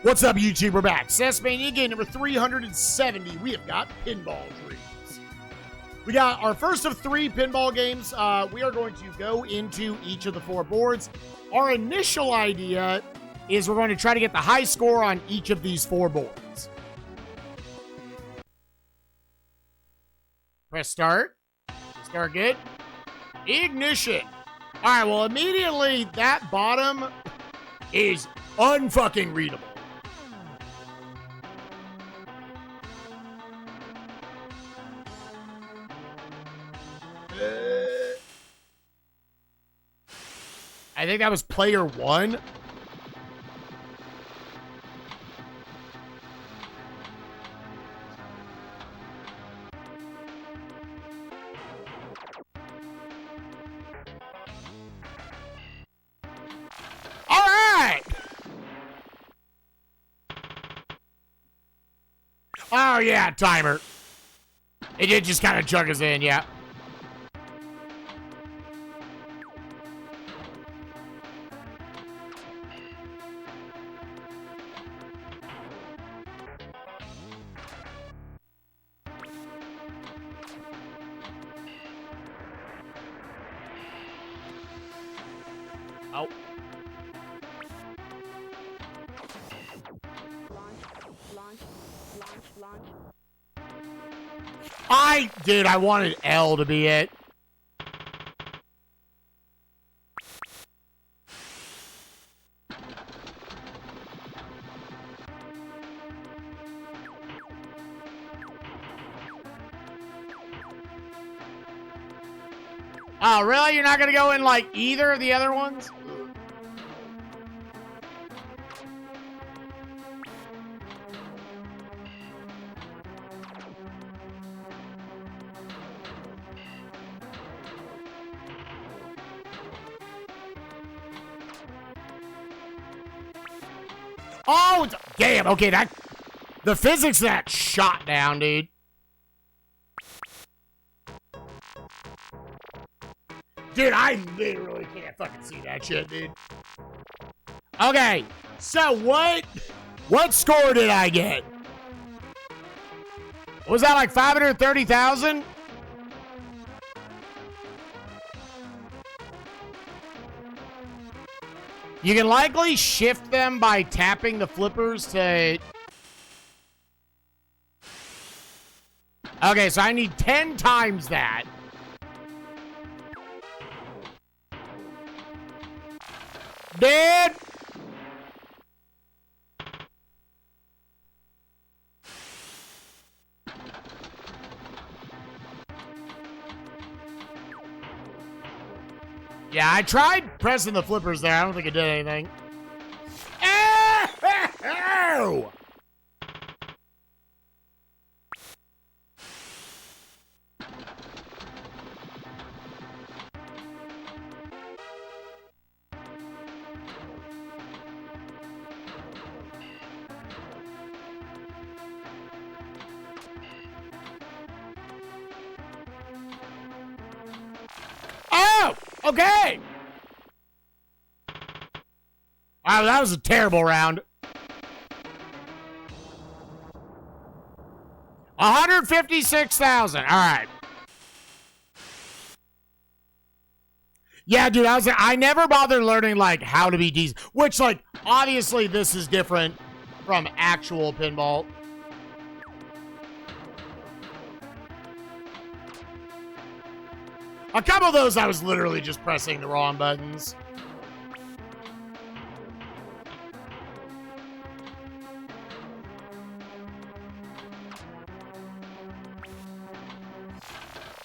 What's up, YouTube? We're back. SNESMania game number 370. We have got Pinball Dreams. We got our first of 3 pinball games. We are going to go into each of the 4 boards. Our initial idea is we're going to try to get the high score on each of these 4 boards. Press start. Start good. Ignition. All right, well, immediately that bottom is unfucking readable. I think that was player 1. All right. Oh, yeah, timer. It did just kind of chug us in, yeah. Oh. Dude, I wanted L to be it. Oh, really? You're not going to go in, like, either of the other ones? Oh, damn. Okay, the physics of that shot down, dude. Dude, I literally can't fucking see that shit, dude. Okay, so what score did I get? Was that like 530,000? You can likely shift them by tapping the flippers to... Okay, so I need 10 times that. Dude! Yeah, I tried pressing the flippers there. I don't think it did anything. Ow! Oh! Okay! Wow, that was a terrible round. 156,000. All right. Yeah, dude, I never bothered learning, like, how to be decent. Which, like, obviously this is different from actual pinball. A couple of those, I was literally just pressing the wrong buttons.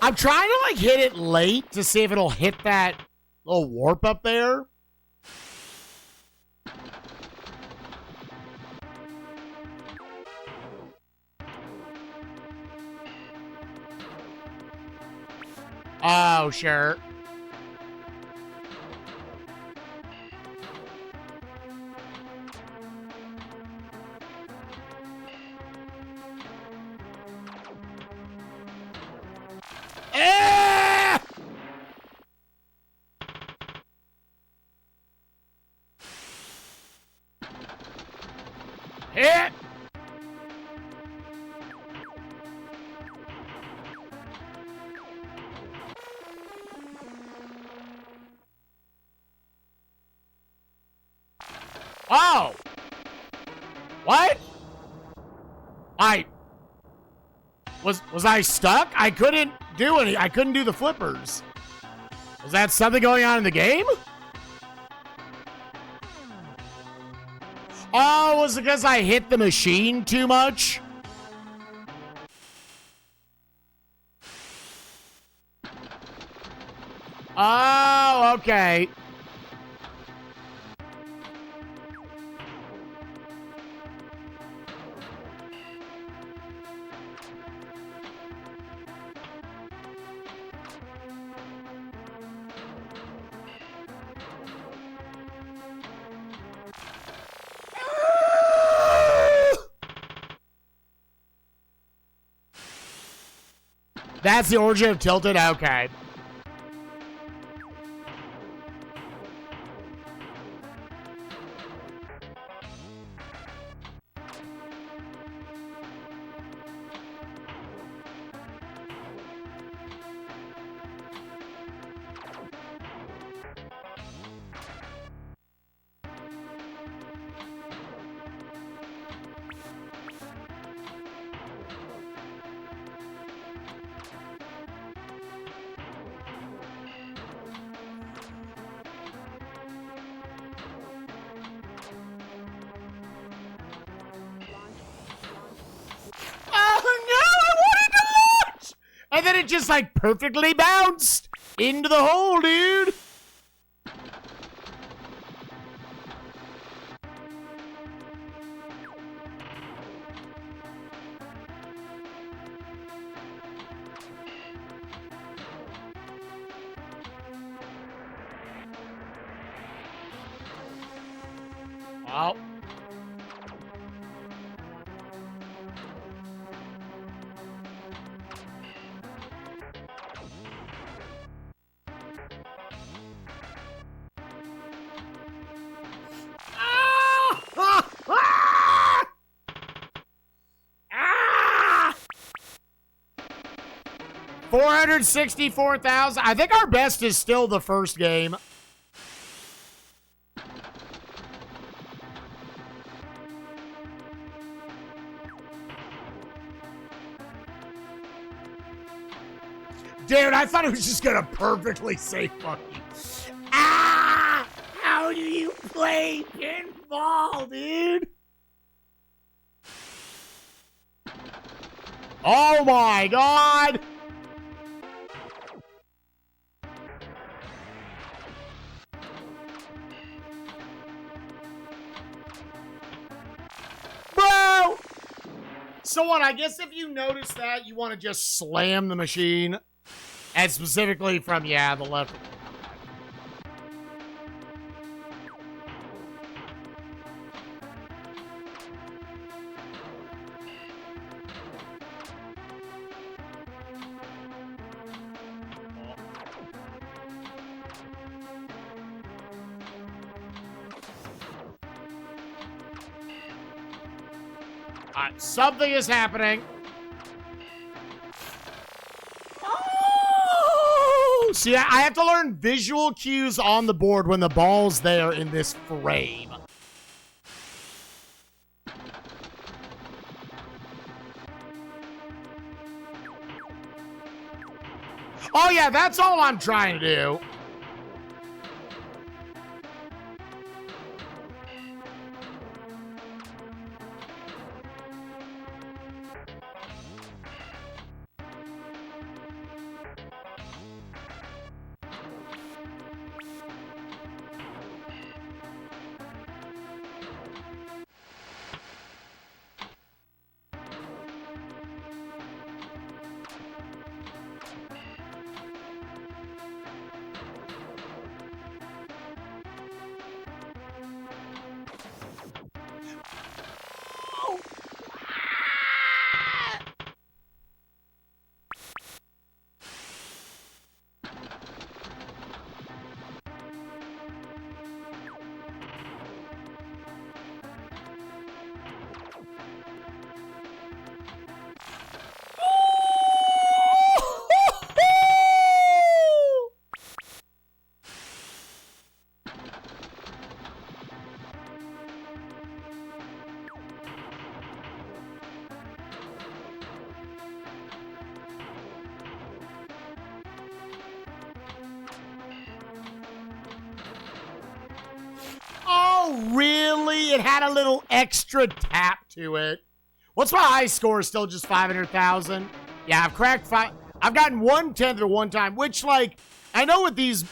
I'm trying to, like, hit it late to see if it'll hit that little warp up there. Oh, sure. Ah! Hit! Oh! What? Was I stuck? I couldn't do any. I couldn't do the flippers. Was that something going on in the game? Oh, was it because I hit the machine too much? Oh, okay. That's the origin of Tilted? Okay. And then it just like perfectly bounced into the hole, dude. Oh. Ah! 464,000. I think our best is still the first game. Dude, I thought it was just gonna perfectly say fuck you. Ah! How do you play pinball, dude? Oh my god! Bro! So what, I guess if you notice that, you want to just slam the machine. And specifically from, yeah, the left. Something is happening. Oh! See, I have to learn visual cues on the board when the ball's there in this frame. Oh, yeah, that's all I'm trying to do. Oh, really? It had a little extra tap to it. What's my high score? Still just 500,000? Yeah, I've cracked five. I've gotten 1/10 at one time, which, like, I know with these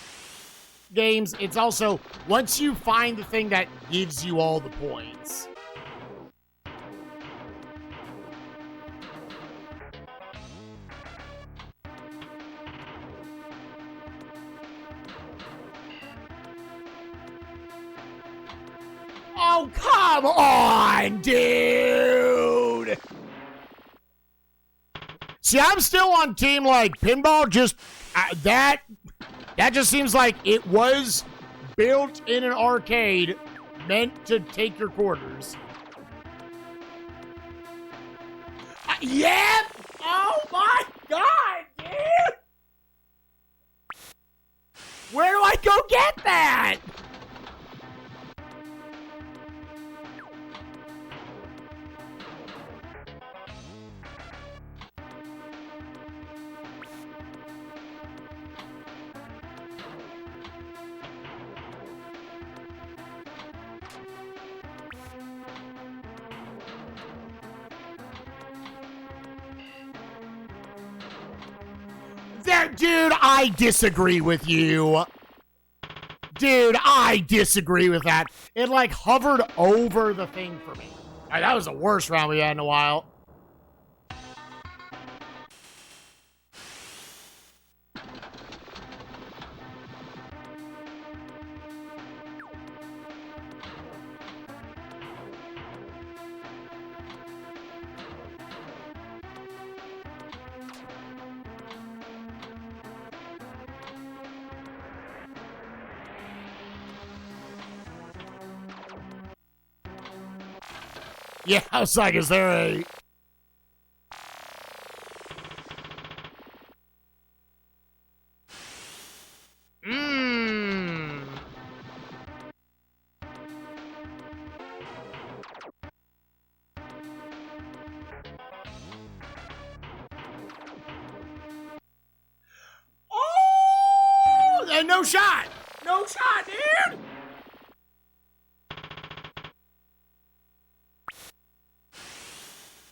games, it's also once you find the thing that gives you all the points. Oh, come on, dude! See, I'm still on team, like, Pinball. Just, that just seems like it was built in an arcade meant to take your quarters. Yeah! Oh, my God, dude! Where do I go get that? Dude, I disagree with you. Dude, I disagree with that. It, like, hovered over the thing for me. All right, that was the worst round we had in a while. Yeah, I was like, is there a... Oh! No shot! No shot, dude!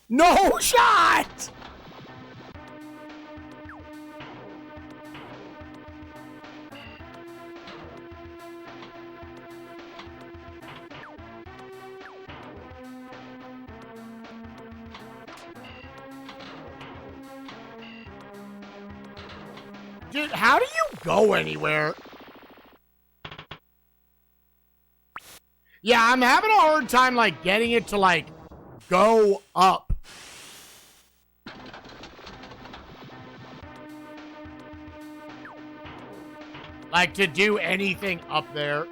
No shot! Dude, how do you go anywhere? Yeah, I'm having a hard time, like, getting it to, like, go up. Like, to do anything up there.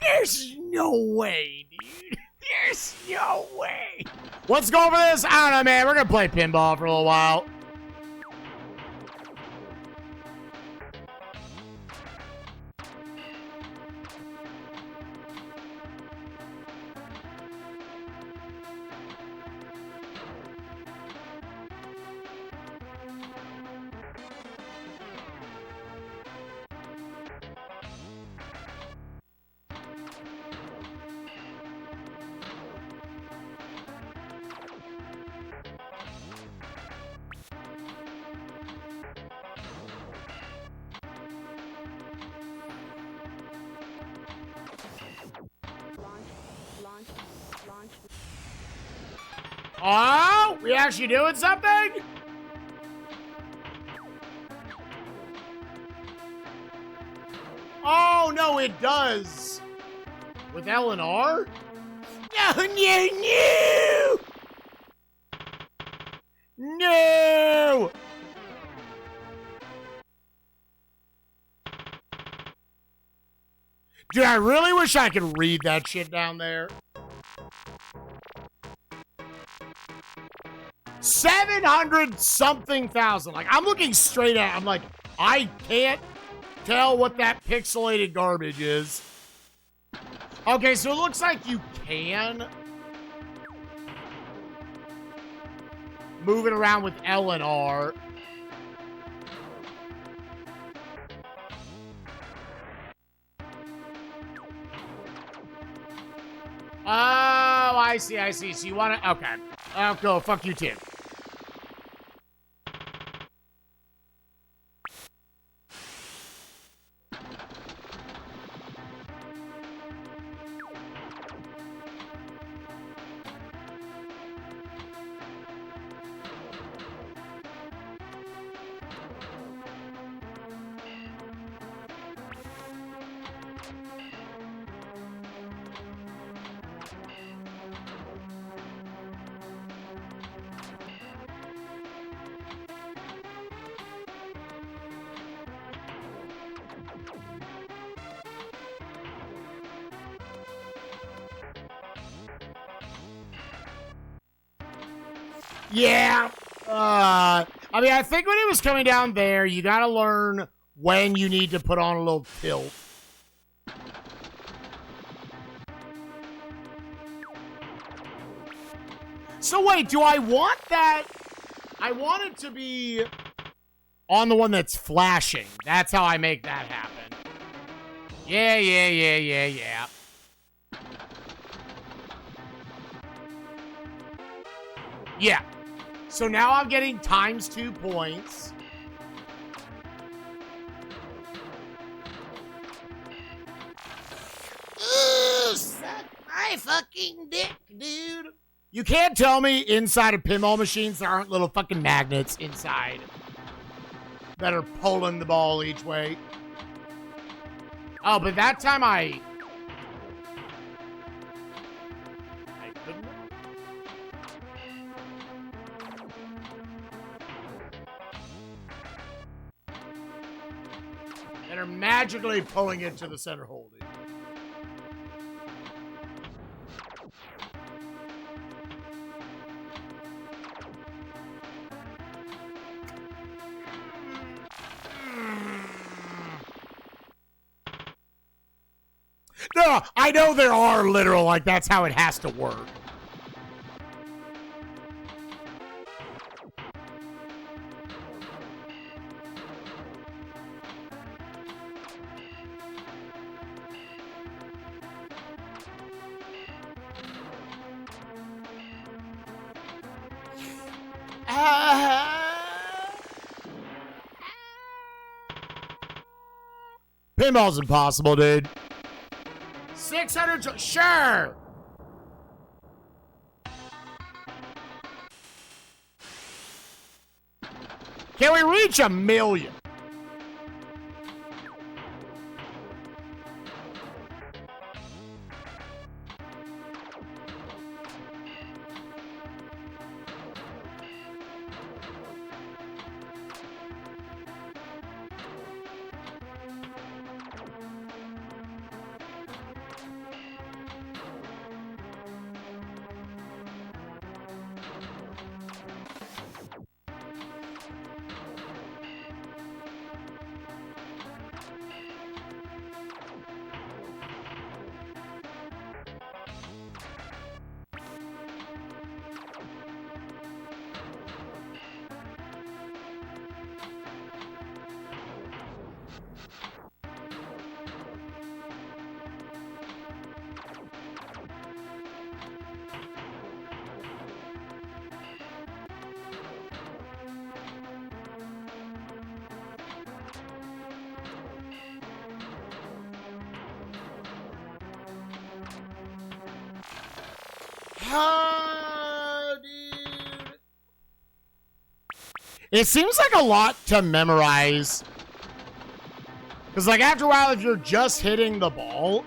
There's no way, dude. There's no way. Let's go over this. I don't know, man. We're going to play pinball for a little while. Oh, we actually doing something? Oh, no, it does. With L and R? No, no, no! No! Dude, I really wish I could read that shit down there. 700 something thousand. Like, I'm looking straight at it. I'm like, I can't tell what that pixelated garbage is. Okay, so it looks like you can move it around with L and R. Oh, I see, I see. So you want to... Okay. I'll go. Fuck you, too. Yeah. I mean, I think when it was coming down there, you got to learn when you need to put on a little tilt. So wait, do I want that? I want it to be on the one that's flashing. That's how I make that happen. Yeah. Yeah. So now I'm getting ×2 points. Ooh, suck my fucking dick, dude. You can't tell me inside of pinball machines there aren't little fucking magnets inside that are pulling the ball each way. Oh, but that time I couldn't. And are magically pulling it to the center hole, dude. No, I know there are literal, like, that's how it has to work. Pinball's impossible, dude. 600, sure. Can we reach 1 million? Dude. It seems like a lot to memorize. Because, like, after a while, if you're just hitting the ball,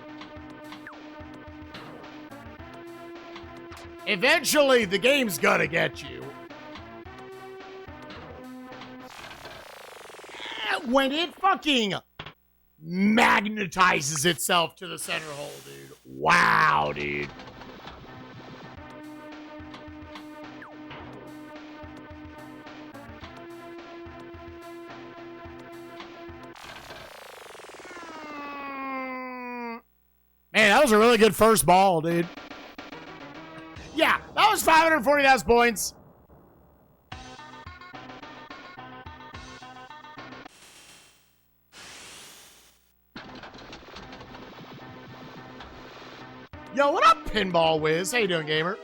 eventually the game's gonna get you. When it fucking magnetizes itself to the center hole, dude. Wow, dude. Hey, that was a really good first ball, dude. Yeah, that was 540,000 points. Yo, what up, Pinball Wiz? How you doing, gamer?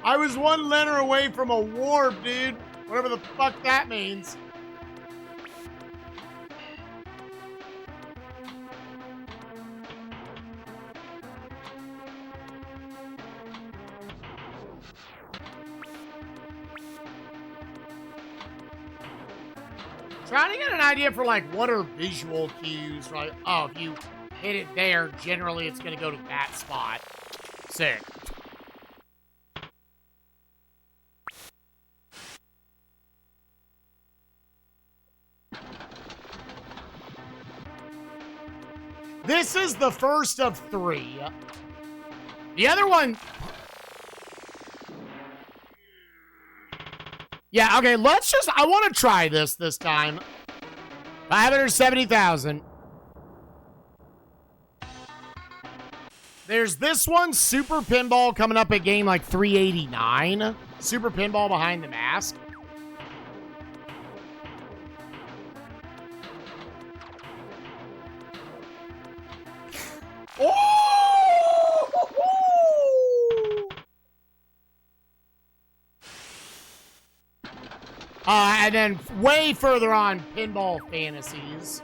I was one letter away from a warp, dude. Whatever the fuck that means. Trying to get an idea for, like, what are visual cues, right? Oh, if you hit it there, generally it's going to go to that spot. Sick. This is the first of 3. The other one... Yeah, okay, let's just... I want to try this time. 570,000. There's this one, Super Pinball, coming up at game like 389. Super Pinball Behind the Mask. And then way further on, Pinball Fantasies.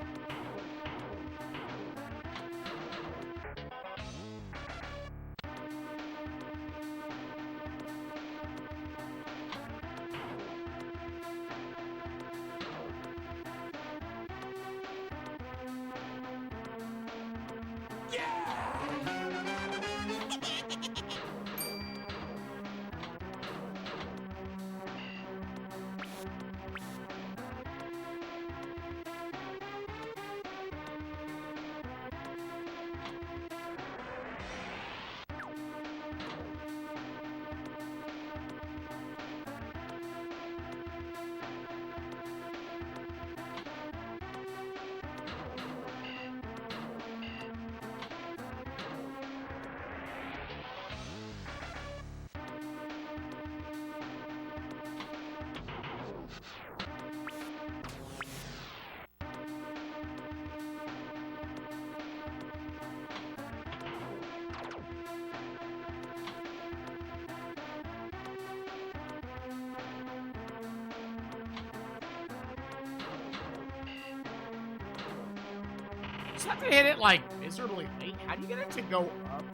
Just have to hit it like miserably late. How do you get it to go up?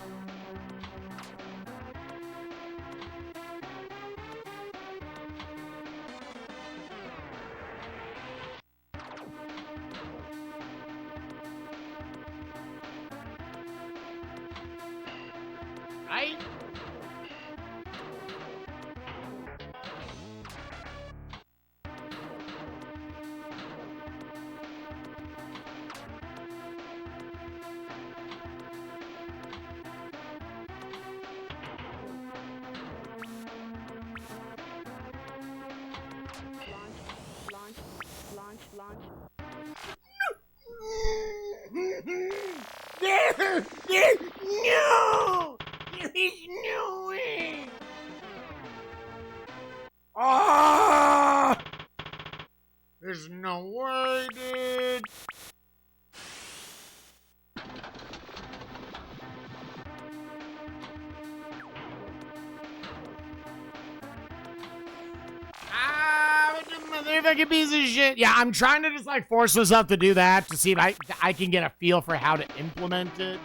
Right? Launch. No! There is no way! Ah! There's no way, dude! Motherfucking piece of shit. Yeah, I'm trying to just like force myself to do that to see if I can get a feel for how to implement it.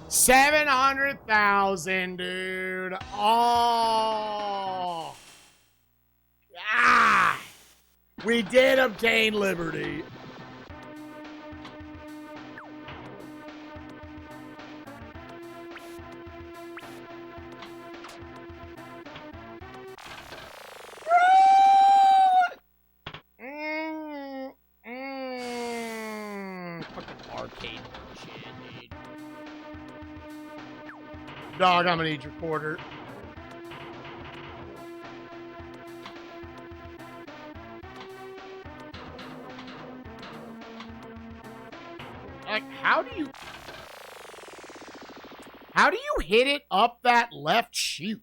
700,000, dude. Oh. Ah. We did obtain liberty. arcade bullshit, dude. Dog, I'm gonna need your quarter. Like, how do you hit it up that left chute?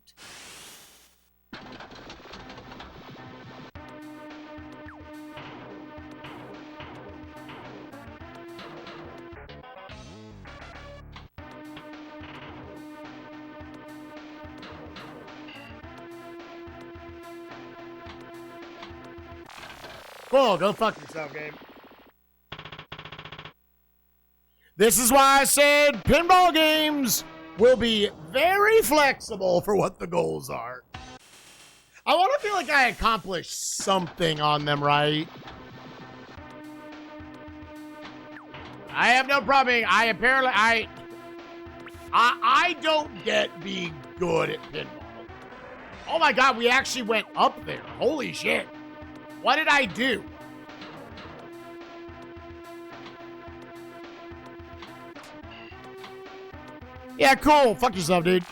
Cool, go fuck yourself, game. This is why I said pinball games will be very flexible for what the goals are. I want to feel like I accomplished something on them, right? I have no problem. I don't get being good at pinball. Oh my god, we actually went up there. Holy shit. What did I do? Yeah, cool. Fuck yourself, dude.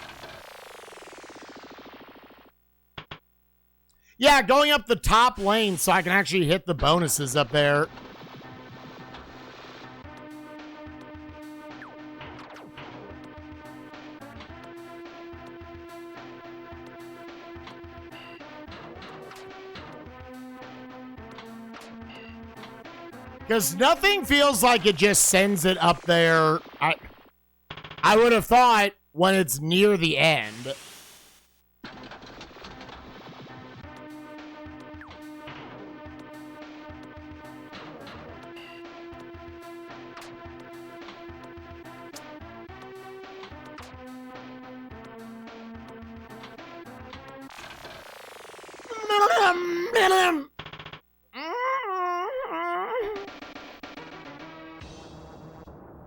Yeah, going up the top lane so I can actually hit the bonuses up there. Because nothing feels like it just sends it up there. I would have thought when it's near the end.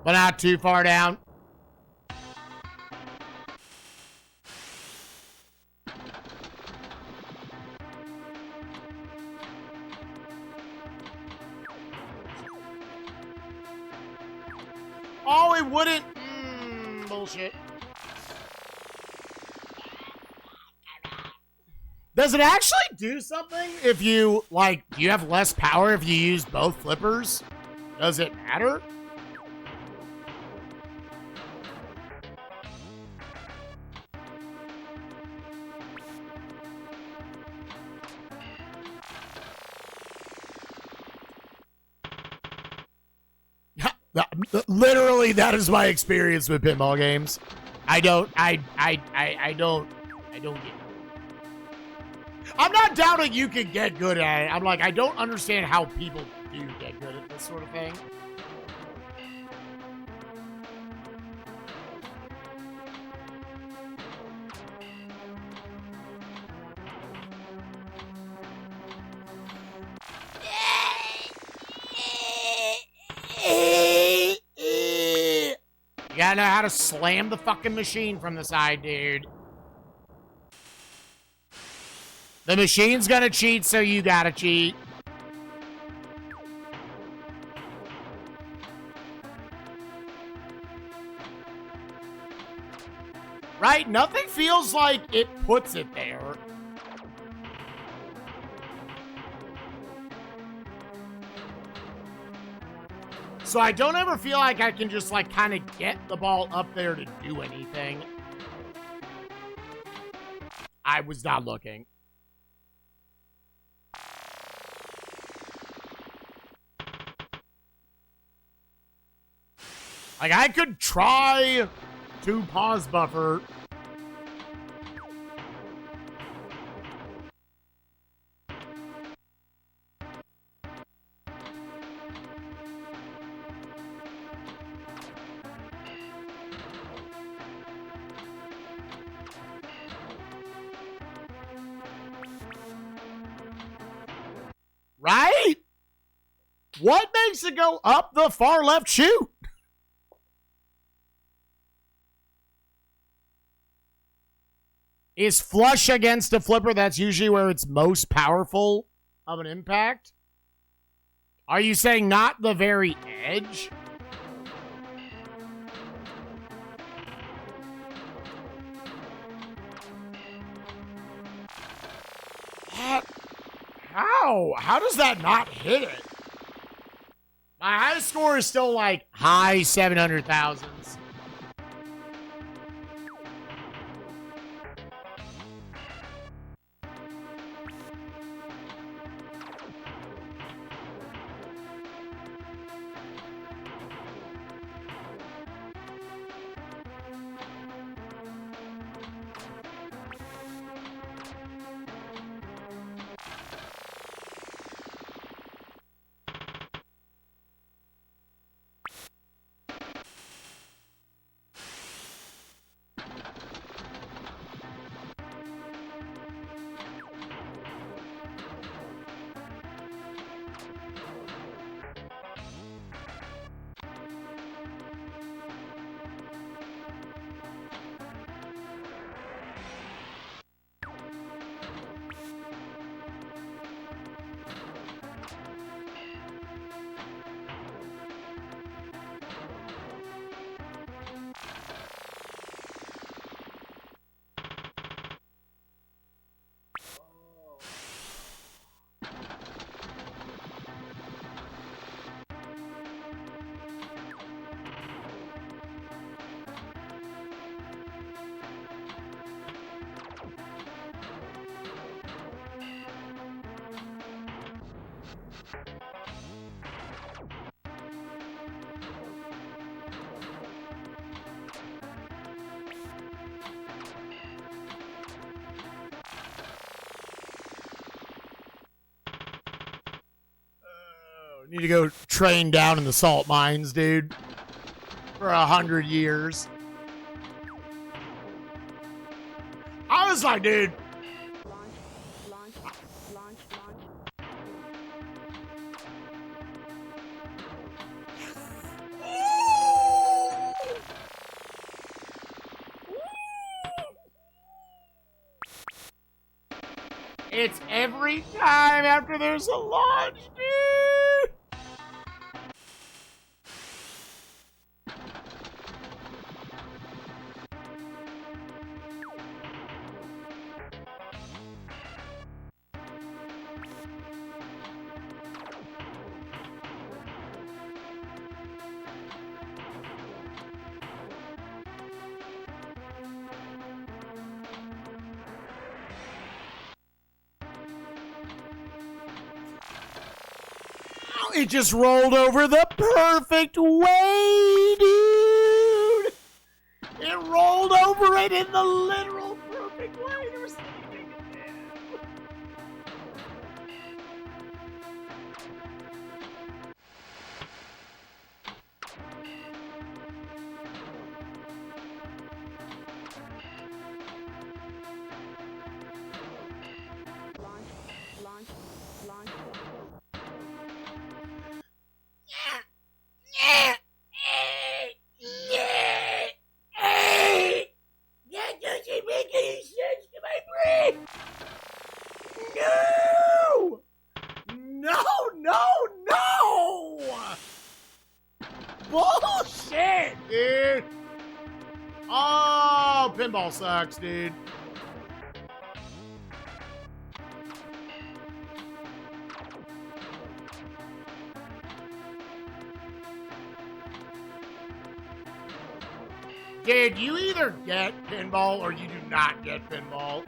But not too far down. Oh, it wouldn't. Bullshit. Does it actually do something if you, like, do you have less power if you use both flippers? Does it matter? Literally, that is my experience with pinball games. I don't get it. I'm not doubting you can get good at it. I'm like, I don't understand how people do get good at this sort of thing. You gotta know how to slam the fucking machine from the side, dude. The machine's gonna cheat, so you gotta cheat. Right? Nothing feels like it puts it there. So I don't ever feel like I can just, like, kind of get the ball up there to do anything. I was not looking. Like, I could try to pause buffer. Right? What makes it go up the far left chute? Is flush against a flipper, that's usually where it's most powerful of an impact? Are you saying not the very edge? How does that not hit it? My high score is still like high 700,000s. Need to go train down in the salt mines, dude, for 100 years. I was like, dude. Launch. It's every time after there's a launch, dude. It just rolled over the perfect way, dude. It rolled over it in the literal perfect way. There was nothing it could do. Launch. That doesn't make any sense to my brain. No! Bullshit, dude. Oh, pinball sucks, dude. Dude, you either get pinball or you do not get pinball.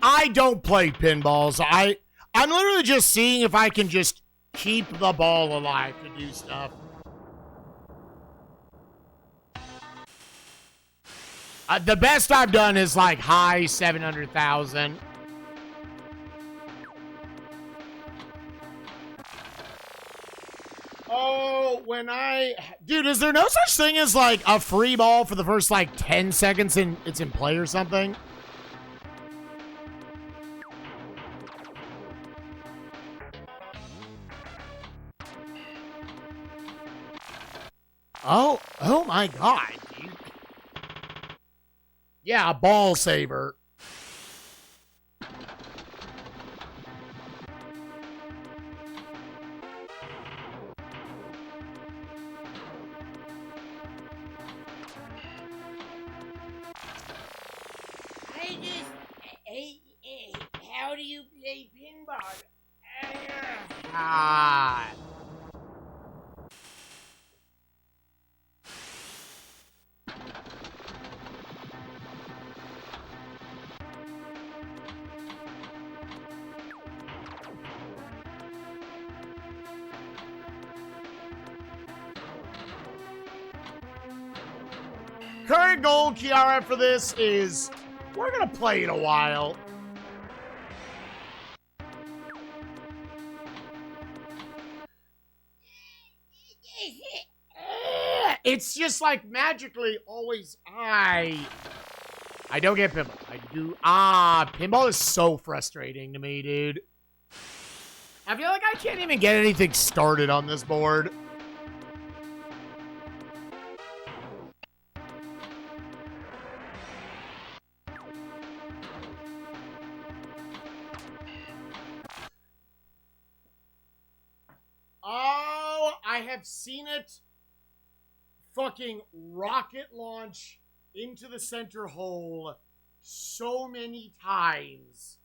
I don't play pinballs. I'm literally just seeing if I can just keep the ball alive to do stuff. The best I've done is like high 700,000. Oh, dude, is there no such thing as like a free ball for the first like 10 seconds and it's in play or something? Oh my God, dude. Yeah, a ball saver. How do you play pinball? Ah. Current goal, Kiara, for this is we're going to play it a while. It's just like magically always I don't get pinball. I do. Pinball is so frustrating to me, dude. I feel like I can't even get anything started on this board. Oh, I have seen it fucking rocket launch into the center hole so many times.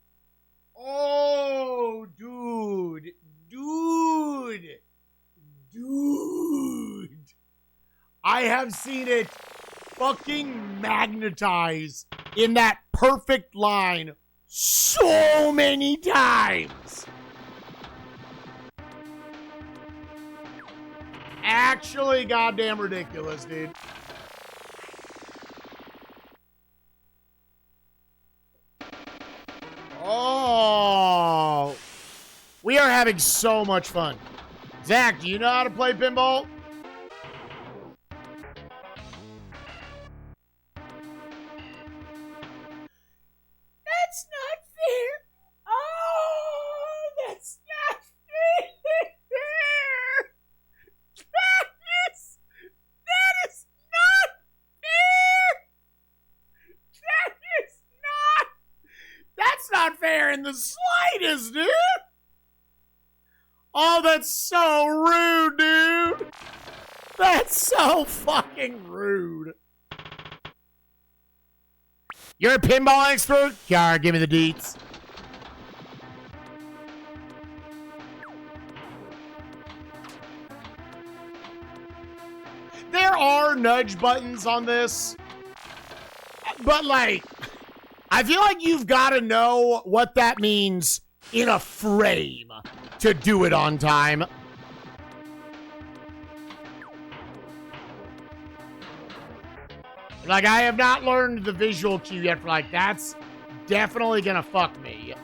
Oh, dude. I have seen it fucking magnetize in that perfect line so many times. Actually goddamn ridiculous, dude. Oh. We are having so much fun. Zach, do you know how to play pinball? That's not fair. Oh, that's not fair. That is not fair. That's not fair in the slightest, dude. Oh, that's so rude, dude. That's so fucking rude. You're a pinball expert? Yar, give me the deets. There are nudge buttons on this, but like, I feel like you've got to know what that means in a frame to do it on time. Like, I have not learned the visual cue yet for, like, that's definitely gonna fuck me.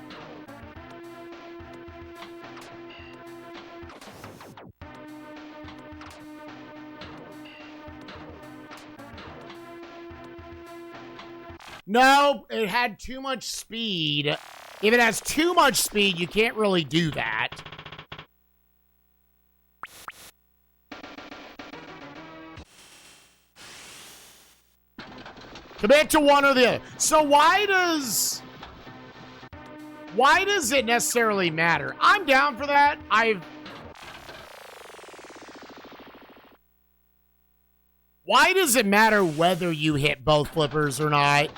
No, it had too much speed. If it has too much speed, you can't really do that. Commit to one or the other. So why does it necessarily matter? I'm down for that. Why does it matter whether you hit both flippers or not?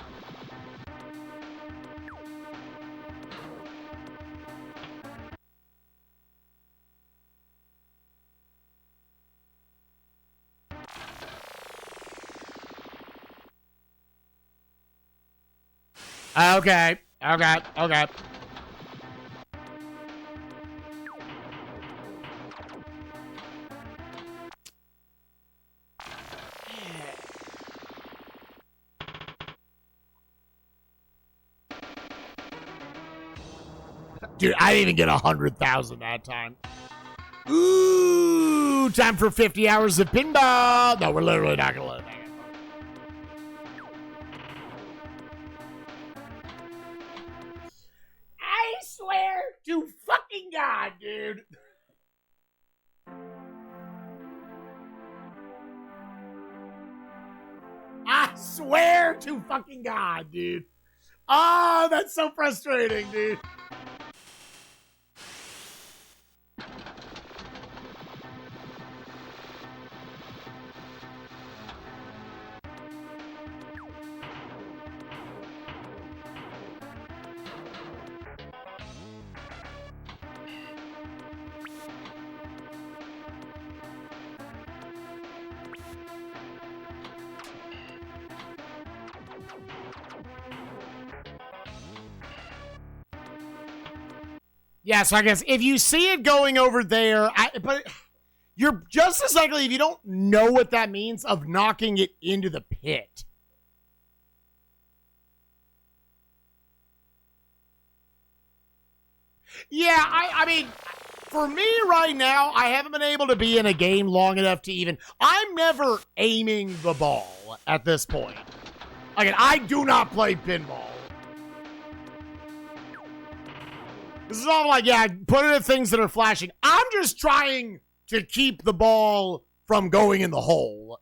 Okay. Dude, I didn't even get 100,000 that time. Ooh, time for 50 hours of pinball. No, we're literally not going to let that. I swear to fucking God, dude. Swear to fucking God, dude. Oh, that's so frustrating, dude. Yeah, so I guess if you see it going over there, but you're just as likely, if you don't know what that means, of knocking it into the pit. Yeah, I mean, for me right now, I haven't been able to be in a game long enough to even... I'm never aiming the ball at this point. Again, I do not play pinball. This is all like, yeah, put it at things that are flashing. I'm just trying to keep the ball from going in the hole.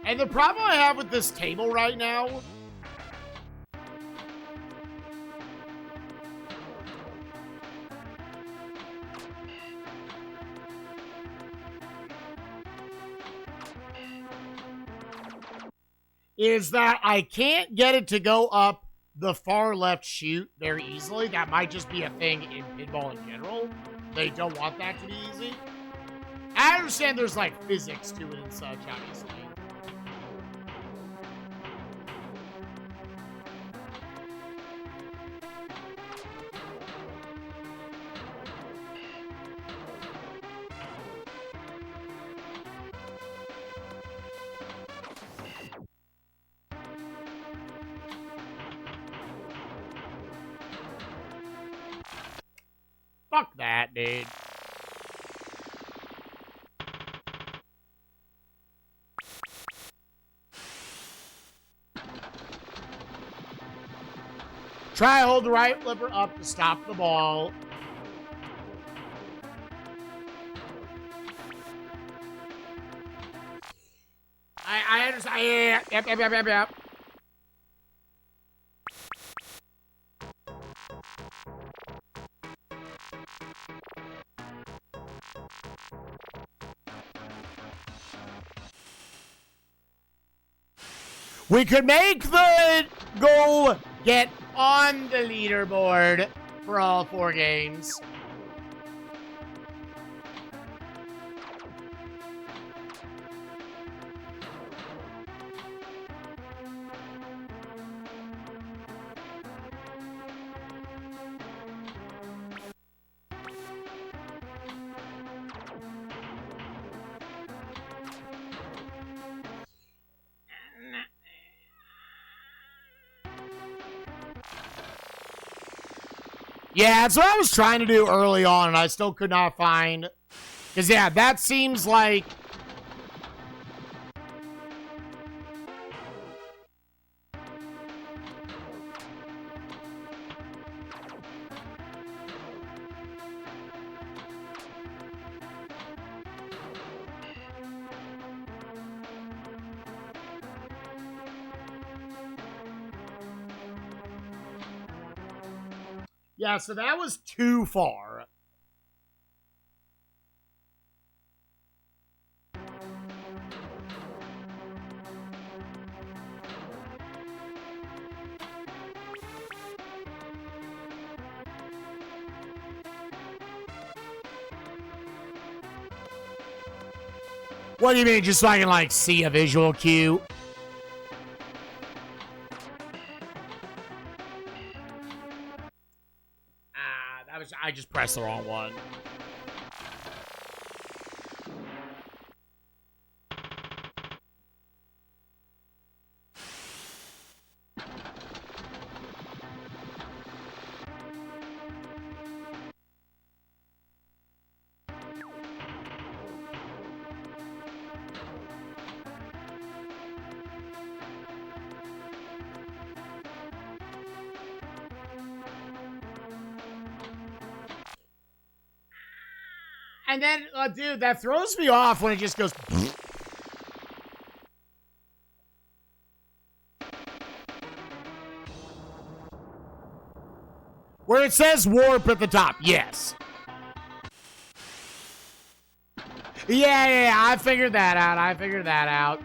And the problem I have with this table right now is that I can't get it to go up the far left chute very easily. That might just be a thing in pinball in general. They don't want that to be easy. I understand there's like physics to it and such, obviously. Fuck that, dude. Try to hold the right lever up to stop the ball. I understand. Yep. We could make the goal get on the leaderboard for all 4 games. Yeah, that's what I was trying to do early on, and I still could not find... Because, yeah, that seems like... Yeah, so that was too far. What do you mean, just so I can, like, see a visual cue? I just pressed the wrong one. And then, dude, that throws me off when it just goes. Where it says warp at the top, yes. Yeah, I figured that out.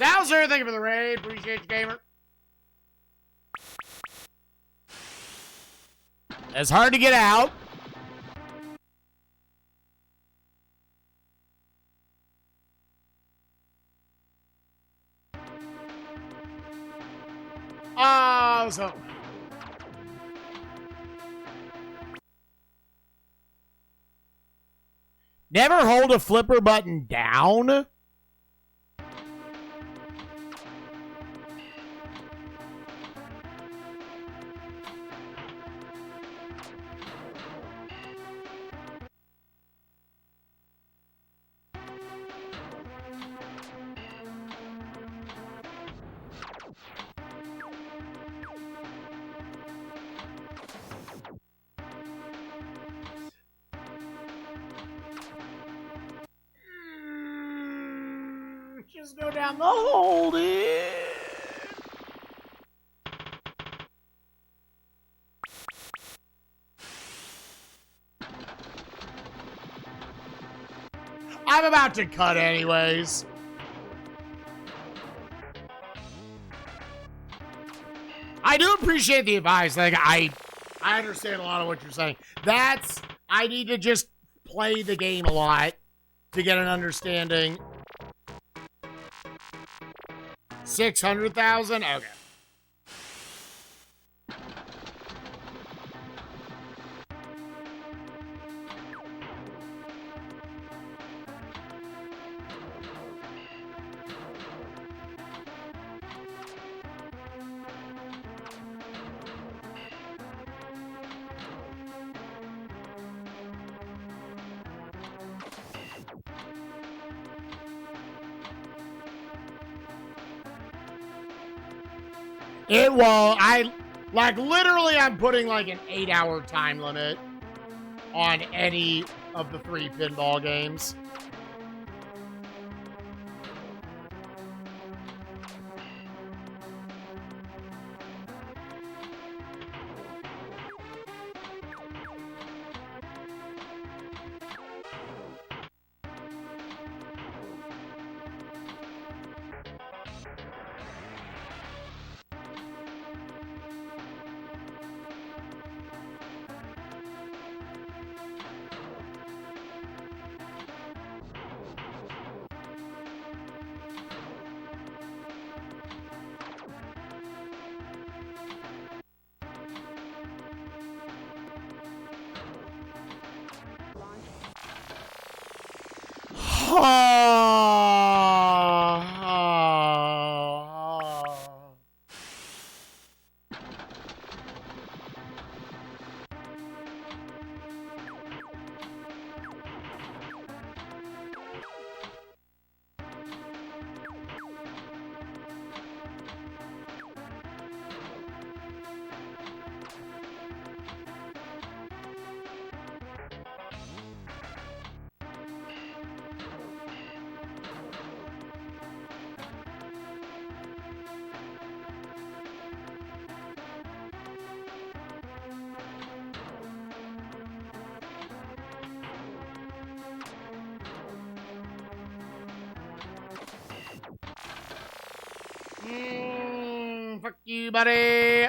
Salzer, thank you for the raid. Appreciate you, gamer. It's hard to get out. Oh, so. Never hold a flipper button down. Just go down the hole, dude. I'm about to cut anyways. I do appreciate the advice. Like, I understand a lot of what you're saying. I need to just play the game a lot to get an understanding. 600,000? Okay. It will. Literally, I'm putting like an 8-hour time limit on any of the 3 pinball games. Fuck you, buddy.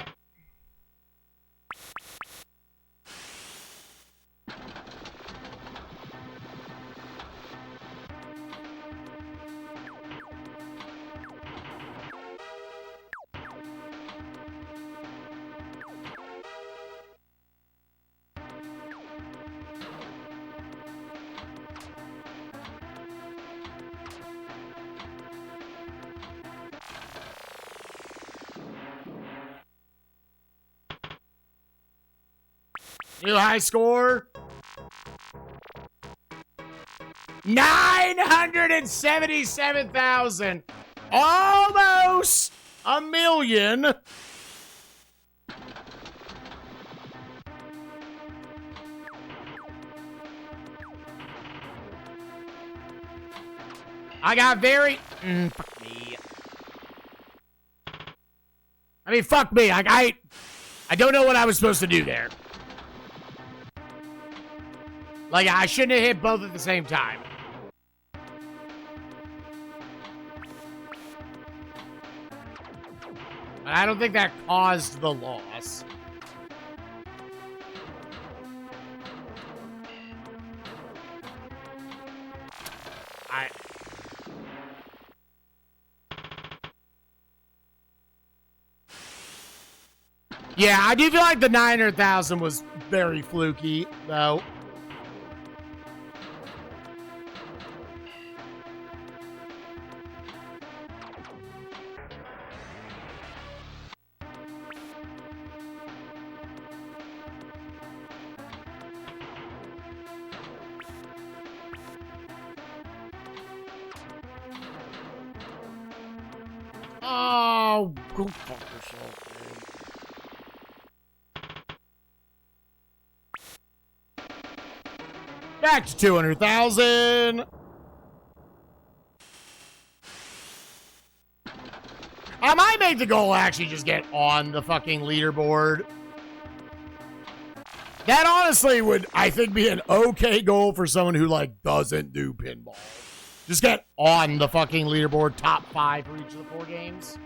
New high score. 977,000. Almost a million. I got very... fuck me. I mean, fuck me. I don't know what I was supposed to do there. Like, I shouldn't have hit both at the same time. But I don't think that caused the loss. Yeah, I do feel like the 900,000 was very fluky, though. Oh, go fuck yourself, dude. Back to 200,000. I might make the goal actually just get on the fucking leaderboard. That honestly would, I think, be an okay goal for someone who, like, doesn't do pinball. Just get on the fucking leaderboard, top 5 for each of the 4 games.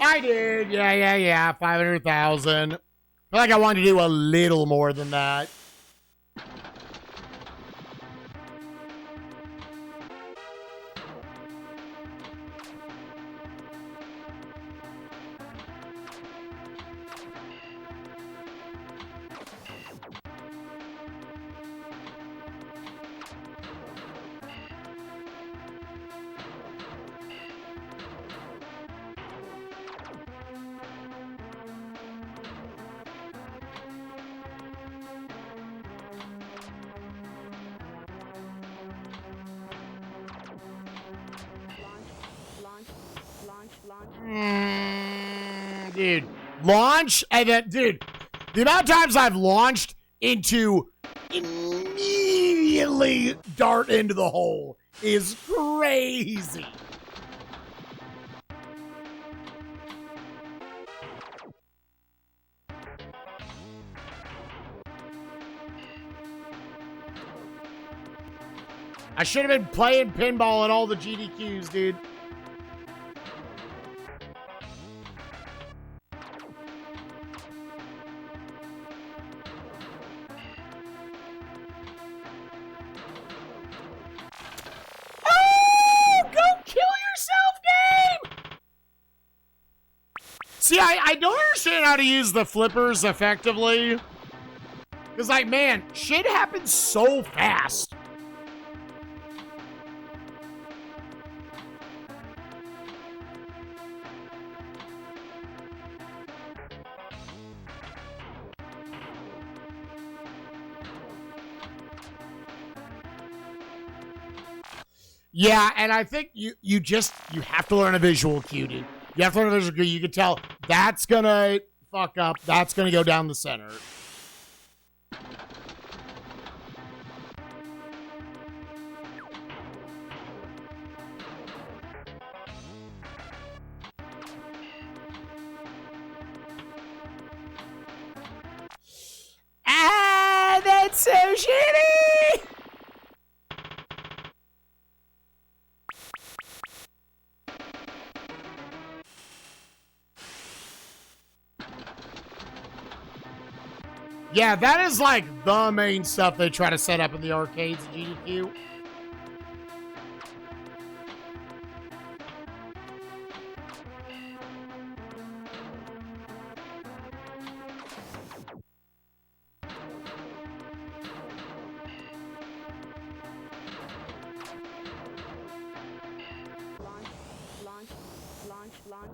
I did. Yeah. 500,000. I feel like I wanted to do a little more than that. Dude, launch and then, dude, the amount of times I've launched into immediately dart into the hole is crazy. I should have been playing pinball at all the GDQs, dude. See, I don't understand how to use the flippers effectively. Because, like, man, shit happens so fast. Yeah, and I think you have to learn a visual cue, dude. You have to learn a visual cue. You can tell that's gonna fuck up. That's gonna go down the center. That's so shitty! Yeah, that is like the main stuff they try to set up in the arcades at GDQ. Launch.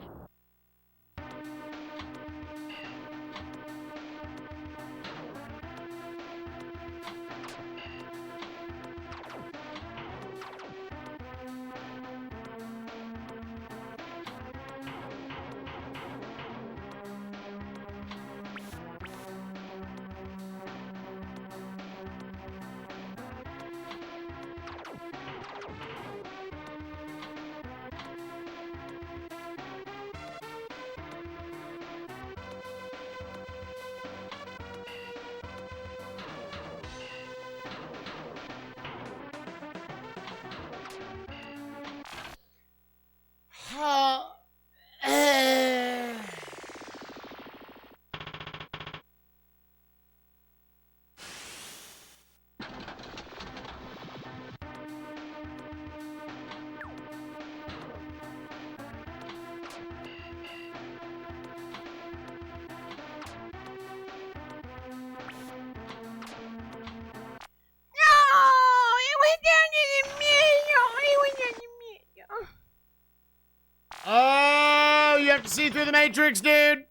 Oh, you have to see through the Matrix, dude.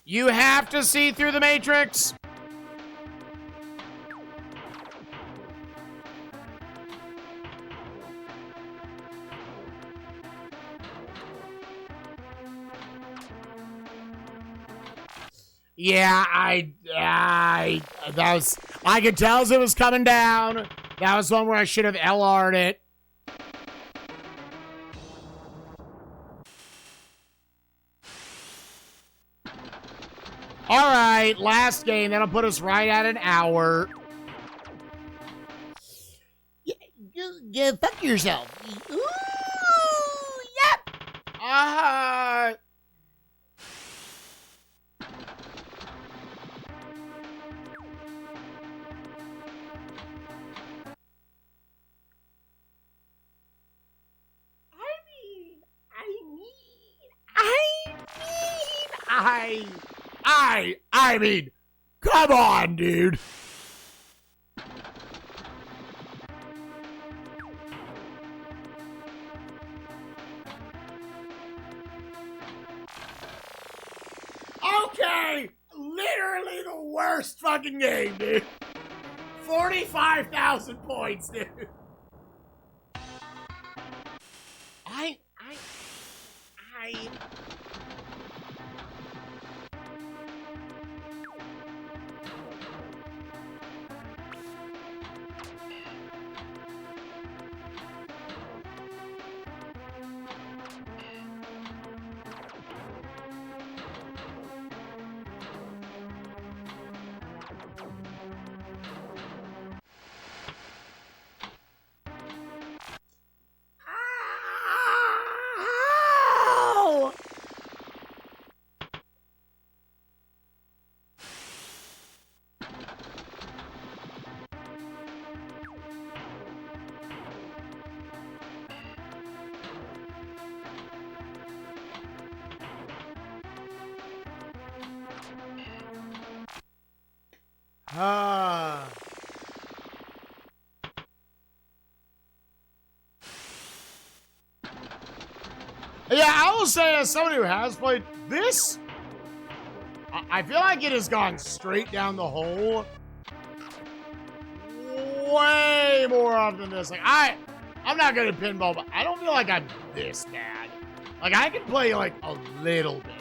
You have to see through the Matrix. Yeah, I could tell as it was coming down. That was one where I should have LR'd it. All right, last game. That'll put us right at an hour. Yeah, fuck yourself. Ooh, yep. I mean, come on, dude. Okay, literally the worst fucking game, dude. 45,000 points, dude. Yeah, I will say, as someone who has played this, I feel like it has gone straight down the hole way more often than this. Like, I'm not good at pinball, but I don't feel like I'm this bad. Like, I can play, like, a little bit.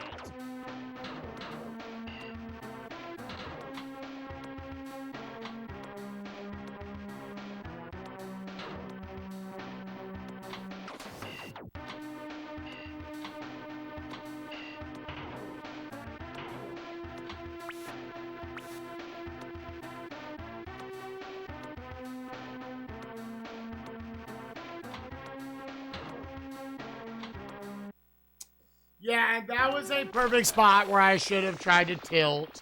Yeah, that was a perfect spot where I should have tried to tilt.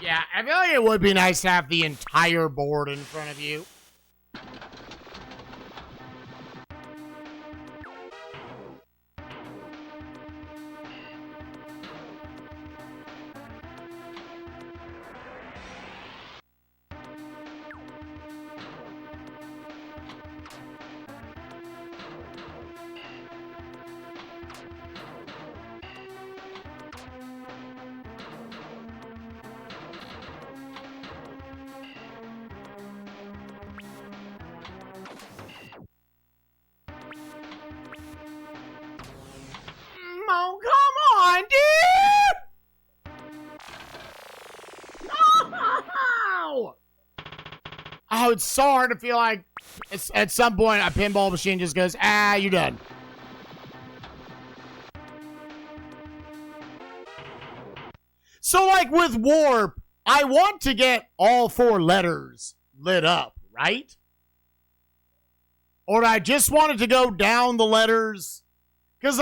Yeah, I feel like it would be nice to have the entire board in front of you. Oh, come on, dude! No! Oh, it's so hard to feel like at some point a pinball machine just goes, you're done. So, like with Warp, I want to get all 4 letters lit up, right? Or I just want it to go down the letters. Because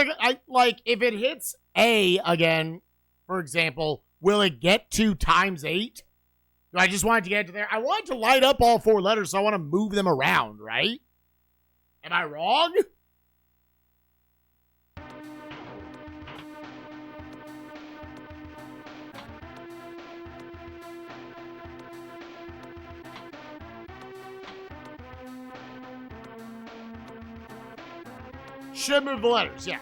like if it hits A again, for example, will it get to ×8? Do I just want it to get to there? I want it to light up all 4 letters, so I want to move them around, right? Am I wrong? Should move the letters, yeah.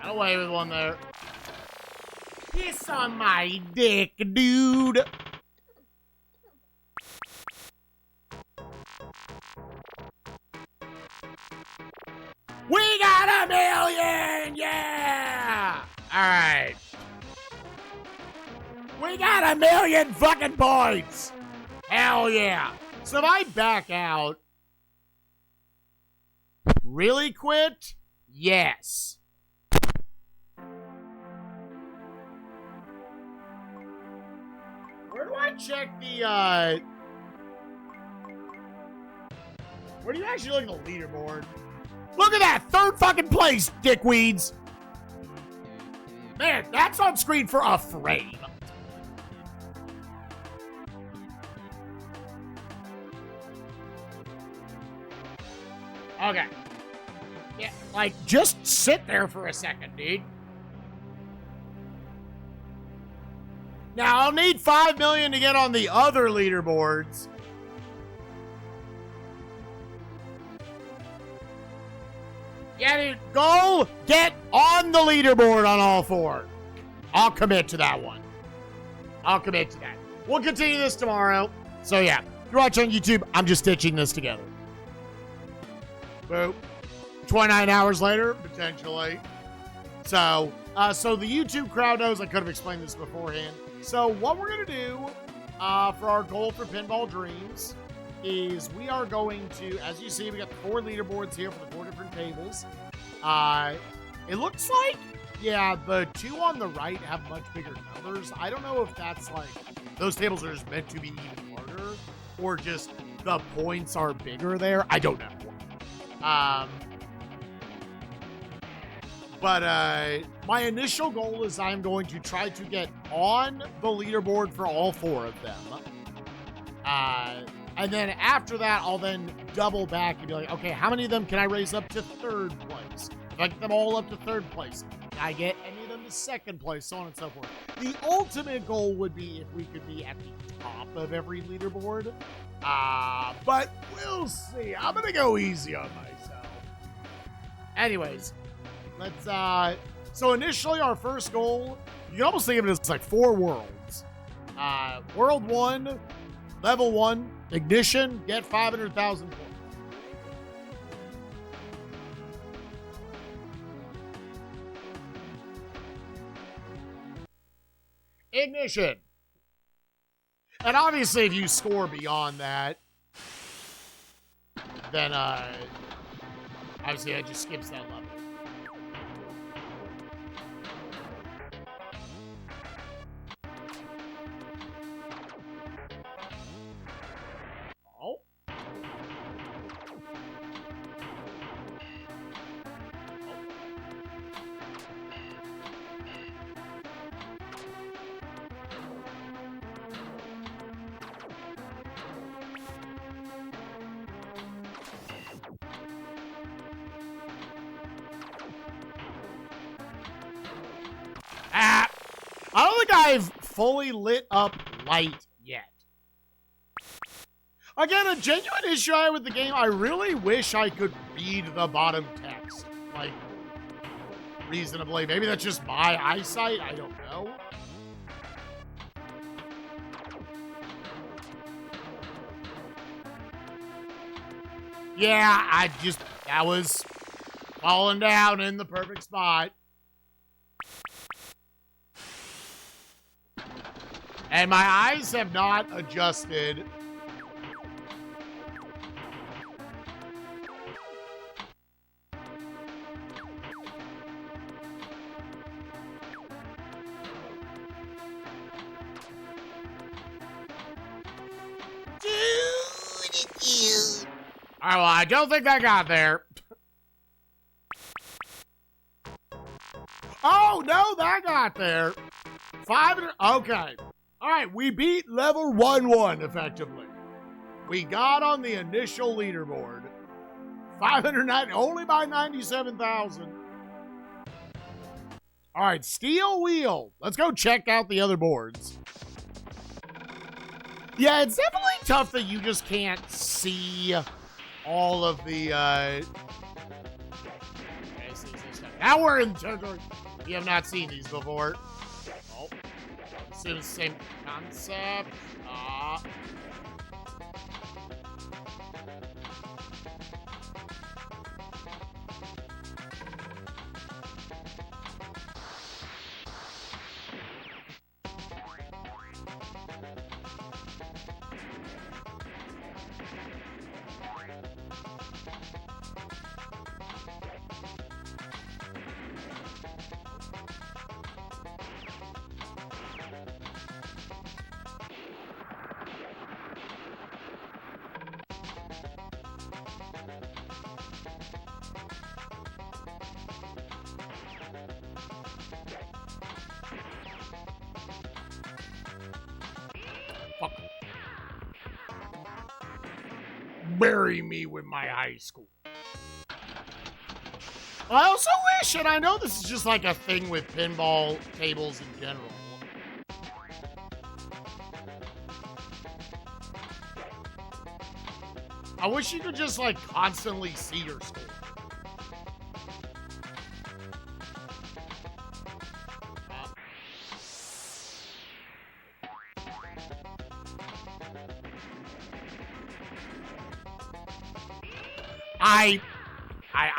Got away with one there. Piss on my dick, dude. We got 1,000,000! Yeah! Alright. We got 1,000,000 fucking points! Hell yeah. So if I back out, really quit? Yes. Where do I check the, where do you actually look at the leaderboard? Look at that! 3rd fucking place, dickweeds! Man, that's on screen for a frame. Okay. Yeah, like, just sit there for a second, dude. Now, I'll need 5 million to get on the other leaderboards. Yeah, dude, go get on the leaderboard on all 4. I'll commit to that one. I'll commit to that. We'll continue this tomorrow. So, yeah, if you're watching on YouTube, I'm just stitching this together. Boop. 29 hours later, potentially. So the YouTube crowd knows I could have explained this beforehand. So what we're going to do for our goal for Pinball Dreams is we are going to, as you see, we got the 4 leaderboards here for the 4 different tables. It looks like, yeah, the 2 on the right have much bigger numbers. I don't know if that's like, those tables are just meant to be even harder, or just the points are bigger there. I don't know. But my initial goal is I'm going to try to get on the leaderboard for all 4 of them. And then after that, I'll then double back and be like, okay, how many of them can I raise up to 3rd place? If I get them all up to 3rd place, can I get any of them to 2nd place, so on and so forth. The ultimate goal would be if we could be at the top of every leaderboard. But we'll see. I'm going to go easy on myself. Anyways, let's, so initially our first goal, you can almost think of it as like 4 worlds. World 1, level 1, ignition, get 500,000 points. Ignition. And obviously if you score beyond that, then obviously it just skips that level. Oh. I don't think I've fully lit up light yet. Again, a genuine issue I have with the game, I really wish I could read the bottom text. Like, reasonably. Maybe that's just my eyesight. I don't know. Yeah, that was falling down in the perfect spot. And my eyes have not adjusted. All right, well, I don't think I got there. Oh, no, that got there. 500, okay. All right, we beat level 1-1 effectively. We got on the initial leaderboard. 590, only by 97,000. All right, steel wheel. Let's go check out the other boards. Yeah, it's definitely tough that you just can't see all of the, now we're in territory. You have not seen these before. Oh, same concept. Bury me with my high school. I also wish, and I know this is just like a thing with pinball tables in general. I wish you could just like constantly see your score.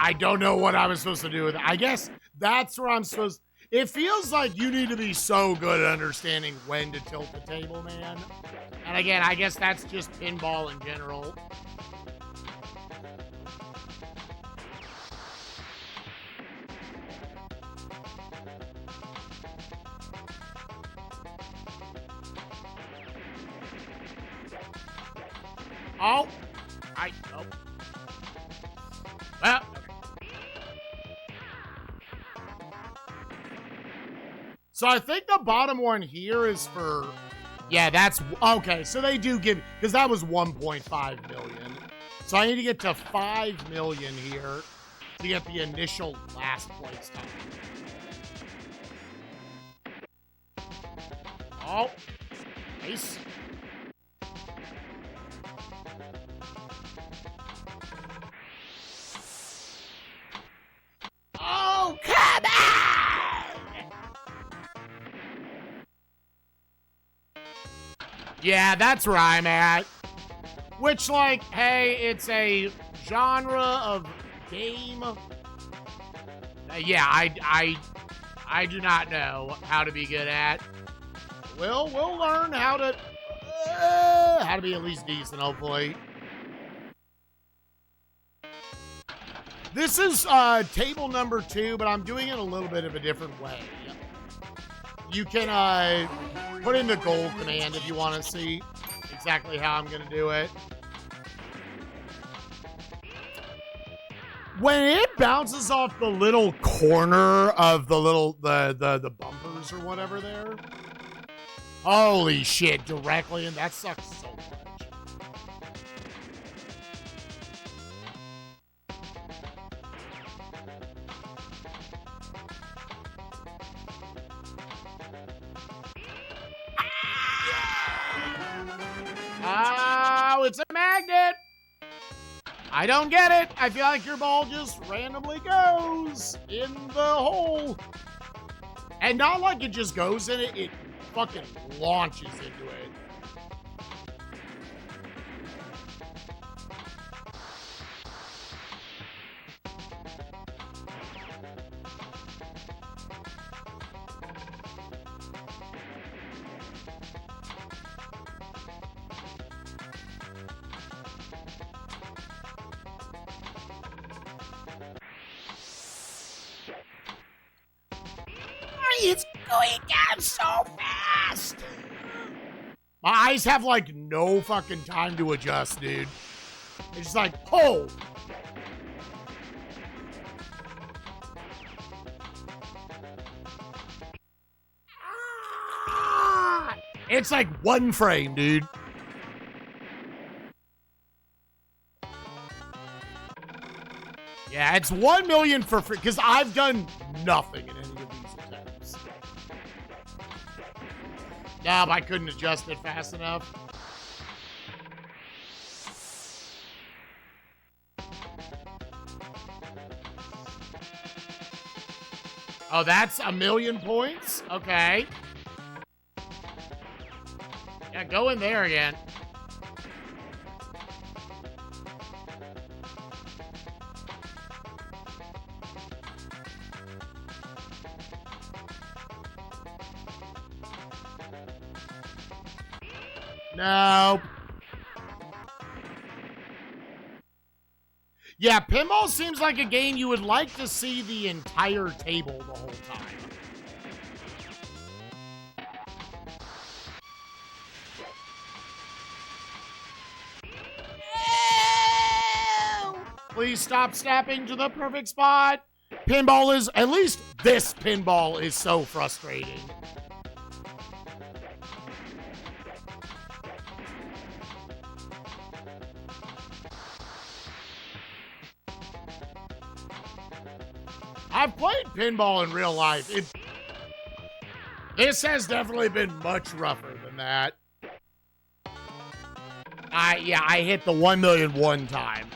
I don't know what I was supposed to do with it. I guess that's where I'm supposed. It feels like you need to be so good at understanding when to tilt the table, man. And again, I guess that's just pinball in general. Oh! Oh. Well, so I think the bottom one here is for, yeah, that's, okay, so they do give, because that was 1.5 million. So I need to get to 5 million here to get the initial last place time. Oh, nice. Oh, come on! Yeah, that's where I'm at. Which, like, hey, it's a genre of game. Yeah, I do not know how to be good at. We'll learn how to be at least decent, hopefully. This is table number 2, but I'm doing it a little bit of a different way. You can put in the goal command if you want to see exactly how I'm going to do it. When it bounces off the little corner of the little the bumpers or whatever there, holy shit, directly, and that sucks so much. Oh, it's a magnet. I don't get it. I feel like your ball just randomly goes in the hole. And not like it just goes in it, it fucking launches into it. It's going down so fast. My eyes have like no fucking time to adjust, dude. It's just like, oh. It's like one frame, dude. Yeah, it's 1 million for free, because I've done nothing in any of these attempts. No, I couldn't adjust it fast enough. Oh, that's 1 million points? Okay. Yeah, go in there again. No. Yeah, pinball seems like a game you would like to see the entire table the whole time. Please stop snapping to the perfect spot. Pinball is, at least this pinball is so frustrating. I've played pinball in real life. This has definitely been much rougher than that. I hit the 1 million one time.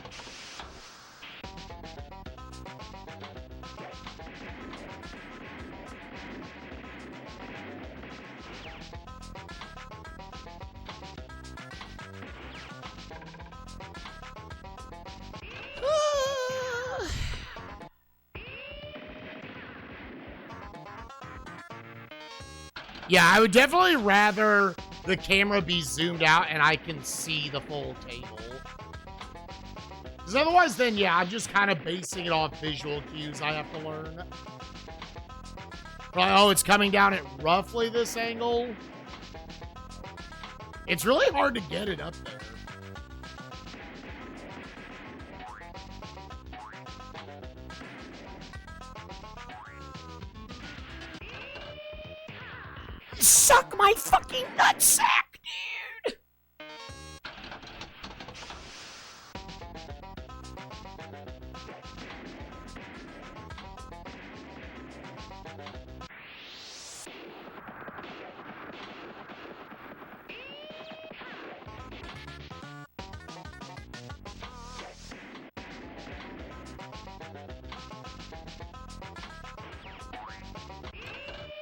Yeah, I would definitely rather the camera be zoomed out and I can see the full table. Because otherwise, then, yeah, I'm just kind of basing it off visual cues I have to learn. Like, oh, it's coming down at roughly this angle. It's really hard to get it up there. Suck my fucking nutsack, dude!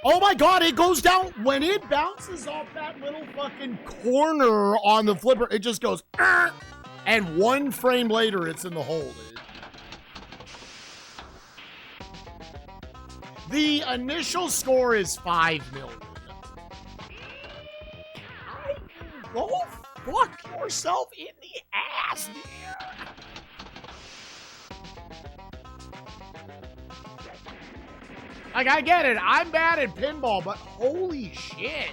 Oh my god, it goes down when it bounces off that little fucking corner on the flipper. It just goes, and 1 frame later, it's in the hole, dude. The initial score is 5 million. Go fuck yourself in the ass, dude. Like, I get it. I'm bad at pinball, but holy shit.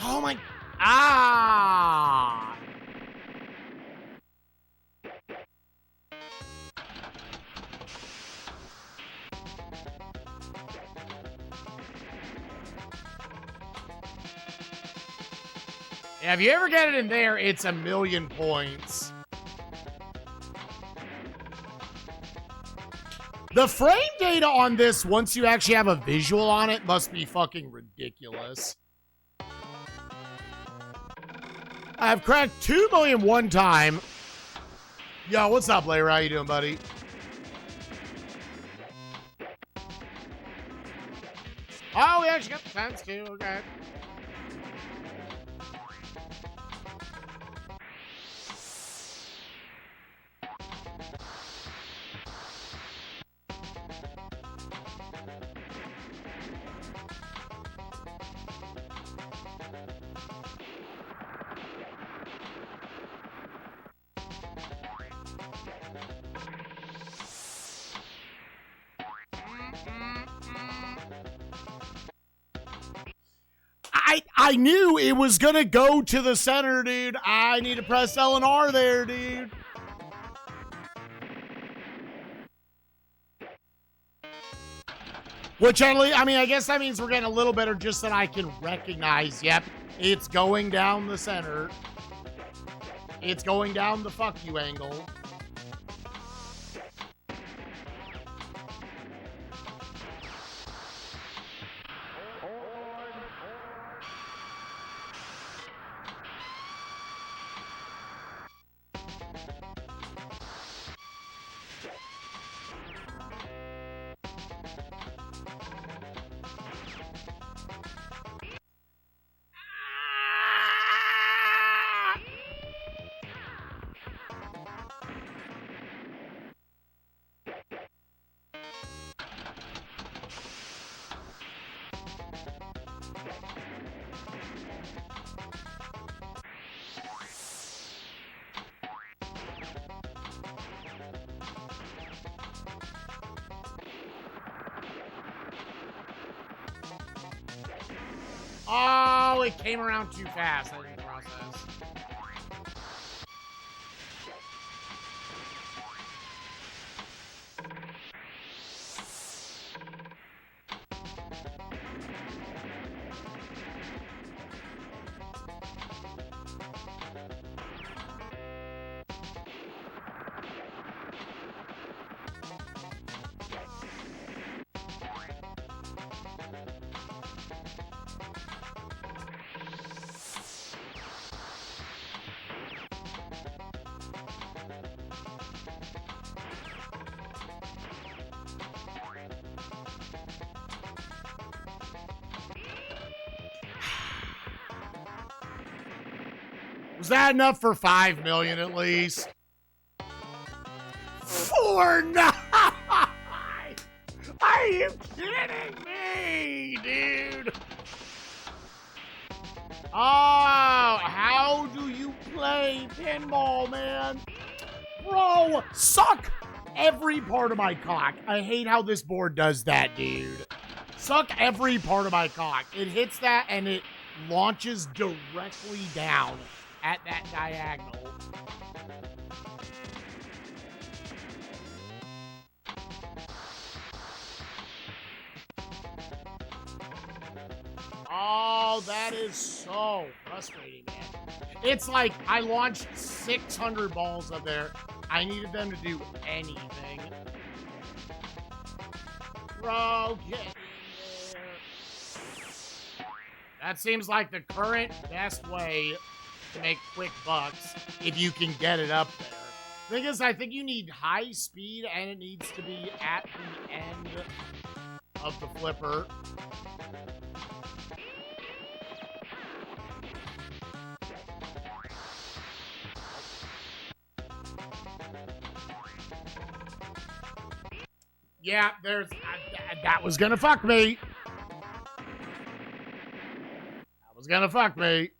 Oh my... Ah! Yeah, if you ever get it in there, it's 1,000,000 points. The frame data on this, once you actually have a visual on it, must be fucking ridiculous. I've cracked 2 million one time. Yo, what's up, Larry? How you doing, buddy? Oh, we actually got the fence, too. Okay. I knew it was going to go to the center, dude. I need to press L and R there, dude. Which, I mean, I guess that means we're getting a little better just that I can recognize, yep, it's going down the center. It's going down the fuck you angle. Oh, it came around too fast. I didn't process. Was that enough for 5 million at least? 4.9! Are you kidding me, dude? Oh, how do you play pinball, man? Bro, suck every part of my cock. I hate how this board does that, dude. Suck every part of my cock. It hits that and it launches directly down at that diagonal. Oh, that is so frustrating, man. It's like I launched 600 balls up there. I needed them to do anything. Bro, get in there. That seems like the current best way to make quick bucks if you can get it up there. Thing is, I think you need high speed and it needs to be at the end of the flipper. Yeah, there's... that was gonna fuck me. That was gonna fuck me.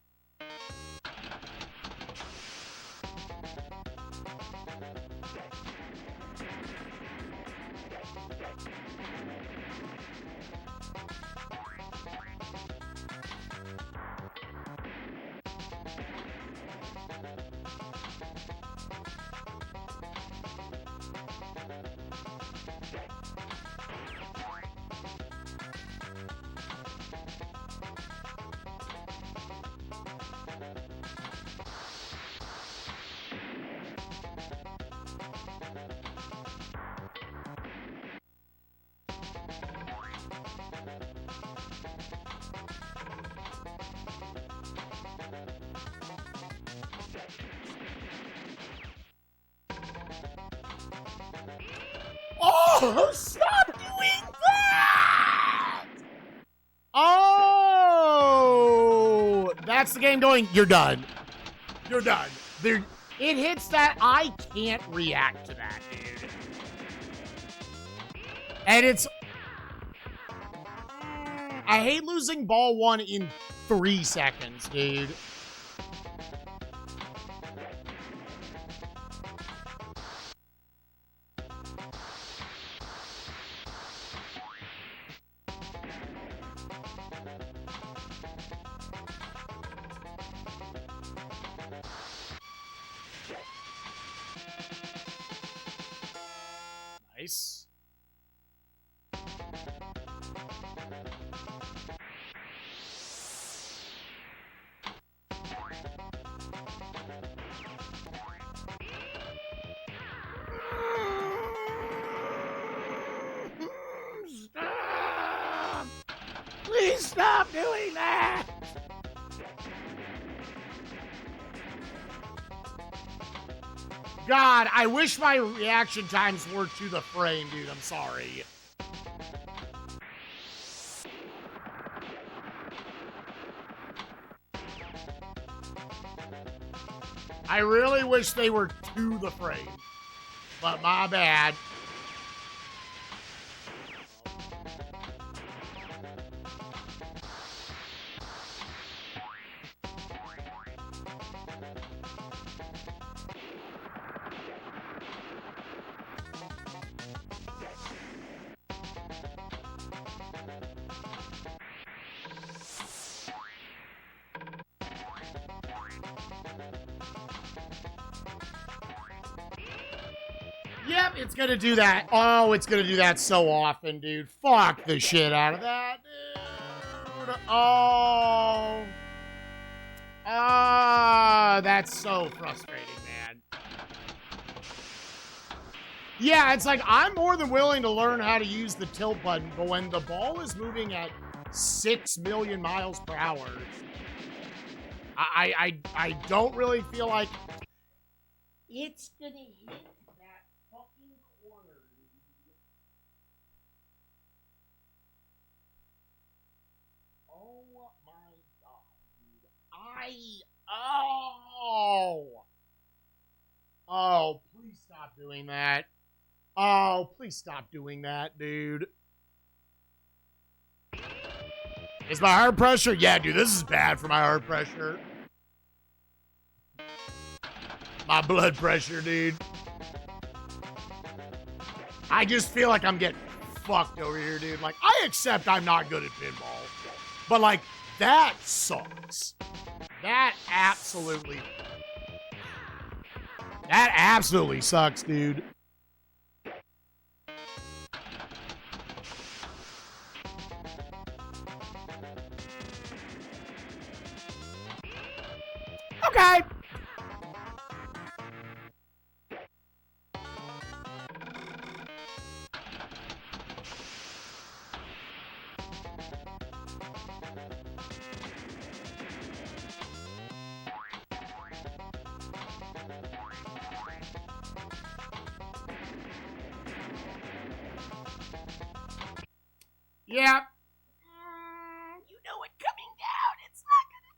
Oh, stop doing that! Oh, that's the game going, you're done. You're done. There, it hits that, I can't react to that, dude. And it's... I hate losing ball one in 3 seconds, dude. Nice. Stop! Please stop doing that! God, I wish my reaction times were to the frame, dude. I'm sorry. I really wish they were to the frame. But my bad. Yep, it's gonna do that. Oh, it's gonna do that so often, dude. Fuck the shit out of that, dude. Oh. Ah, that's so frustrating, man. Yeah, it's like, I'm more than willing to learn how to use the tilt button, but when the ball is moving at 6 million miles per hour, I don't really feel like it's gonna hit that fucking corner, dude. Oh my god, dude. Oh Oh. Oh, please stop doing that. Oh, please stop doing that, dude. Is my heart pressure? Yeah, dude, this is bad for my heart pressure. My blood pressure, dude. I just feel like I'm getting fucked over here, dude. Like, I accept I'm not good at pinball. But, like, that sucks. That absolutely sucks, dude. Okay. Yeah. You know it coming down. It's not gonna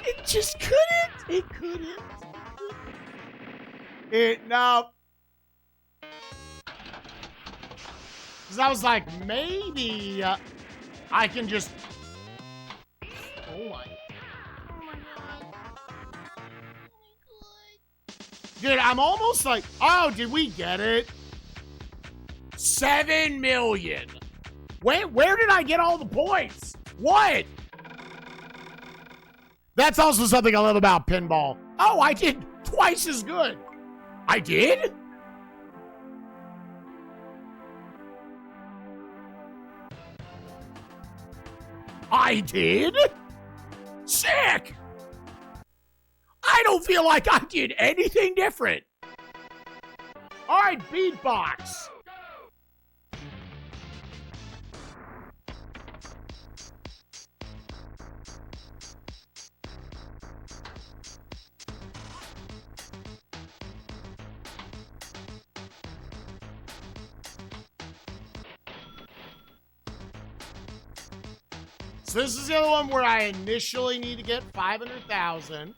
It just couldn't. It couldn't. No. Because I was like, maybe I can just. Oh my. Dude, I'm almost like, oh, did we get it? 7 million. Where did I get all the points? What? That's also something I love about pinball. Oh, I did twice as good. I did? I did? Sick! I don't feel like I did anything different. All right, beatbox. So this is the other one where I initially need to get 500,000.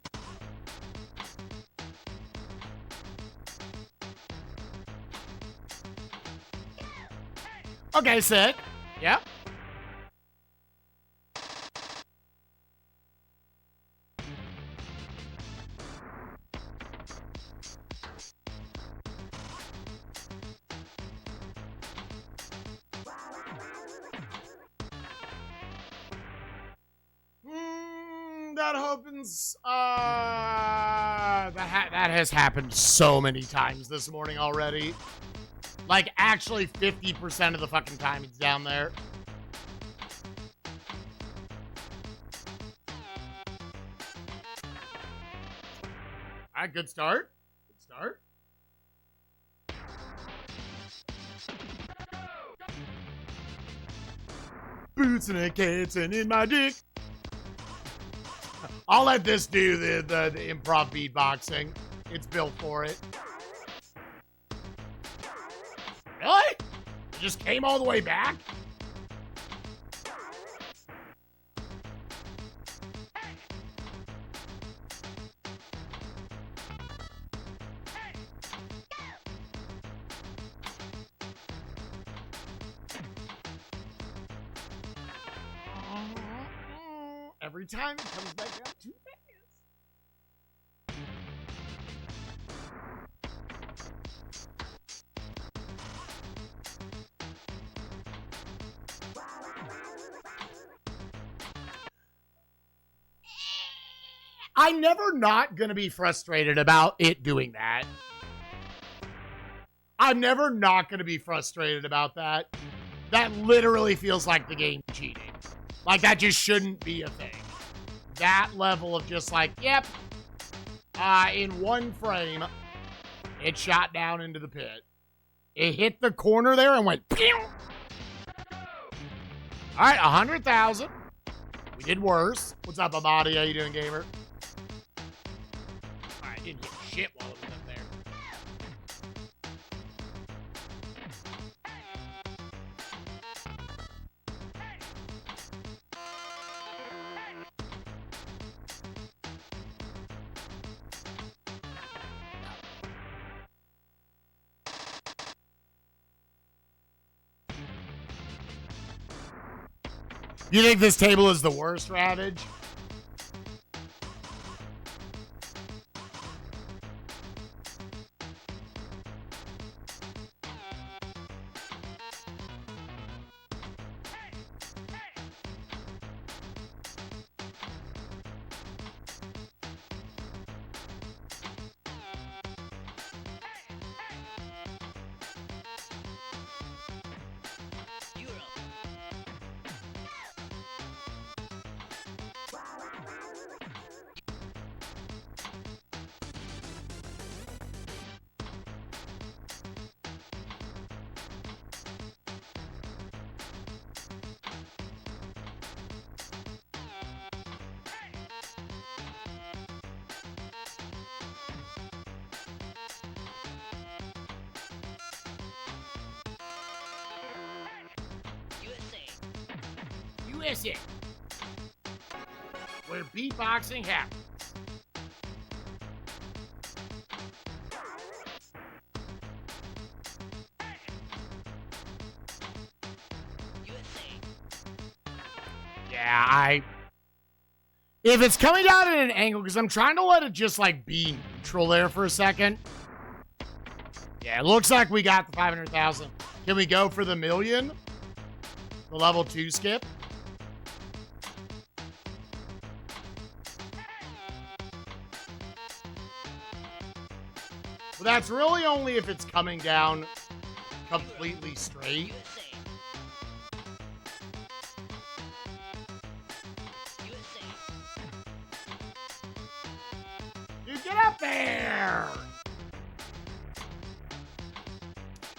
Okay, sick. Yep. That happens. That has happened so many times this morning already. Like, actually 50% of the fucking time it's down there. All right, good start. Good start. Boots and a kitten in my dick. I'll let this do the improv beatboxing. It's built for it. Really? It just came all the way back? Every time it comes back up too fast. I'm never not gonna be frustrated about it doing that. I'm never not going to be frustrated about that. That literally feels like the game cheating. Like, that just shouldn't be a thing. That level of just like, yep, in one frame, it shot down into the pit. It hit the corner there and went, pew! All right, 100,000. We did worse. What's up, Amadi? How you doing, gamer? All right, didn't hit shit while it was up there. You think this table is the worst, Ravage? USA, where beatboxing happens. Yeah, if it's coming down at an angle, because I'm trying to let it just like be neutral there for a second. Yeah, it looks like we got the 500,000. Can we go for the million? The level 2 skip? But that's really only if it's coming down completely straight. Dude, get up there!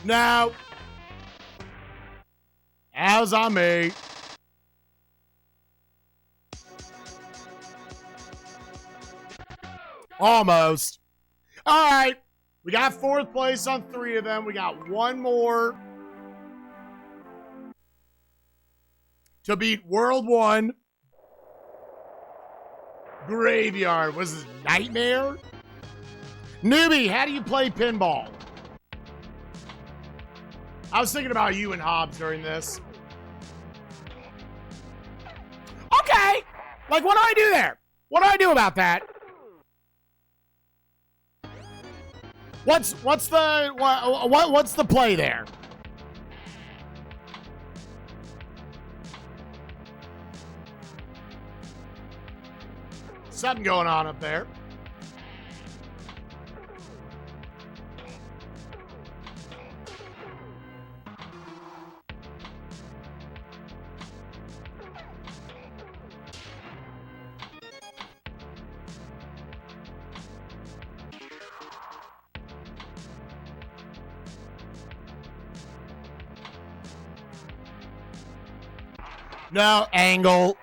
No. How's on me? Almost. All right. We got 4th place on 3 of them. We got 1 more to beat World 1. Graveyard. Was this Nightmare? Newbie, how do you play pinball? I was thinking about you and Hobbs during this. Okay. Like, what do I do there? What do I do about that? What's the play there? Something going on up there. No, angle.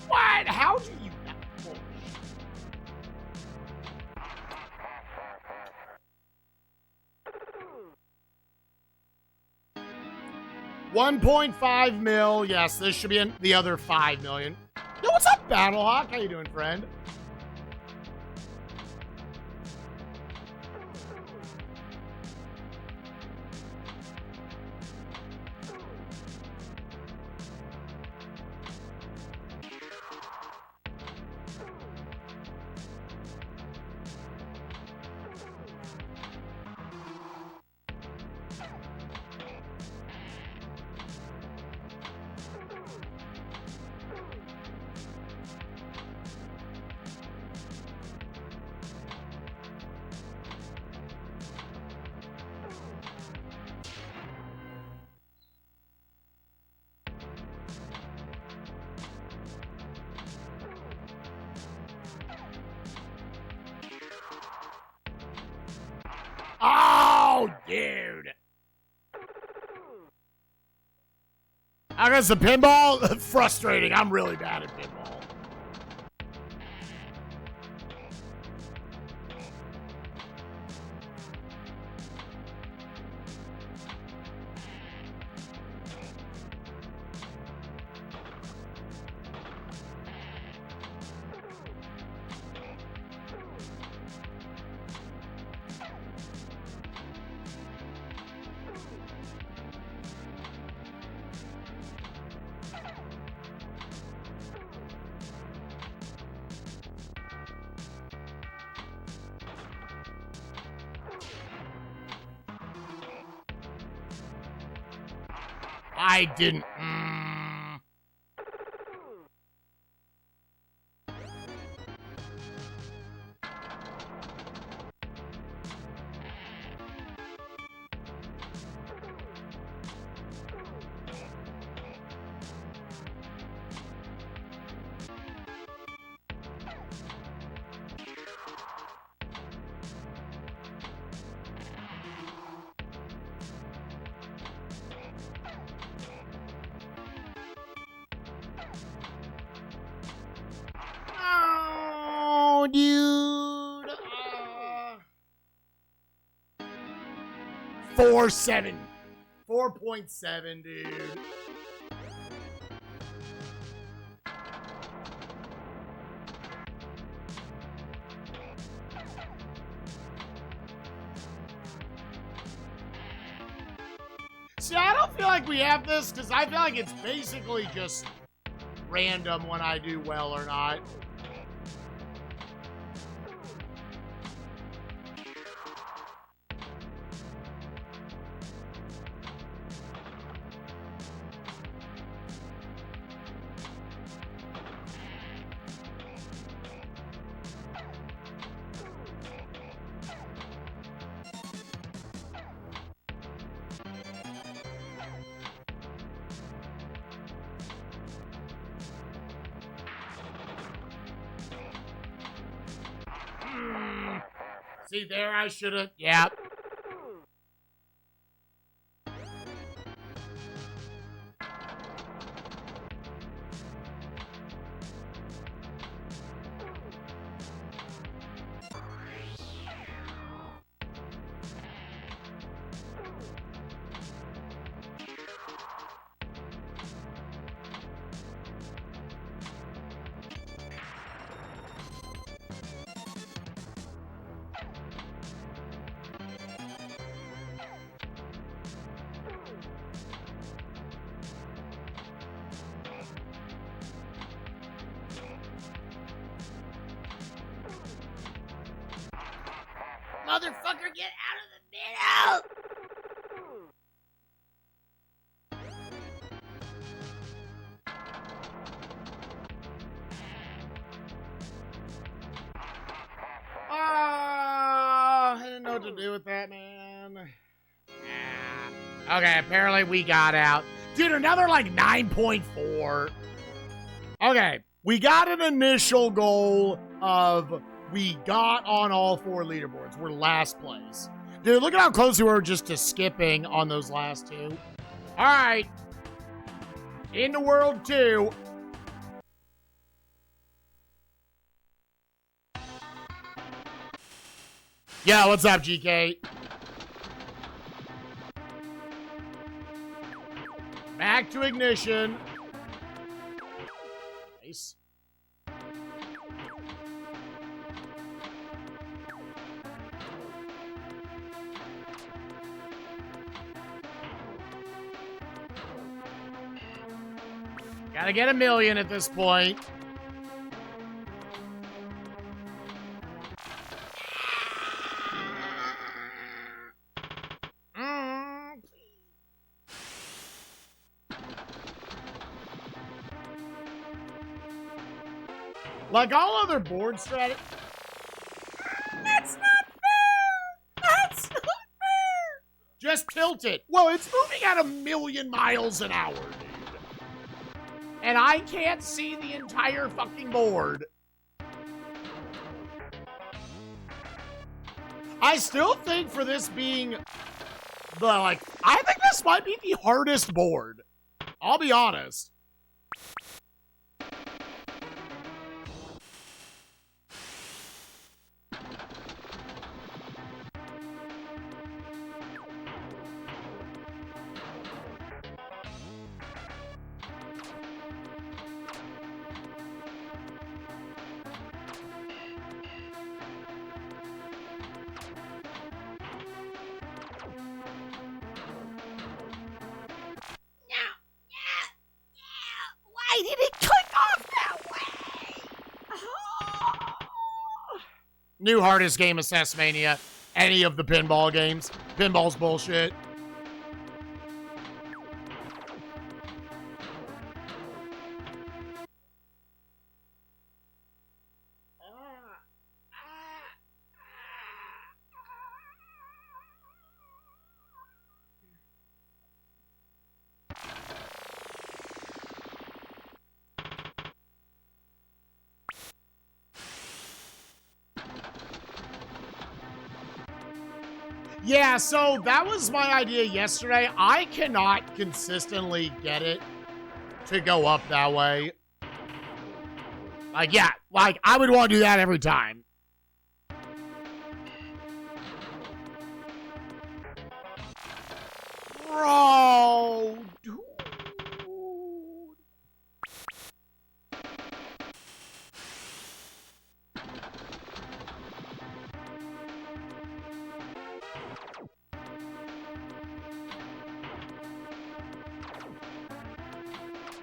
What? How do you not push? $1.5 million. Yes, this should be in the other 5 million. Yo, what's up, Battlehawk? How you doing, friend? Oh, dude. I guess the pinball, frustrating. I'm really bad at pinball. I didn't. Oh, dude. 4.7. 4.7, dude. See, I don't feel like we have this because I feel like it's basically just random when I do well or not. See, there I should have. Yep. Motherfucker, get out of the middle! Oh, I didn't know what to do with that, man. Yeah. Okay, apparently we got out. Dude, another like 9.4. Okay, we got an initial goal of we got on all 4 leaderboards. We're last place. Dude, look at how close we were just to skipping on those last 2. All right. Into World 2. Yeah, what's up, GK? Back to ignition. Nice. Gotta get 1 million at this point. Like all other board strategies. That's not fair! That's not fair! Just tilt it. Well, it's moving at 1,000,000 miles an hour, dude. And I can't see the entire fucking board. I still think for this being But, like, I think this might be the hardest board. I'll be honest. Why did it click off that way? Oh. New hardest game of SNESMania. Any of the pinball games. Pinball's bullshit. Yeah, so that was my idea yesterday. I cannot consistently get it to go up that way. Like, yeah, like, I would want to do that every time. Bro, dude.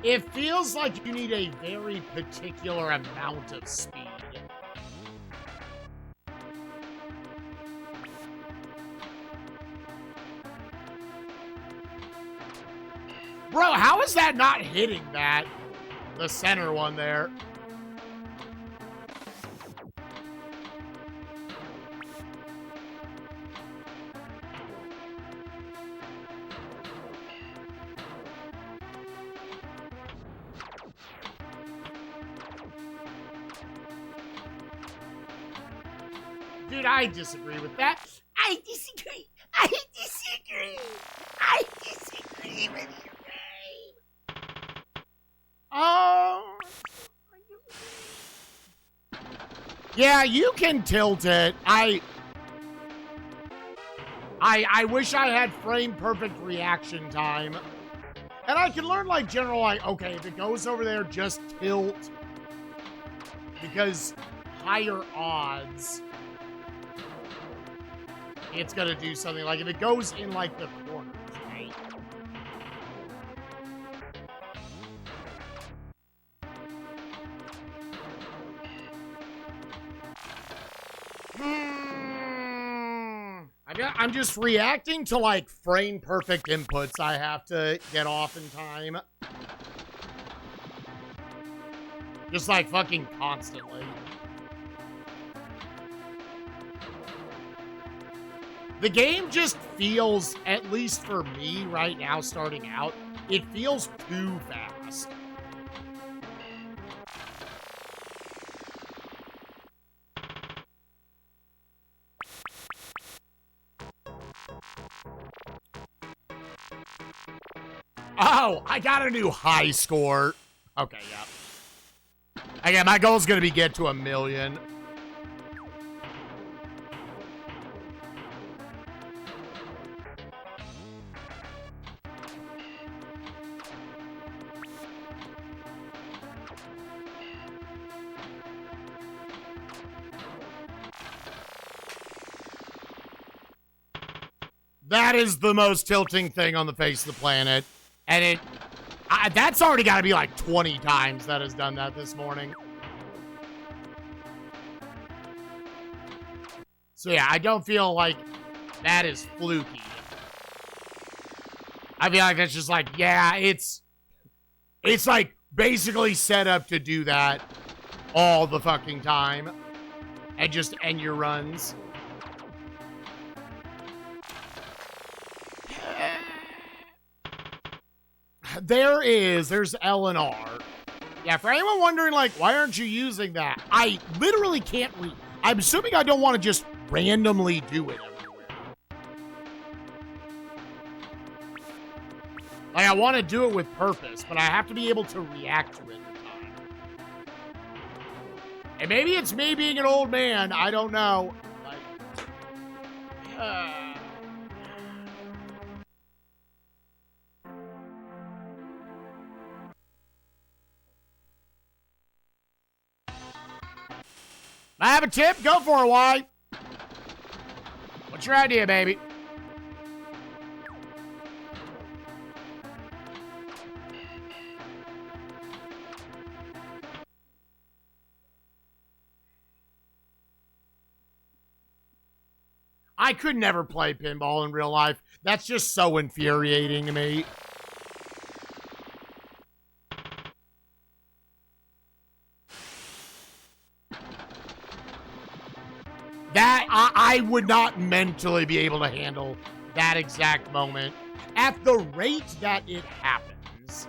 It feels like you need a very particular amount of speed. Bro, how is that not hitting that? The center one there. Dude, I disagree with that. I disagree. I disagree. I disagree with you, babe. Yeah, you can tilt it. I wish I had frame perfect reaction time. And I can learn like general, like, okay, if it goes over there, just tilt. Because higher odds, it's gonna do something. Like if it goes in like the corners, right? I'm just reacting to like frame perfect inputs I have to get off in time. Just like fucking constantly. The game just feels, at least for me right now starting out, it feels too fast. Oh, I got a new high score. Okay, yeah. Again, my goal is going to be get to 1 million. That is the most tilting thing on the face of the planet. And that's already got to be like 20 times that has done that this morning. So yeah, I don't feel like that is fluky. I feel like that's just like, yeah, it's like basically set up to do that all the fucking time. And just end your runs. There's L and R. Yeah, for anyone wondering, like, why aren't you using that? I literally can't I'm assuming I don't want to just randomly do it everywhere. Like, I want to do it with purpose, but I have to be able to react to it in time. And maybe it's me being an old man. I don't know. Like, I have a tip? Go for it, why? What's your idea, baby? I could never play pinball in real life. That's just so infuriating to me. That, I would not mentally be able to handle that exact moment at the rate that it happens.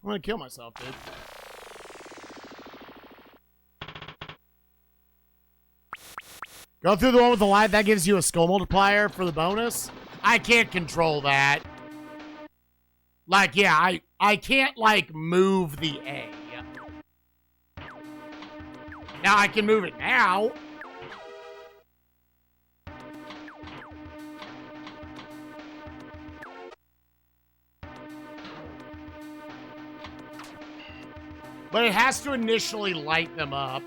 I'm gonna kill myself, dude. Go through the one with the light. That gives you a skull multiplier for the bonus. I can't control that. Like, yeah, I can't, like, move the A. Now I can move it now. But it has to initially light them up.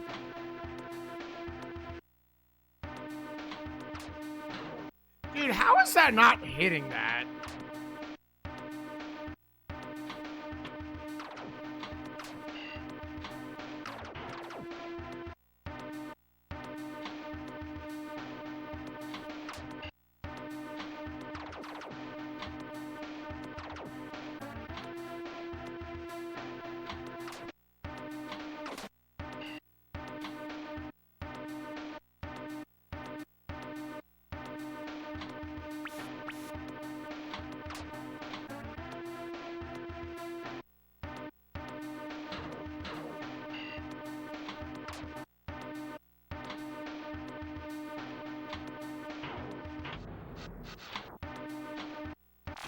Dude, how is that not hitting that?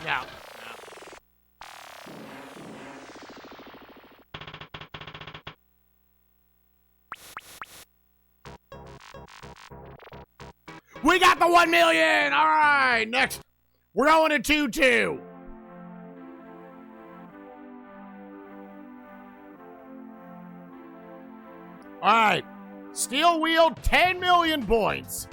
No. We got the 1 million! All right, next. We're going to 2-2. All right. Steel wheel, 10 million points.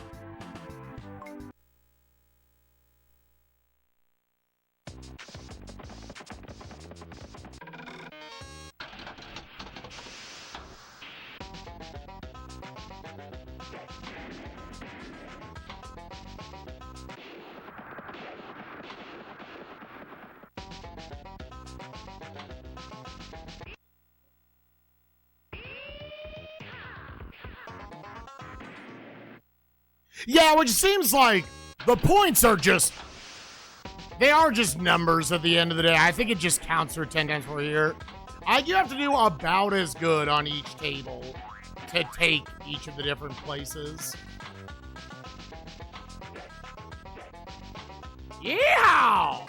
Yeah, which seems like the points are just, they are just numbers at the end of the day. I think it just counts for 10 times per year. You have to do about as good on each table to take each of the different places. Yeah!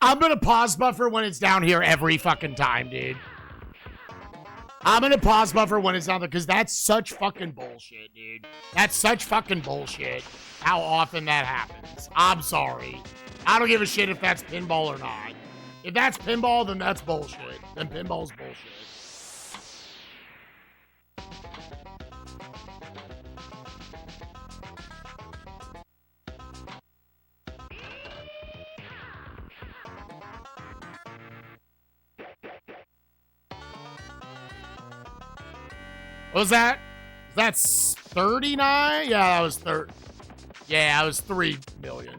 I'm gonna pause buffer when it's down here every fucking time, dude. I'm gonna pause buffer when it's down there, because that's such fucking bullshit, dude. That's such fucking bullshit how often that happens. I'm sorry. I don't give a shit if that's pinball or not. If that's pinball, then that's bullshit. Then pinball's bullshit. What was that? That's 39? Yeah, that was 30. Yeah, that was 3 million.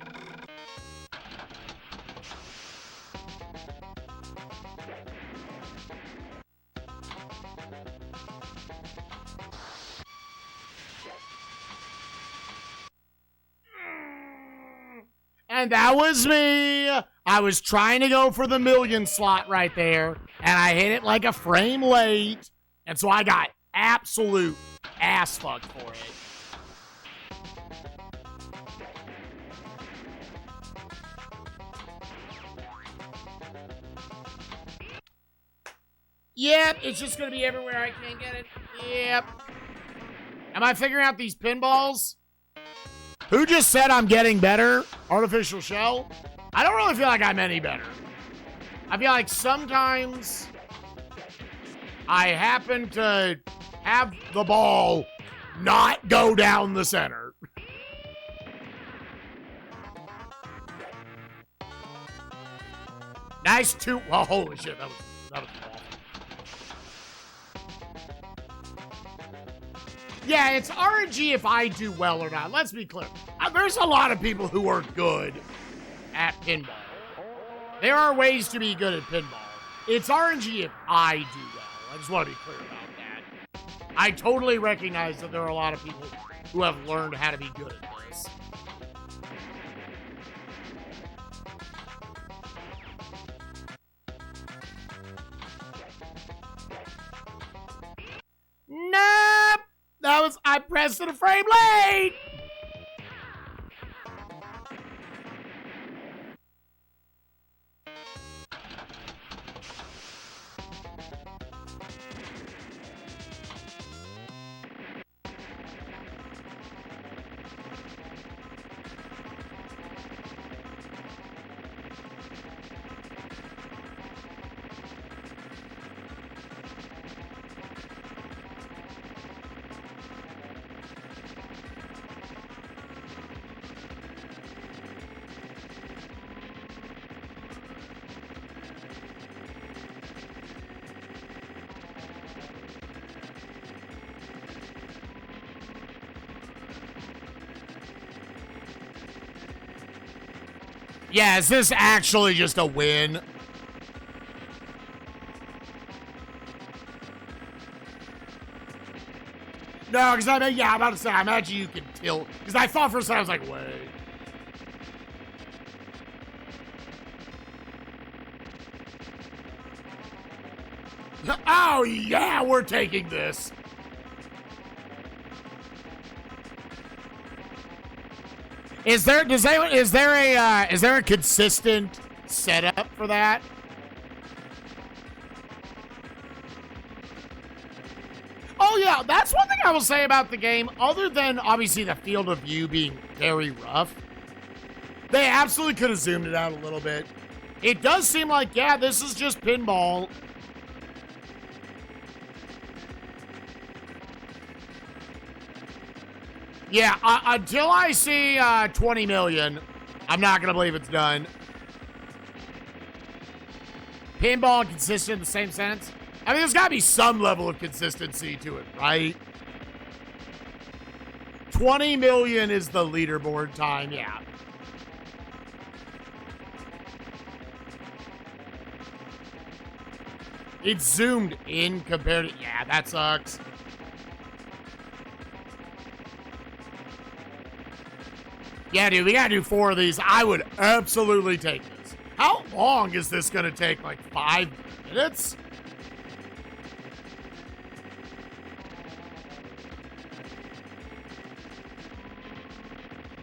And that was me. I was trying to go for the million slot right there, and I hit it like a frame late, and so I got absolute ass fucked for it. Yep, it's just gonna be everywhere. I can't get it. Yep. Am I figuring out these pinballs? Who just said I'm getting better? Artificial Shell? I don't really feel like I'm any better. I feel like sometimes I happen to have the ball not go down the center. Nice two. Well, holy shit, that was awful. Yeah, it's RNG if I do well or not. Let's be clear. There's a lot of people who are good at pinball. There are ways to be good at pinball. It's RNG if I do well. I just want to be clear about that. I totally recognize that there are a lot of people who have learned how to be good at this. Nope! I pressed it a frame late! Yeah, is this actually just a win? No, because I'm about to say, I imagine you can tilt. Because I thought for a second, I was like, wait. Oh, yeah, we're taking this. Is there a consistent setup for that? Oh yeah, that's one thing I will say about the game, other than obviously the field of view being very rough. They absolutely could have zoomed it out a little bit. It does seem like, yeah, this is just pinball. Yeah, until I see 20 million, I'm not going to believe it's done. Pinball and consistent in the same sentence? I mean, there's got to be some level of consistency to it, right? 20 million is the leaderboard time, yeah. It's zoomed in compared to... Yeah, that sucks. Yeah, dude, we gotta do 4 of these. I would absolutely take this. How long is this gonna take? Like 5 minutes?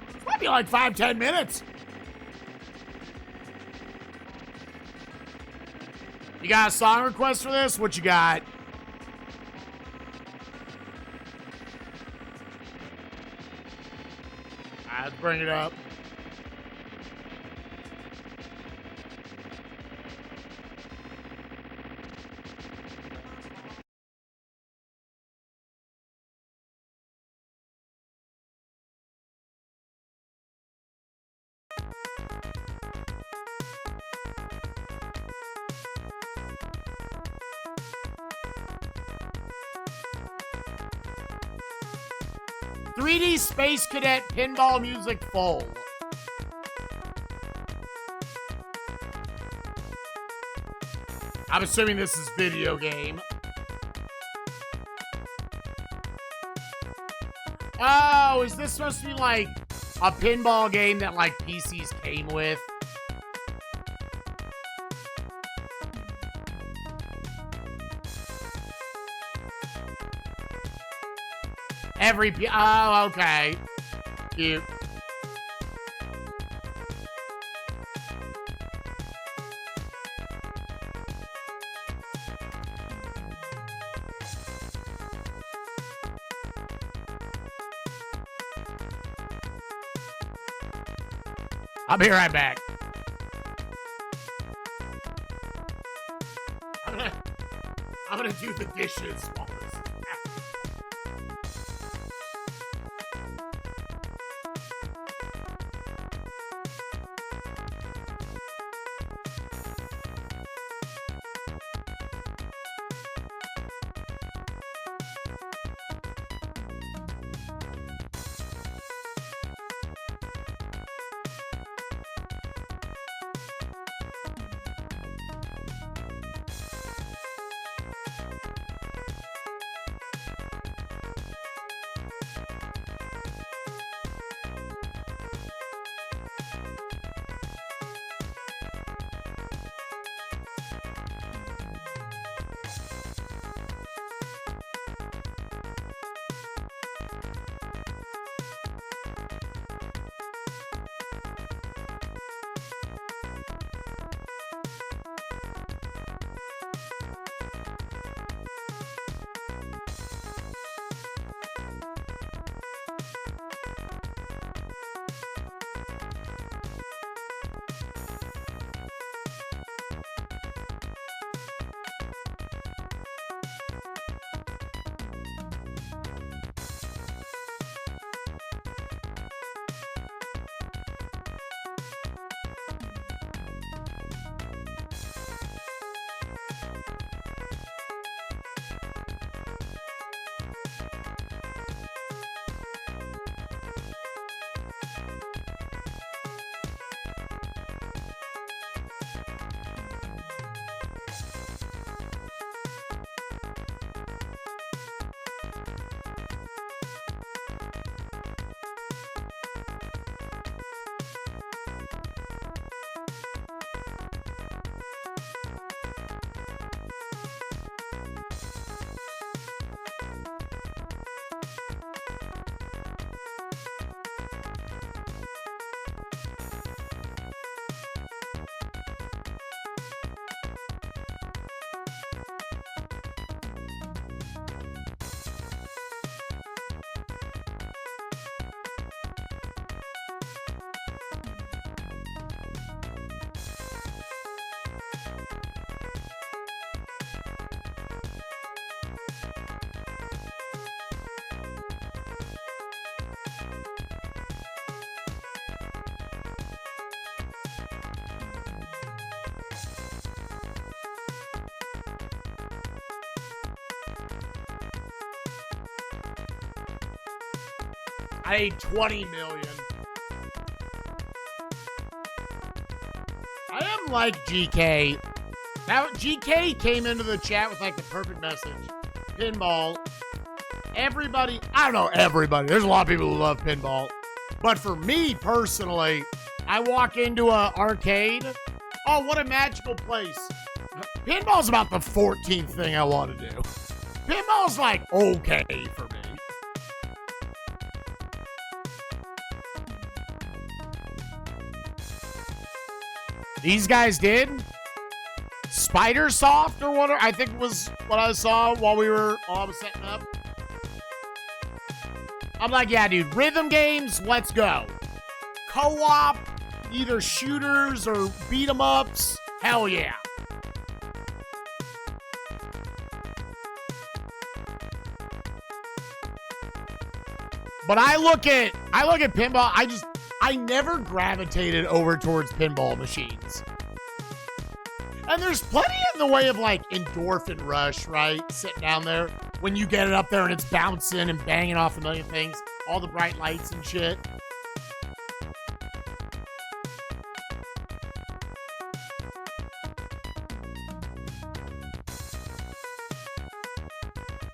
It might be like 5-10 minutes. You got a song request for this? What you got? Let's bring it up. "3D Space Cadet Pinball Music Full." I'm assuming this is video game. Oh, is this supposed to be like a pinball game that like PCs came with? Oh, okay. Cute. I'll be right back. I'm gonna do the dishes while this is happening. I need 20 million. I am like GK. Now, GK came into the chat with like the perfect message. Pinball. Everybody, I don't know everybody. There's a lot of people who love pinball. But for me personally, I walk into an arcade. Oh, what a magical place. Pinball's about the 14th thing I want to do. Pinball's like okay for me. These guys did? Spider Soft or whatever, I think was what I saw while I was setting up. I'm like, yeah, dude, rhythm games, let's go. Co-op, either shooters or beat 'em ups, hell yeah. But I look at pinball, I never gravitated over towards pinball machines. And there's plenty in the way of like endorphin rush, right? Sitting down there when you get it up there and it's bouncing and banging off a million things, all the bright lights and shit.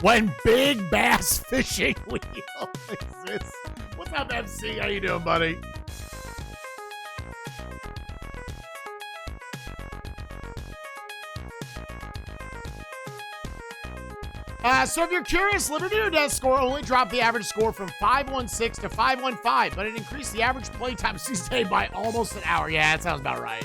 When Big Bass Fishing Wheel exists. What's up, MC? How you doing, buddy? So if you're curious, Liberty or Death Score only dropped the average score from 516 to 515, but it increased the average playtime today by almost an hour. Yeah, that sounds about right.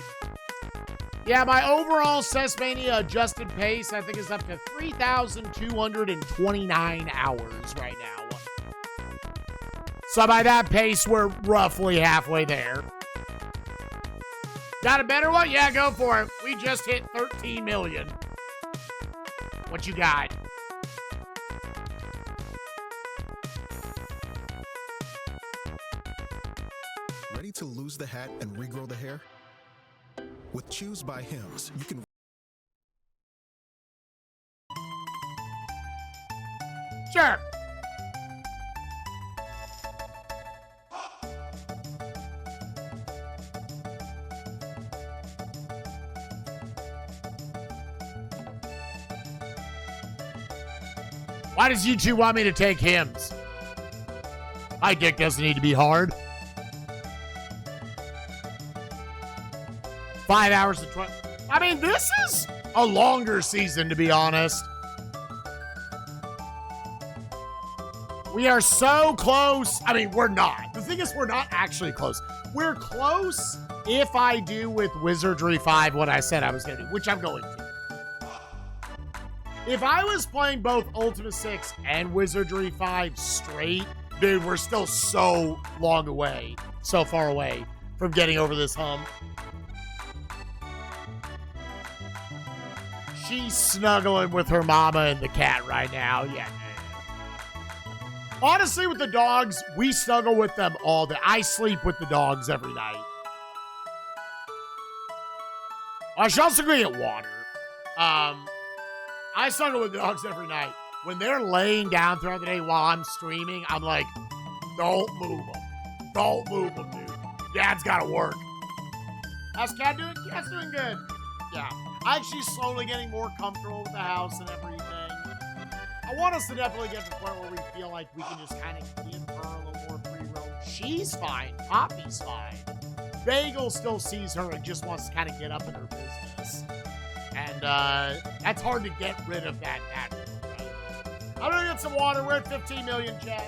Yeah, my overall SNESMania adjusted pace, I think, is up to 3,229 hours right now. So by that pace, we're roughly halfway there. Got a better one? Yeah, go for it. We just hit 13 million. What you got? Ready to lose the hat and regrow the hair? With Choose by Hims, you can... Sure. Why does you two want me to take Hims? My dick doesn't need to be hard. 5 hours and 20. I mean, this is a longer season, to be honest. We are so close. I mean, we're not. The thing is, we're not actually close. We're close if I do with Wizardry 5 what I said I was going to do, which I'm going to. If I was playing both Ultima 6 and Wizardry 5 straight, dude, we're still so long away, so far away from getting over this hump. She's snuggling with her mama and the cat right now. Yeah. Honestly, with the dogs, we snuggle with them all day. I sleep with the dogs every night. I should also go get water. I snuggle with the dogs every night. When they're laying down throughout the day while I'm streaming, I'm like, don't move them. Don't move them, dude. Dad's got to work. How's Cat doing? Cat's doing good. Yeah. I'm actually slowly getting more comfortable with the house and everything. I want us to definitely get to the point where we feel like we can just kind of give her a little more free roam. She's fine. Poppy's fine. Bagel still sees her and just wants to kind of get up in her business. And that's hard to get rid of that naturally, right? I'm going to get some water. We're at 15 million, chat.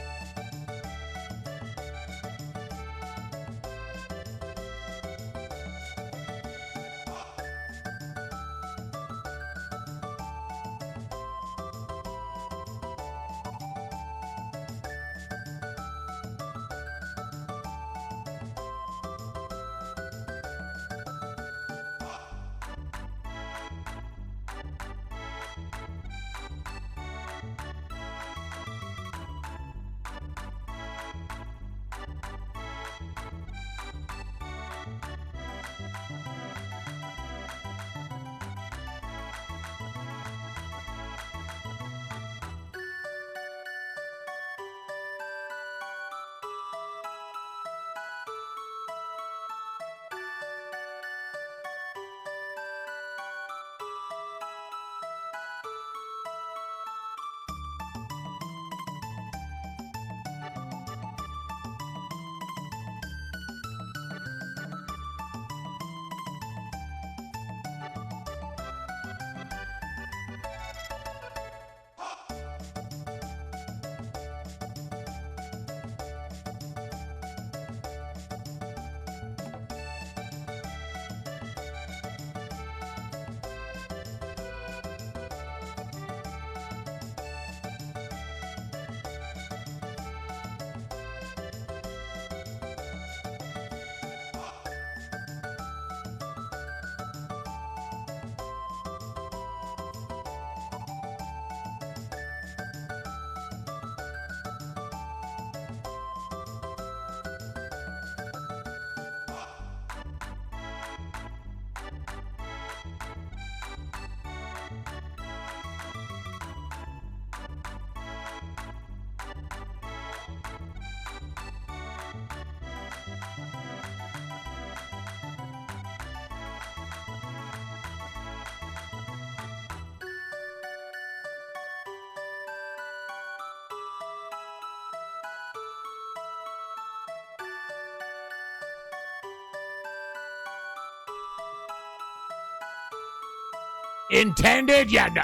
Intended? Yeah, no.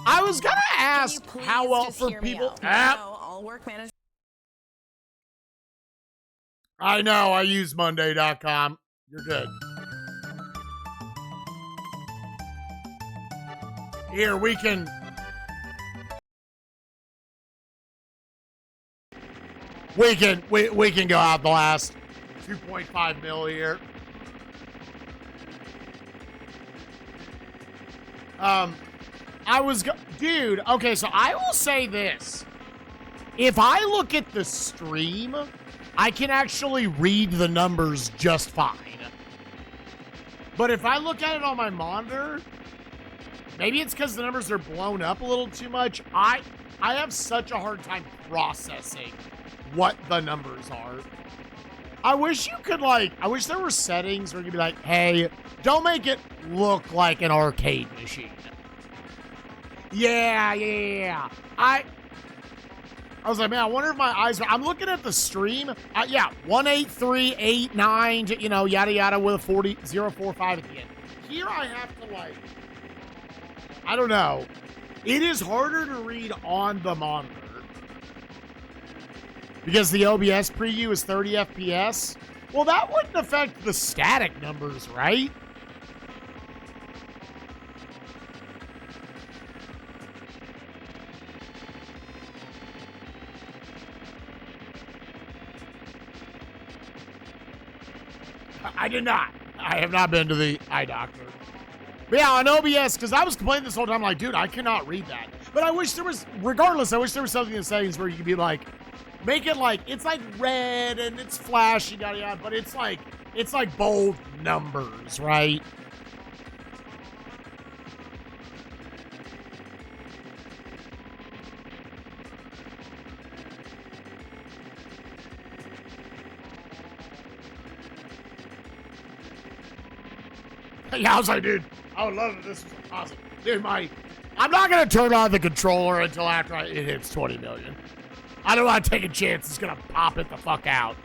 I was gonna ask how well for people. All work management. I know. I use Monday.com. You're good. Here we can. We can go out the last 2.5 mil here. Dude, okay, so I will say this. If I look at the stream, I can actually read the numbers just fine. But if I look at it on my monitor, maybe it's because the numbers are blown up a little too much. I have such a hard time processing what the numbers are. I wish you could, I wish there were settings where you'd be like, hey, don't make it look like an arcade machine. Yeah. I was like, man, I wonder if my eyes are... I'm looking at the stream. 18389, yada, yada, with a 045 at the end. Here I have to, I don't know. It is harder to read on the monitor. Because the OBS preview is 30 FPS. Well, that wouldn't affect the static numbers, right? I did not. I have not been to the eye doctor. But yeah, on OBS, because I was complaining this whole time, like, dude, I cannot read that. But I wish there was, regardless, I wish there was something in the settings where you could be like, make it like, it's like red and it's flashy, yada yada, but it's like bold numbers, right? Yeah, I was like, dude, I would love if this was awesome. Dude, I'm not going to turn on the controller until after it hits 20 million. I don't want to take a chance it's going to pop it the fuck out.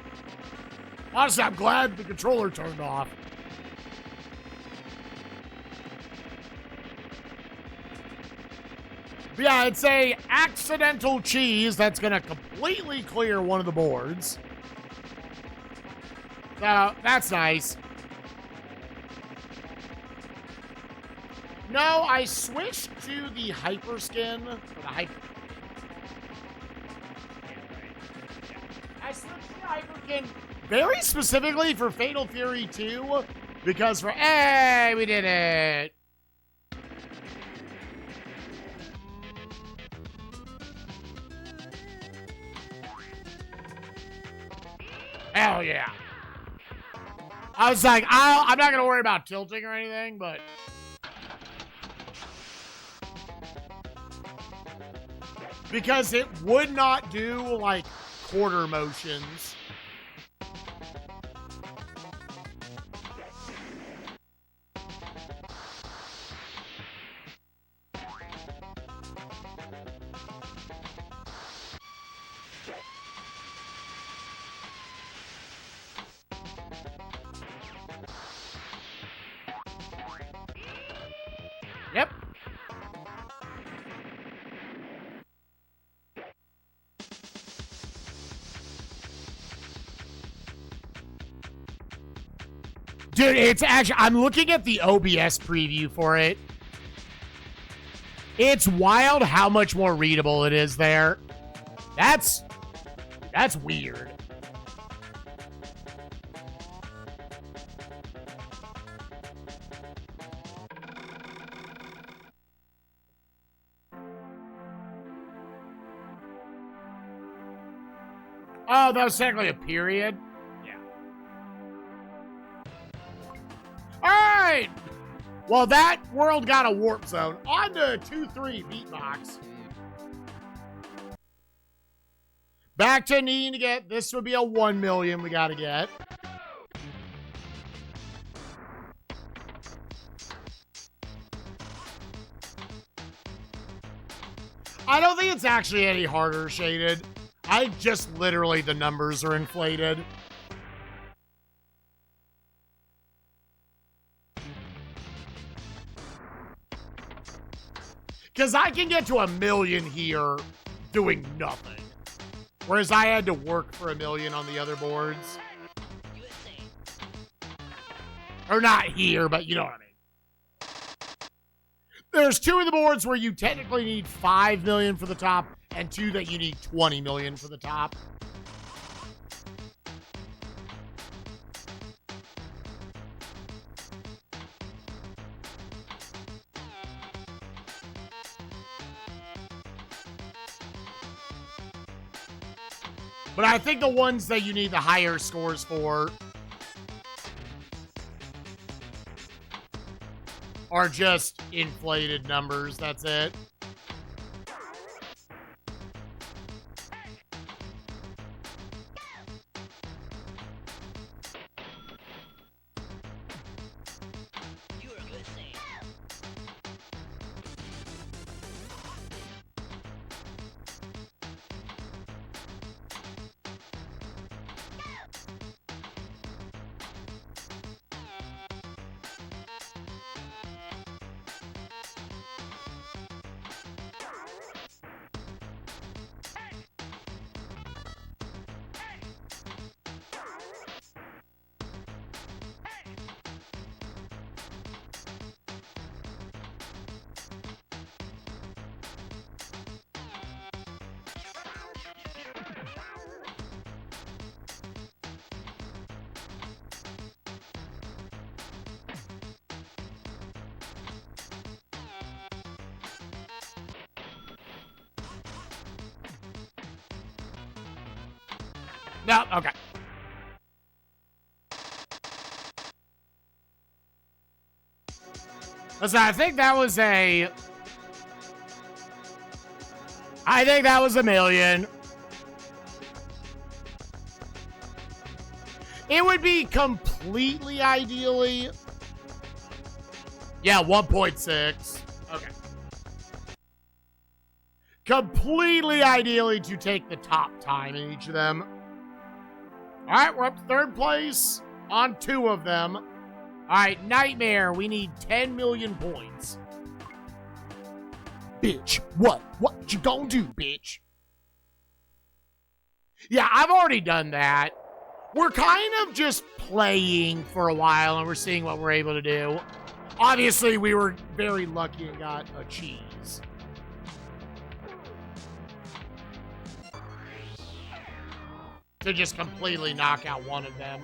Honestly, I'm glad the controller turned off. But yeah, it's a accidental cheese that's going to completely clear one of the boards. So, that's nice. No, I switched to the Hyperskin. For the Hyper. I switched to the Hyperskin very specifically for Fatal Fury 2 because hey, we did it. Hell yeah. I was like, I'm not going to worry about tilting or anything, but... because it would not do, quarter motions. Yep. Dude, it's actually, I'm looking at the OBS preview for it. It's wild how much more readable it is there. That's weird. Oh, that was technically a period. Alright! Well, that world got a warp zone. On to 2-3 beatbox. Back to needing to get, this would be a 1 million we gotta get. I don't think it's actually any harder shaded. I just literally, the numbers are inflated. Because I can get to 1,000,000 here doing nothing. Whereas I had to work for 1,000,000 on the other boards. Or not here, but you know what I mean. There's 2 of the boards where you technically need 5,000,000 for the top, and 2 that you need 20,000,000 for the top. But I think the ones that you need the higher scores for are just inflated numbers. That's it. No, okay. Listen, I think that was 1,000,000. It would be completely ideally. Yeah, 1.6. Okay. Completely ideally to take the top time in each of them. All right, we're up to 3rd place on 2 of them. All right, Nightmare, we need 10,000,000 points. Bitch, what? What you gonna do, bitch? Yeah, I've already done that. We're kind of just playing for a while, and we're seeing what we're able to do. Obviously, we were very lucky and got a cheese. To just completely knock out one of them.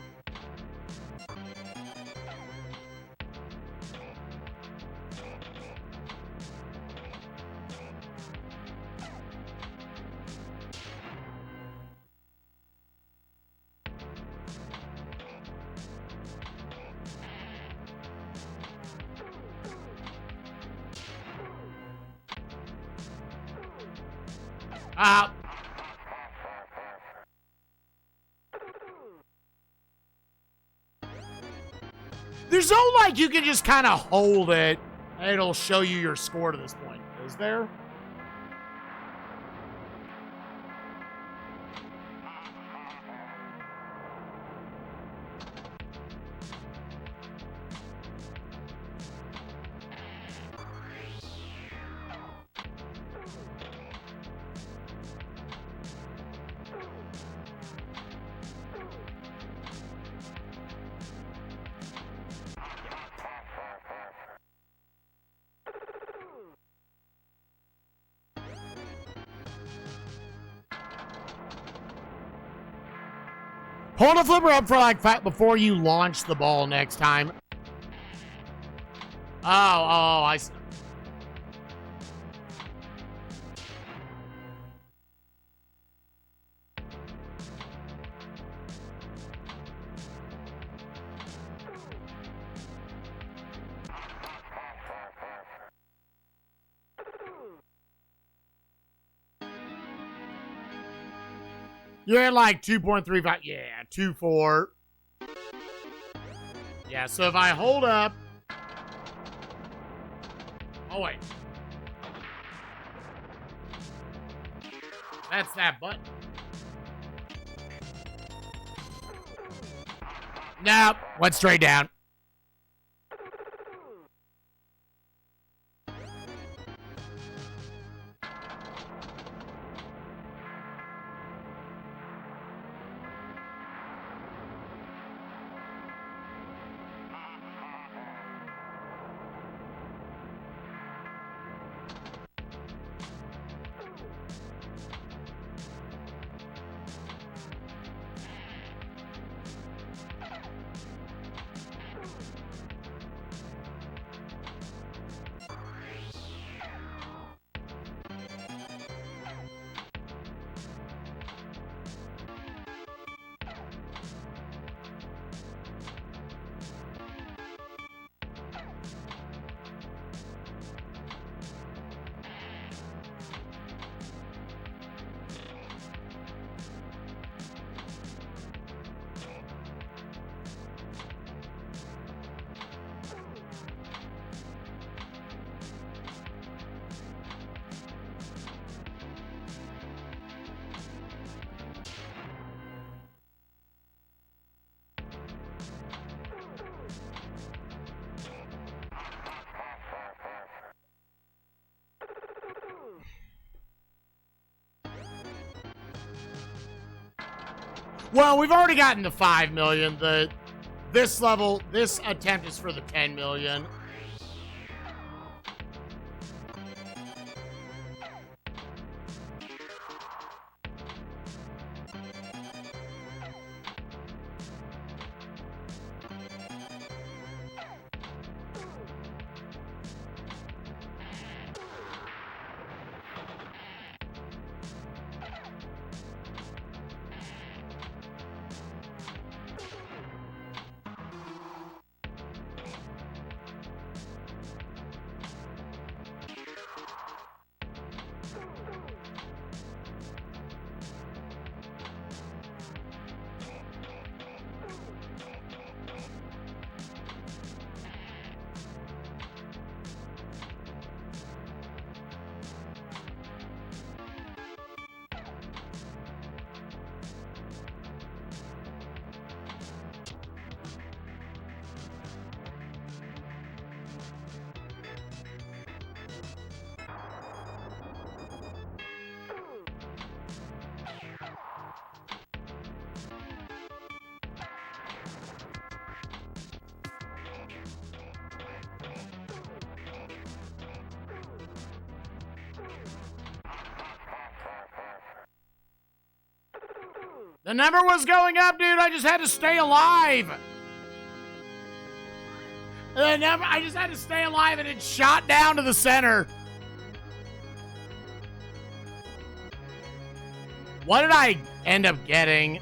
There's no, like, you can just kind of hold it, and it'll show you your score to this point. Is there? Hold a flipper up for like 5 before you launch the ball next time. Oh, I see. You're at like 2.35. Yeah, 2.4. Yeah, so if I hold up. Oh, wait. That's that button. Nope. Went straight down. Well, we've already gotten the 5 million. This level, this attempt is for the 10 million. The number was going up, dude. I just had to stay alive. I just had to stay alive, and it shot down to the center. What did I end up getting?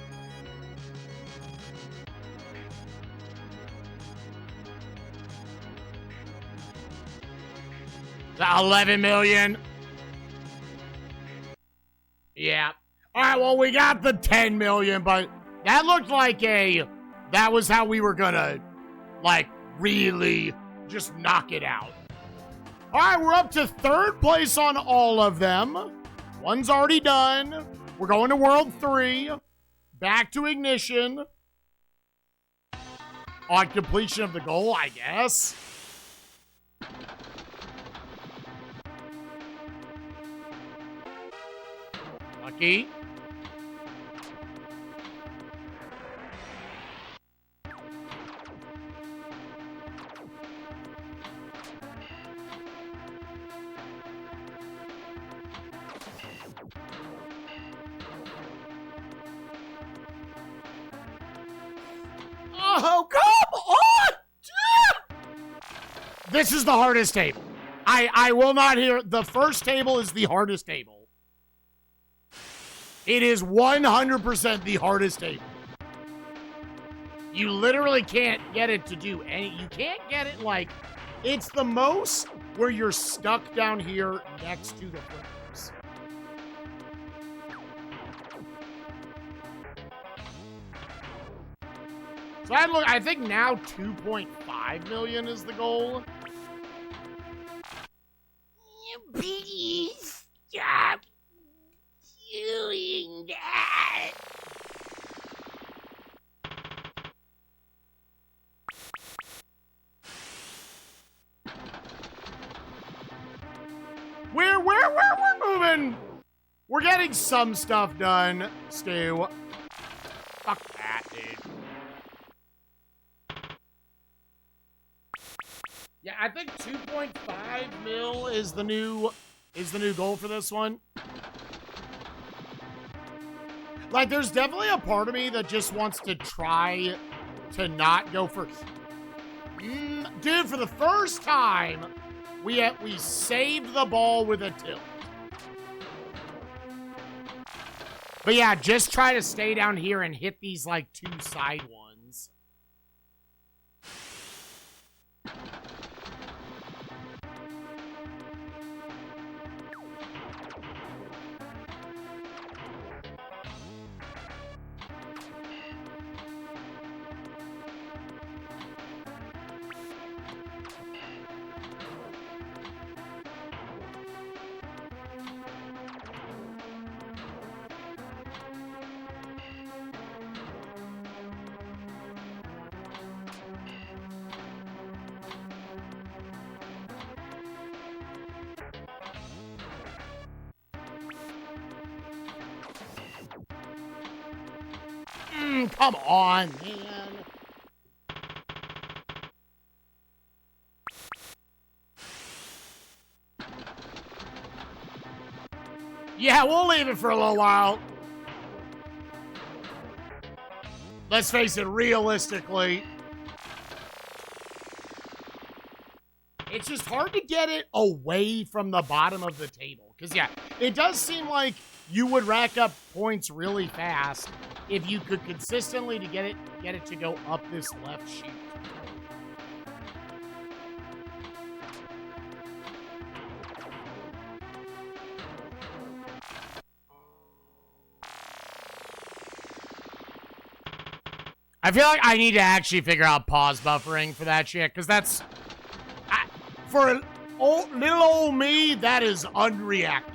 The 11 million. Yeah. All right, well, we got the 10 million, but that looked like that was how we were gonna, like, really just knock it out. All right, we're up to 3rd place on all of them. One's already done. We're going to World 3. Back to Ignition. On completion of the goal, I guess. Lucky. Oh, come on! This is the hardest table. I will not hear. The first table is the hardest table. It is 100% the hardest table. You literally can't get it to do any. You can't get it like. It's the most where you're stuck down here next to the flippers. So I think now 2.5 million is the goal. Please stop doing that. We're moving. We're getting some stuff done, Stu. Fuck that, dude. Yeah, I think 2.5 mil is the new goal for this one. Like, there's definitely a part of me that just wants to try to not go for... dude, for the first time, we saved the ball with a tilt. But yeah, just try to stay down here and hit these, like, 2 side ones. Come on, man. Yeah, we'll leave it for a little while. Let's face it, realistically, it's just hard to get it away from the bottom of the table. Because, yeah, it does seem like you would rack up points really fast if you could consistently to get it to go up this left chute. I feel like I need to actually figure out pause buffering for that shit, because that's... for little old me, that is unreactable.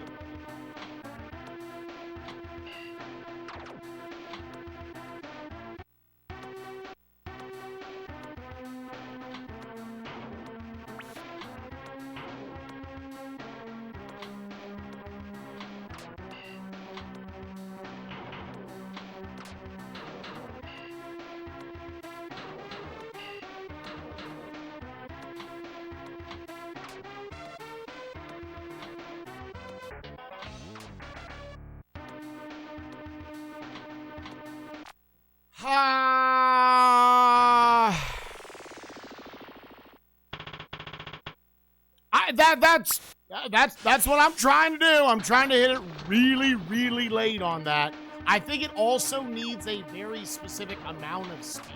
That's what I'm trying to do. I'm trying to hit it really, really late on that. I think it also needs a very specific amount of speed.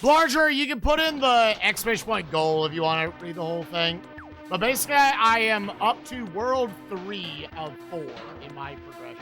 Larger, you can put in the exclamation point goal if you want to read the whole thing. But basically, I am up to world 3 of 4 in my progression.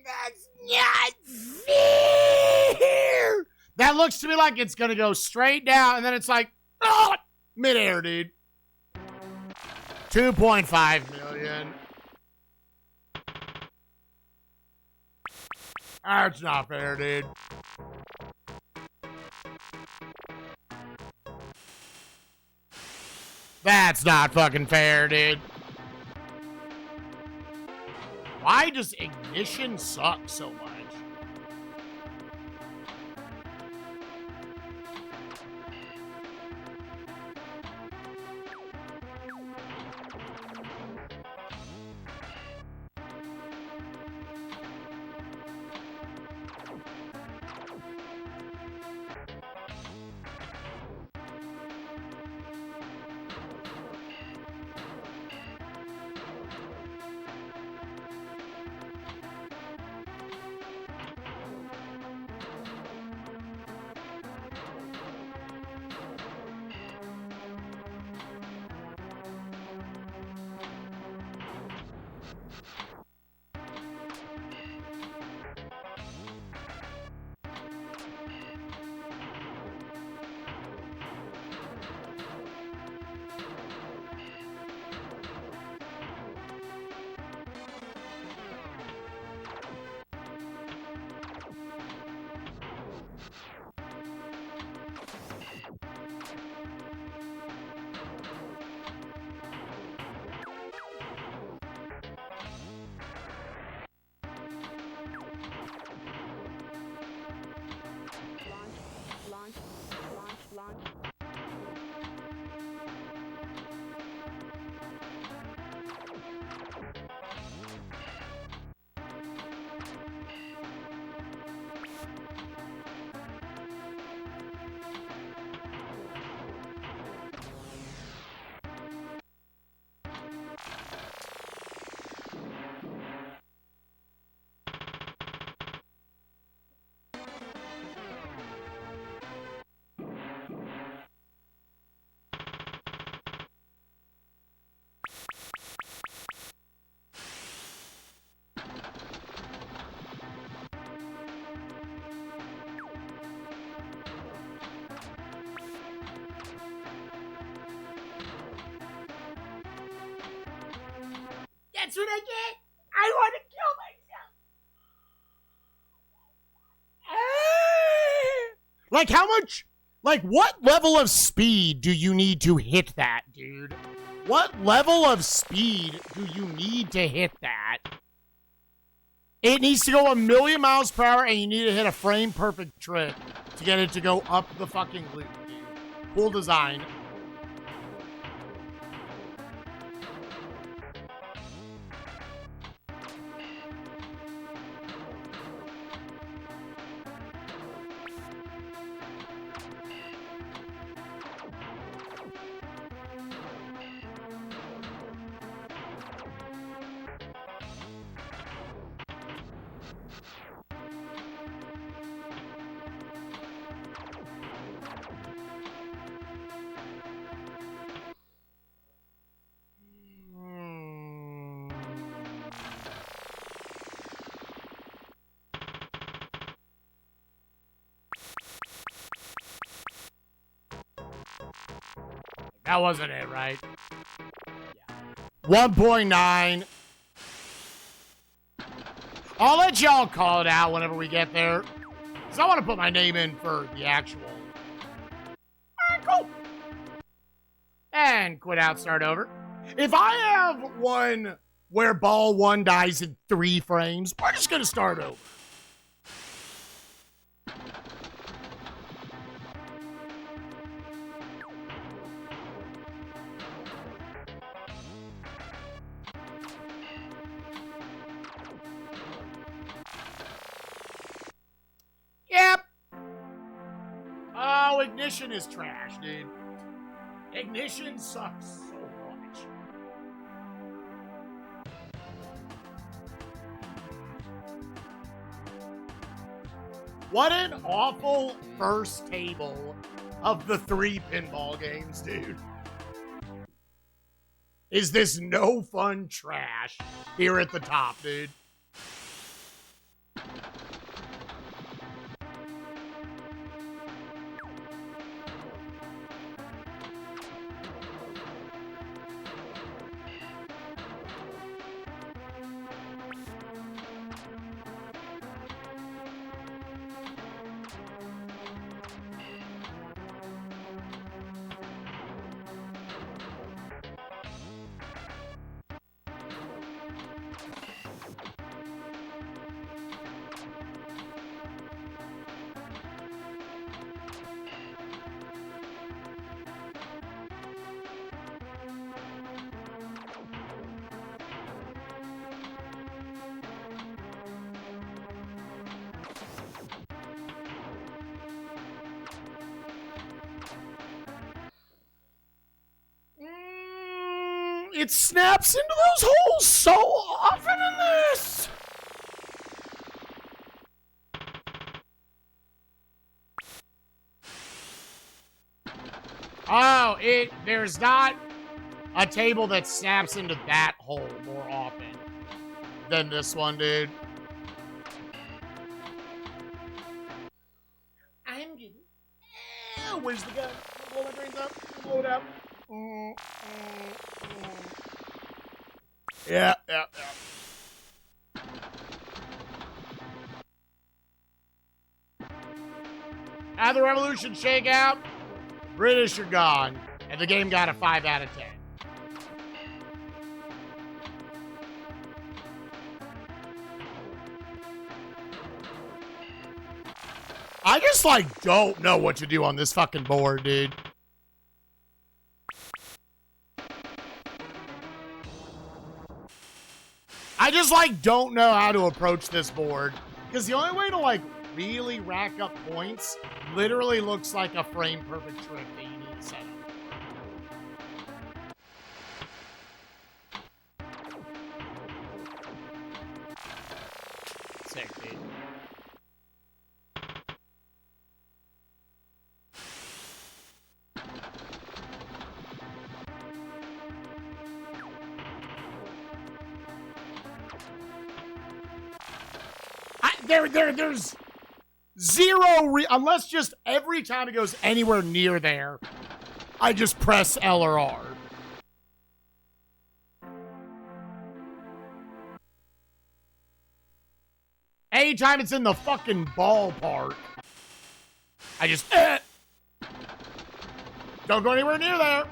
That's not fair. That looks to me like it's going to go straight down, and then it's like, oh, Midair, dude. 2.5 million. That's not fair, dude. That's not fucking fair, dude. Why does Ignition suck so much? Launch. That's what I get. I want to kill myself. Like, how much? Like, what level of speed do you need to hit that, dude? What level of speed do you need to hit that? It needs to go 1,000,000 miles per hour, and you need to hit a frame-perfect trick to get it to go up the fucking loop, dude. Cool design. That wasn't it, right? Yeah. 1.9. I'll let y'all call it out whenever we get there. Because I want to put my name in for the actual. Alright, cool. And quit out, start over. If I have one where ball 1 dies in 3 frames, we're just going to start over. Yep. Oh, Ignition is trash, dude. Ignition sucks so much. What an awful first table of the 3 pinball games, dude. Is this no fun trash here at the top, dude? it snaps into those holes so often in this. Oh, there's not a table that snaps into that hole more often than this one, dude. I'm getting... where's the gun? Blow my brains up. Blow it up. Yeah. At the Revolution shakeout, British are gone, and the game got a 5 out of 10. I just, like, don't know what to do on this fucking board, dude. I just, like, don't know how to approach this board. Because the only way to, like, really rack up points literally looks like a frame-perfect trick that you need to set up. Sick, dude. There's zero unless just every time it goes anywhere near there, I just press L or R. Anytime it's in the fucking ballpark, I just don't go anywhere near there.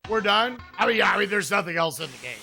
We're done? I mean, there's nothing else in the game.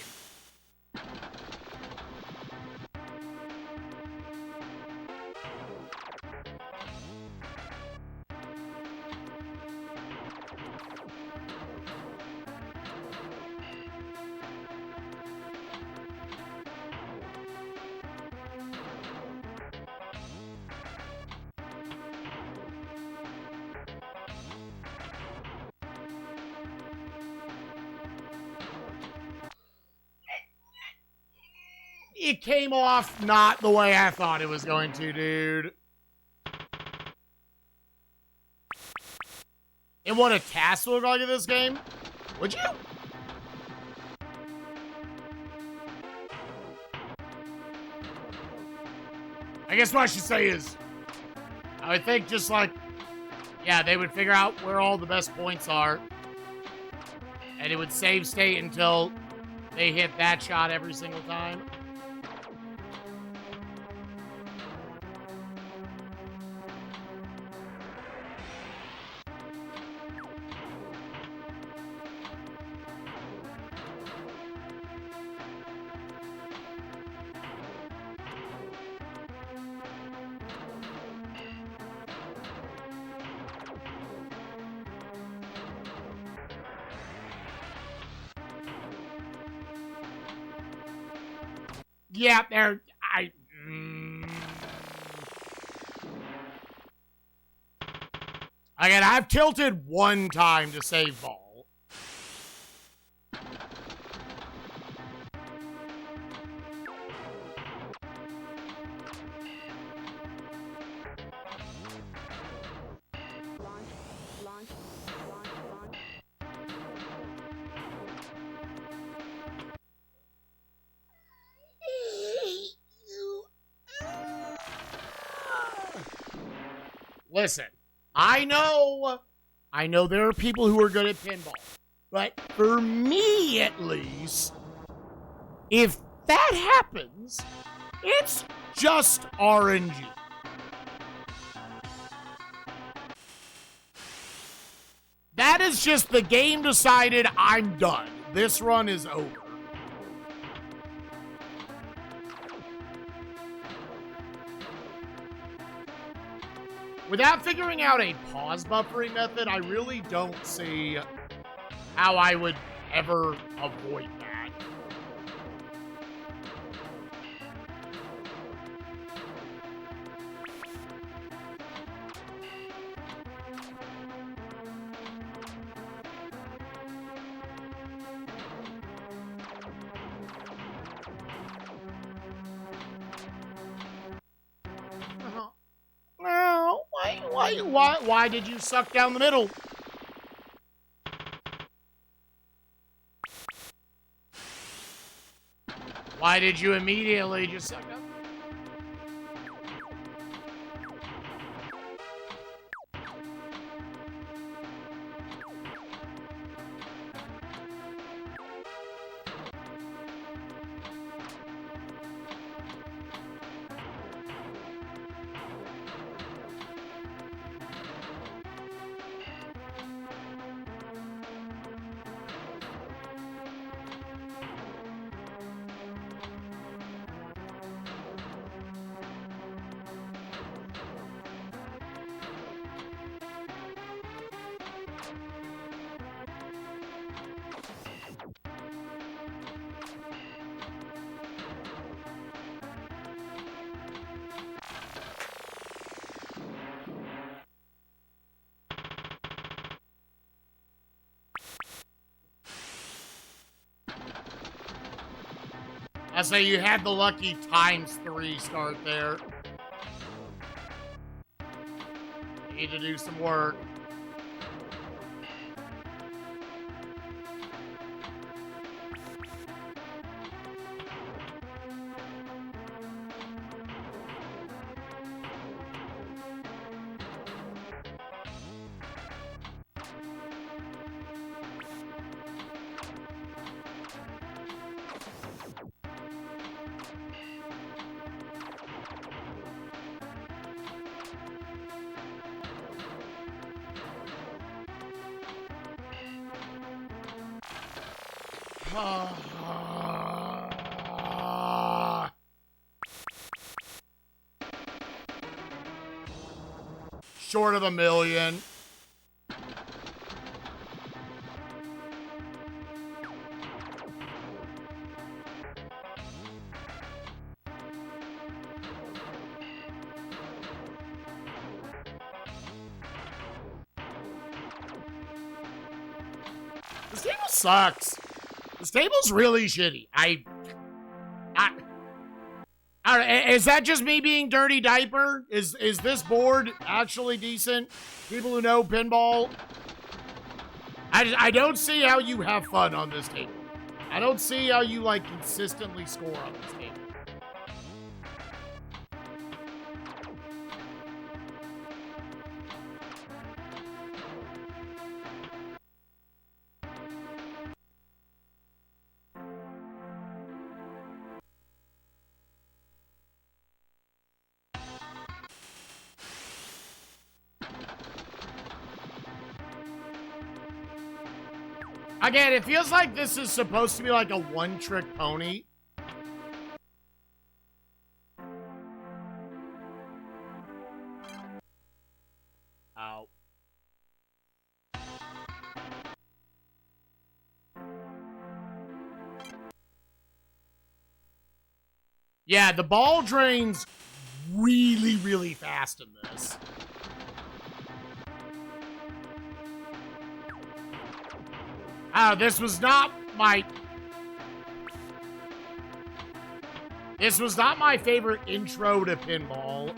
It came off not the way I thought it was going to, dude. And what a cast would look like in this game? Would you? I guess what I should say is, I would think just like, yeah, they would figure out where all the best points are. And it would save state until they hit that shot every single time. Yeah, there. Again, I've tilted one time to save ball. Listen, I know there are people who are good at pinball, but for me at least, if that happens, it's just RNG. That is just the game decided I'm done. This run is over. Without figuring out a pause buffering method, I really don't see how I would ever avoid that. Why did you suck down the middle? Why did you immediately just suck down? I say you had the lucky ×3 start there. You need to do some work. Short of $1 million. This table sucks. This table's really shitty. I don't know, is that just me being dirty diaper? Is this board actually decent? People who know pinball, I don't see how you have fun on this table. I don't see how you like consistently score on this table. Again, it feels like this is supposed to be like a one-trick pony. Ow. Yeah, the ball drains really, really fast in this. This was not my favorite intro to pinball.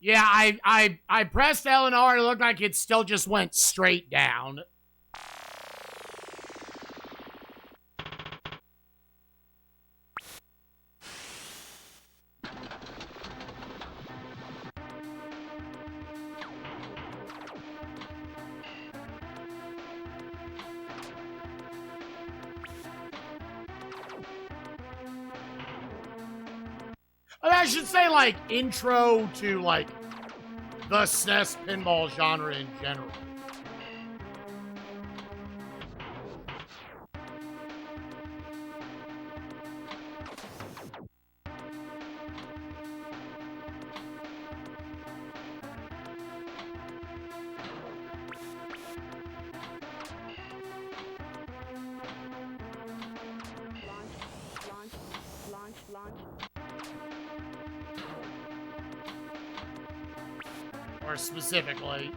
Yeah, I pressed L and R. It looked like it still just went straight down. I should say, like, intro to, like, the SNES pinball genre in general. Launch. Or specifically.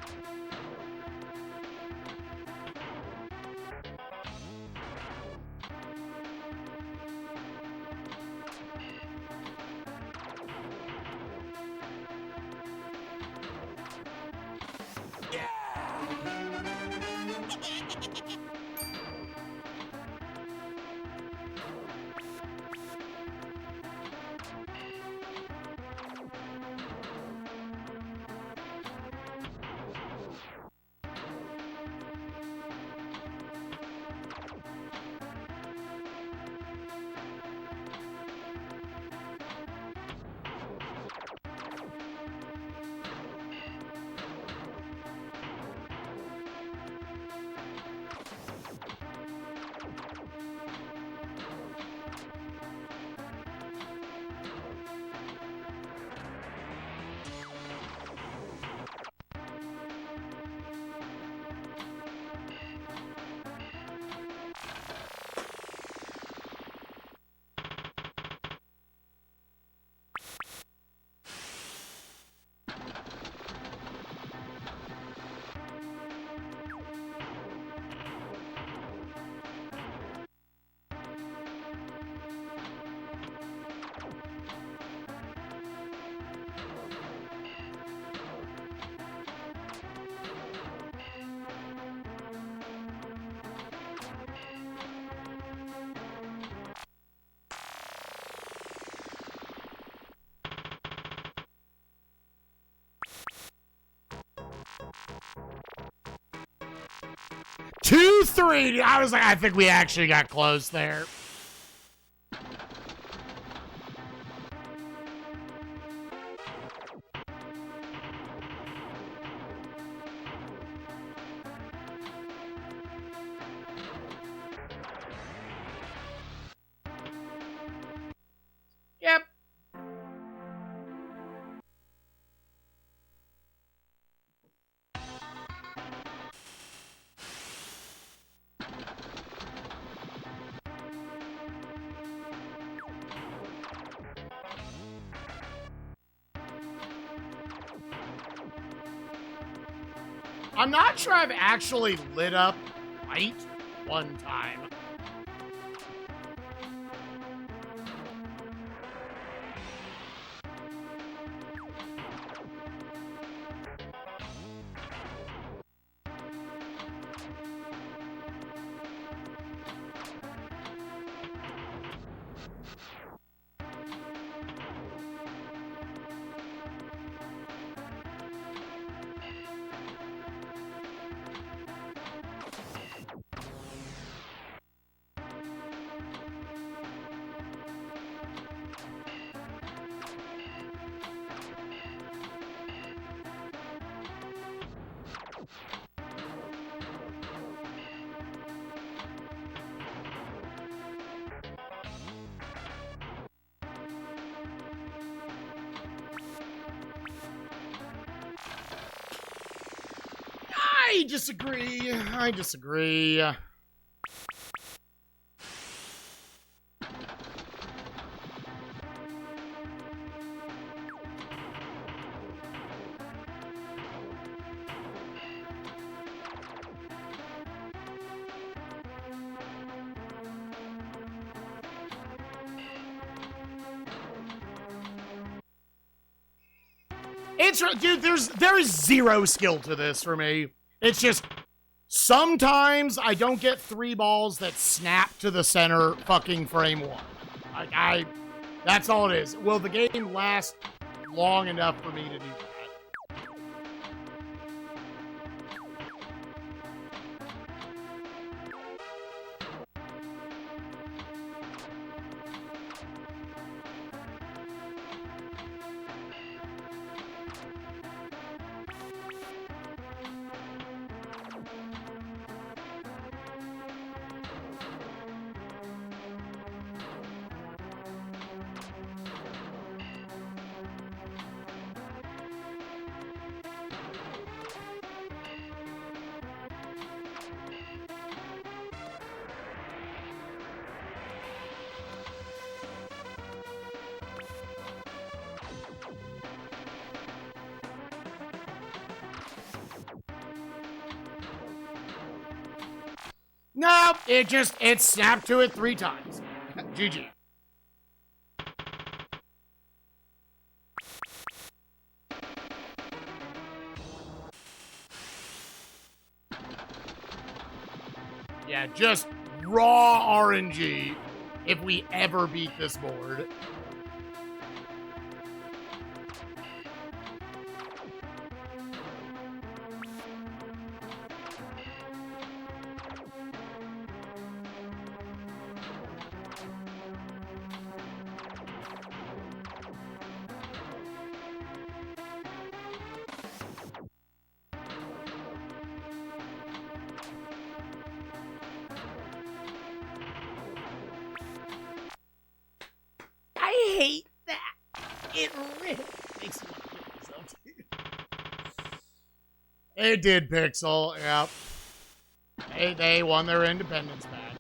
Two, three. I was like, I think we actually got close there. Yep. I'm not sure I've actually lit up white one time. I disagree. It's, dude, there is zero skill to this for me. It's just, sometimes I don't get 3 balls that snap to the center fucking frame 1. That's all it is. Will the game last long enough for me to do that? Nope, it snapped to it 3 times. GG. Yeah, just raw RNG if we ever beat this board. I hate that. It really makes me want to kill myself, dude. It did, Pixel. Yep. They won their independence back.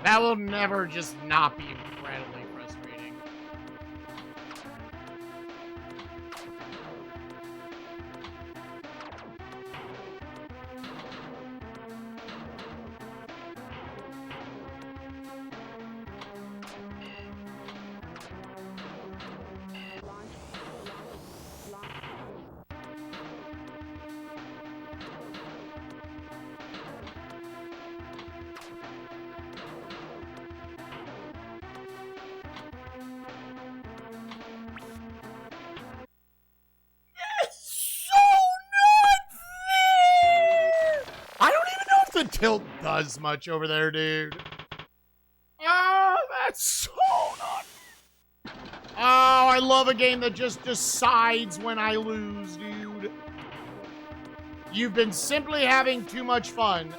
That will never just not be incredibly frustrating. The tilt does much over there, dude. Oh, that's so not. Oh, I love a game that just decides when I lose, dude. You've been simply having too much fun.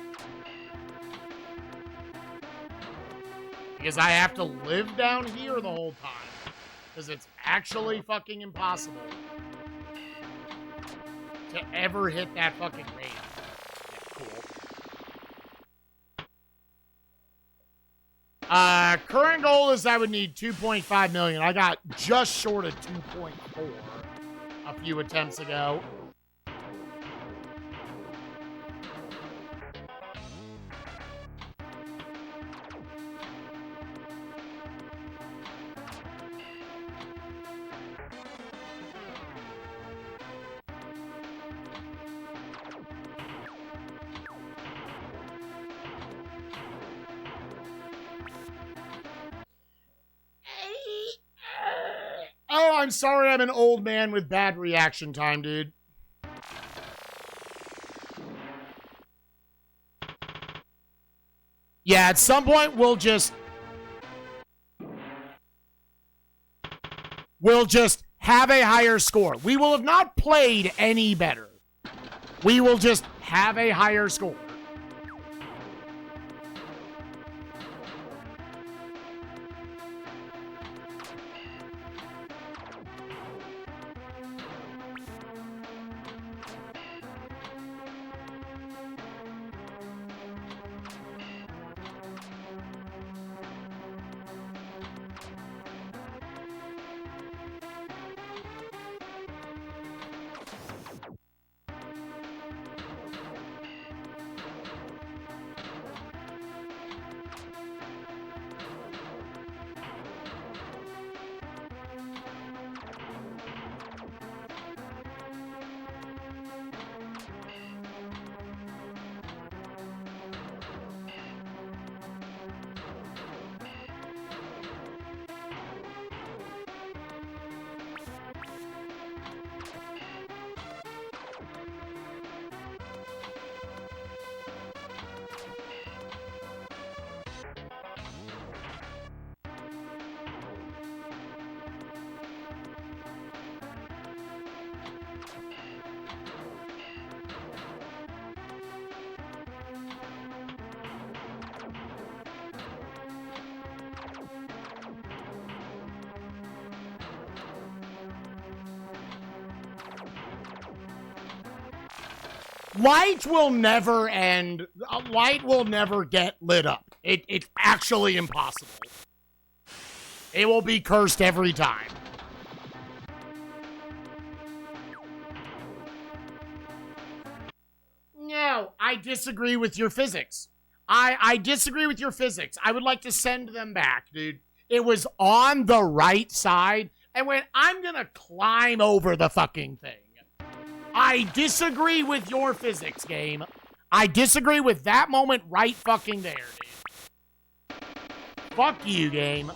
Because I have to live down here the whole time. Because it's actually fucking impossible to ever hit that fucking range. Cool. Current goal is I would need 2.5 million. I got just short of 2.4 a few attempts ago. Oh, I'm sorry I'm an old man with bad reaction time, dude. Yeah, at some point we'll just have a higher score. We will have not played any better. We will just have a higher score. Light will never end. Light will never get lit up. It's actually impossible. It will be cursed every time. No, I disagree with your physics. I disagree with your physics. I would like to send them back, dude. It was on the right side, and when I'm gonna climb over the fucking thing. I disagree with your physics, game. I disagree with that moment right fucking there, dude. Fuck you, game.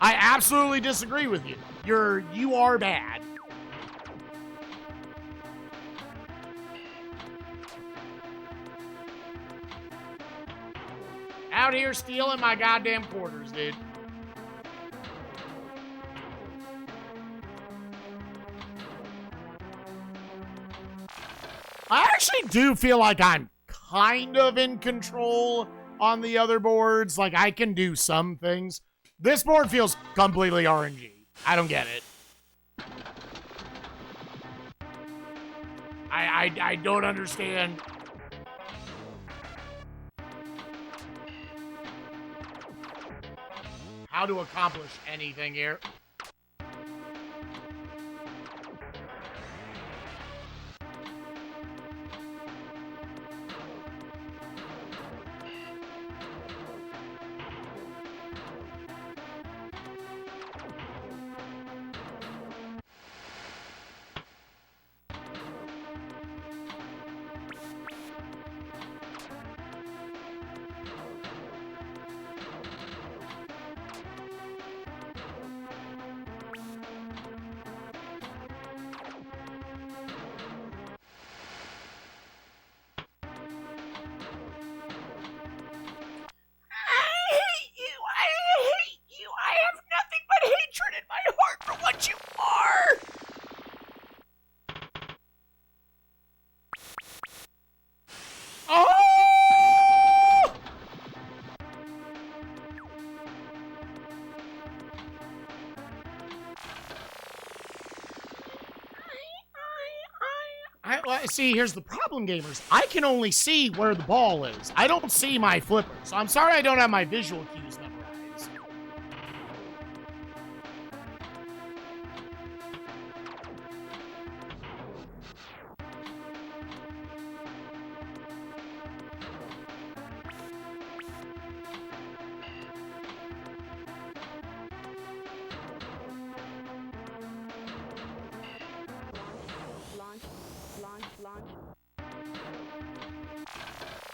I absolutely disagree with you. You are bad. Out here stealing my goddamn quarters, dude. I actually do feel like I'm kind of in control on the other boards. Like, I can do some things. This board feels completely RNG. I don't get it. I don't understand. How to accomplish anything here. See, here's the problem, gamers. I can only see where the ball is. I don't see my flipper, so I'm sorry I don't have my visual cues memorized.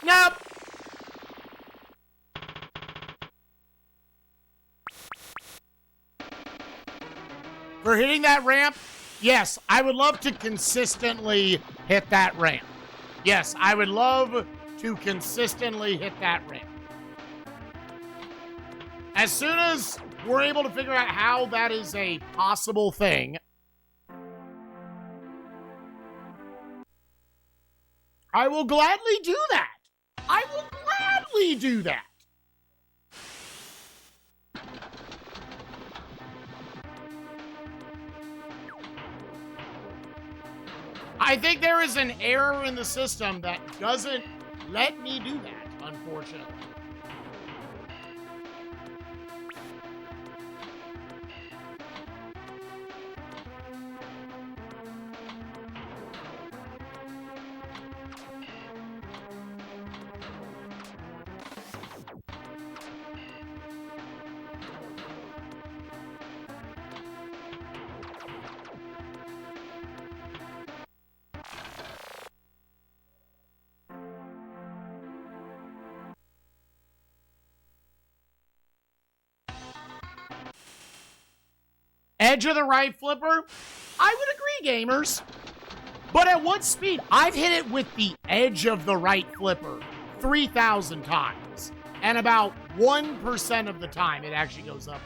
Nope. For hitting that ramp, yes, I would love to consistently hit that ramp. Yes, I would love to consistently hit that ramp. As soon as we're able to figure out how that is a possible thing, I will gladly do that. I will gladly do that. I think there is an error in the system that doesn't let me do that, unfortunately. Edge of the right flipper? I would agree, gamers. But at what speed? I've hit it with the edge of the right flipper 3,000 times. And about 1% of the time it actually goes up.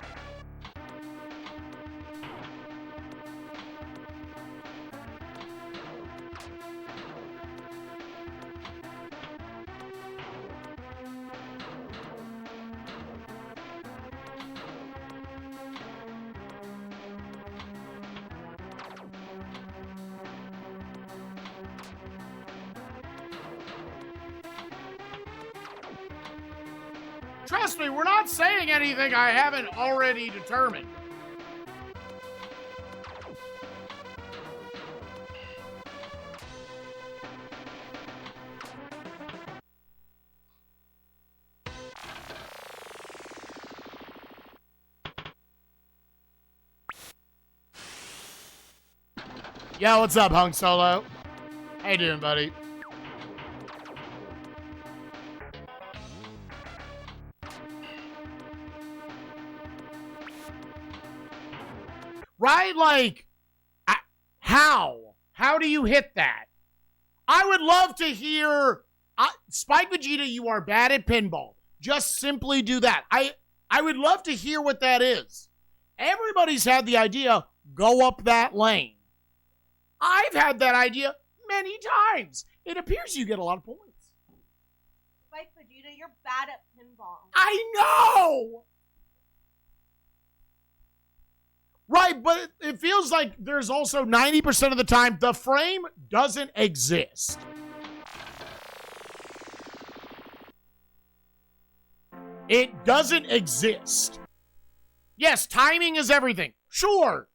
Trust me, we're not saying anything I haven't already determined. Yo, what's up, Hung Solo? How you doing, buddy? Right? Like, how? How do you hit that? I would love to hear, Spike Vegeta, you are bad at pinball. Just simply do that. I would love to hear what that is. Everybody's had the idea, go up that lane. I've had that idea many times. It appears you get a lot of points. Spike Vegeta, you're bad at pinball. I know! Right, but it feels like there's also 90% of the time the frame doesn't exist. It doesn't exist. Yes, timing is everything. Sure.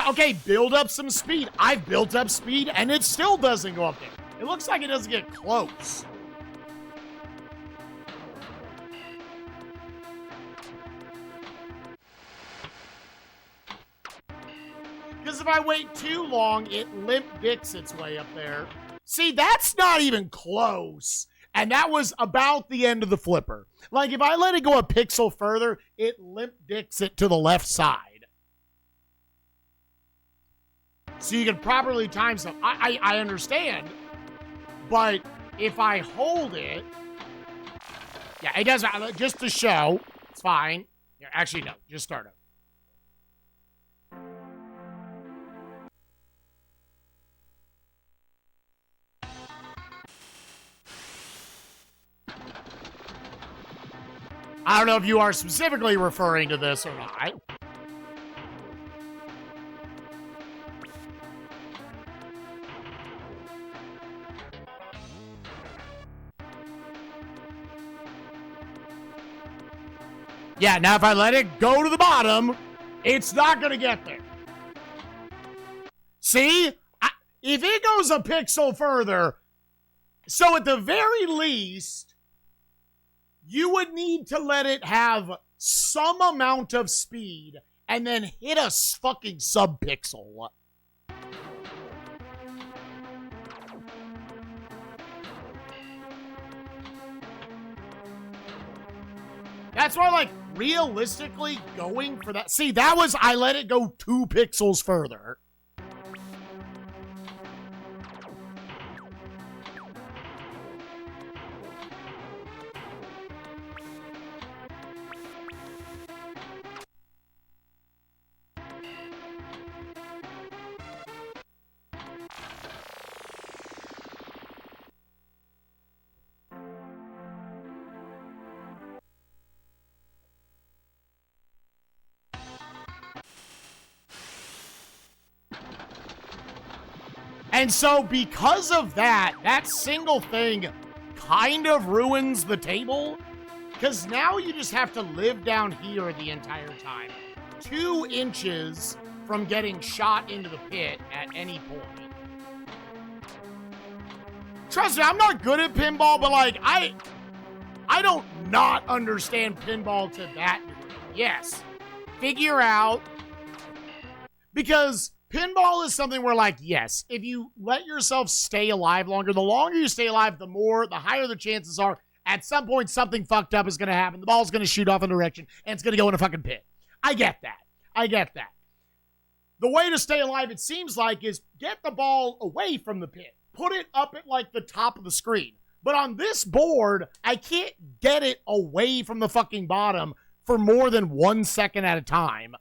Okay, build up some speed. I've built up speed and it still doesn't go up there. It looks like it doesn't get close. Because if I wait too long, it limp dicks its way up there. See, that's not even close. And that was about the end of the flipper. Like, if I let it go a pixel further, it limp dicks it to the left side. So you can properly time stuff. I understand. But if I hold it... Yeah, it doesn't... Just to show. It's fine. Yeah, actually, no. Just start it. I don't know if you are specifically referring to this or not. Yeah, now if I let it go to the bottom, it's not going to get there. See? If it goes a pixel further, so at the very least, you would need to let it have some amount of speed and then hit a fucking sub-pixel. That's why, like, realistically going for that. See, that was, I let it go 2 pixels further. And so because of that, that single thing kind of ruins the table. Because now you just have to live down here the entire time. 2 inches from getting shot into the pit at any point. Trust me, I'm not good at pinball, but like, I don't not understand pinball to that degree. Yes, figure out. Because pinball is something where, like, yes, if you let yourself stay alive longer, the longer you stay alive, the higher the chances are at some point something fucked up is going to happen. The ball's going to shoot off in a direction, and it's going to go in a fucking pit. I get that. I get that. The way to stay alive, it seems like, is get the ball away from the pit. Put it up at, like, the top of the screen. But on this board, I can't get it away from the fucking bottom for more than 1 second at a time.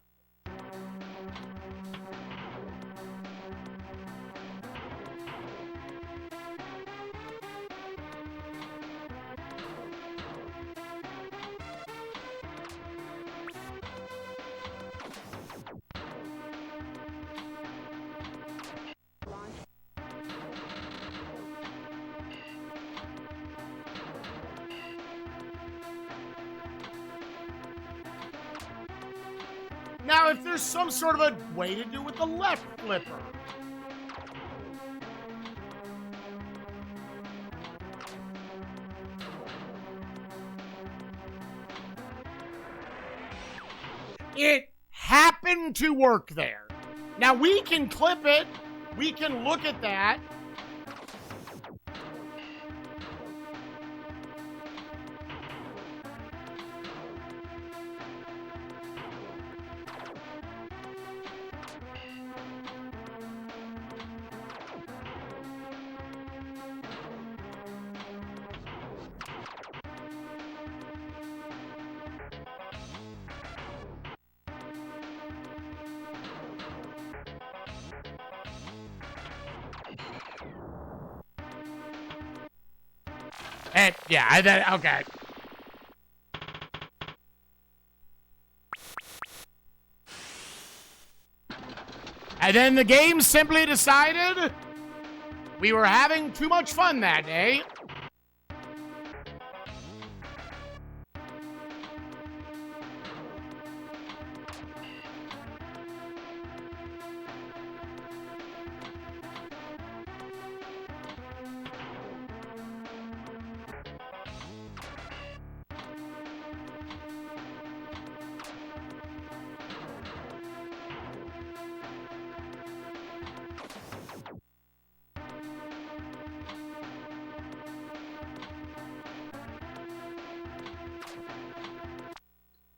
Now, if there's some sort of a way to do it with the left flipper. It happened to work there. Now, we can clip it. We can look at that. And yeah, okay. And then the game simply decided we were having too much fun that day.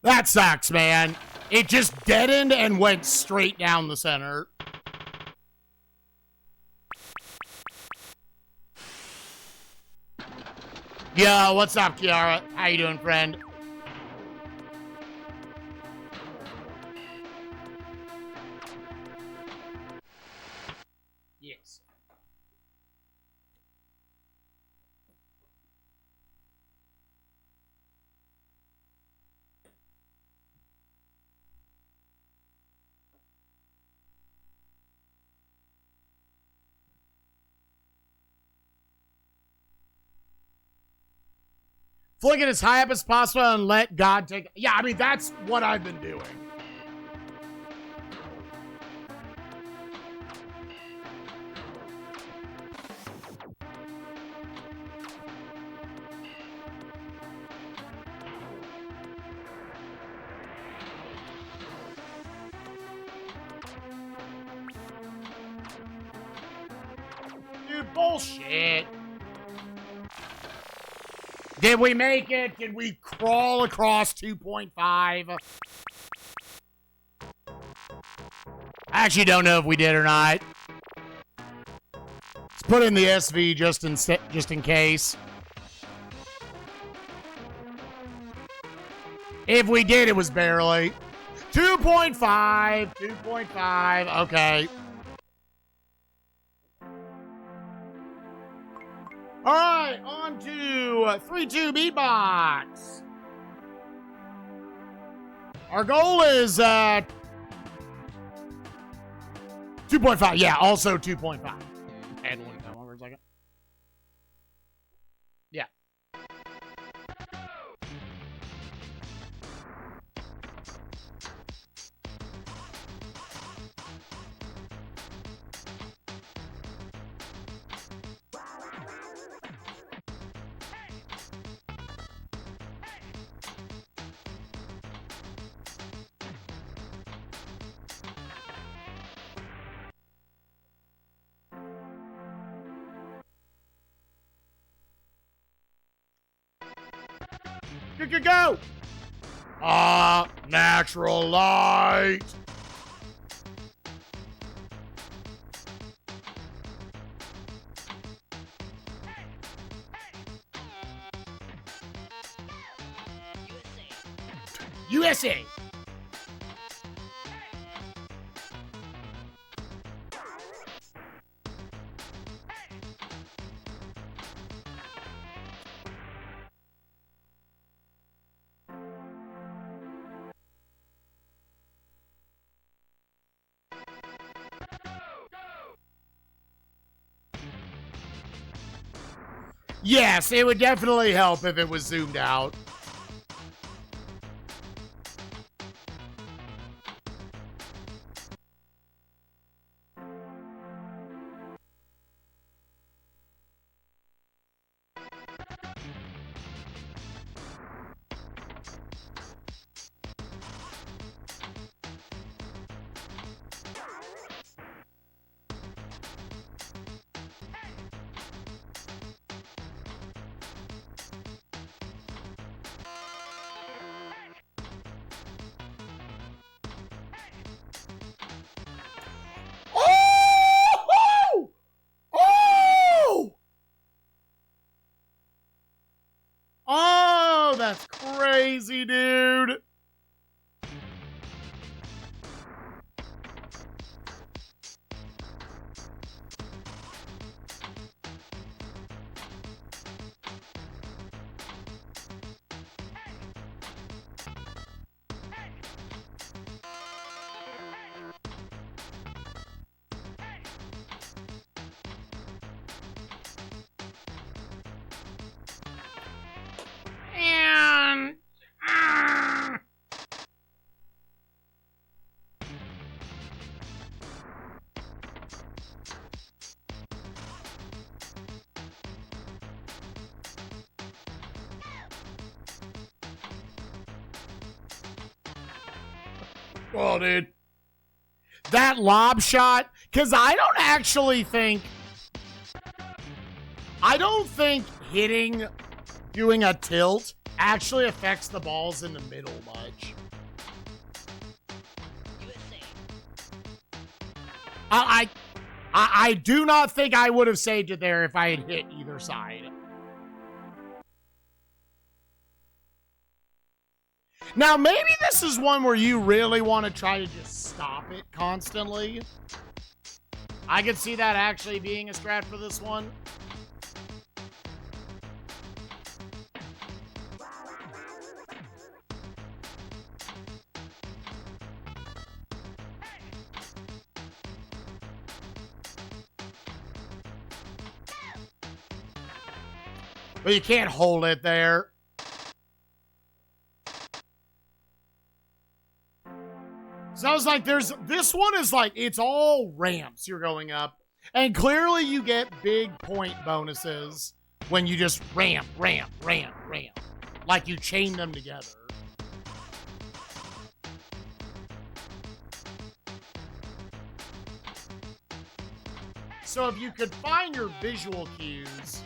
That sucks, man. It just deadened and went straight down the center. Yo, what's up, Kiara? How you doing, friend? Yes. Flick it as high up as possible and let God take... Yeah, I mean, that's what I've been doing. Dude, bullshit. Did we make it? Did we crawl across 2.5? I actually don't know if we did or not. Let's put in the SV just in case. If we did, it was barely. 2.5. 2.5. Okay. All right, on to 3-2 beatbox. Our goal is 2.5. Yeah, also 2.5. And one for a second. Yeah. Go! Natural light. USA. Yes, it would definitely help if it was zoomed out. That's crazy, dude. And well, dude, that lob shot, because I don't think hitting, doing a tilt actually affects the balls in the middle much. I do not think I would have saved it there if I had hit either side. Now, maybe this is one where you really want to try to just stop it constantly. I could see that actually being a strat for this one. But you can't hold it there. So I was like, this one is like, it's all ramps you're going up. And clearly you get big point bonuses when you just ramp, ramp, ramp, ramp. Like you chain them together. So if you could find your visual cues.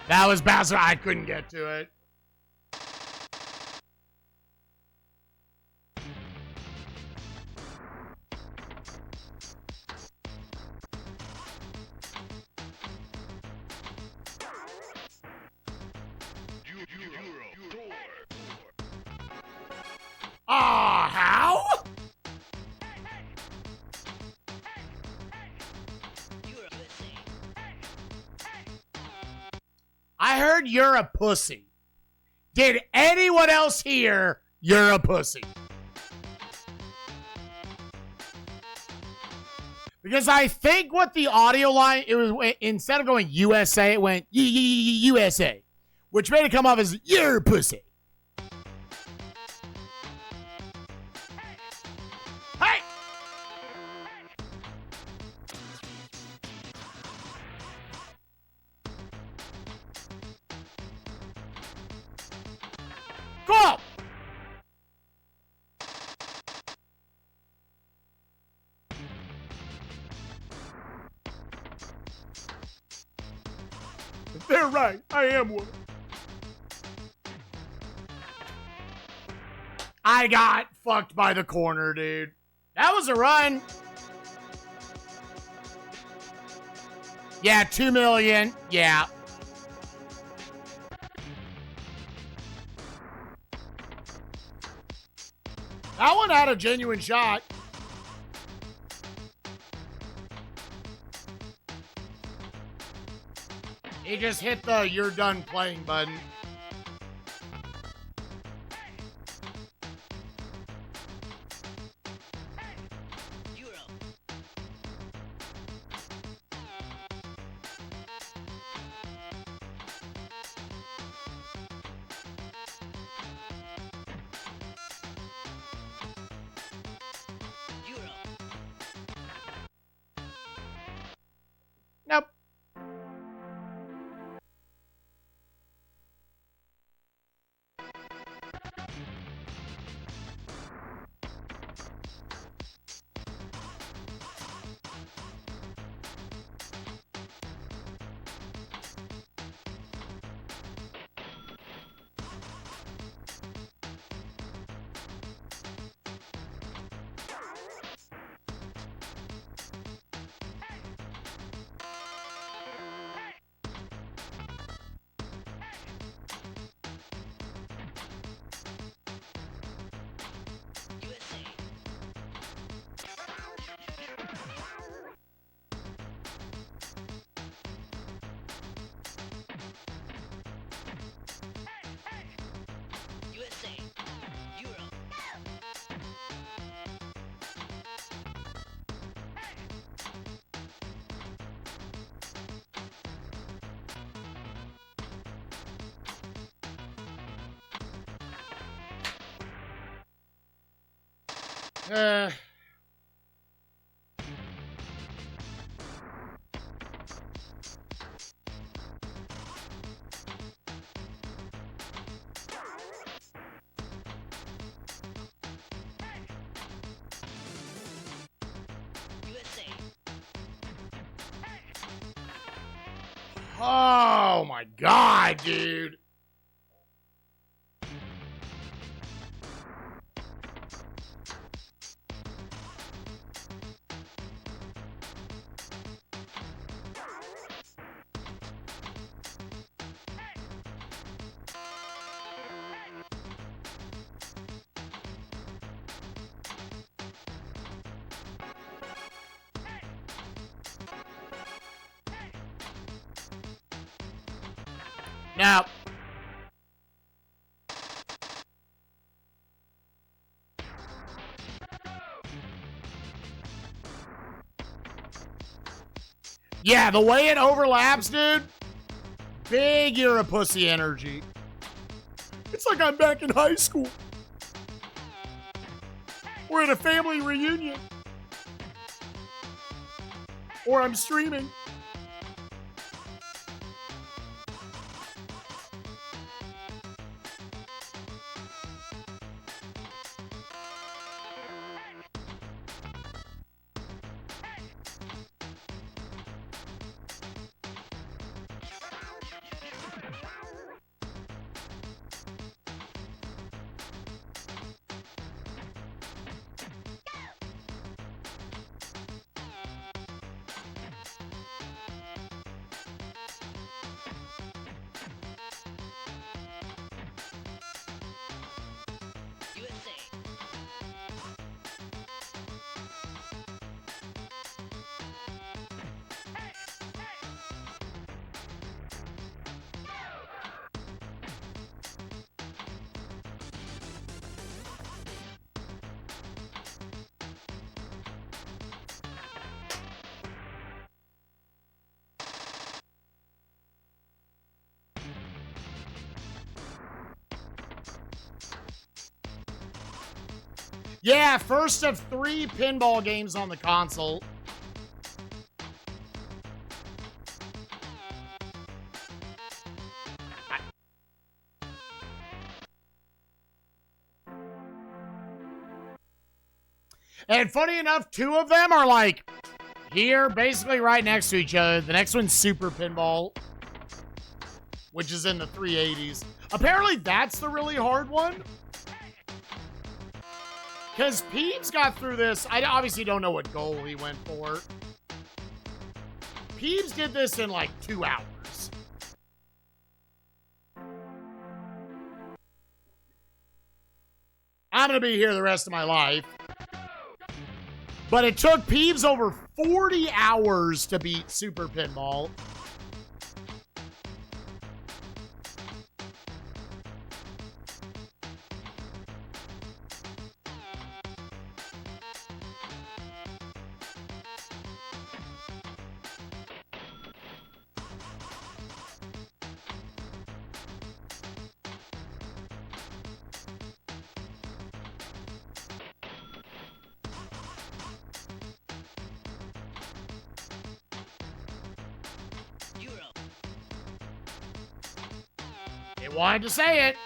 That was bad, I couldn't get to it. Ah, how? I heard you're a pussy. Did anyone else hear you're a pussy? Because I think what the audio line, it was, instead of going USA, it went USA, which made it come off as you're a pussy. Hey! Cool! They're right. I am one. I got fucked by the corner, dude. That was a run. Yeah, 2 million. Yeah. That one had a genuine shot. He just hit the "you're done playing" button. Nope. Uh. Oh my God, dude. Now, yeah, the way it overlaps, dude, big you're a pussy energy. It's like I'm back in high school. We're at a family reunion. Or I'm streaming. Yeah, first of 3 pinball games on the console. And funny enough, 2 of them are like here, basically right next to each other. The next one's Super Pinball, which is in the 380s. Apparently, that's the really hard one. Because Peebs got through this. I obviously don't know what goal he went for. Peebs did this in like 2 hours. I'm going to be here the rest of my life. But it took Peebs over 40 hours to beat Super Pinball. They wanted to say it.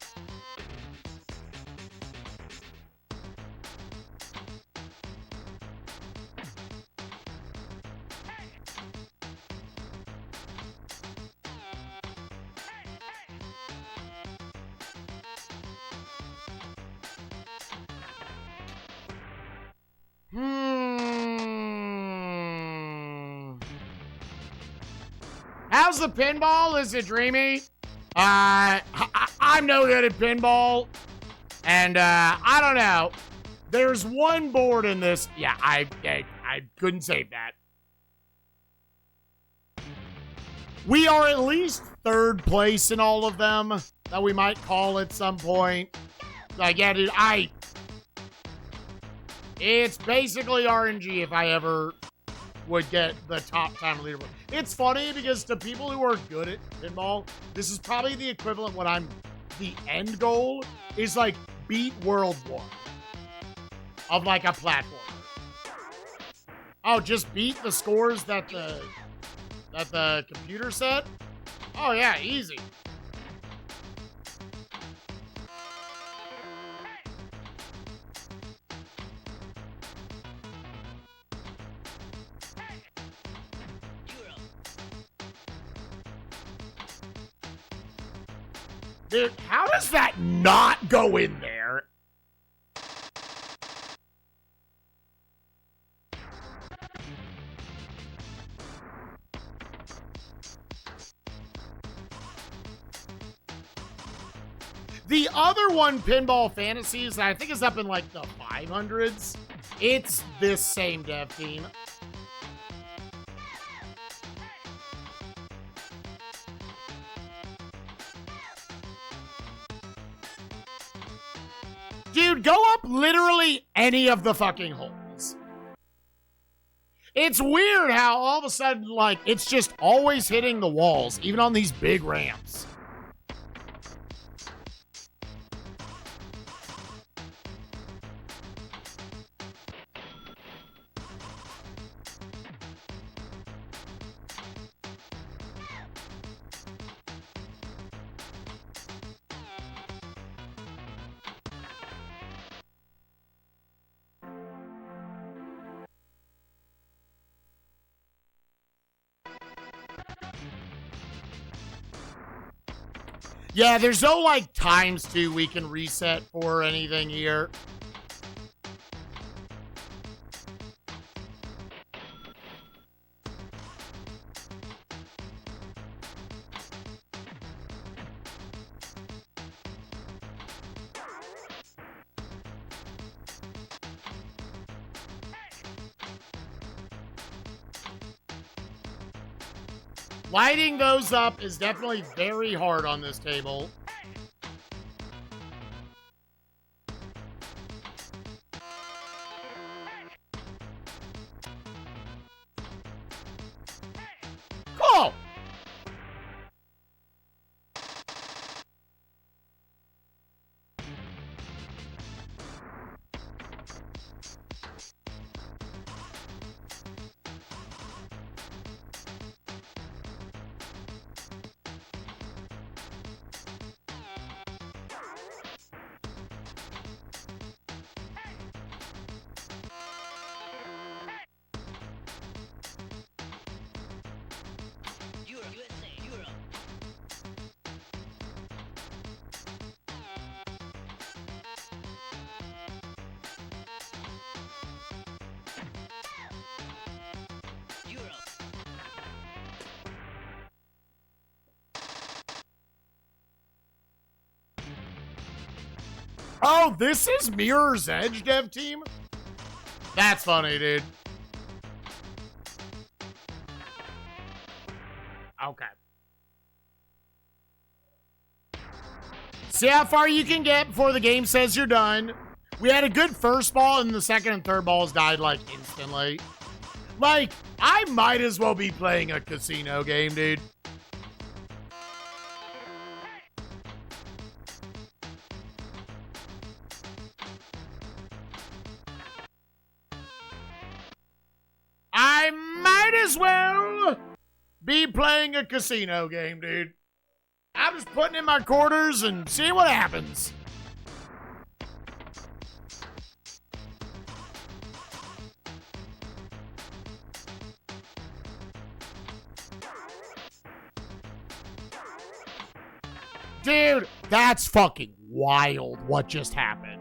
How's the pinball? Is it dreamy? I'm no good at pinball. And I don't know. There's one board in this. Yeah, I couldn't save that. We are at least third place in all of them that we might call at some point. Like, yeah, dude, it's basically RNG if I ever would get the top time leaderboard. It's funny because to people who are good at pinball, this is probably the equivalent when the end goal is like beat World War of like a platform. Oh, just beat the scores that the computer set? Oh yeah, easy. Dude, how does that not go in there? The other one, Pinball Fantasies, I think is up in like the 500s. It's this same dev team. Dude, go up literally any of the fucking holes. It's weird how all of a sudden, like, it's just always hitting the walls, even on these big ramps. Yeah, there's no, like, ×2 we can reset for anything here. Lighting those up is definitely very hard on this table. Cool. Oh, this is Mirror's Edge dev team? That's funny, dude. Okay. See how far you can get before the game says you're done. We had a good first ball, and the second and third balls died, like, instantly. Like, I might as well be playing a casino game, dude. I might as well be playing a casino game, dude. I'm just putting in my quarters and seeing what happens. Dude, that's fucking wild what just happened.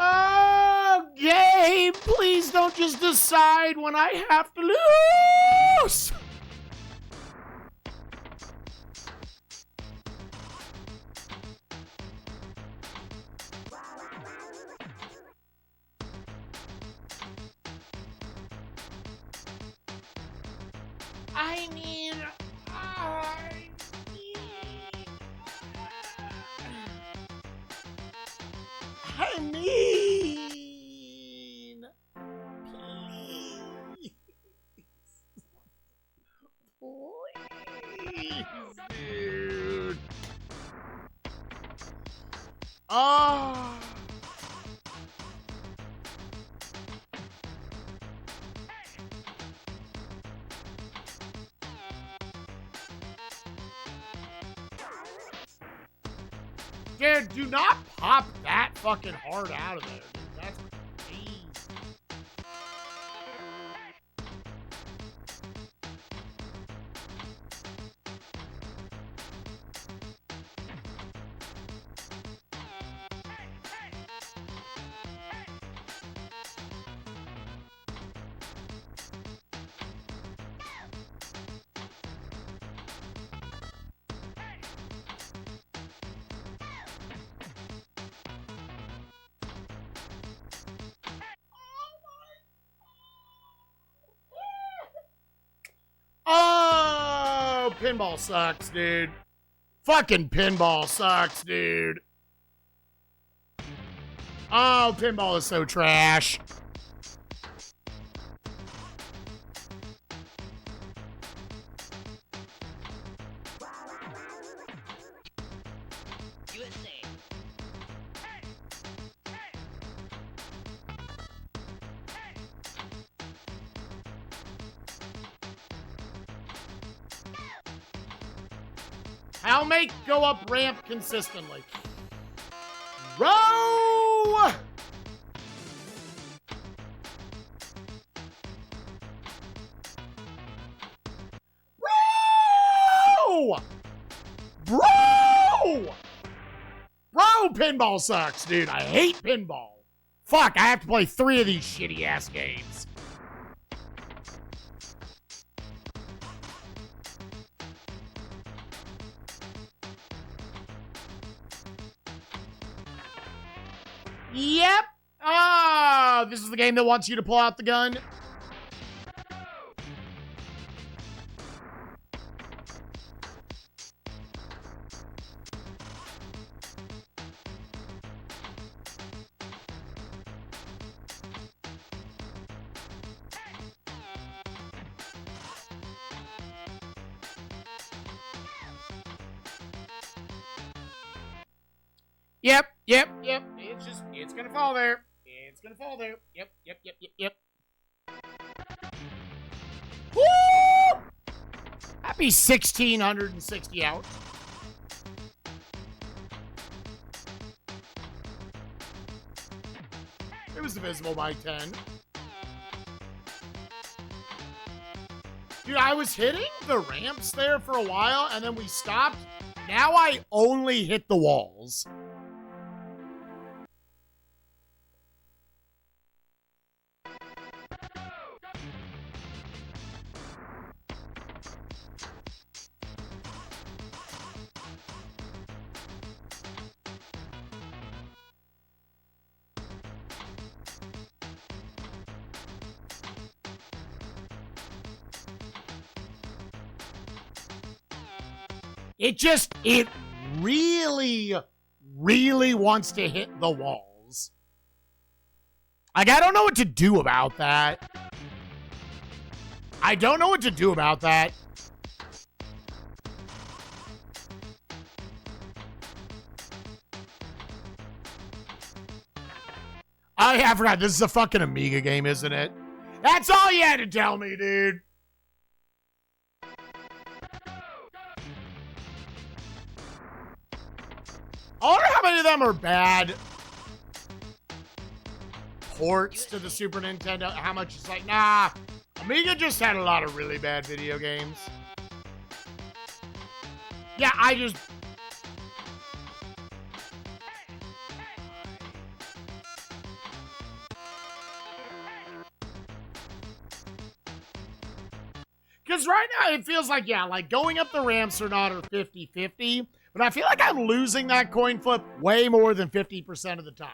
Oh, game! Please don't just decide when I have to lose! I mean, I mean, please, please, dude. Oh. Dude, do not pop that fucking hard out of there, dude. That's crazy. Oh, pinball sucks, dude. Fucking pinball sucks, dude. Oh, pinball is so trash. I'll make go up ramp consistently. Row! Row! Bro! Bro, pinball sucks, dude. I hate pinball. Fuck, I have to play 3 of these shitty ass games. Yep. Ah, this is the game that wants you to pull out the gun. Yep. It's gonna fall there. It's gonna fall there. Yep. Woo! Happy 1,660 out. It was divisible by 10. Dude, I was hitting the ramps there for a while, and then we stopped. Now I only hit the walls. it really, really wants to hit the walls. Like, I don't know what to do about that. I don't know what to do about that. Oh, yeah, I forgot. This is a fucking Amiga game, isn't it? That's all you had to tell me, dude. I wonder how many of them are bad ports to the Super Nintendo. How much it's like, nah, Amiga just had a lot of really bad video games. Yeah, I just... Because right now it feels like, yeah, like going up the ramps or not are 50-50. But I feel like I'm losing that coin flip way more than 50% of the time.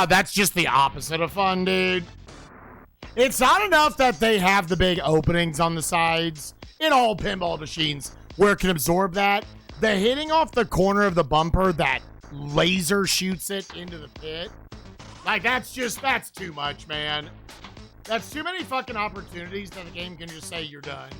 That's just the opposite of fun, dude. It's not enough that they have the big openings on the sides in all pinball machines where it can absorb that. The hitting off the corner of the bumper that laser shoots it into the pit. Like, that's too much, man. That's too many fucking opportunities that the game can just say you're done.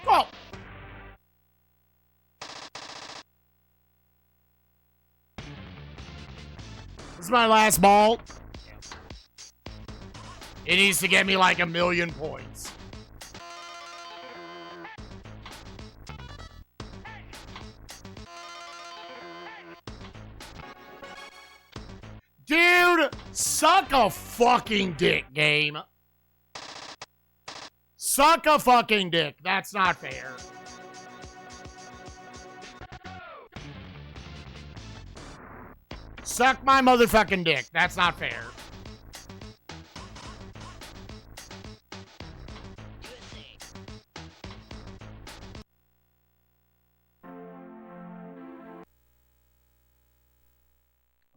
Oh! This is my last ball. It needs to get me like 1,000,000 points. Dude, suck a fucking dick, game. Suck a fucking dick. That's not fair. Suck my motherfucking dick. That's not fair.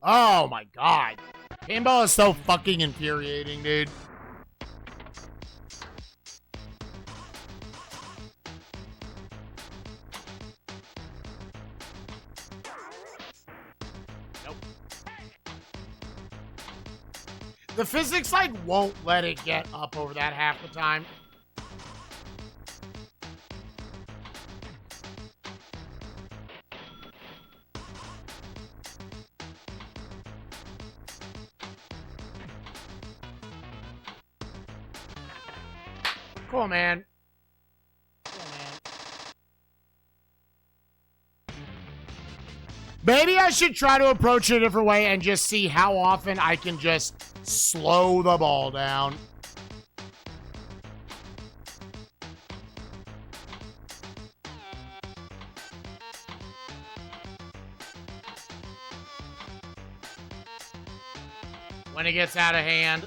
Oh my god. Pinball is so fucking infuriating, dude. The physics side won't let it get up over that half the time. Cool, man. Cool, man. Maybe I should try to approach it a different way and just see how often I can just slow the ball down. When it gets out of hand.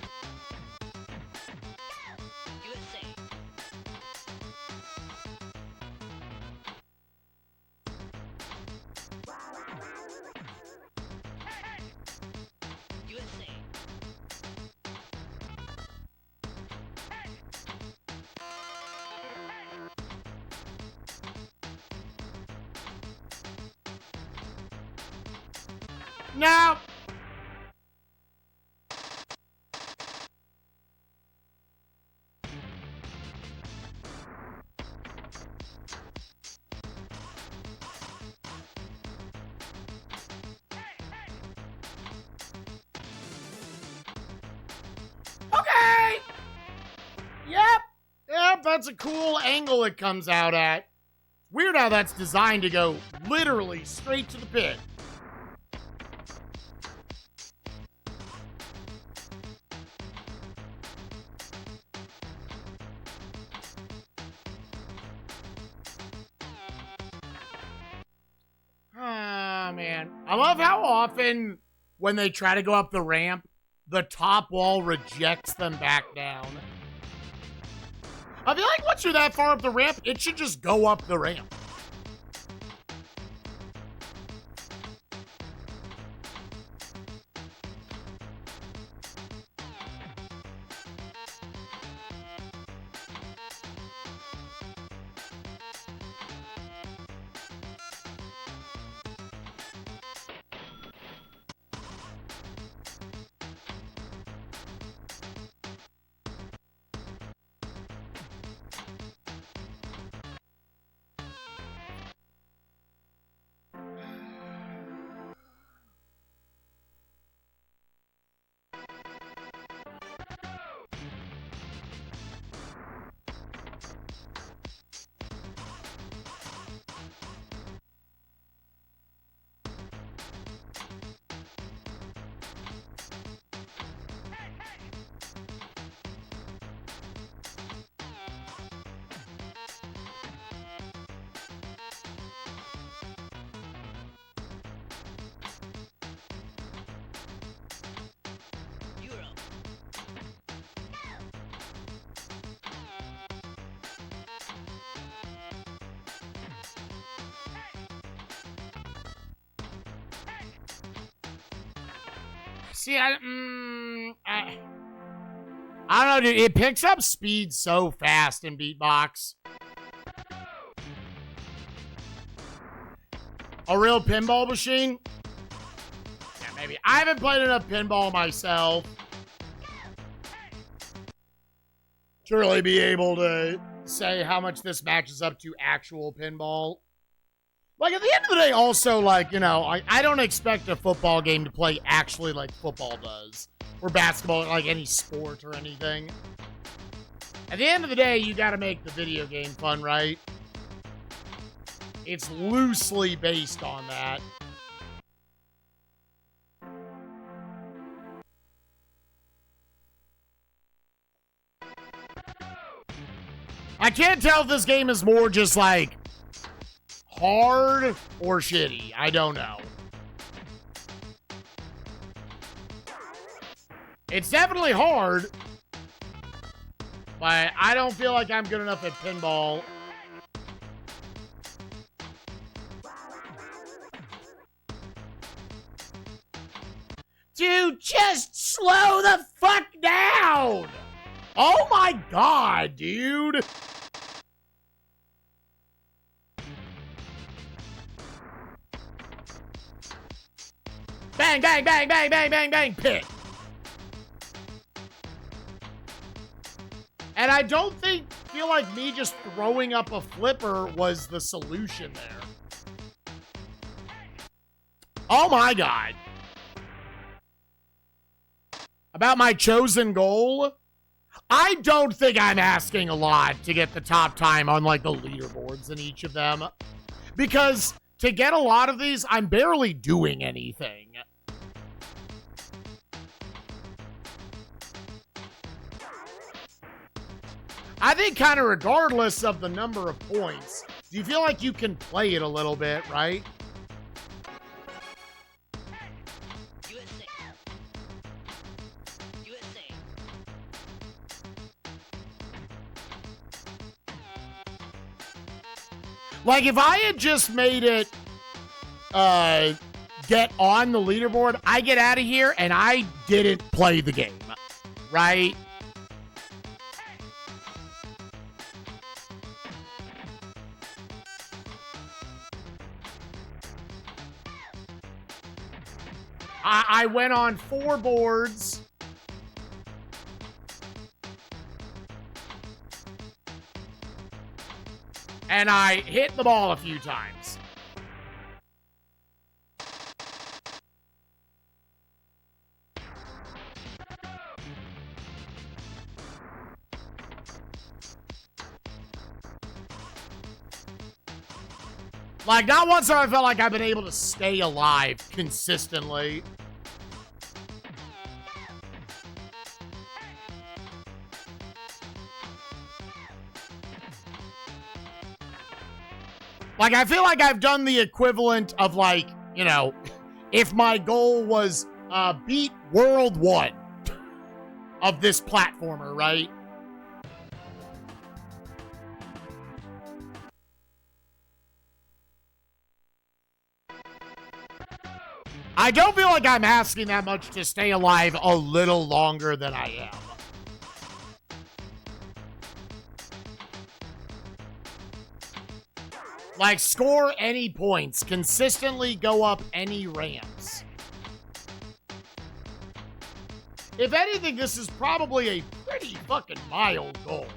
No. Okay. Yep, that's a cool angle it comes out at. Weird how that's designed to go literally straight to the pit. Ah, man. I love how often when they try to go up the ramp, the top wall rejects them back down. I feel like once you're that far up the ramp, it should just go up the ramp. See, I don't know, dude. It picks up speed so fast in Beatbox. A real pinball machine? Yeah, maybe. I haven't played enough pinball myself to really be able to say how much this matches up to actual pinball. Like, at the end of the day, also, like, you know, I don't expect a football game to play actually like football does. Or basketball, like any sport or anything. At the end of the day, you gotta make the video game fun, right? It's loosely based on that. I can't tell if this game is more just like hard or shitty. I don't know. It's definitely hard, but I don't feel like I'm good enough at pinball. Dude, just slow the fuck down! Oh my god, dude! Bang, bang, bang, bang, bang, bang, bang, pit. And I don't feel like me just throwing up a flipper was the solution there. Oh my god. About my chosen goal? I don't think I'm asking a lot to get the top time on like the leaderboards in each of them. Because to get a lot of these, I'm barely doing anything. I think kind of regardless of the number of points, do you feel like you can play it a little bit, right? Like, if I had just made it get on the leaderboard, I get out of here and I didn't play the game, right? I went on 4 boards. And I hit the ball a few times. Like, not once have I felt like I've been able to stay alive consistently. Like, I feel like I've done the equivalent of, like, you know, if my goal was beat World 1 of this platformer, right? I don't feel like I'm asking that much to stay alive a little longer than I am. Like, score any points. Consistently go up any ramps. If anything, this is probably a pretty fucking mild goal.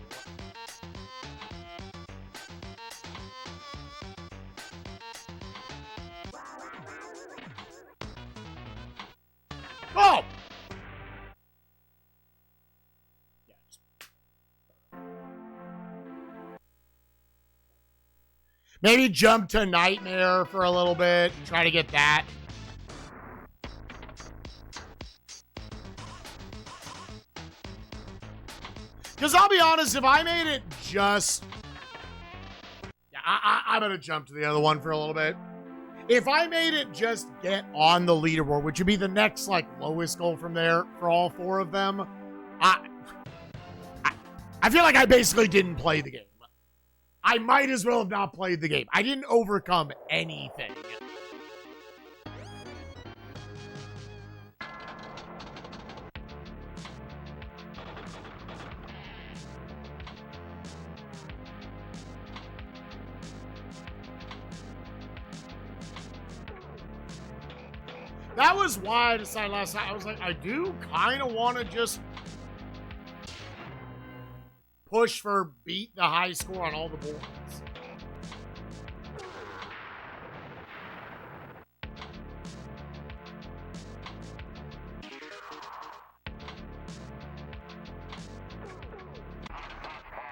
Oh! Maybe jump to Nightmare for a little bit. Try to get that. Because I'll be honest, if I made it just... Yeah, I'm going to jump to the other one for a little bit. If I made it just get on the leaderboard, which would be the next, like, lowest goal from there for all 4 of them, I feel like I basically didn't play the game. I might as well have not played the game. I didn't overcome anything. That was why I decided last night. I was like, I do kind of want to just push for beat the high score on all the boards.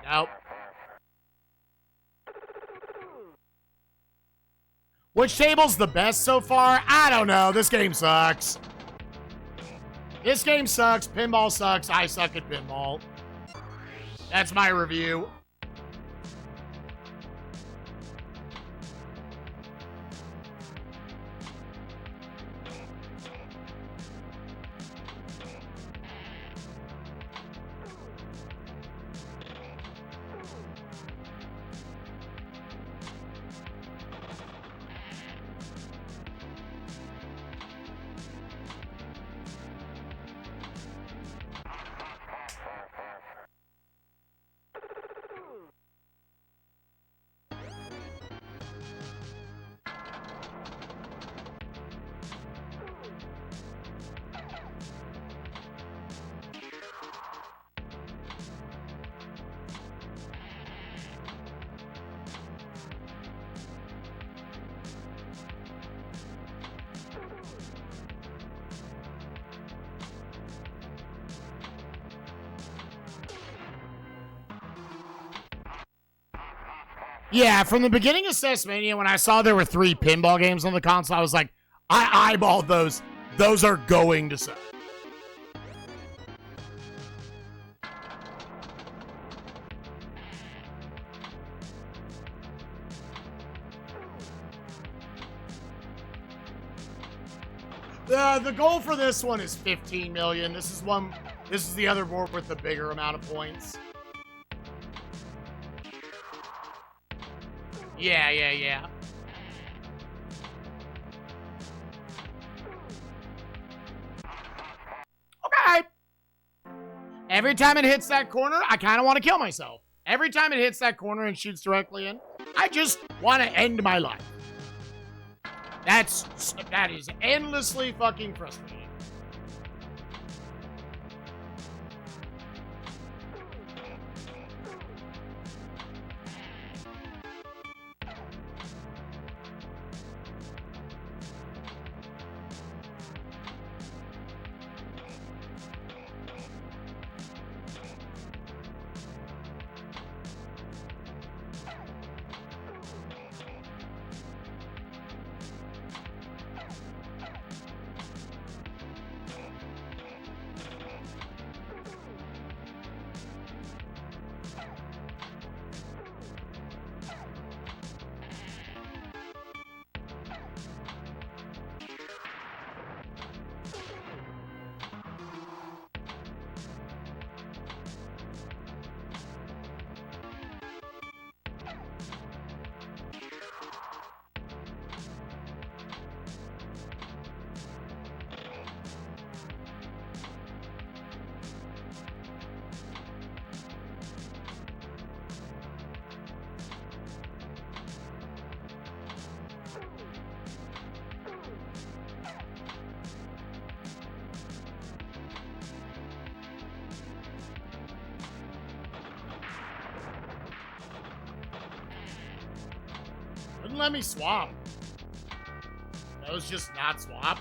Nope. Which table's the best so far? I don't know. This game sucks. This game sucks. Pinball sucks. I suck at pinball. That's my review. Yeah, from the beginning of SNESMania, when I saw there were 3 pinball games on the console, I was like, I eyeballed those. Those are going to suck. The goal for this one is 15 million. This is the other board with the bigger amount of points. Yeah. Okay. Every time it hits that corner, I kind of want to kill myself. Every time it hits that corner and shoots directly in, I just want to end my life. That is endlessly fucking frustrating. Wouldn't let me swap. That was just not swap.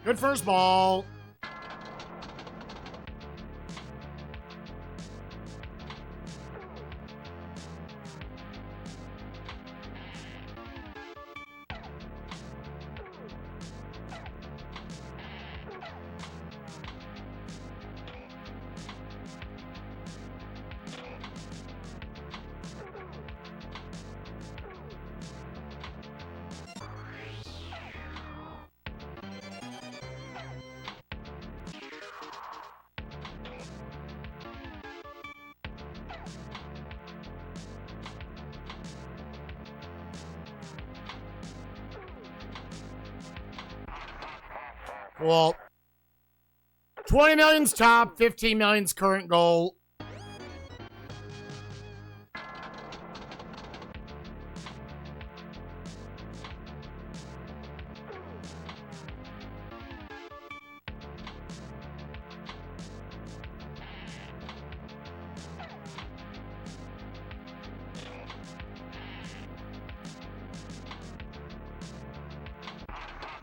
Good first ball. Well, 20 million's top, 15 million's current goal.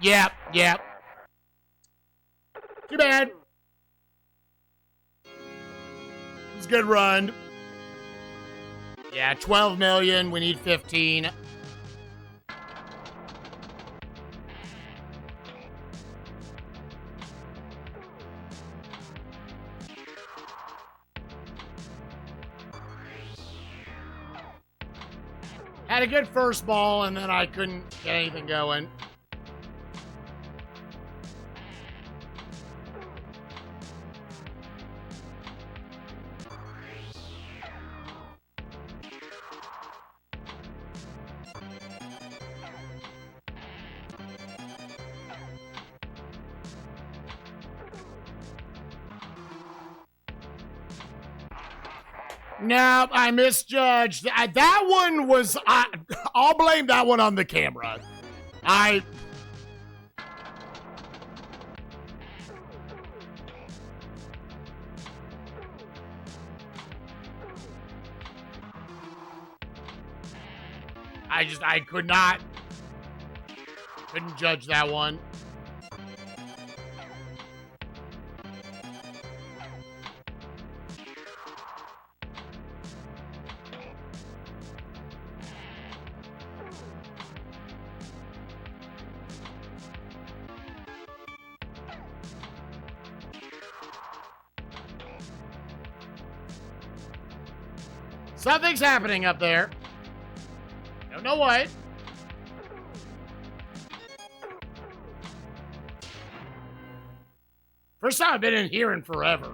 Yep. Too bad. It was a good run. Yeah, 12 million. We need 15. Had a good first ball, and then I couldn't get anything going. Nope, I misjudged. That one was... I'll blame that one on the camera. I couldn't judge that one. Something's happening up there. Don't know what. First time I've been in here in forever.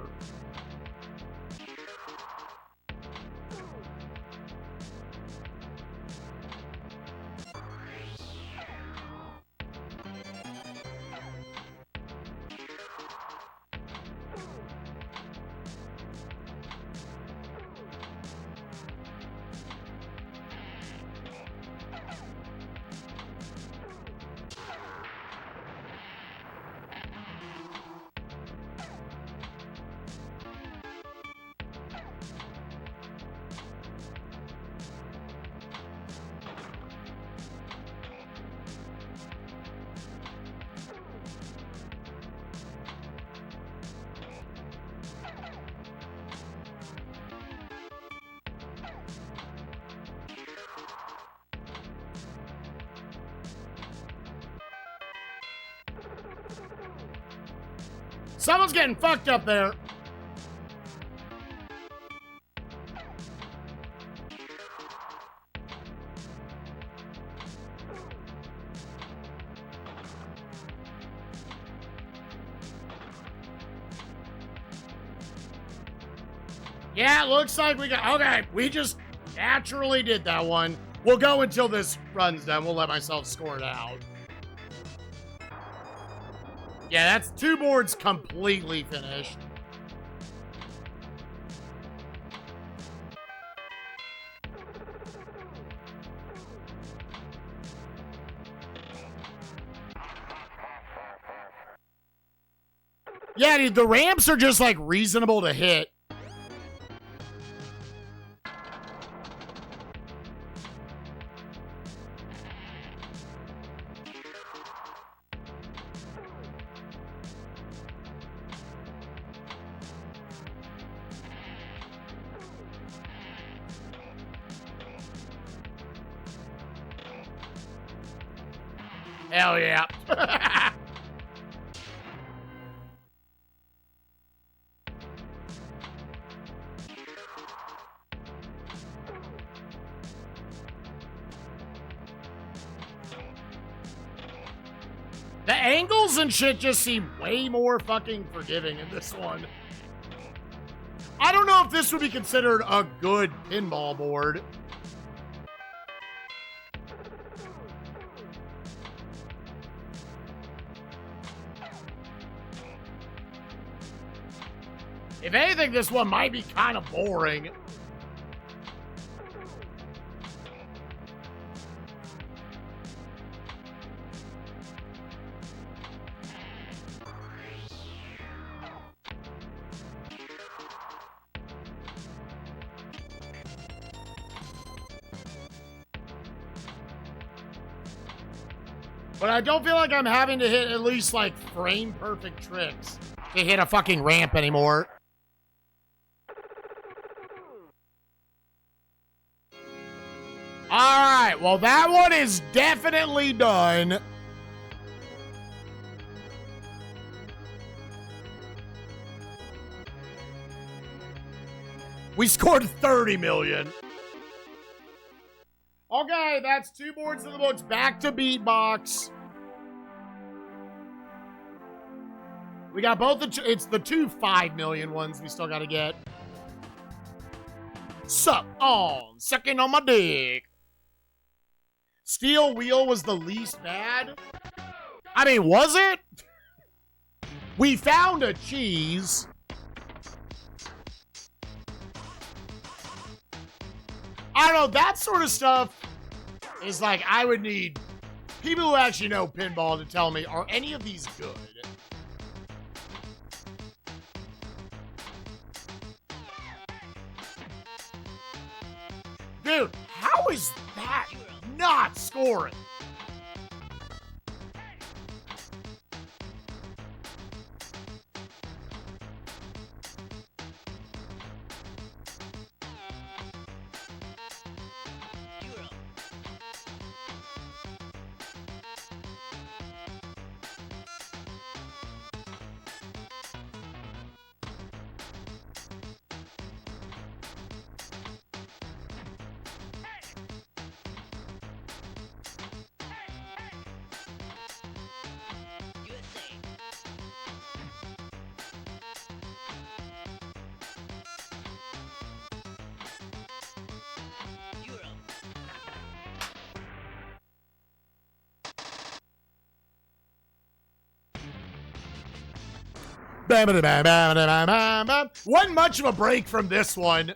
Someone's getting fucked up there. Yeah, it looks like we got... Okay, we just naturally did that one. We'll go until this run's done. We'll let myself score it out. Yeah, that's 2 boards completely finished. Yeah, dude, the ramps are just, like, reasonable to hit. Hell yeah. The angles and shit just seem way more fucking forgiving in this one. I don't know if this would be considered a good pinball board. If anything, this one might be kind of boring. But I don't feel like I'm having to hit at least, like, frame-perfect tricks to hit a fucking ramp anymore. Alright, well, that one is definitely done. We scored 30 million. Okay, that's 2 boards in the books. Back to beatbox. We got both it's the 2 5 million ones we still got to get. Suck on, sucking on my dick. Steel wheel was the least bad. I mean, was it? We found a cheese. I don't know, that sort of stuff is like, I would need people who actually know pinball to tell me, are any of these good? Dude, how is that not scoring? Wasn't much of a break from this one.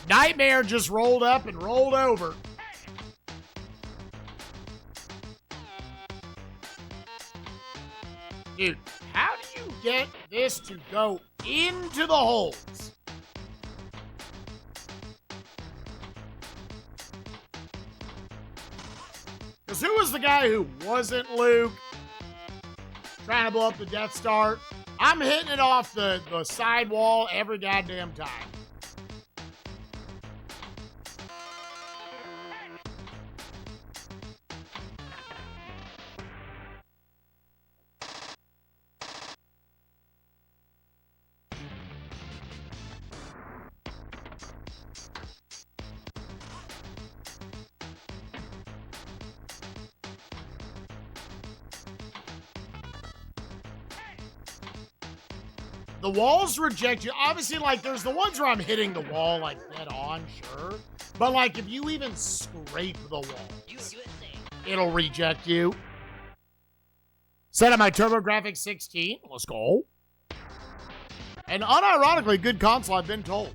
Nightmare just rolled up and rolled over. Dude, how do you get this to go into the holes? Because who was the guy who wasn't Luke? Trying to blow up the Death Star. I'm hitting it off the side wall every goddamn time. The walls reject you. Obviously, like, there's the ones where I'm hitting the wall, like, dead on, sure. But, like, if you even scrape the walls, it'll reject you. Set up my TurboGrafx 16. Let's go. And unironically, good console, I've been told.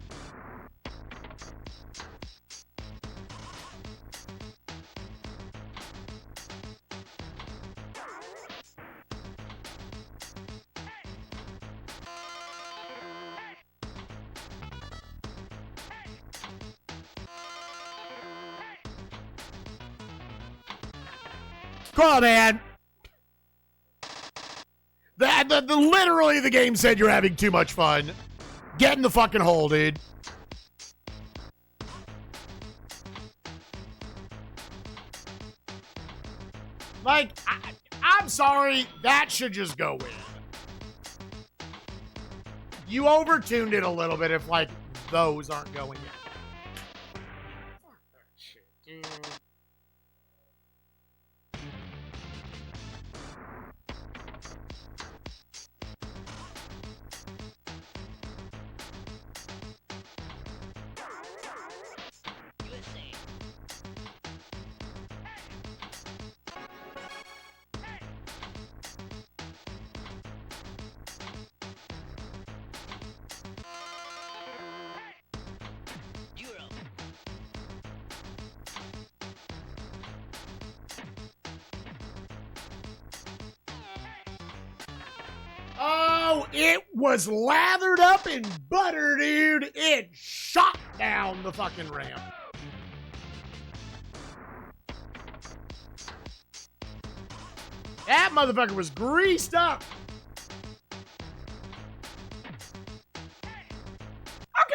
Come on, man. Literally, the game said you're having too much fun. Get in the fucking hole, dude. Like, I'm sorry. That should just go in. You overtuned it a little bit if, like, those aren't going in. Fuck that shit, dude. Oh, it was lathered up in butter, dude. It shot down the fucking ramp. That motherfucker was greased up.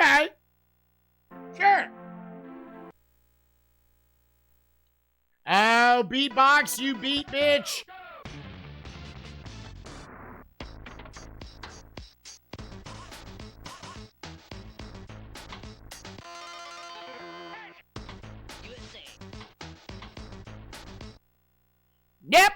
Okay. Sure. Oh, beatbox, you beat, bitch. Yep.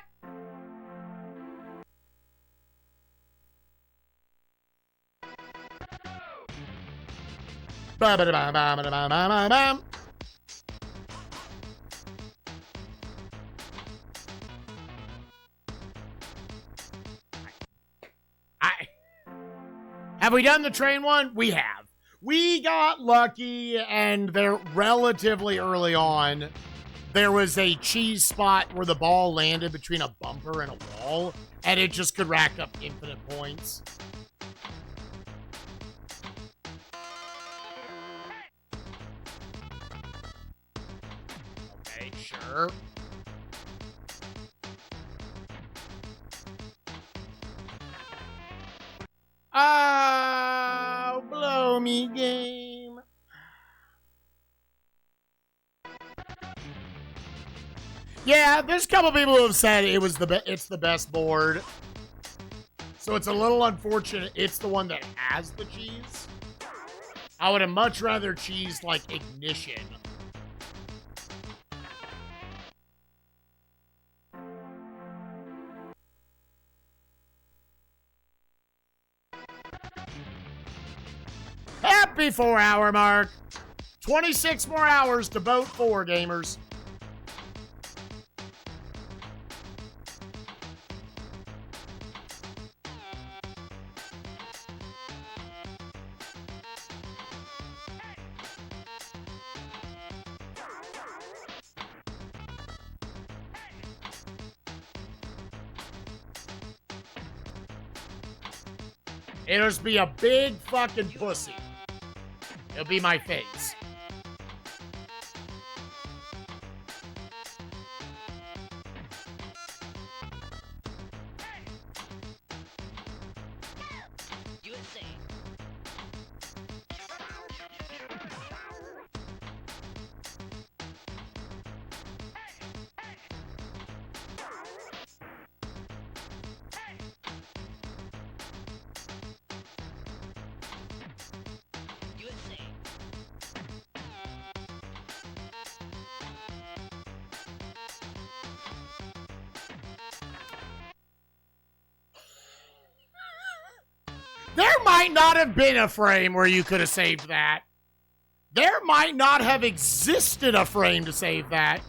Have we done the train one? We have. We got lucky, and they're relatively early on. There was a cheese spot where the ball landed between a bumper and a wall, and it just could rack up infinite points. Okay, sure. Oh, blow me game. Yeah, there's a couple people who have said it was it's the best board. So it's a little unfortunate it's the one that has the cheese. I would have much rather cheese like Ignition. Happy 4-hour mark. 26 more hours to vote for, gamers. It'll just be a big fucking pussy. It'll be my face. There might not have been a frame where you could have saved that. There might not have existed a frame to save that.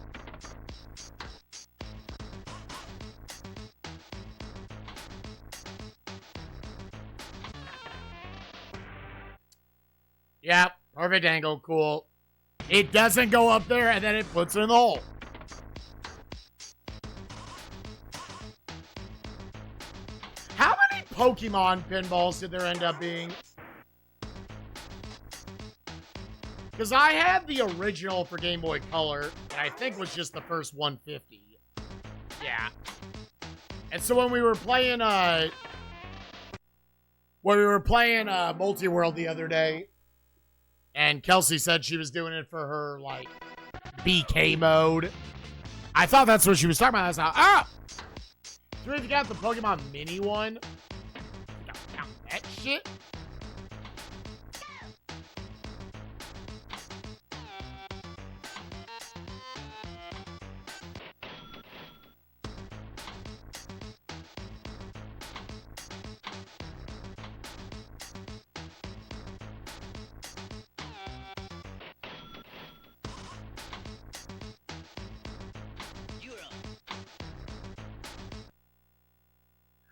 Yep, perfect angle, cool. It doesn't go up there and then it puts it in the hole. How many Pokemon pinballs did there end up being? Because I had the original for Game Boy Color, and I think was just the first 150. Yeah. And so when we were playing, Multi-World the other day, and Kelsey said she was doing it for her, like, BK mode, I thought that's what she was talking about. I was like, ah! So if you got the Pokemon Mini one, count that shit.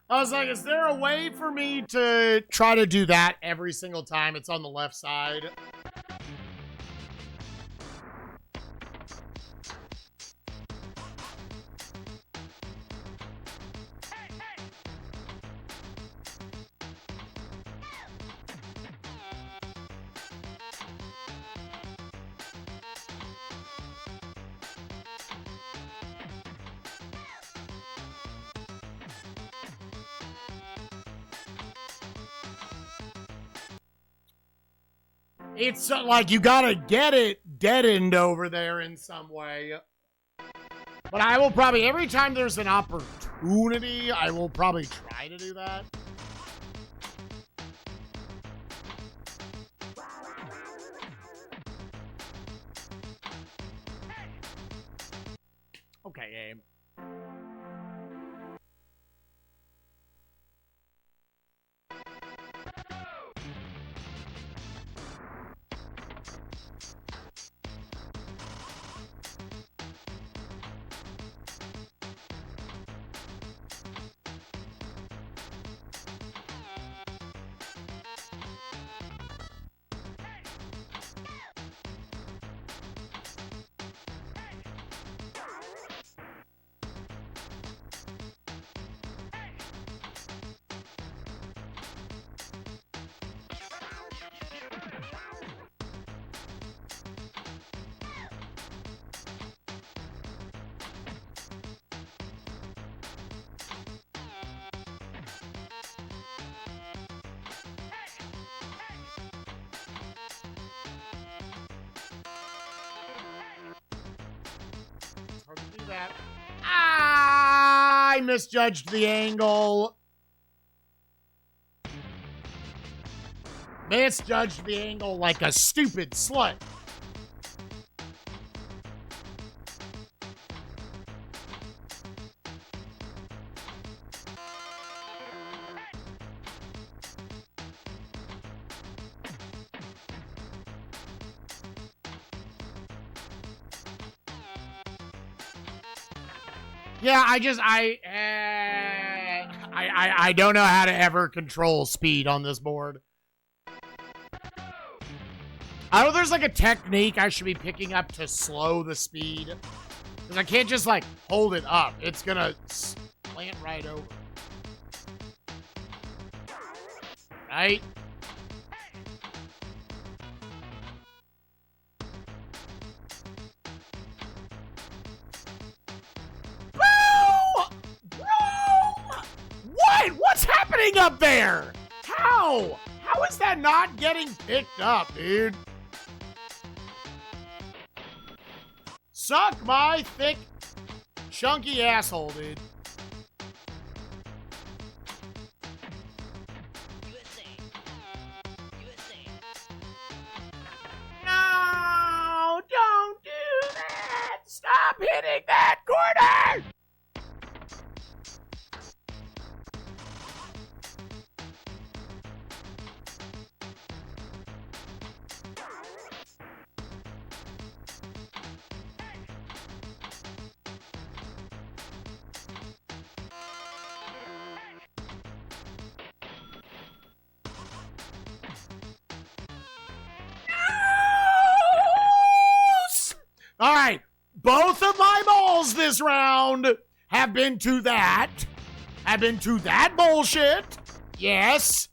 I was like, is there a way for me to try to do that every single time it's on the left side? It's like you gotta get it deadened over there in some way. But I will probably, every time there's an opportunity, I will probably try to do that. Okay, game. Hard to do that. I misjudged the angle. Misjudged the angle like a stupid slut. Yeah, I don't know how to ever control speed on this board. I know there's like a technique I should be picking up to slow the speed. Because I can't just like hold it up. It's gonna slant right over. Right? What? What's happening up there? How? How is that not getting picked up, dude? Suck my thick, chunky asshole, dude. No, don't do that. Stop hitting that corner. All right, both of my balls this round have been to that. Have been to that bullshit. Yes.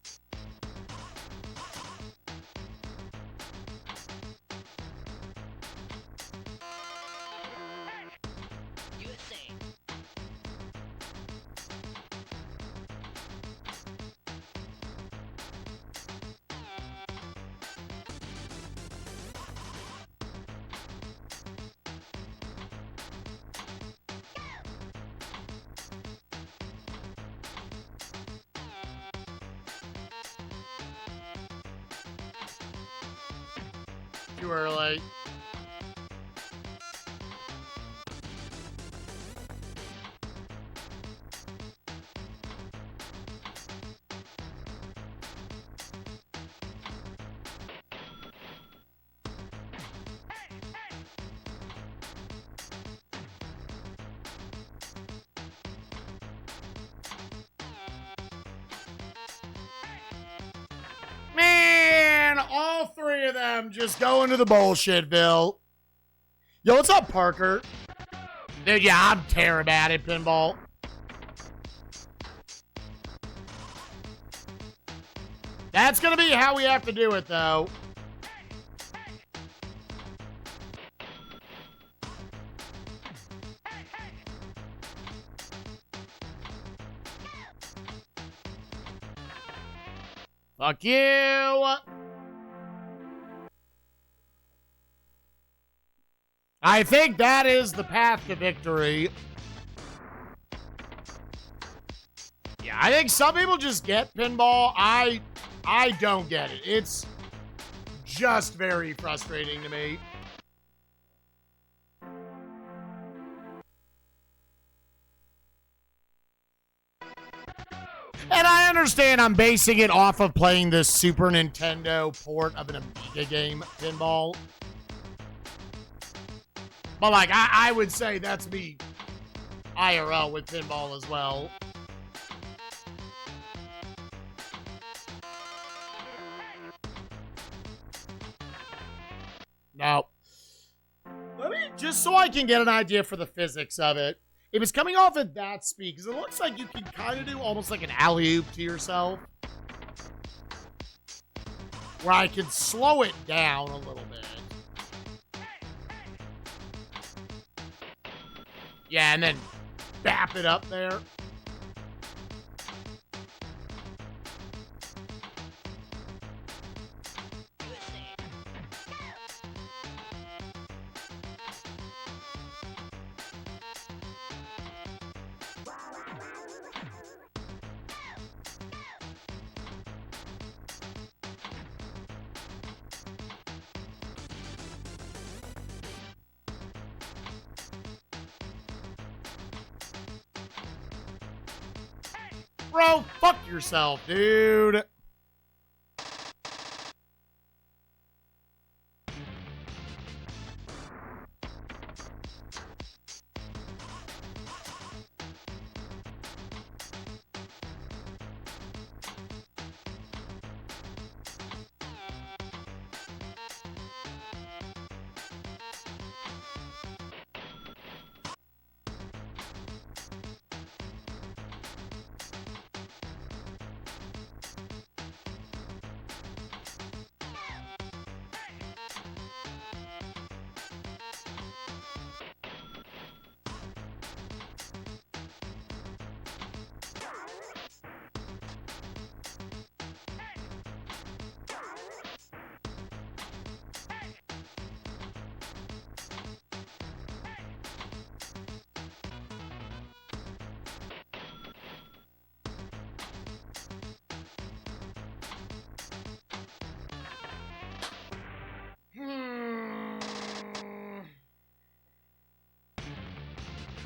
Too early. Man, all three of them just go into the bullshitville. Yo, what's up, Parker? Dude, yeah, I'm terrible at it, Pinball. That's gonna be how we have to do it, though. Fuck you. I think that is the path to victory. Yeah, I think some people just get pinball. I don't get it. It's just very frustrating to me. And I understand I'm basing it off of playing this Super Nintendo port of an Amiga game, Pinball. But, like, I would say that's me IRL with Pinball as well. Now, let me, just so I can get an idea for the physics of it. If it's coming off at that speed, because it looks like you can kind of do almost like an alley-oop to yourself. Where I can slow it down a little bit. Yeah, and then bap it up there. Bro, fuck yourself, dude.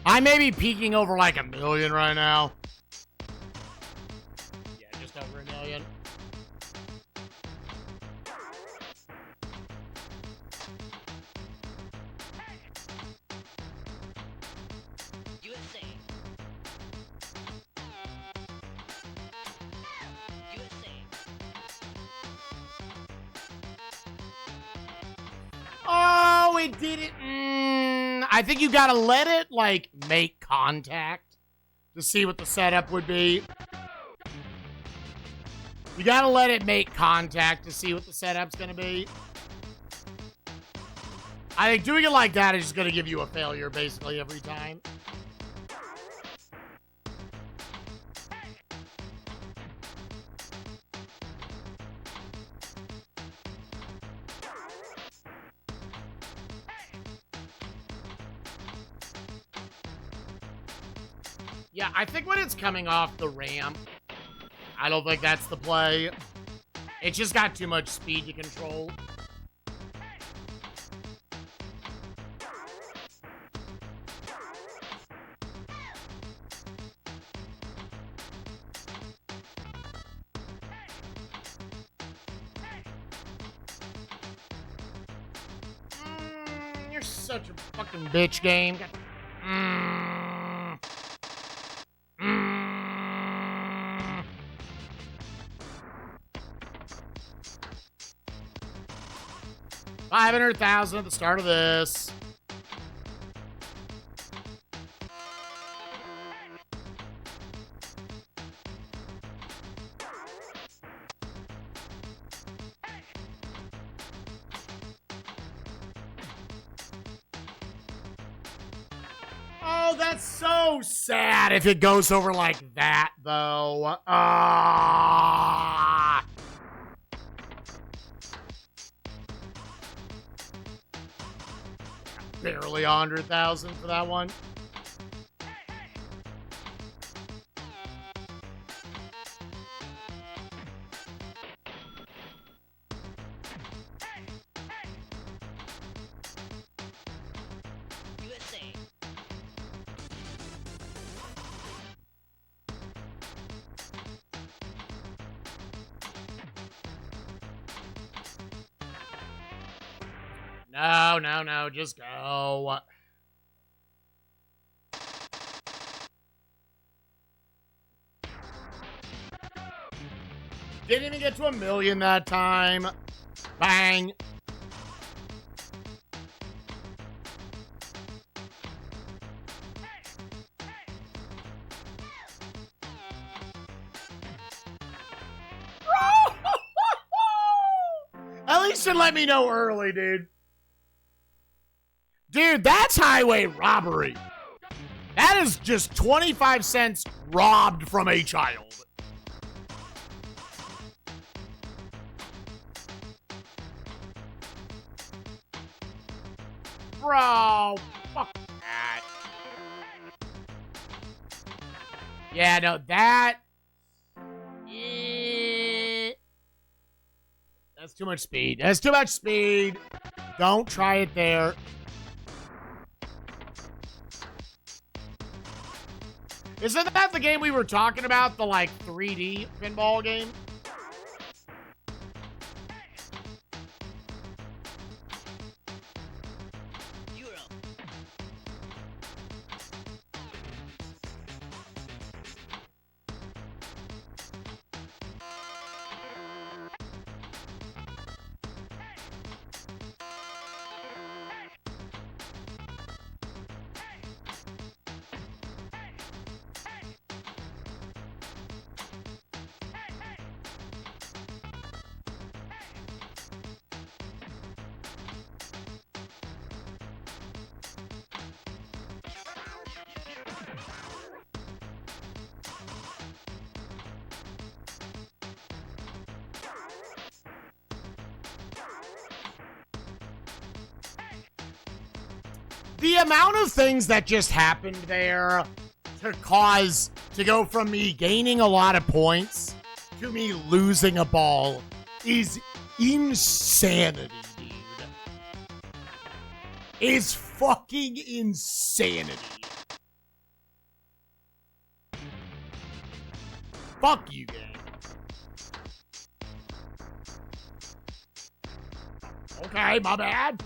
I may be peaking over like 1 million right now. Yeah, just over 1 million. Oh, it did it. I think you gotta let it, like, make contact to see what the setup would be. You gotta let it make contact to see what the setup's gonna be. I think doing it like that is just gonna give you a failure basically every time. Yeah, I think when it's coming off the ramp, I don't think that's the play. It just got too much speed to control. You're such a fucking bitch, game. $500,000 at the start of this. Oh, that's so sad if it goes over like that, though. Barely 100,000 for that one. No, just go. Didn't even get to 1 million that time. Bang. At least it let me know early, dude. Dude, that's highway robbery. That is just 25 cents robbed from a child. Bro, fuck that. Yeah, no, that... That's too much speed. That's too much speed. Don't try it there. Isn't that the game we were talking about? The, like, 3D pinball game? The amount of things that just happened there to go from me gaining a lot of points to me losing a ball is insanity, dude. It's fucking insanity. Fuck you, game. Okay, my bad.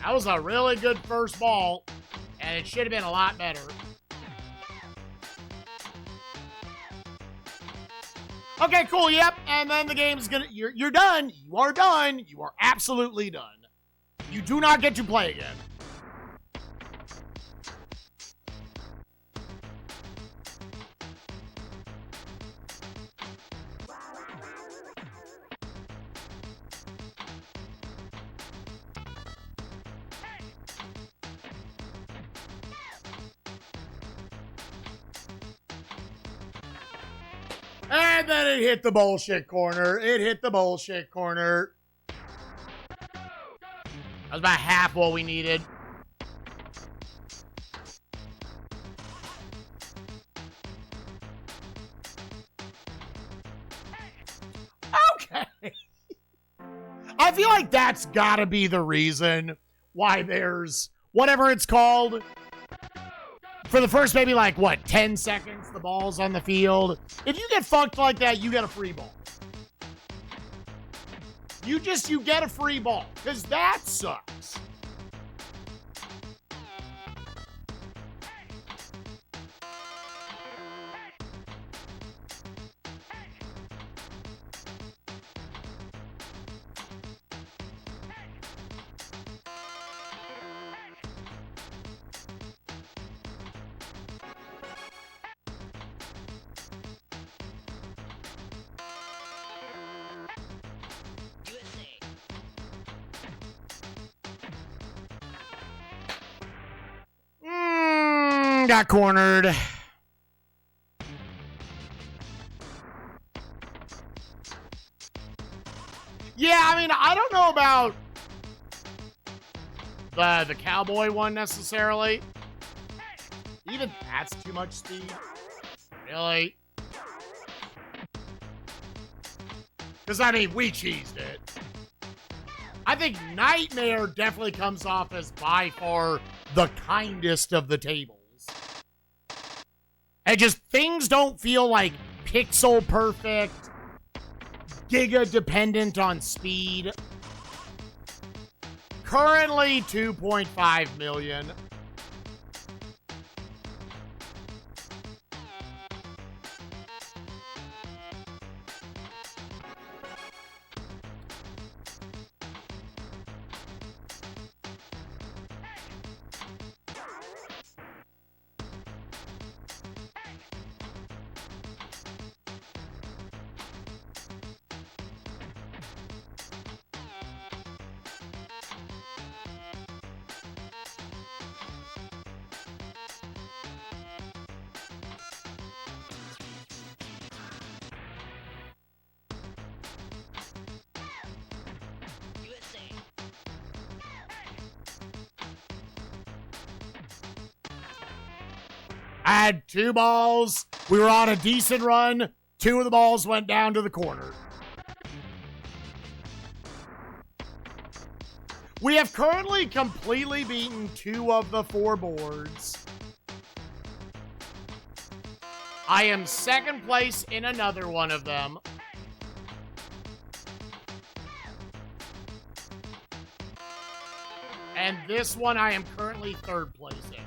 That was a really good first ball, and it should have been a lot better. Okay, cool, yep, and then the game's gonna, you're done. You are done. You are absolutely done. You do not get to play again. And then it hit the bullshit corner. It hit the bullshit corner. That was about half what we needed. Okay. I feel like that's gotta be the reason why there's whatever it's called. For the first maybe like, what, 10 seconds, the ball's on the field. If you get fucked like that, you get a free ball. You get a free ball, because that sucks. Got cornered. Yeah, I mean, I don't know about the cowboy one necessarily. Even that's too much speed. Really? Because, I mean, we cheesed it. I think Nightmare definitely comes off as by far the kindest of the tables. And just things don't feel like pixel perfect, giga dependent on speed. Currently 2.5 million. I had 2 balls. We were on a decent run. 2 of the balls went down to the corner. We have currently completely beaten 2 of the 4 boards. I am second place in another one of them. And this one I am currently third place in.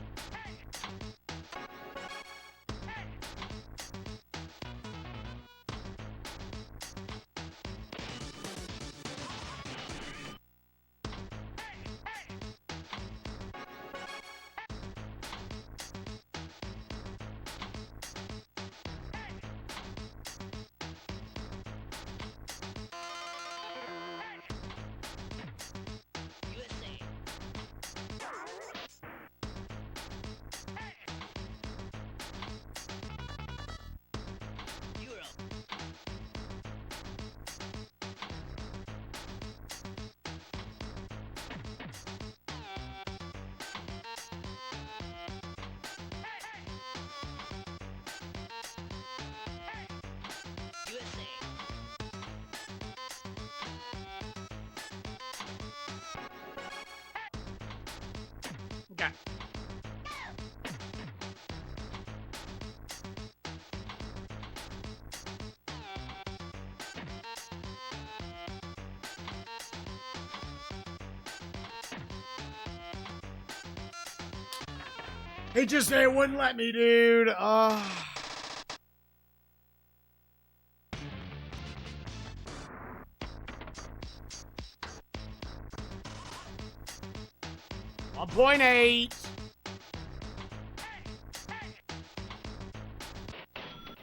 It wouldn't let me, dude. .8.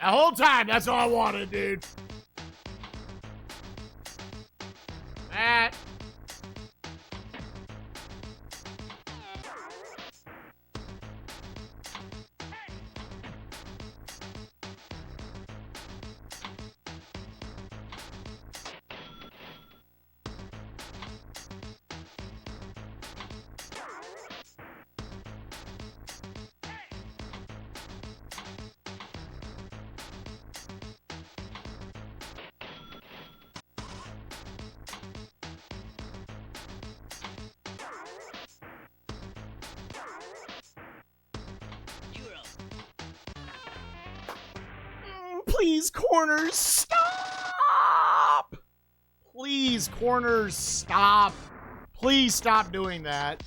The whole time, that's all I wanted, dude. That. Please, corners, stop! Please, corners, stop. Please stop doing that.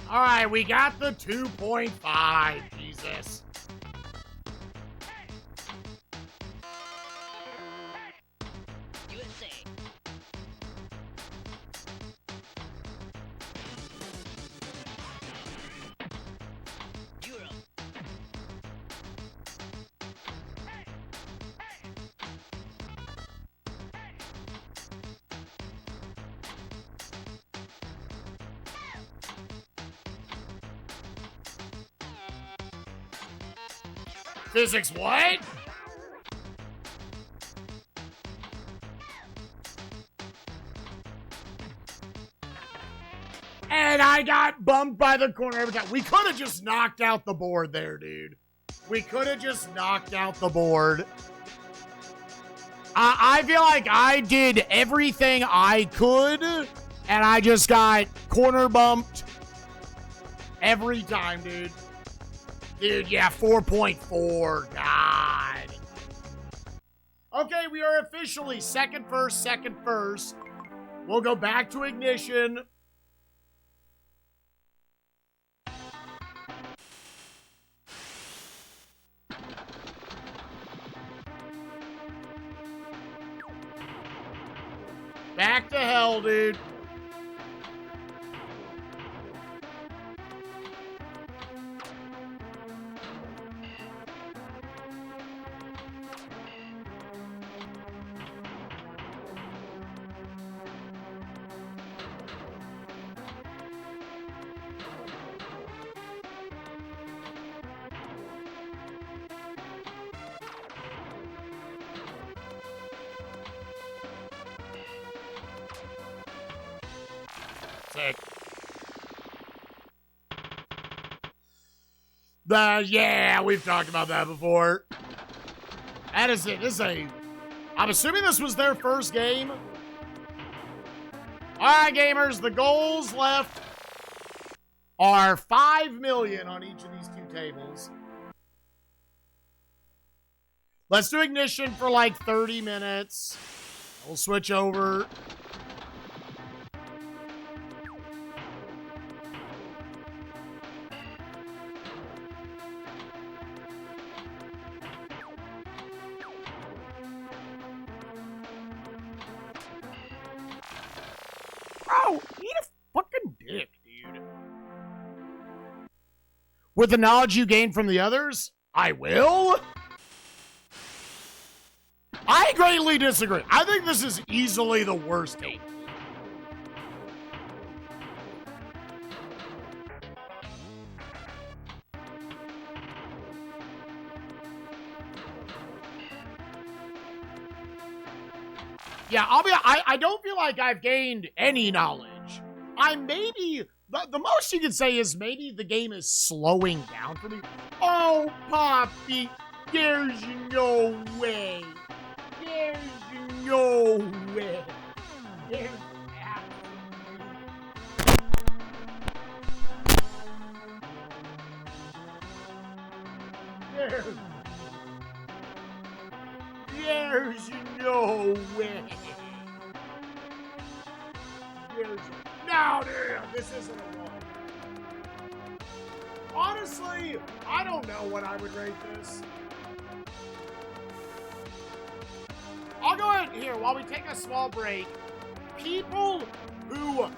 All right, we got the 2.5. Jesus. USA. Europe. Physics what? And I got bumped by the corner every time. We could have just knocked out the board there, dude. We could have just knocked out the board. I feel like I did everything I could, and I just got corner bumped every time, dude. Dude, yeah, 4.4. God. Okay, we are officially second first. We'll go back to ignition. Back to hell, dude. Sick. Yeah, we've talked about that before. That is it. I'm assuming this was their first game. All right, gamers, the goals left are 5 million on each of these two tables. Let's do ignition for like 30 minutes. We'll switch over. Bro, eat a fucking dick, dude. With the knowledge you gain from the others, I will. I greatly disagree. I think this is easily the worst table. Yeah, I don't feel like I've gained any knowledge. I maybe The most you can say is maybe the game is slowing down for me. Oh, Poppy, there's no way. There's no way. There's There's no way. No, this isn't a one. Honestly, I don't know what I would rate this. I'll go ahead here while we take a small break. People who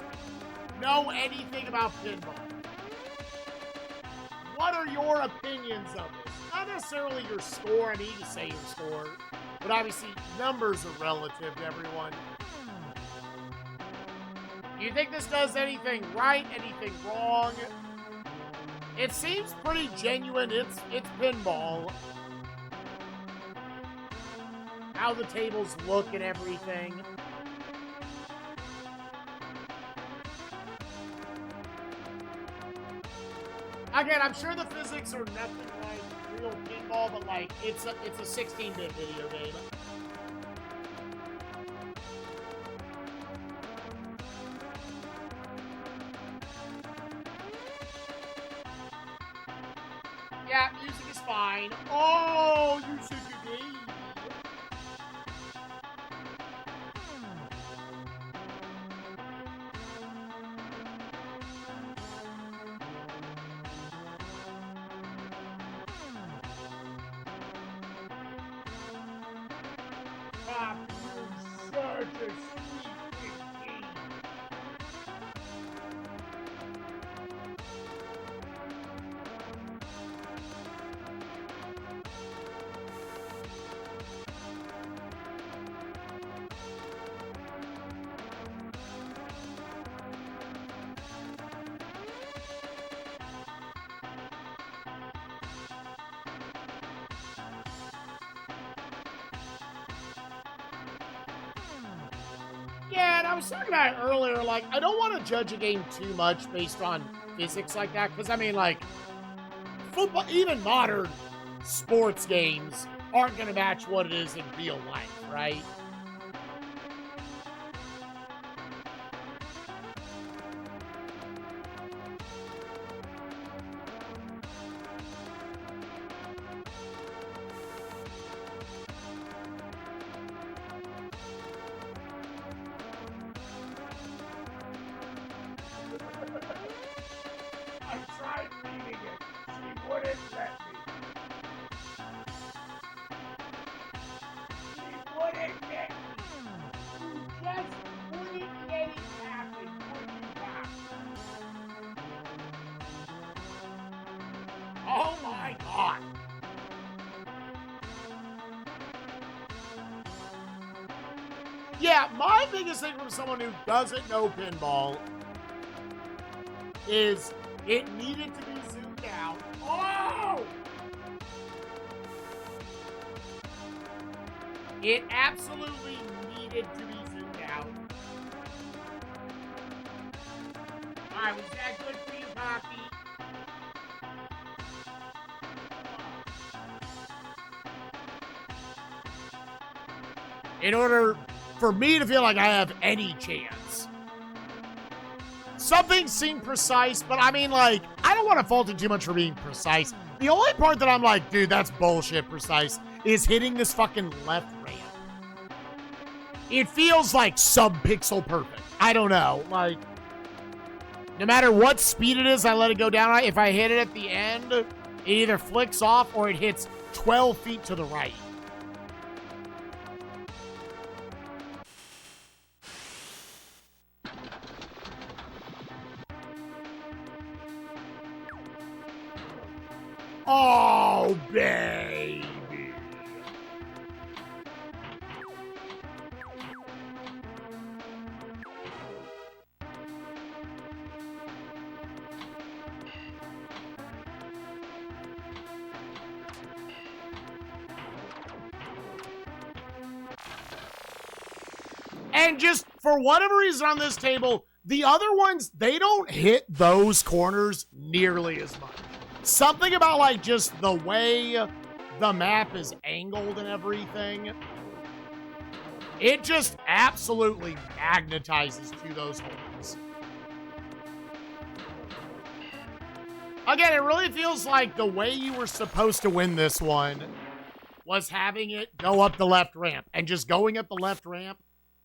know anything about pinball, what are your opinions of this? Not necessarily your score. I mean, you can say your score, but obviously numbers are relative to everyone. Do you think this does anything right, anything wrong? It seems pretty genuine. It's pinball. How the tables look and everything. Again, I'm sure the physics are nothing like real pinball, but like it's a 16-bit video game. Yeah, music is fine. Oh, you said you did. Pop, you're such a sweet kid. Yeah, and I was talking about it earlier, like, I don't want to judge a game too much based on physics like that, because, I mean, like, football, even modern sports games aren't going to match what it is in real life, right? I tried reading it. She wouldn't let me. She wouldn't let me. You just wouldn't let it happen, would you, Pop? Oh my God. Yeah, my biggest thing from someone who doesn't know pinball is it needed to be zoomed out. Oh! It absolutely needed to be zoomed out. Alright, was that good for you, Poppy? In order for me to feel like I have any chance. Something seemed precise, but I mean, like, I don't want to fault it too much for being precise. The only part that I'm like, dude, that's bullshit precise, is hitting this fucking left ramp. It feels like sub-pixel perfect. I don't know. Like, no matter what speed it is I let it go down, if I hit it at the end, it either flicks off or it hits 12 feet to the right. Oh, baby. And just for whatever reason on this table, The other ones, they don't hit those corners nearly as much. Something about like just the way the map is angled and everything, it just absolutely magnetizes to those holes. Again, it really feels like the way you were supposed to win this one was having it go up the left ramp. And just going up the left ramp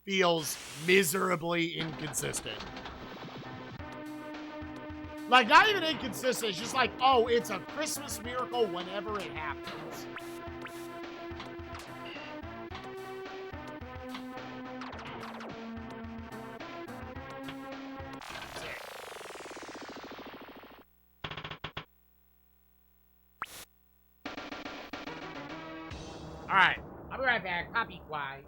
feels miserably inconsistent. Like, not even inconsistent. It's just like, oh, it's a Christmas miracle whenever it happens. All right, I'll be right back. I'll be quiet.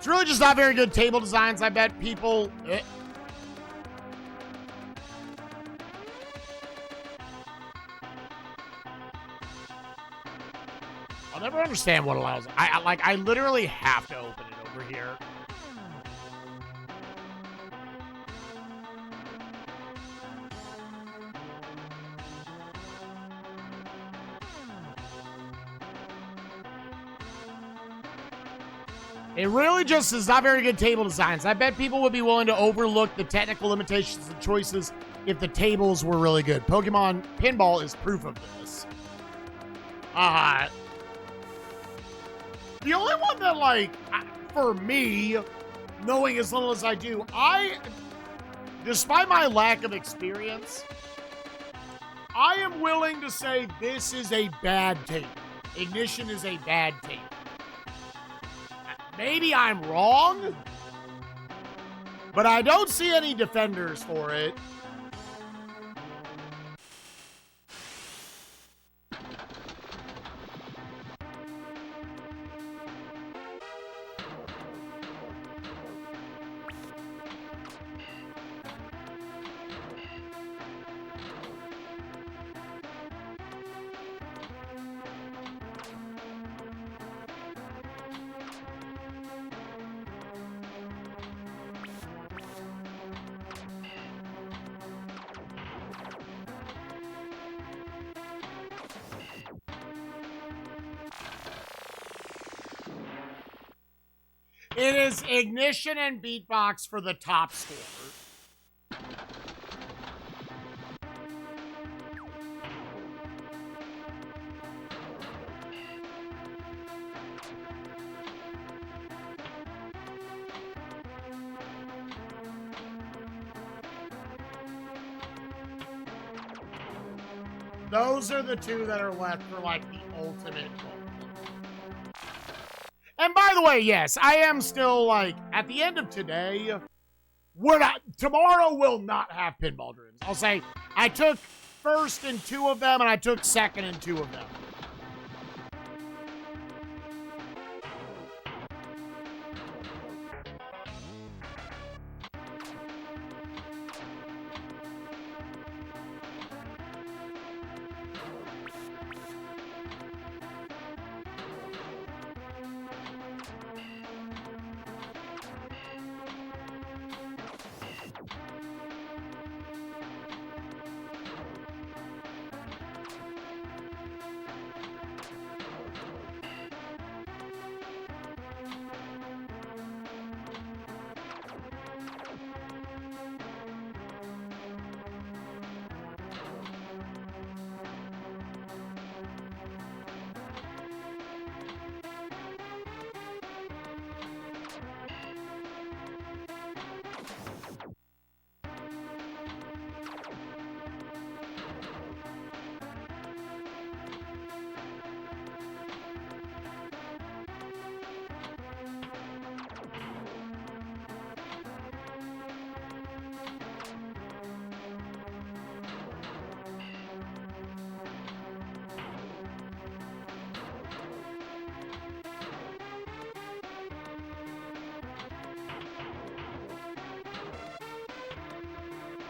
It's really just not very good table designs. I bet people... I'll never understand what allows... I literally have to open it over here. It really just is not very good table designs. I bet people would be willing to overlook the technical limitations and choices if the tables were really good. Pokemon Pinball is proof of this. The only one that, like, for me, knowing as little as I do, despite my lack of experience, I am willing to say this is a bad table. Ignition is a bad table. Maybe I'm wrong, but I don't see any defenders for it. It is Ignition and Beatbox for the top score. Those are the two that are left for, like, the ultimate goal. And by the way, yes, I am still, like, at the end of today, tomorrow will not have pinball dreams. I'll say I took first in 2 of them, and I took second in 2 of them.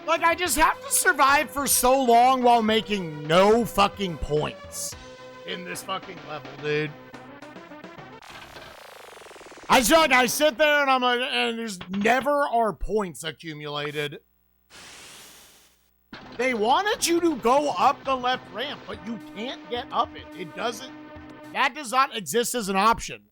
Like, I just have to survive for so long while making no fucking points in this fucking level, dude. I just, like, I sit there and I'm like, and there's never are points accumulated. They wanted you to go up the left ramp, but you can't get up it. It doesn't, that does not exist as an option.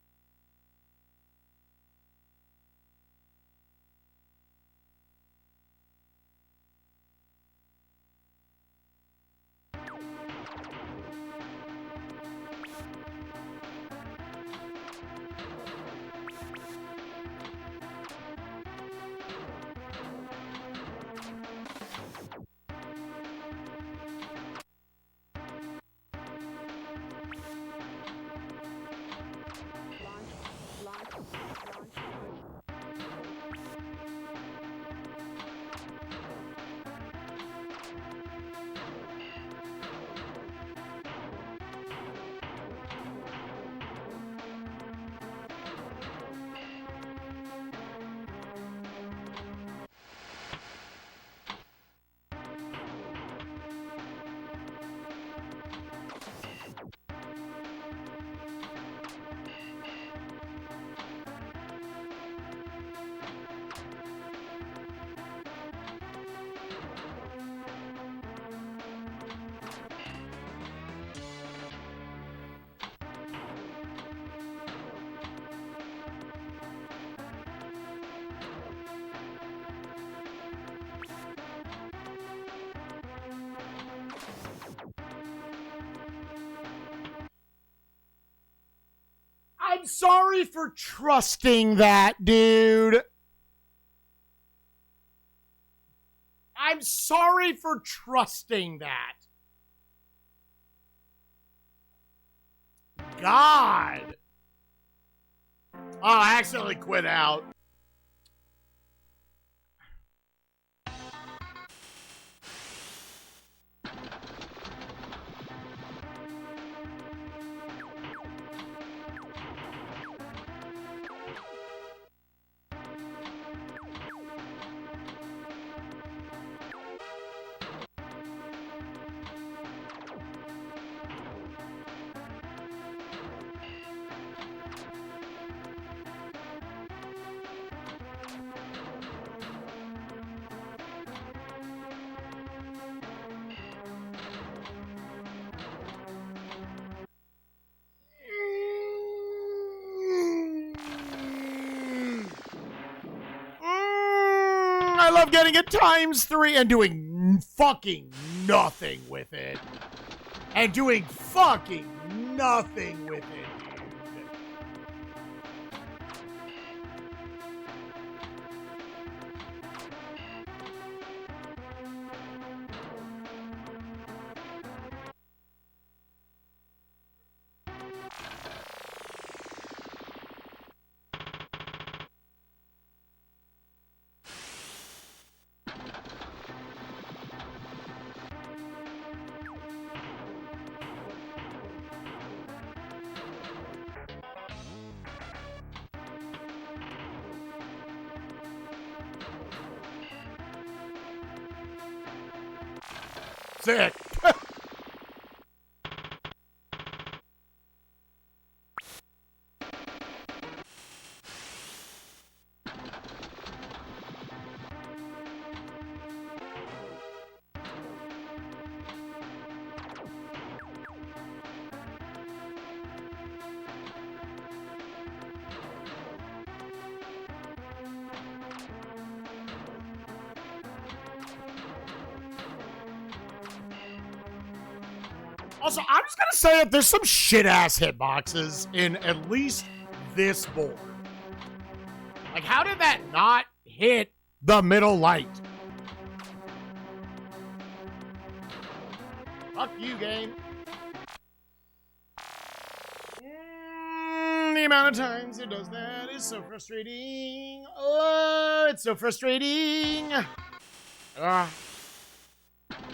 I'm sorry for trusting that, dude. I'm sorry for trusting that. God. Oh, I accidentally quit out. I love getting it ×3 and doing fucking nothing with it. And doing fucking nothing with it, dude. Sick. Also, I'm just gonna say it, there's some shit-ass hitboxes in at least this board. Like, how did that not hit the middle light? Fuck you, game. The amount of times it does that is so frustrating. Oh, it's so frustrating.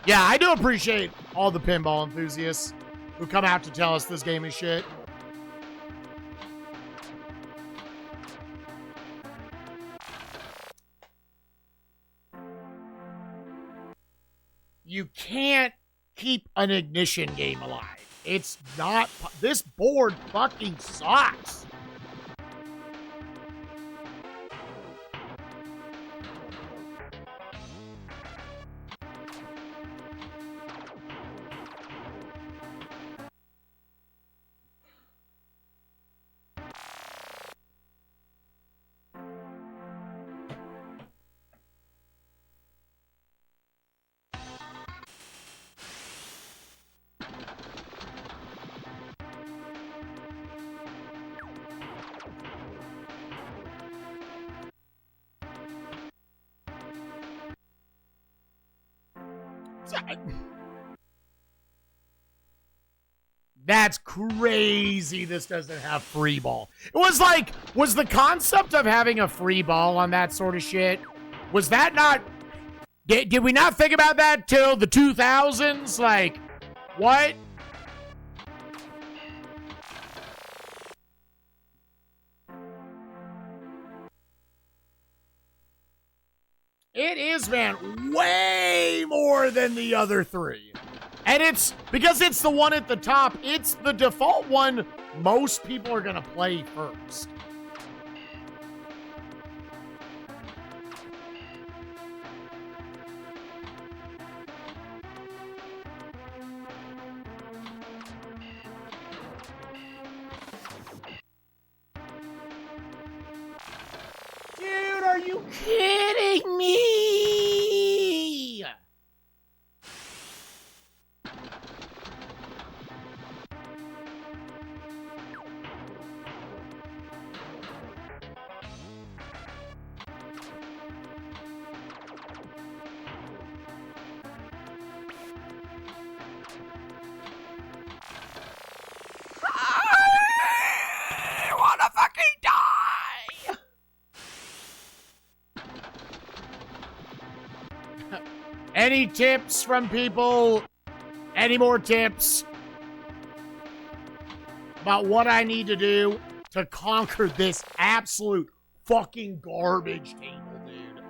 Yeah, I do appreciate all the pinball enthusiasts who come out to tell us this game is shit. You can't keep an ignition game alive. It's not. This board fucking sucks. That's crazy this doesn't have free ball. It was like, was the concept of having a free ball on that sort of shit, was that not, did we not think about that till the 2000s? Like, what? It is, man, way more than the other three. And it's, because it's the one at the top, it's the default one most people are going to play first. Dude, are you kidding me? Any tips from people? Any more tips about what I need to do to conquer this absolute fucking garbage table, dude?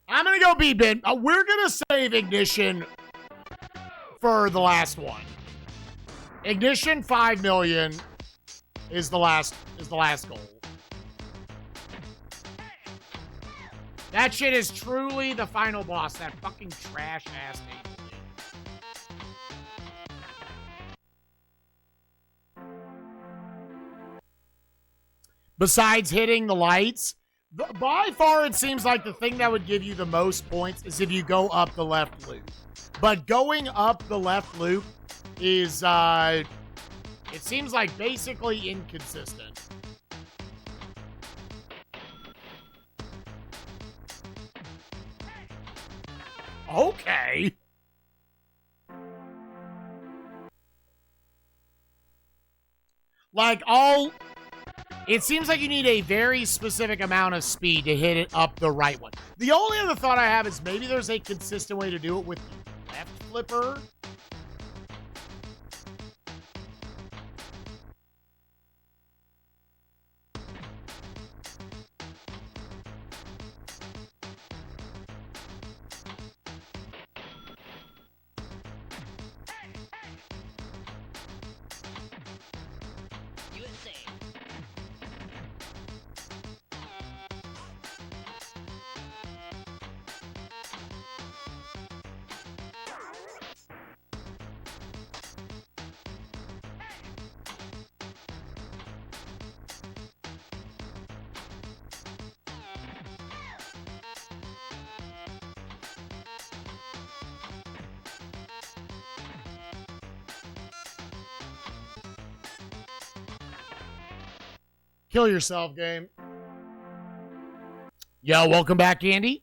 I'm going to go B-bin. We're going to save Ignition for the last one. Ignition 5 million is the last goal. That shit is truly the final boss. That fucking trash ass table, dude. Besides hitting the lights, by far it seems like the thing that would give you the most points is if you go up the left loop. But going up the left loop is, it seems like basically inconsistent. Okay. Like, it seems like you need a very specific amount of speed to hit it up the right one. The only other thought I have is maybe there's a consistent way to do it with the left flipper. Kill yourself, game. Yo, welcome back, Andy.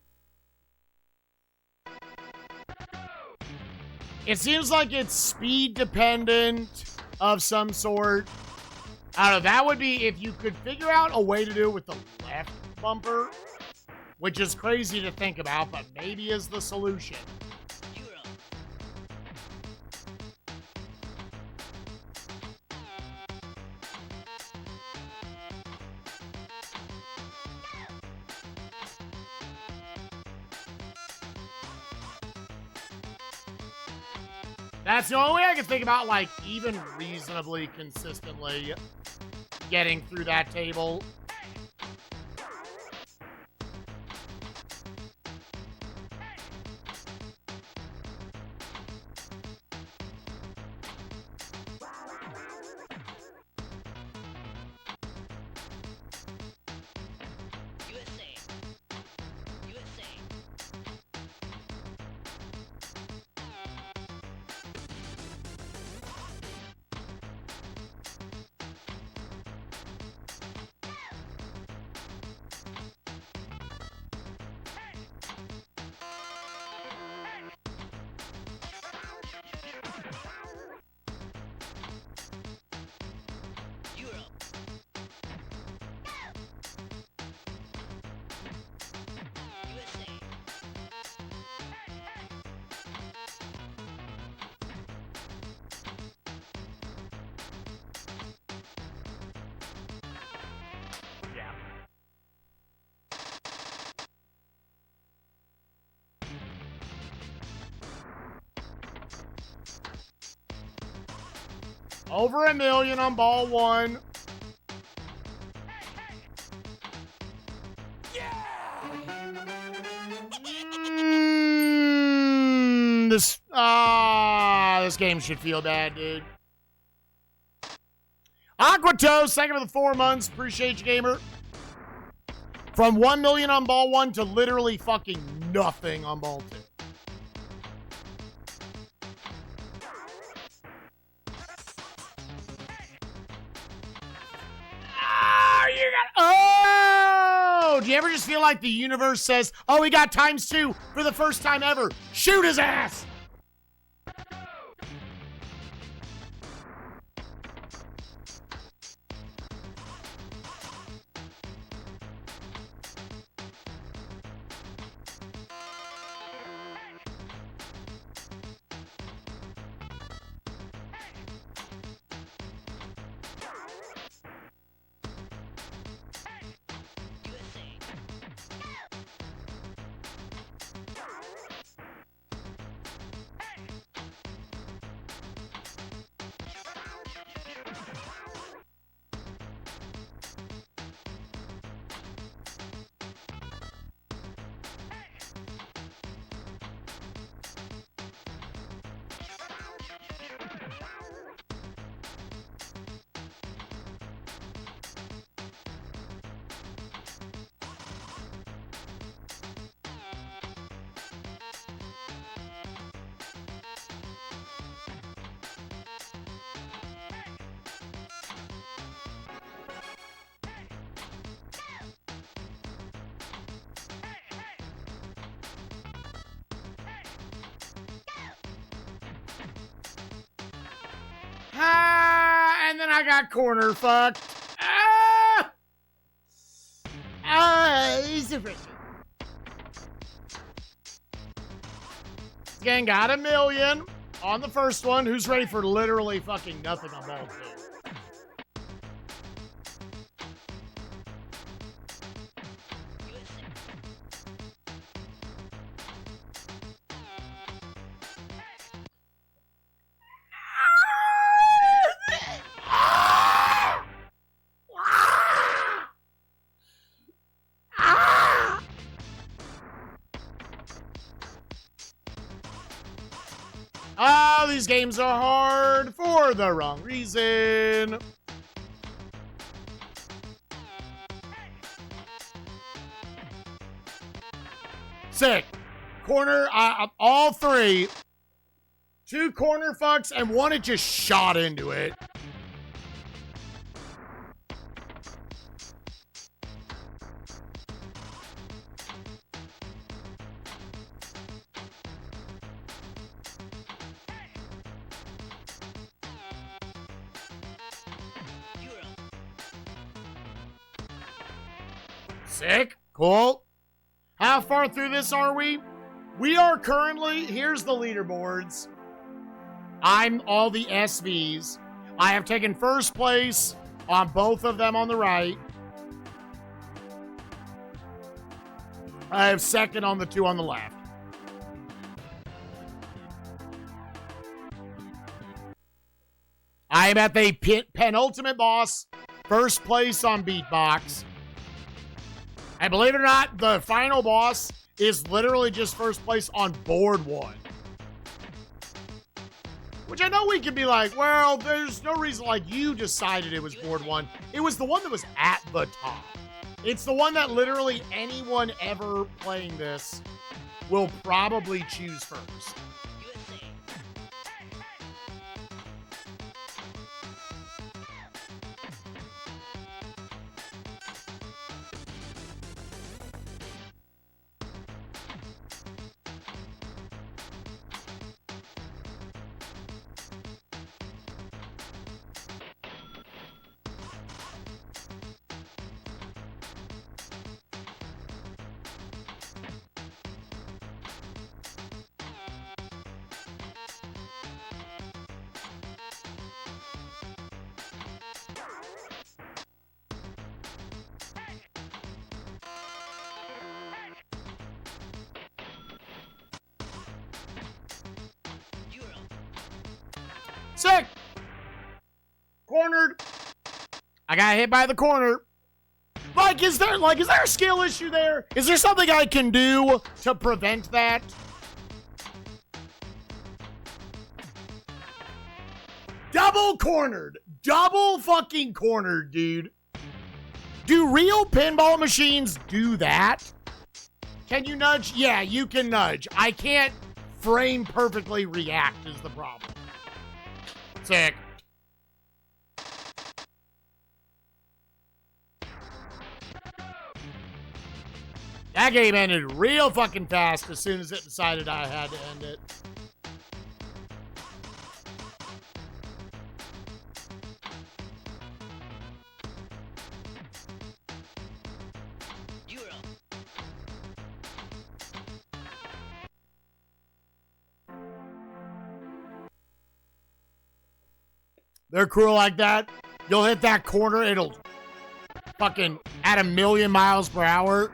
It seems like it's speed dependent of some sort. I don't know. That would be if you could figure out a way to do it with the left bumper, which is crazy to think about, but maybe is the solution. That's the only way I can think about, like, even reasonably consistently getting through that table. Over 1 million on ball one. This game should feel bad, dude. Aquatos, thank you for the 4 months. Appreciate you, gamer. From 1 million on ball one to literally fucking nothing on ball two. Oh! Do you ever just feel like the universe says, oh, he got ×2 for the first time ever. Shoot his ass! got corner fucked. It's different. Again, got $1 million on the first one. Who's ready for literally fucking nothing on ball 2? Oh, these games are hard for the wrong reason. Sick. Corner, all 3. 2 corner fucks, and 1 it just shot into it. Sick. Cool. How far through this are we? We are currently, here's the leaderboards. I'm all the SVs. I have taken first place on both of them on the right. I have second on the 2 on the left. I am at the penultimate boss, first place on Beatbox. And believe it or not, the final boss is literally just first place on board 1. Which I know we could be like, well, there's no reason like you decided it was board 1. It was the one that was at the top. It's the one that literally anyone ever playing this will probably choose first. Sick! Cornered. I got hit by the corner. Like, is there a skill issue there? Is there something I can do to prevent that? Double cornered. Double fucking cornered, dude. Do real pinball machines do that? Can you nudge? Yeah, you can nudge. I can't frame perfectly react is the problem. Sick. That game ended real fucking fast as soon as it decided I had to end it. They're cruel like that. You'll hit that corner, it'll fucking at 1,000,000 miles per hour.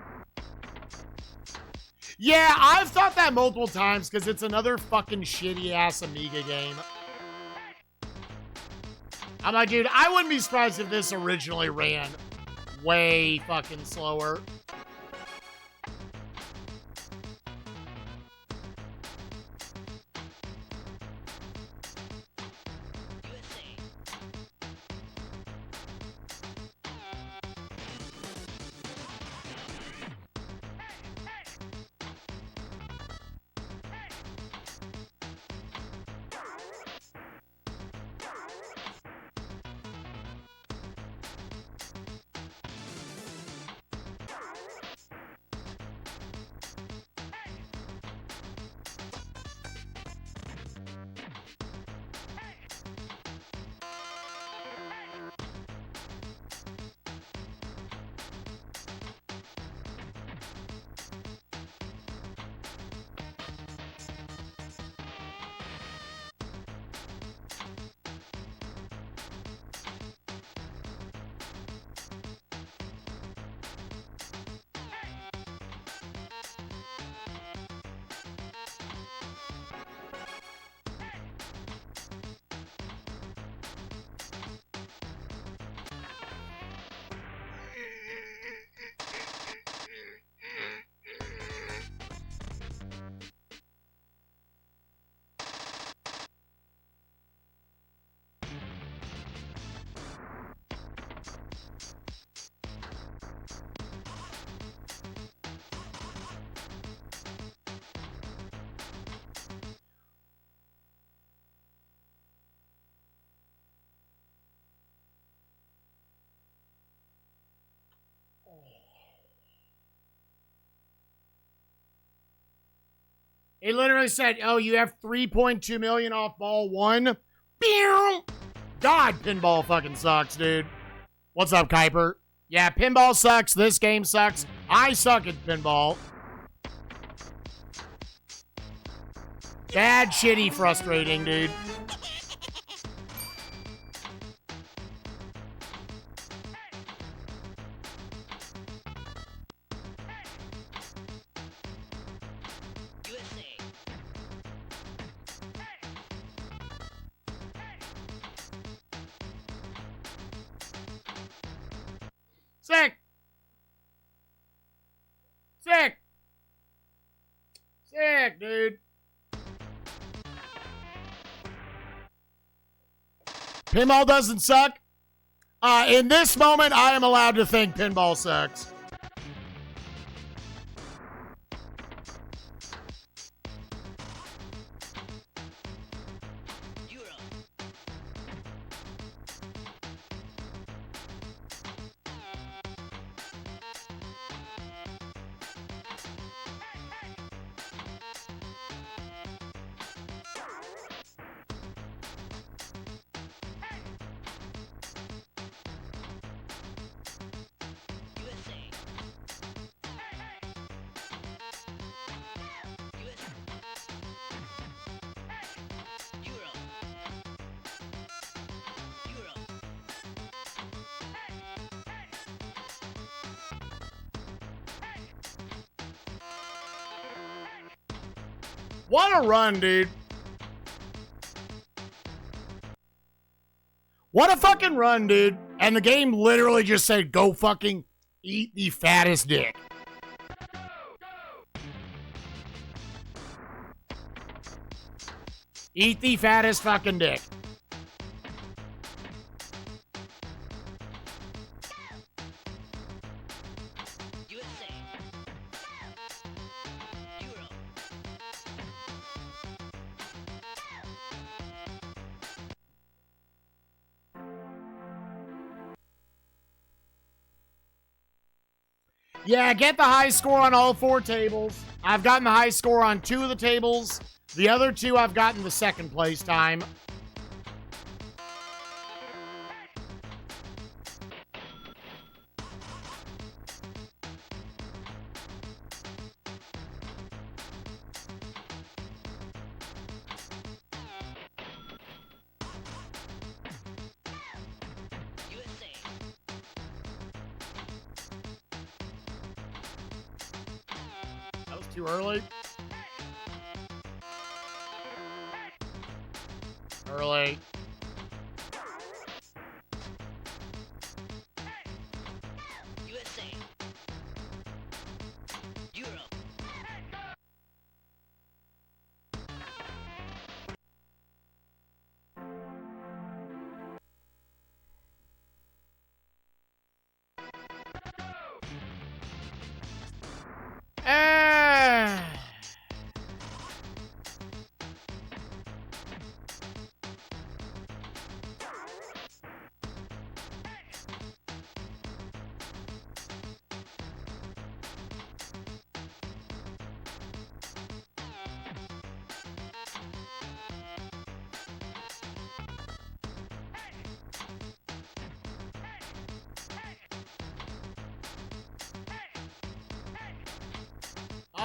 Yeah, I've thought that multiple times because it's another fucking shitty ass Amiga game. I'm like, dude, I wouldn't be surprised if this originally ran way fucking slower. It literally said, oh, you have 3.2 million off ball 1. Pew! God, pinball fucking sucks, dude. What's up, Kuiper? Yeah, pinball sucks. This game sucks. I suck at pinball. Bad, shitty, frustrating, dude. Sick. Sick. Sick, dude. Pinball doesn't suck. In this moment, I am allowed to think pinball sucks. What a run, dude. What a fucking run, dude. And the game literally just said, go fucking eat the fattest dick. Eat the fattest fucking dick. Yeah, get the high score on all 4 tables. I've gotten the high score on 2 of the tables. The other 2 I've gotten the second place time. Too early. Early. USA. Europe.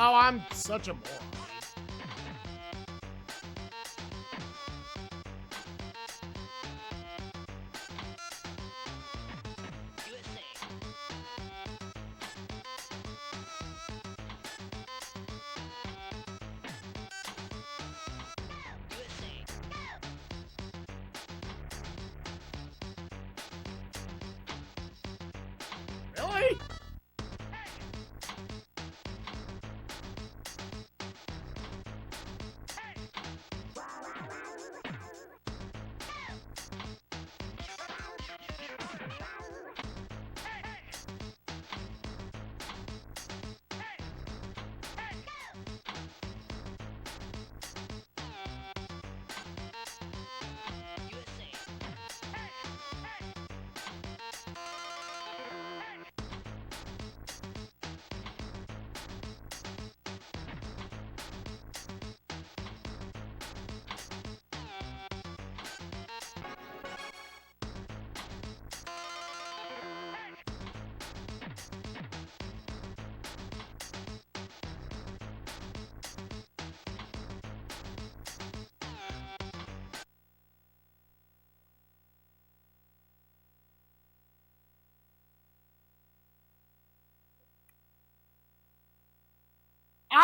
Oh, I'm such a moron. Really?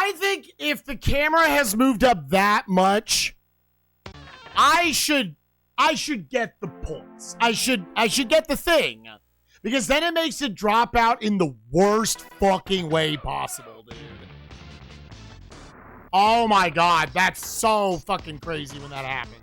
I think if the camera has moved up that much, I should get the points. I should get the thing. Because then it makes it drop out in the worst fucking way possible, dude. Oh my god, that's so fucking crazy when that happens.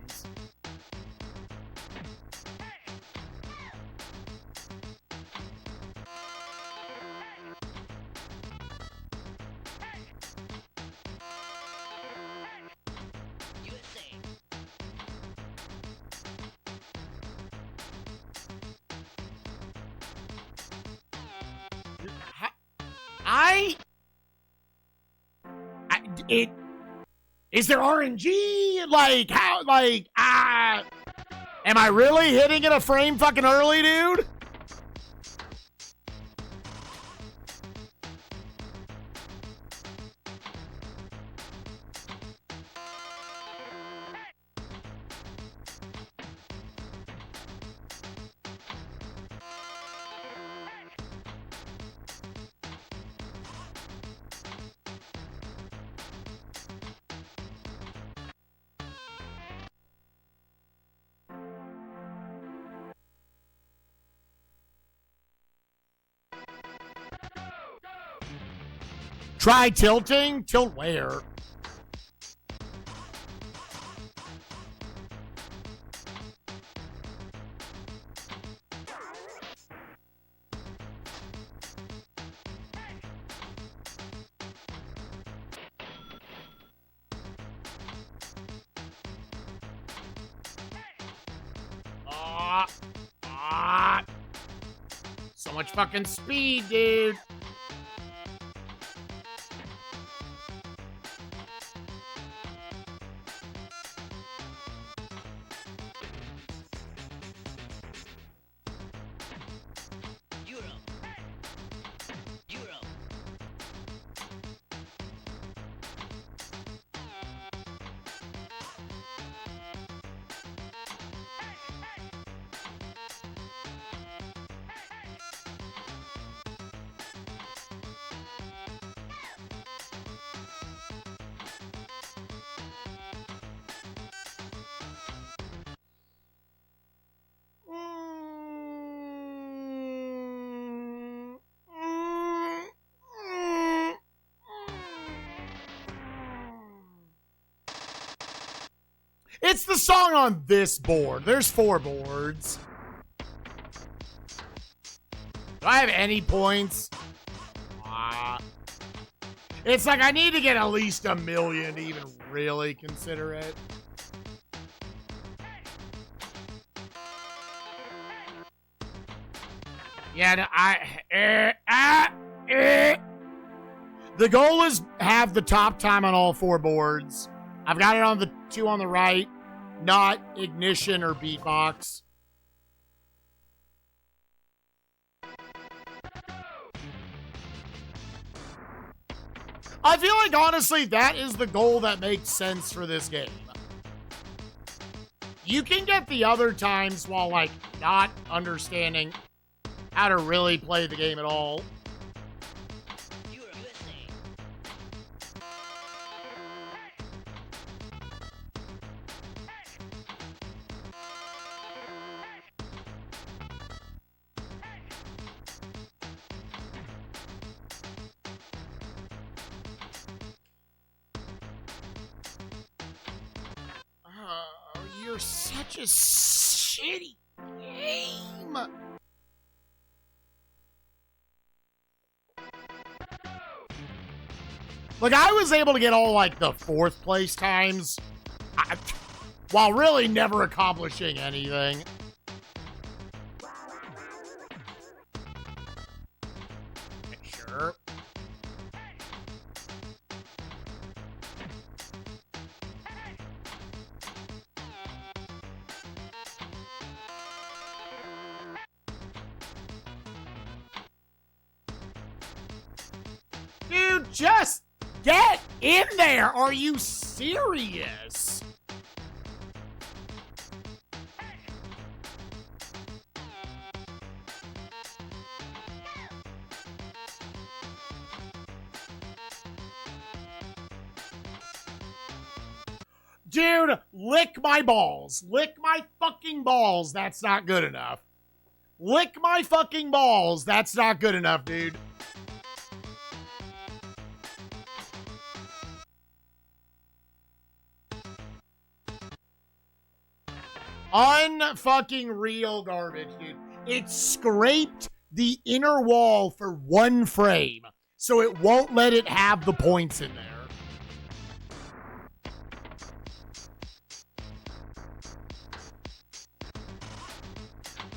Is there RNG? Like, how, like, am I really hitting it a frame fucking early, dude? Try tilting? Tilt where? So much fucking speed, dude. It's the song on this board. There's 4 boards. Do I have any points? It's like I need to get at least 1 million to even really consider it. Yeah, the goal is have the top time on all 4 boards. I've got it on the 2 on the right, not ignition or beatbox. I feel like, honestly, that is the goal that makes sense for this game. You can get the other times while, like, not understanding how to really play the game at all. You're such a shitty game. Like, I was able to get all, like, the 4th place times while really never accomplishing anything. Sure. Dude, just get in there. Are you serious? Dude, lick my balls. Lick my fucking balls. That's not good enough. Lick my fucking balls. That's not good enough, dude. Unfucking real garbage, dude. It scraped the inner wall for 1 frame, so it won't let it have the points in there.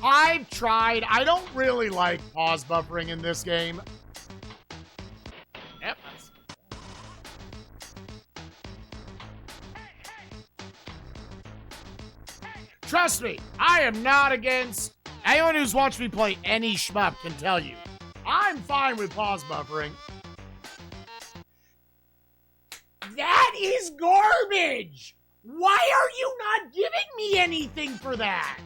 I've tried. I don't really like pause buffering in this game. Yep. Trust me, I am not against... Anyone who's watched me play any shmup can tell you, I'm fine with pause buffering. That is garbage! Why are you not giving me anything for that?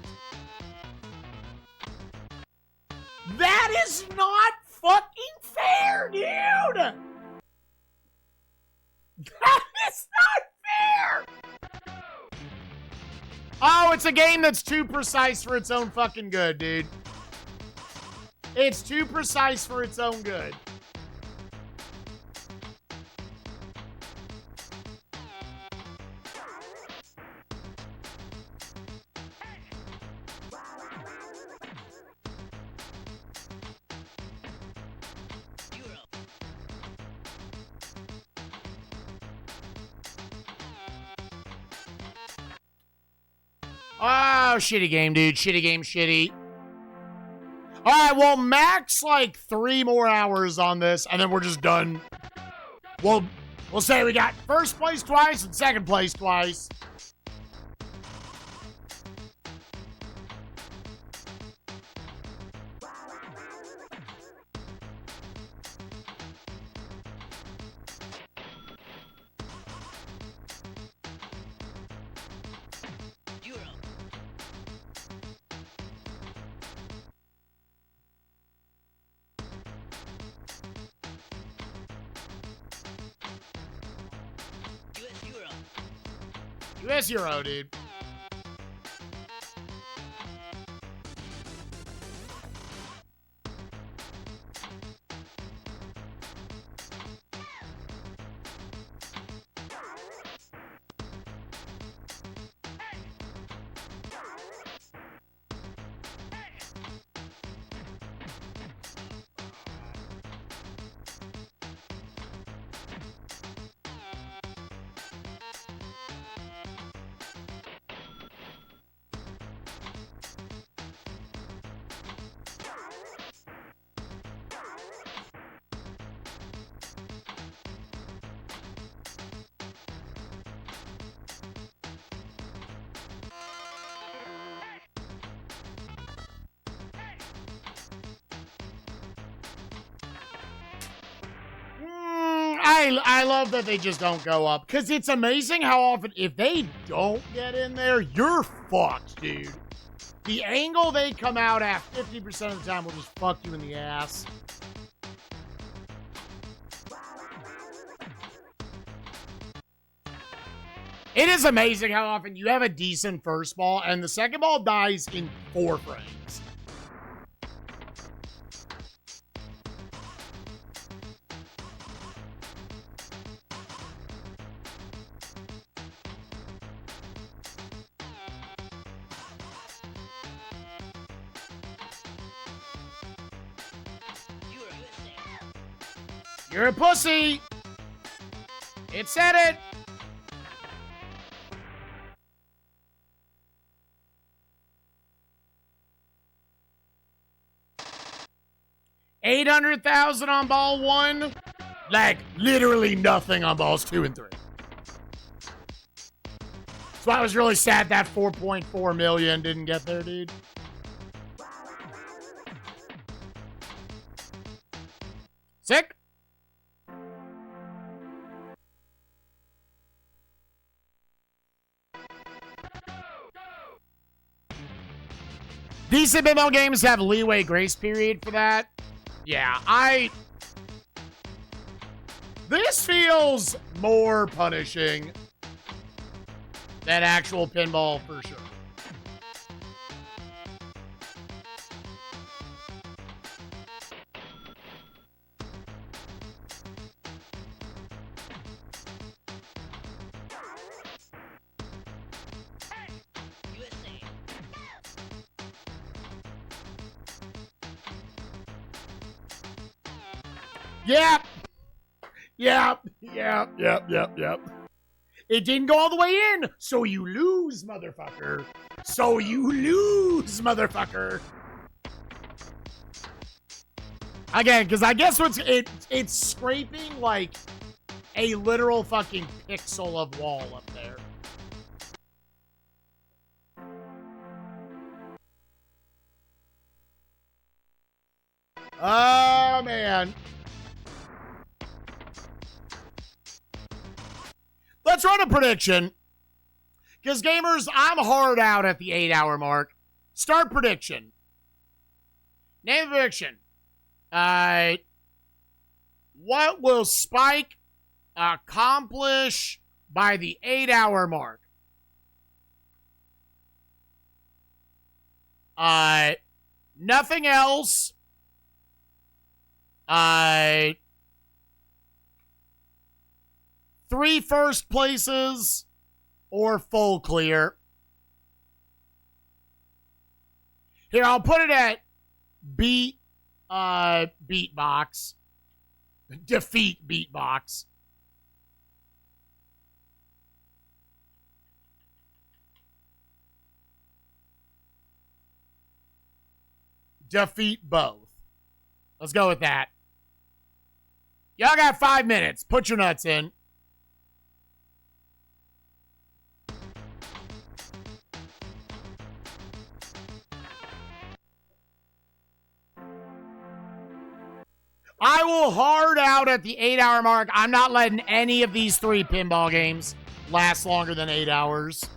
That is not fucking fair, dude! That is not fair! Oh, it's a game that's too precise for its own fucking good, dude. It's too precise for its own good. Oh, shitty game, dude. Shitty game, shitty. All right, well, max like 3 more hours on this, and then we're just done. We'll say we got first place twice and second place twice. US Euro, dude. I love that they just don't go up, because it's amazing how often, if they don't get in there, you're fucked, dude. The angle they come out at 50% of the time will just fuck you in the ass. It is amazing how often you have a decent first ball, and the second ball dies in 4 frames. You're a pussy! It said it! $800,000 on ball 1. Like, literally nothing on balls 2 and 3. So I was really sad that 4.4 million didn't get there, dude. Sick? Decent pinball games have leeway grace period for that. Yeah, this feels more punishing. That actual pinball for sure. Yep. Yep. It didn't go all the way in, so you lose, motherfucker. Again, because I guess it's scraping like a literal fucking pixel of wall up there. Oh, man. Let's run a prediction. Because, gamers, I'm hard out at the 8-hour mark. Start prediction. Name of prediction. What will Spike accomplish by the 8-hour mark? Nothing else. 3 first places or full clear. Here, I'll put it at beatbox. Defeat beatbox. Defeat both. Let's go with that. Y'all got 5 minutes. Put your nuts in. I will hard out at the 8-hour mark. I'm not letting any of these 3 pinball games last longer than 8 hours.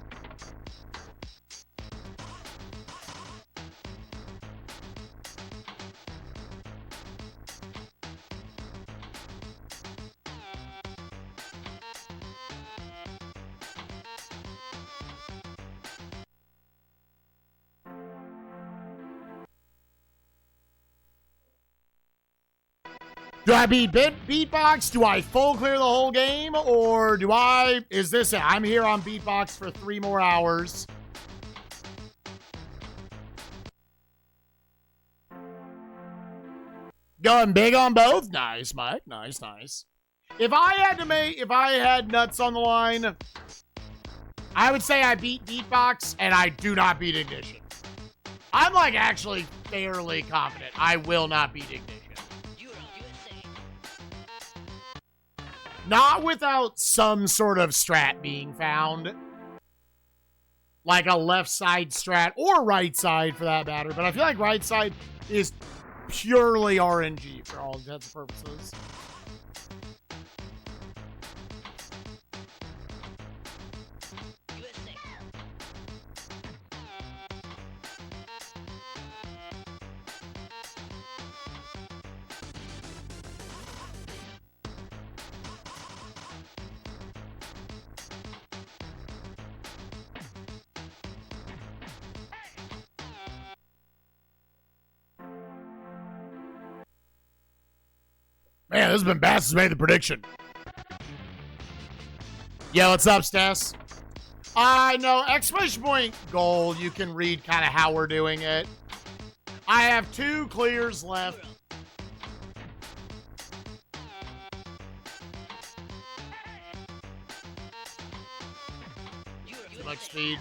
Do I beat beatbox? Do I full clear the whole game? Or do I... Is this it? I'm here on beatbox for 3 more hours. Going big on both? Nice, Mike. Nice. If I had nuts on the line, I would say I beat beatbox and I do not beat ignition. I'm like actually fairly confident I will not beat ignition. Not without some sort of strat being found. Like a left side strat or right side for that matter. But I feel like right side is purely RNG for all intents and purposes. Man, this has been Bass has made the prediction. Yeah, what's up, Stas? I know, exclamation point goal, you can read kind of how we're doing it. I have 2 clears left. Too much speed.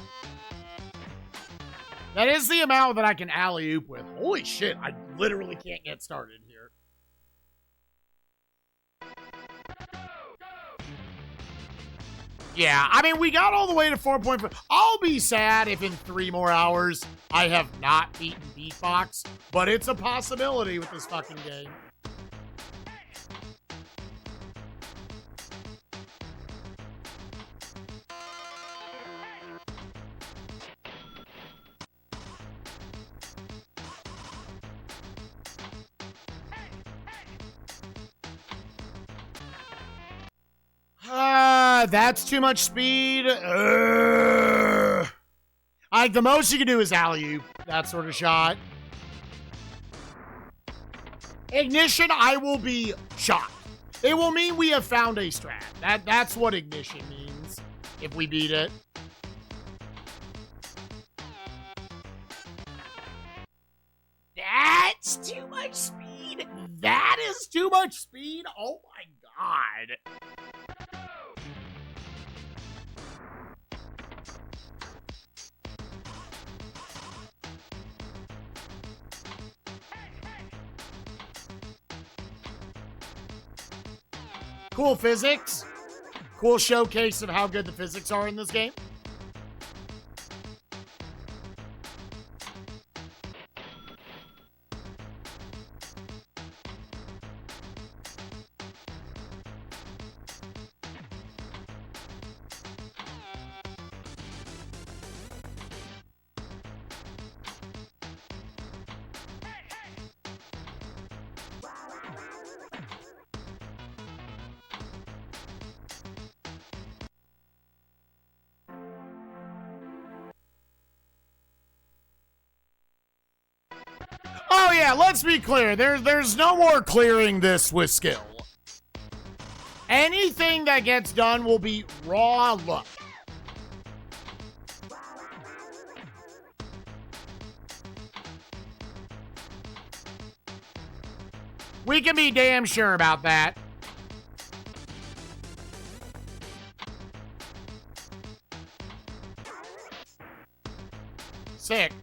That is the amount that I can alley-oop with. Holy shit, I literally can't get started here. Yeah, I mean, we got all the way to 4.5. I'll be sad if in 3 more hours I have not beaten beatbox, but it's a possibility with this fucking game. That's too much speed. Like, the most you can do is alley-oop, that sort of shot. Ignition, I will be shocked. It will mean we have found a strat. That's what ignition means, if we beat it. That's too much speed. That is too much speed? Oh my god. Cool physics. Cool showcase of how good the physics are in this game. Oh yeah, let's be clear. There's no more clearing this with skill. Anything that gets done will be raw luck. We can be damn sure about that. Sick.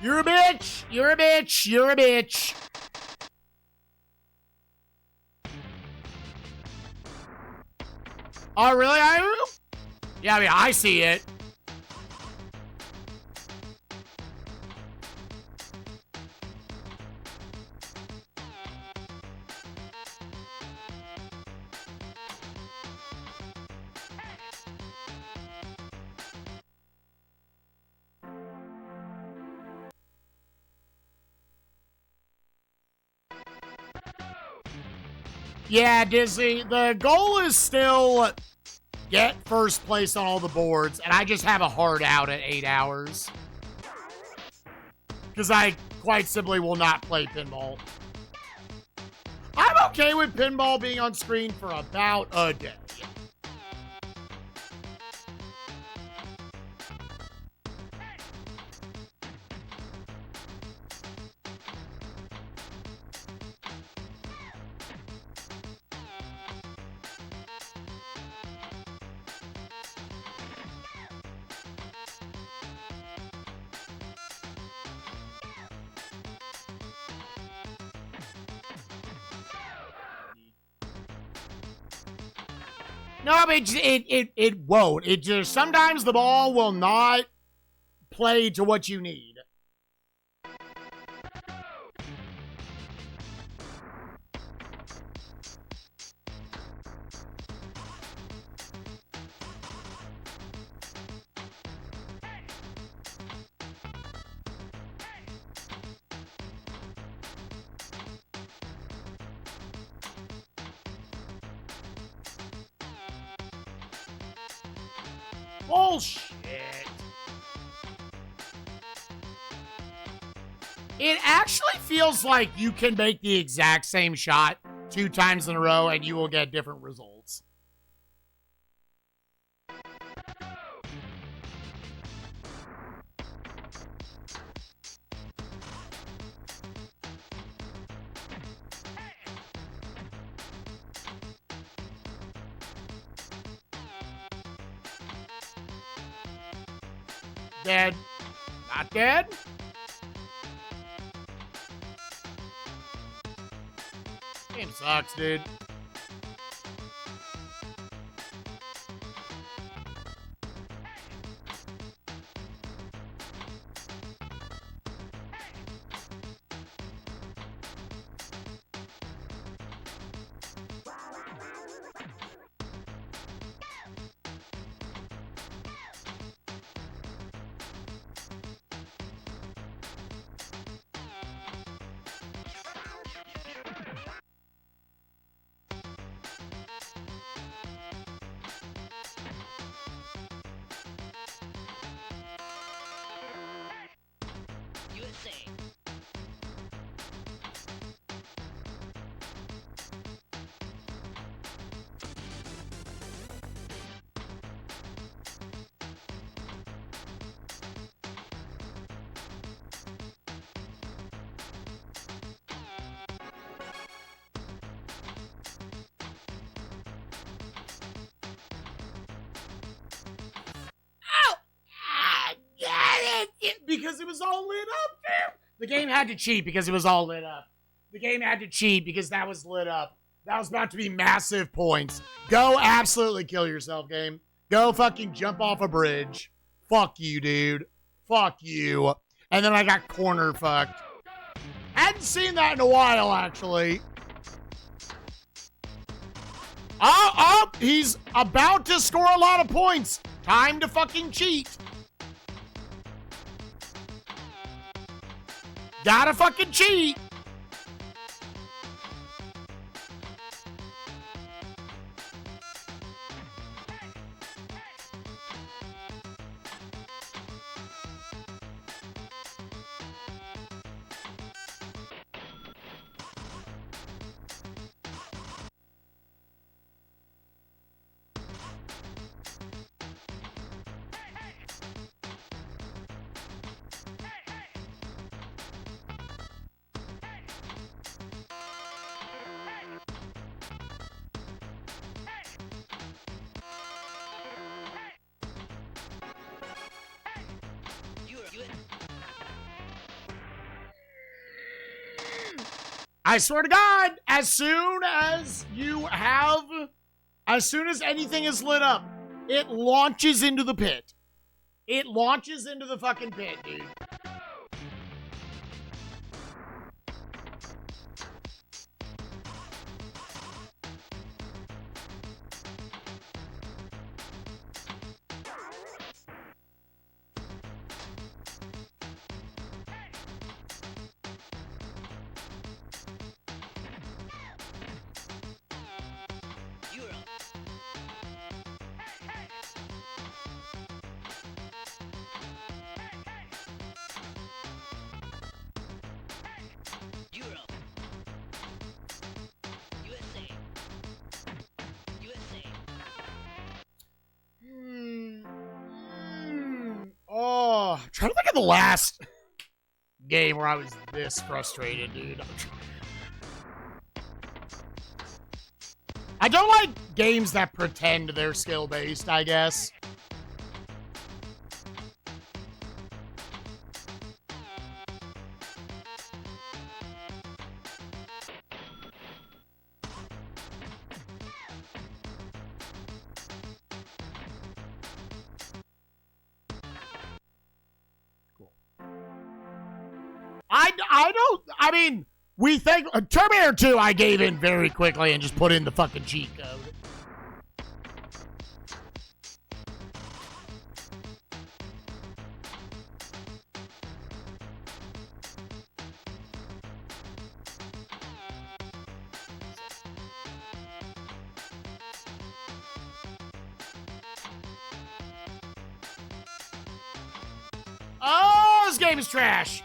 You're a bitch! You're a bitch! You're a bitch! Oh, really, Iru? Yeah, I mean, I see it. Yeah, Dizzy, the goal is still get first place on all the boards, and I just have a hard out at 8 hours. Because I quite simply will not play pinball. I'm okay with pinball being on screen for about a day. No, but it won't. It just, sometimes the ball will not play to what you need. Bullshit. It actually feels like you can make the exact same shot 2 times in a row and you will get different results. Dead. Not dead? Game sucks, dude. Because it was all lit up, dude. The game had to cheat because it was all lit up. The game had to cheat because that was lit up. That was about to be massive points. Go absolutely kill yourself, game. Go fucking jump off a bridge. Fuck you, dude. Fuck you. And then I got corner fucked. Hadn't seen that in a while, actually. Oh, he's about to score a lot of points. Time to fucking cheat. Gotta fucking cheat. I swear to God, as soon as anything is lit up, it launches into the pit. It launches into the fucking pit, dude. Oh, I'm trying to think of the last game where I was this frustrated, dude. I don't like games that pretend they're skill-based, I guess. I mean, we think Terminator 2 I gave in very quickly and just put in the fucking cheat code. Oh, this game is trash.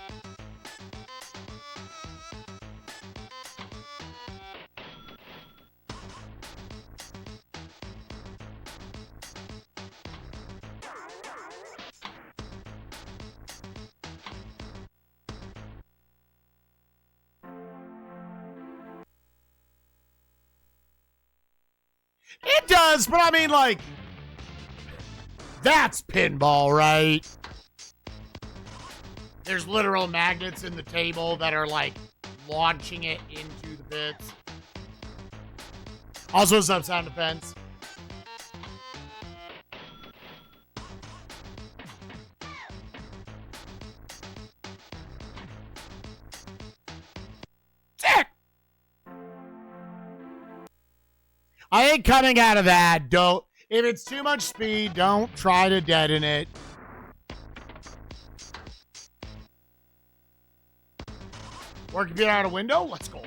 It does, but I mean, like, that's pinball, right? There's literal magnets in the table that are, like, launching it into the bits. Also, sub sound defense. Sick! I think coming out of that, don't. If it's too much speed, don't try to deaden it. Work computer out a window. Let's go.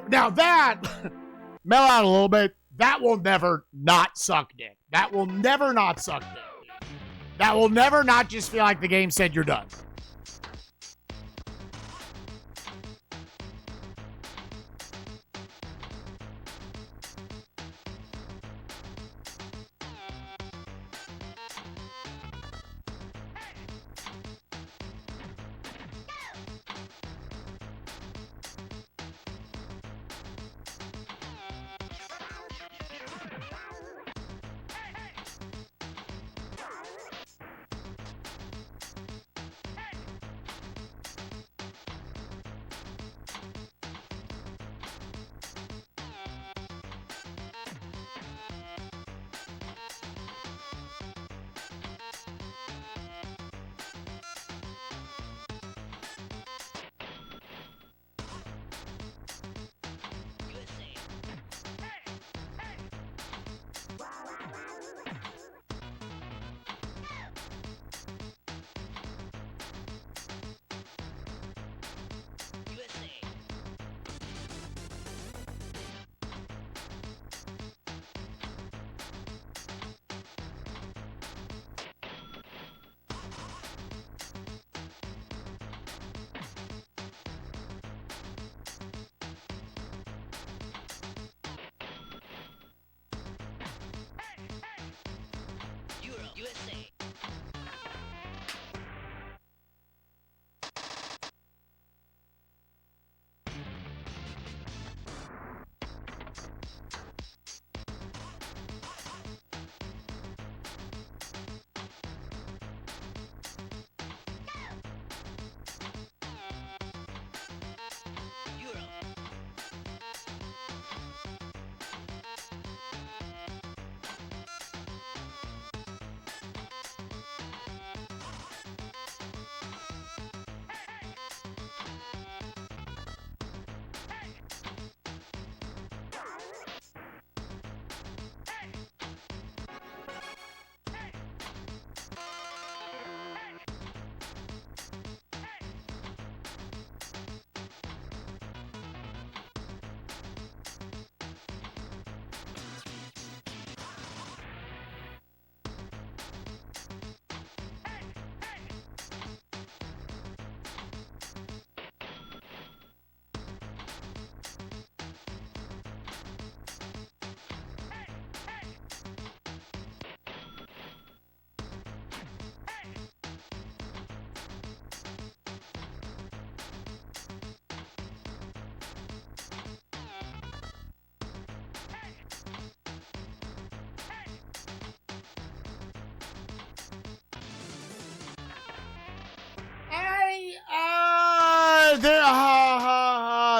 Now that, mellow out a little bit, that will never not suck dick. That will never not suck dick. That will never not just feel like the game said you're done.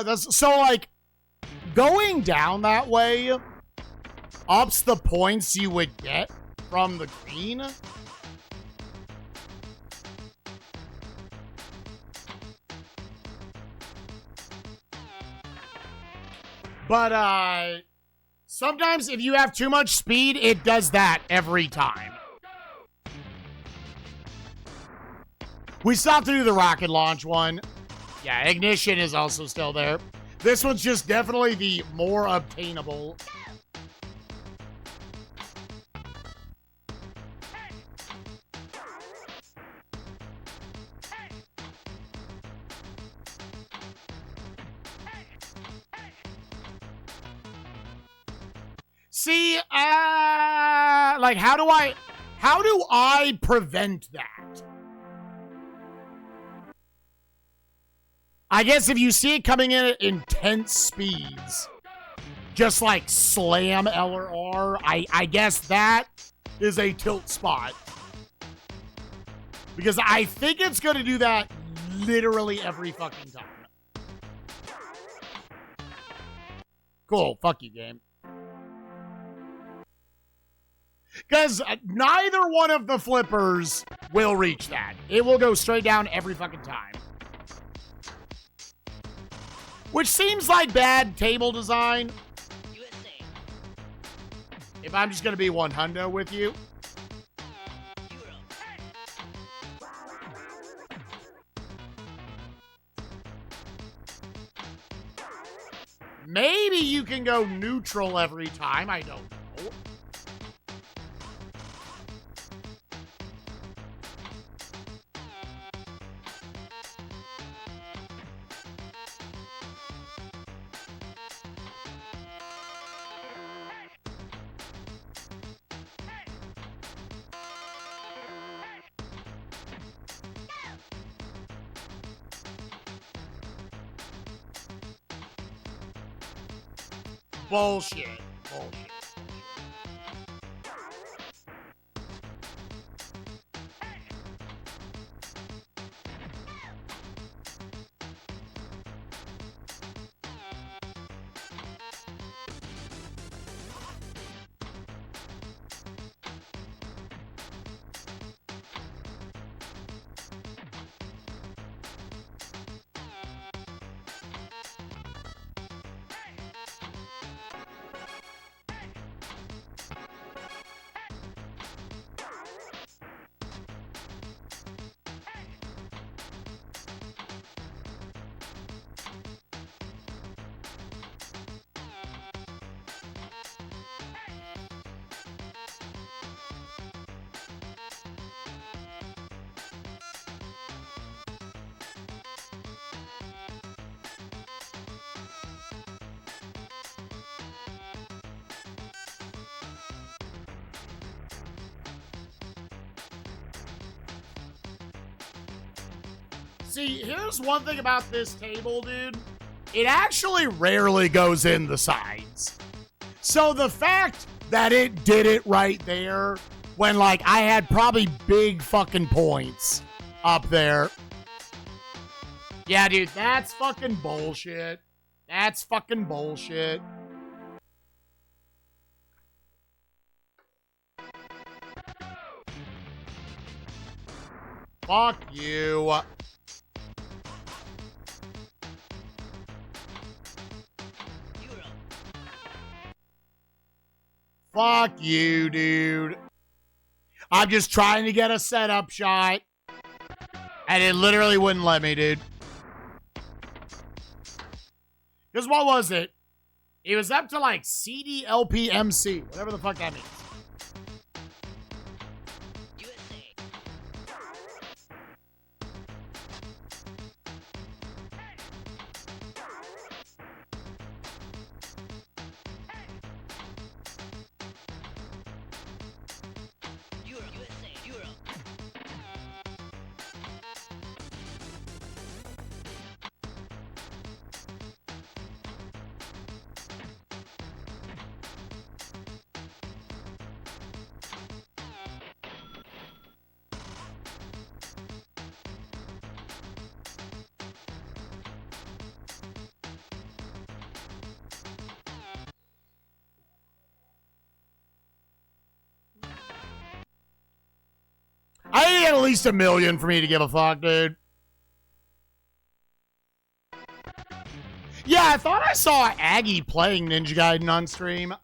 That's so like going down that way ups the points you would get from the green. But sometimes if you have too much speed, it does that every time. We still have to do the rocket launch one. Yeah, ignition is also still there. This one's just definitely the more obtainable. See, like how do I prevent that? I guess if you see it coming in at intense speeds, just like slam L or R, I guess that is a tilt spot. Because I think it's going to do that literally every fucking time. Cool. Fuck you, game. Because neither one of the flippers will reach that. It will go straight down every fucking time. Which seems like bad table design. If I'm just going to be one hundo with you. Maybe you can go neutral every time. I don't know. Bullshit. Bullshit. See, here's one thing about this table, dude. It actually rarely goes in the sides. So the fact that it did it right there when, like, I had probably big fucking points up there. Yeah, dude, that's fucking bullshit. That's fucking bullshit. Fuck you. Fuck you, dude. I'm just trying to get a setup shot. And it literally wouldn't let me, dude. Because what was it? It was up to like CDLPMC. Whatever the fuck that means. I need at least 1 million for me to give a fuck, dude. Yeah, I thought I saw Aggie playing Ninja Gaiden on stream.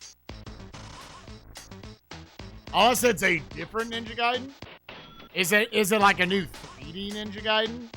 Unless it's a different Ninja Gaiden. Is it like a new 3D Ninja Gaiden?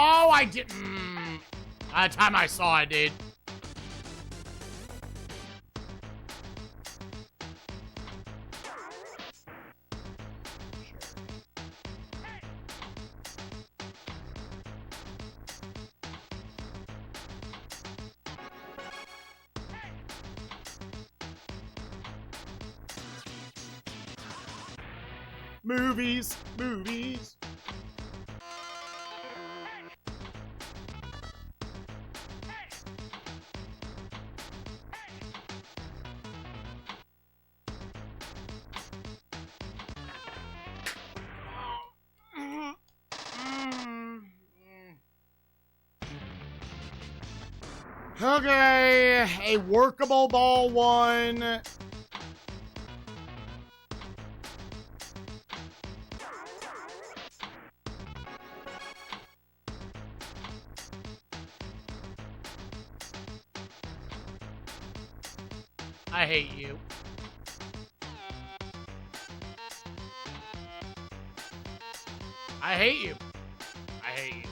Oh, I did. By the time I saw it, dude. Movies, movies. Okay, a workable ball one. I hate you. I hate you. I hate you.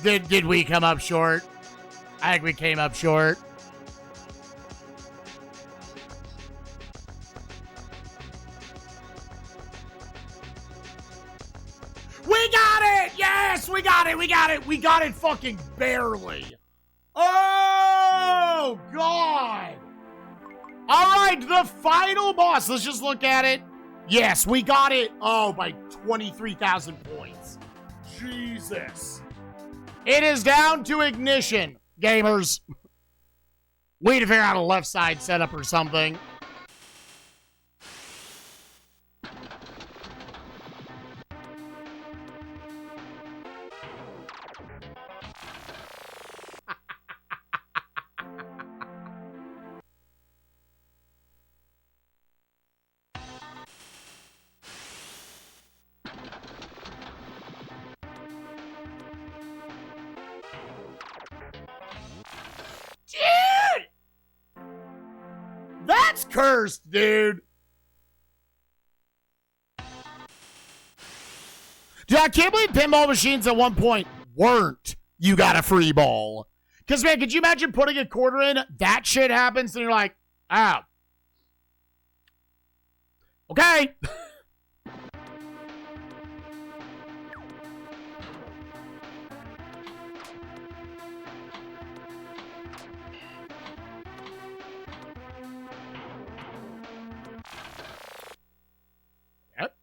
Did we come up short? I think we came up short. We got it! Yes, we got it. We got it. We got it fucking barely. Oh, God. All right, the final boss. Let's just look at it. Yes, we got it. Oh, by 23,000 points. Jesus. It is down to ignition, gamers. We need to figure out a left side setup or something. Dude! That's cursed, dude. Dude, I can't believe pinball machines at one point weren't you got a free ball. Because, man, could you imagine putting a quarter in, that shit happens, and you're like, oh. Okay. Yep.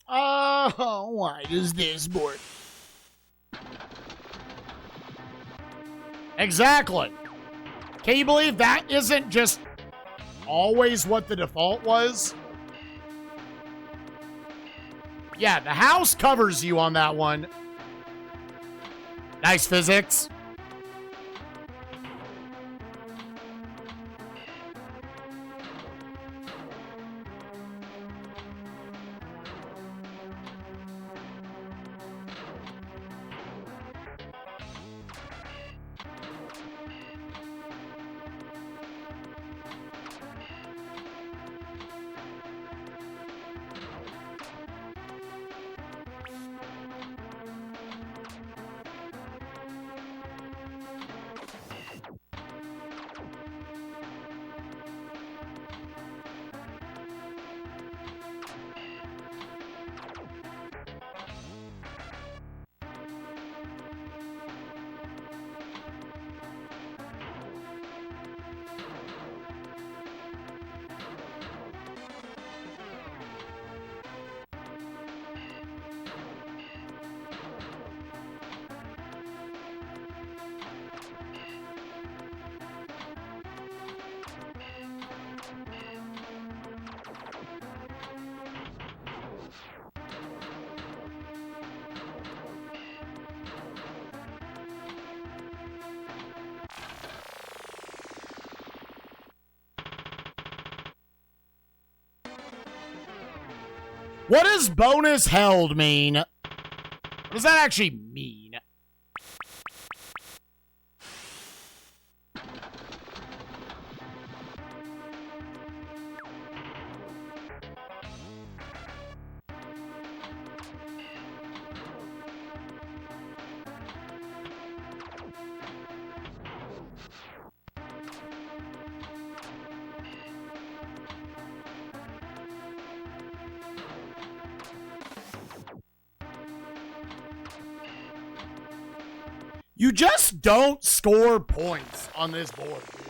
Oh, why does this work? Exactly. Can you believe that isn't just always what the default was? Yeah, the house covers you on that one. Nice physics. What does bonus held mean? What does that actually mean? You just don't score points on this board, dude.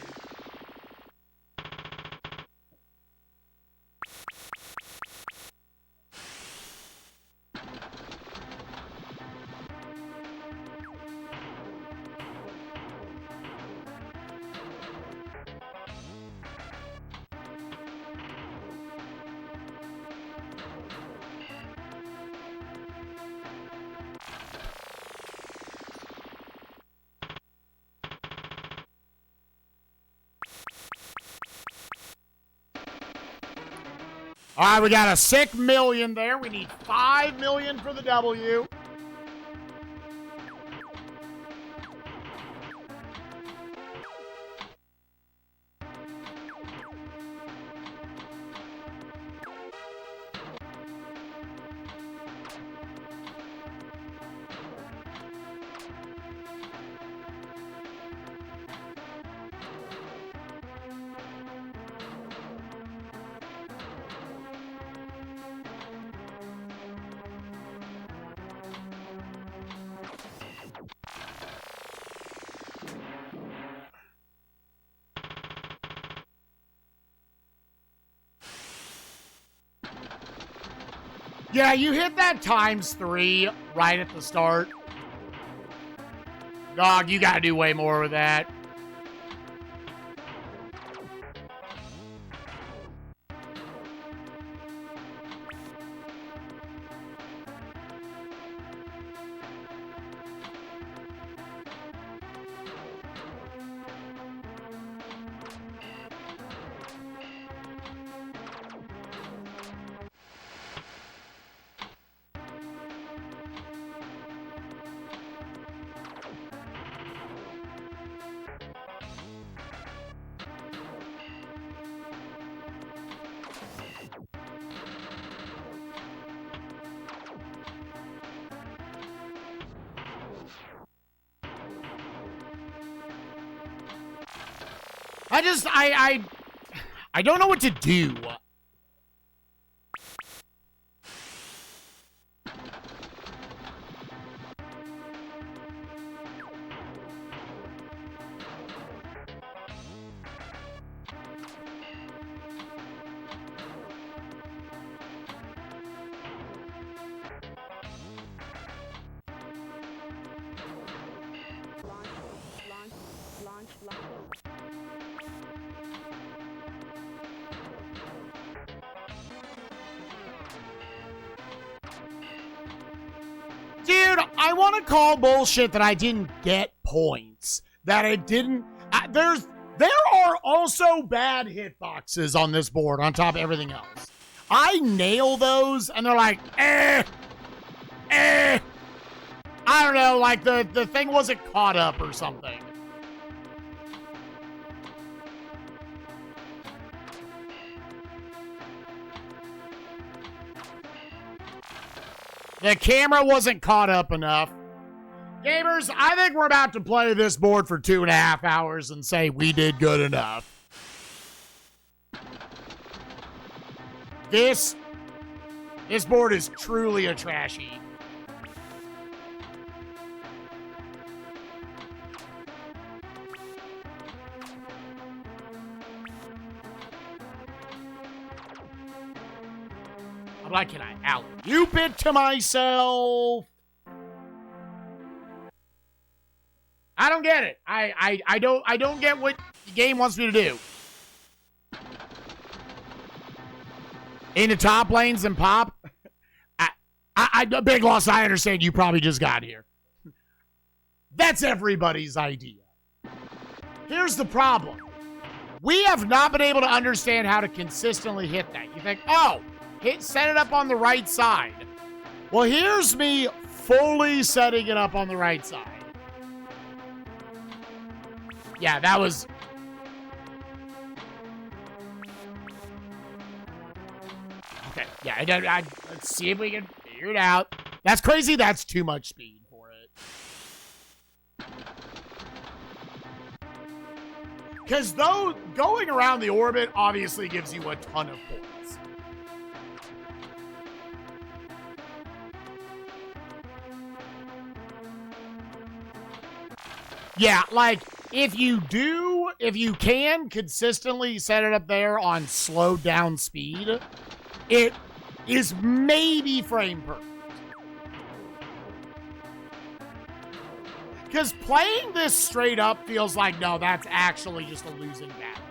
All right, we got a 6 million there. We need 5 million for the W. Yeah, you hit that ×3 right at the start. Dog, you gotta do way more with that. I don't know what to do. Dude, I want to call bullshit that I didn't get points. That I didn't. There are also bad hitboxes on this board on top of everything else. I nail those, and they're like, I don't know, like the thing wasn't caught up or something. The camera wasn't caught up enough. Gamers, I think we're about to play this board for 2.5 hours and say we did good enough. This board is truly a trashy. I'm like, can I alley-oop it to myself? I don't get it. I don't get what the game wants me to do. Into top lanes and pop. Big loss. I understand you probably just got here. That's everybody's idea. Here's the problem. We have not been able to understand how to consistently hit that. You think, oh, set it up on the right side. Well, here's me fully setting it up on the right side. Yeah, that was... Okay, yeah, let's see if we can figure it out. That's crazy. That's too much speed for it. Because though going around the orbit obviously gives you a ton of points. Yeah, like, if you can consistently set it up there on slowed down speed, it is maybe frame perfect. Because playing this straight up feels like, no, that's actually just a losing battle.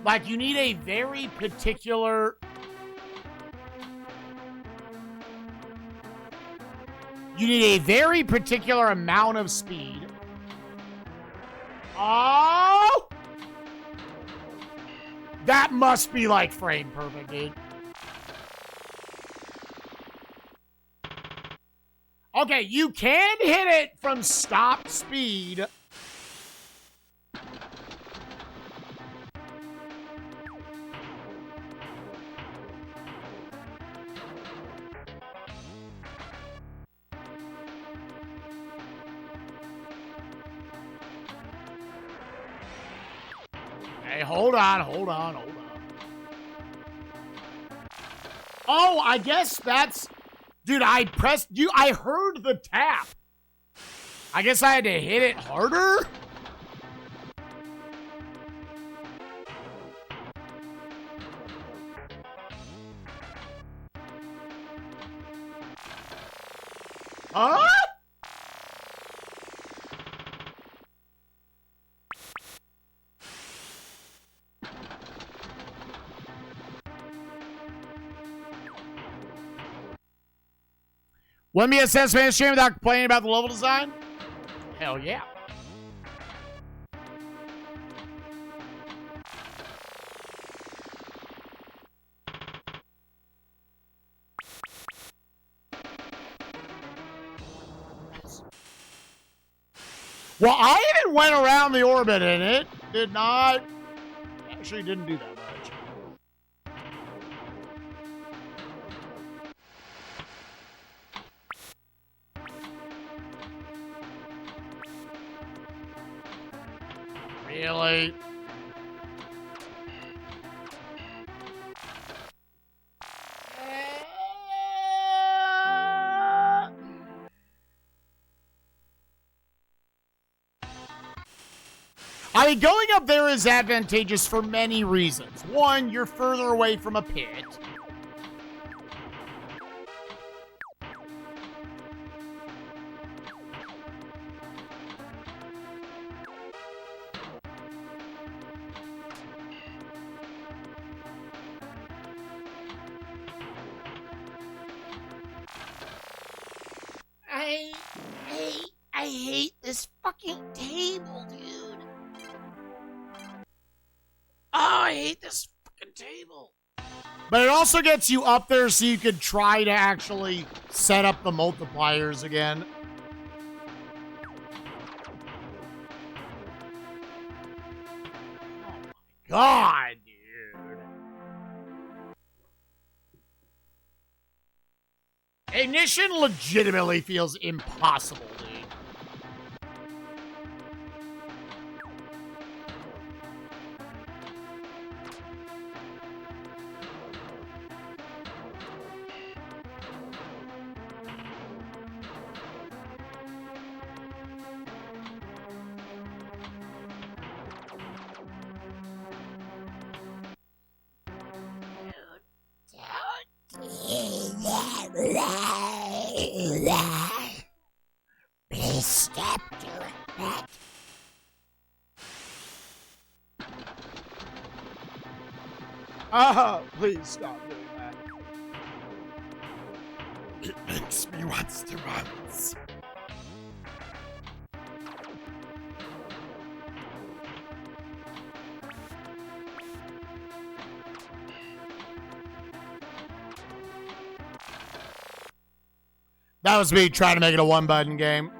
Like, you need a very particular... You need a very particular amount of speed. Oh! That must be like frame perfect, dude. Okay, you can hit it from stop speed. Hey, hold on. Oh, I guess that's... Dude, I heard the tap. I guess I had to hit it harder? Huh? Wouldn't be a SNESMania stream without complaining about the level design? Hell yeah. Well, I even went around the orbit and it did not... Actually didn't do that much. Really? I mean, going up there is advantageous for many reasons. One, you're further away from a pit. I hate this fucking table, dude. Oh, I hate this fucking table. But it also gets you up there so you could try to actually set up the multipliers again. Oh my god, dude. Ignition legitimately feels impossible, dude. Please stop doing that. Please stop doing that. It makes me want steroids. That was me trying to make it a one-button game.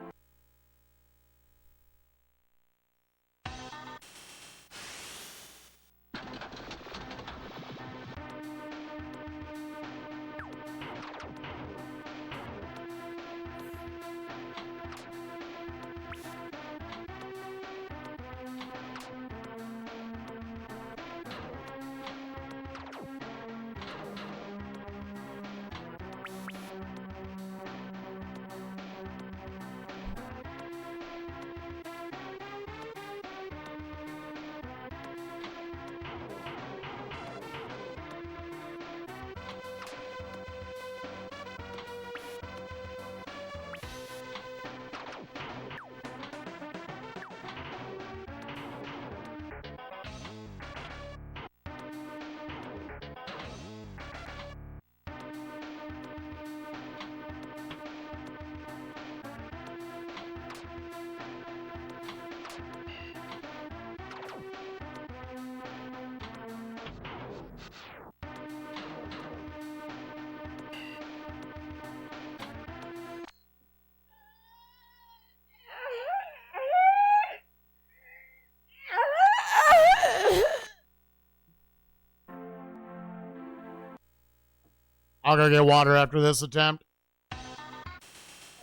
I'll go get water after this attempt.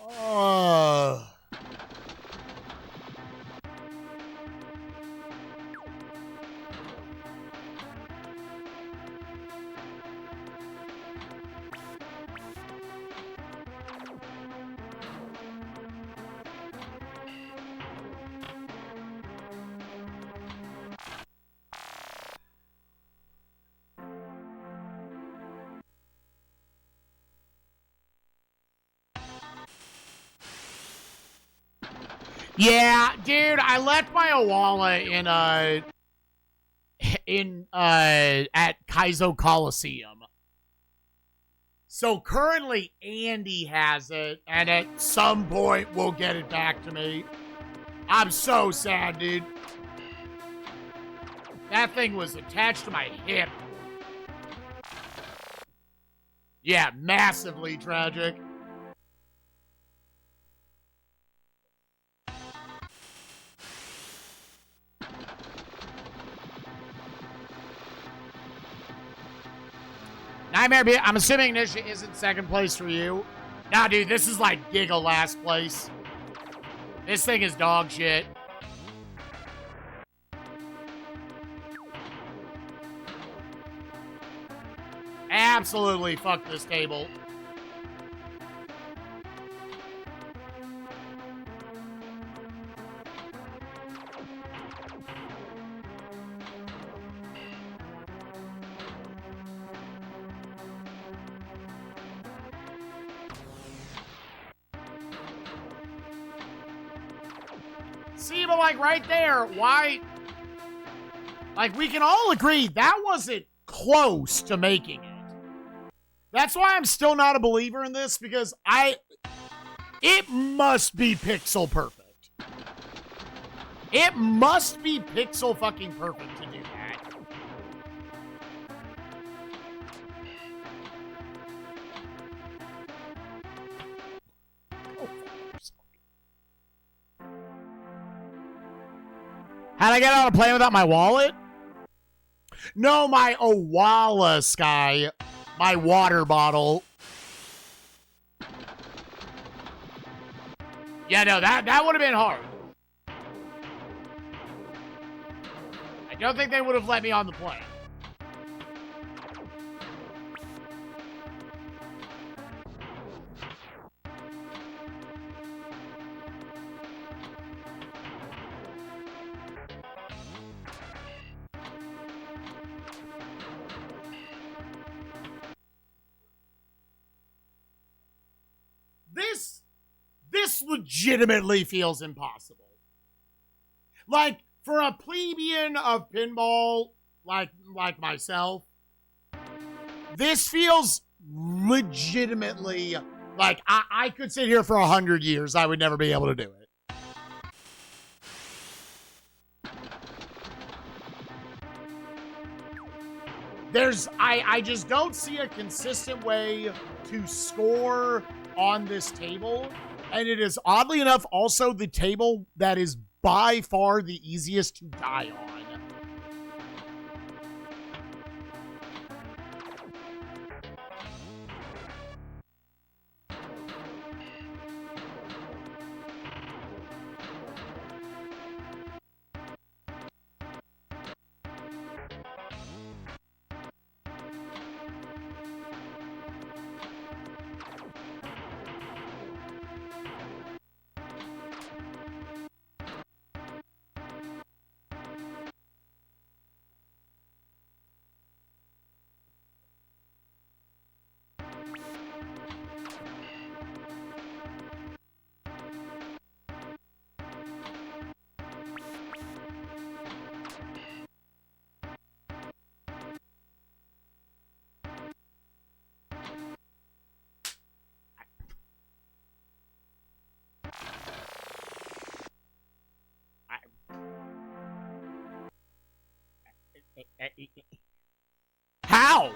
Oh. Yeah, dude, I left my Awala at Kaizo Coliseum. So currently Andy has it, and at some point we'll get it back to me. I'm so sad, dude. That thing was attached to my hip. Yeah, massively tragic. Nightmare, I'm assuming Nisha isn't second place for you. Nah, dude, this is like Giga last place. This thing is dog shit. Absolutely fuck this table. See, but like right there, why? Like we can all agree that wasn't close to making it. That's why I'm still not a believer in this, because it must be pixel perfect. It must be pixel fucking perfect to do that. How'd I get out of playing without my wallet? No, my Owala Sky. My water bottle. Yeah, no, that would have been hard. I don't think they would have let me on the plane. This legitimately feels impossible. Like, for a plebeian of pinball, like myself, this feels legitimately like I could sit here for 100 years. I would never be able to do it. I just don't see a consistent way to score on this table. And it is, oddly enough, also the table that is by far the easiest to die on. How?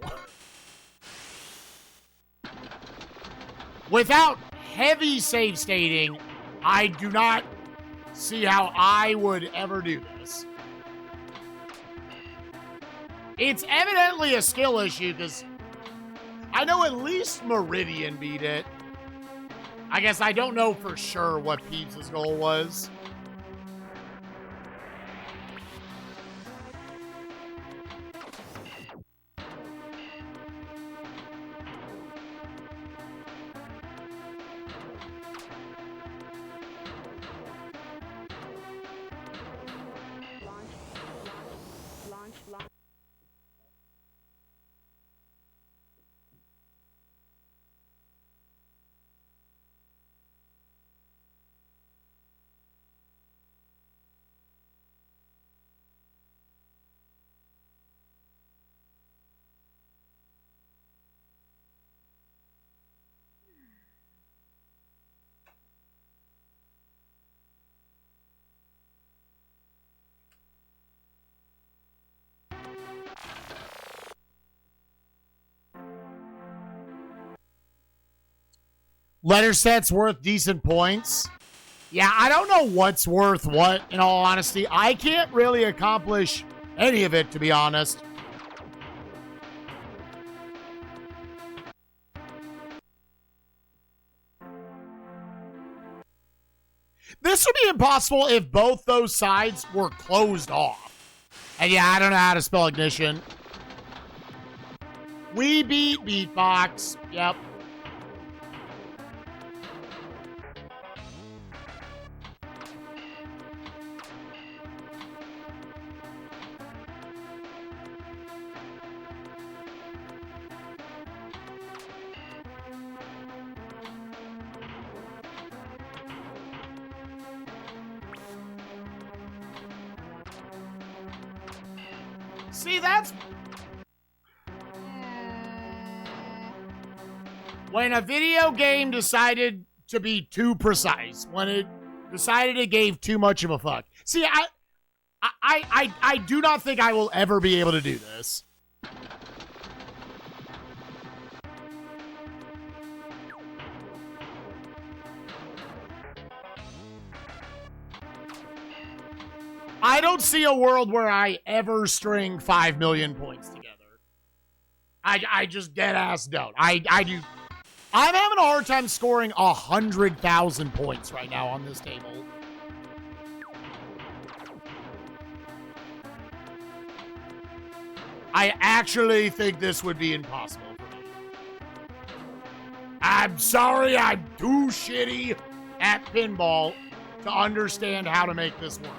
Without heavy save stating, I do not see how I would ever do this. It's evidently a skill issue, because I know at least Meridian beat it. I guess I don't know for sure what Peeps' goal was. Letter set's worth decent points. Yeah, I don't know what's worth what, in all honesty. I can't really accomplish any of it, to be honest. This would be impossible if both those sides were closed off. And yeah, I don't know how to spell ignition. We beat Beatbox. Yep. See, that's when a video game decided to be too precise, when it decided it gave too much of a fuck. See, I do not think I will ever be able to do this. I don't see a world where I ever string 5 million points together. I just dead ass don't. I do. I'm having a hard time scoring 100,000 points right now on this table. I actually think this would be impossible for me. I'm sorry, I'm too shitty at pinball to understand how to make this work.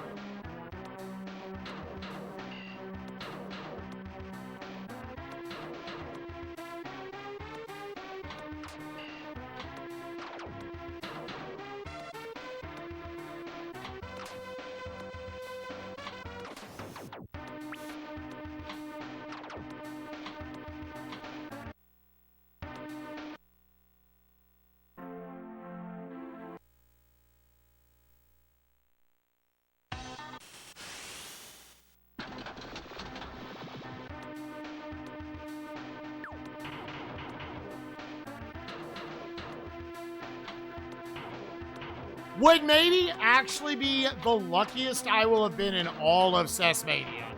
Would maybe actually be the luckiest I will have been in all of SNESMania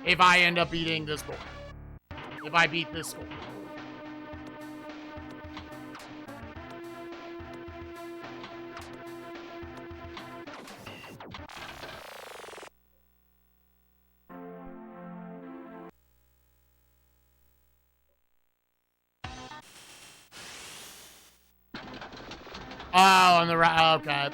if I end up beating this board. If I beat this score. Oh, on the right. Okay.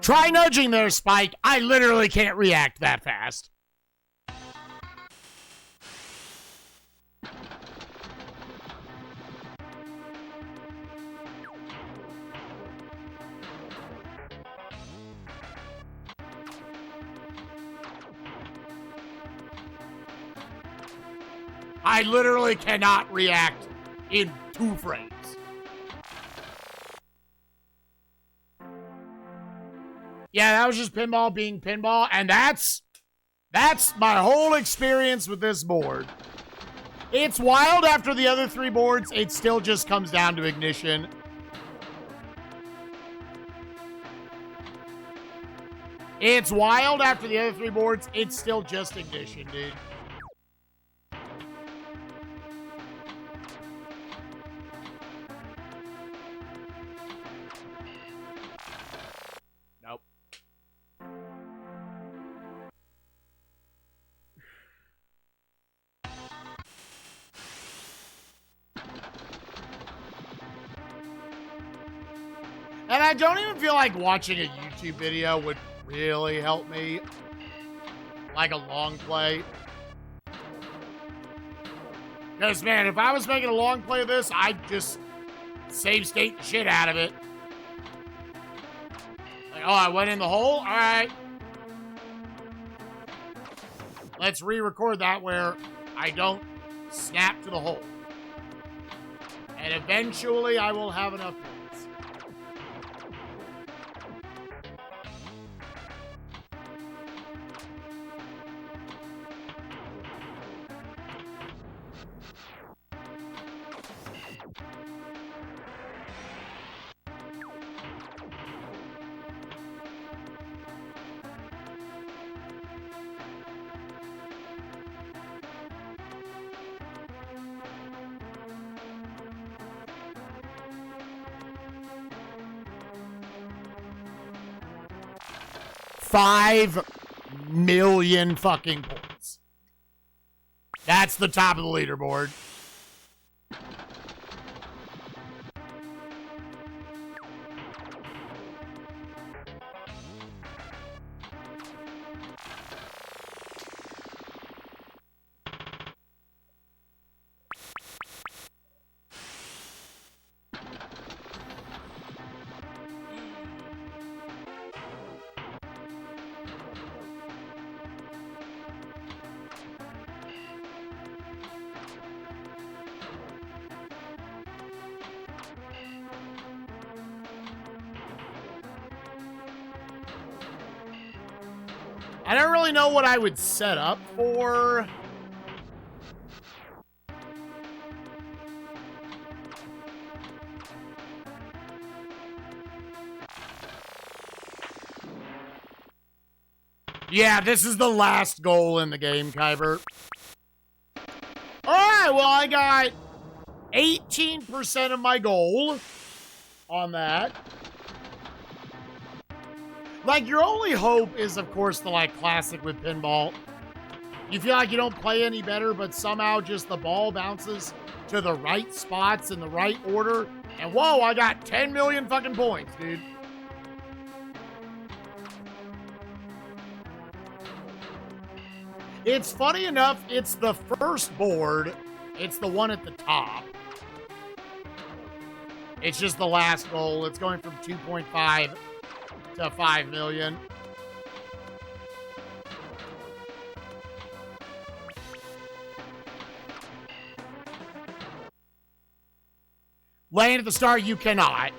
Try nudging there, Spike. I literally can't react that fast. I literally cannot react in 2 frames. Yeah, that was just pinball being pinball, and that's my whole experience with this board. It's wild after the other 3 boards, it still just comes down to ignition. It's wild after the other 3 boards, it's still just ignition, dude. Nope. And I don't even feel like watching a YouTube video would really help me. Like a long play. Because, man, if I was making a long play of this, I'd just save state the shit out of it. Like, oh, I went in the hole? All right. Let's re-record that where I don't snap to the hole. And eventually I will have enough points. $5 million fucking points. That's the top of the leaderboard. I don't really know what I would set up for. Yeah, this is the last goal in the game, Kyber. All right, well, I got 18% of my goal on that. Like, your only hope is, of course, the, like, classic with pinball. You feel like you don't play any better, but somehow just the ball bounces to the right spots in the right order. And, whoa, I got 10 million fucking points, dude. It's funny enough, it's the first board. It's the one at the top. It's just the last goal. It's going from 2.5 to 5 million. Land at the start, you cannot.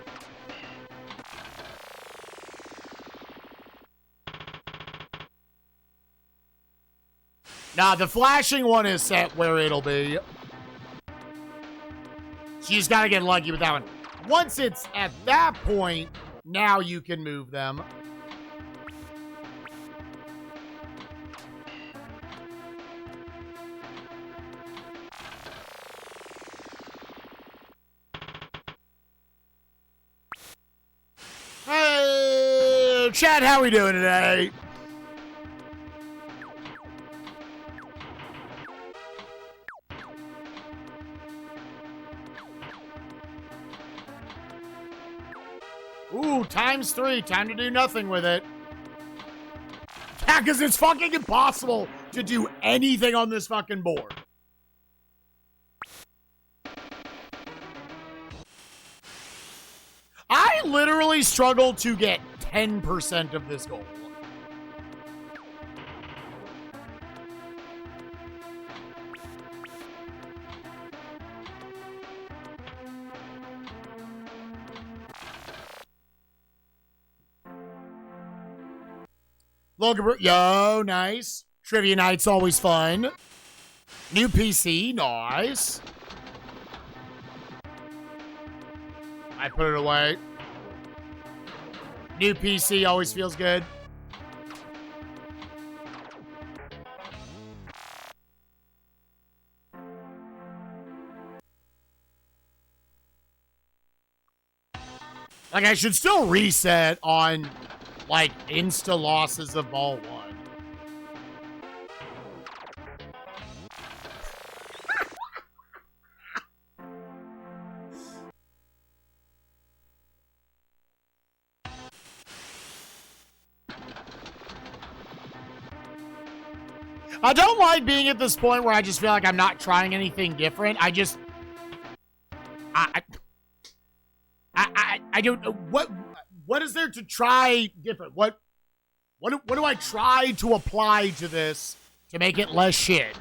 Nah, the flashing one is set where it'll be. So you just gotta get lucky with that one. Once it's at that point, now you can move them. Hey, Chad, how we doing today? Ooh, ×3. Time to do nothing with it. Yeah, because it's fucking impossible to do anything on this fucking board. I literally struggle to get 10% of this goal. Logan, yo, nice. Trivia night's always fun. New PC, nice. I put it away. New PC always feels good. Like, I should still reset on, like, insta losses of ball one. I don't like being at this point where I just feel like I'm not trying anything different. I don't know what is there to try different. What do I try to apply to this to make it less shit?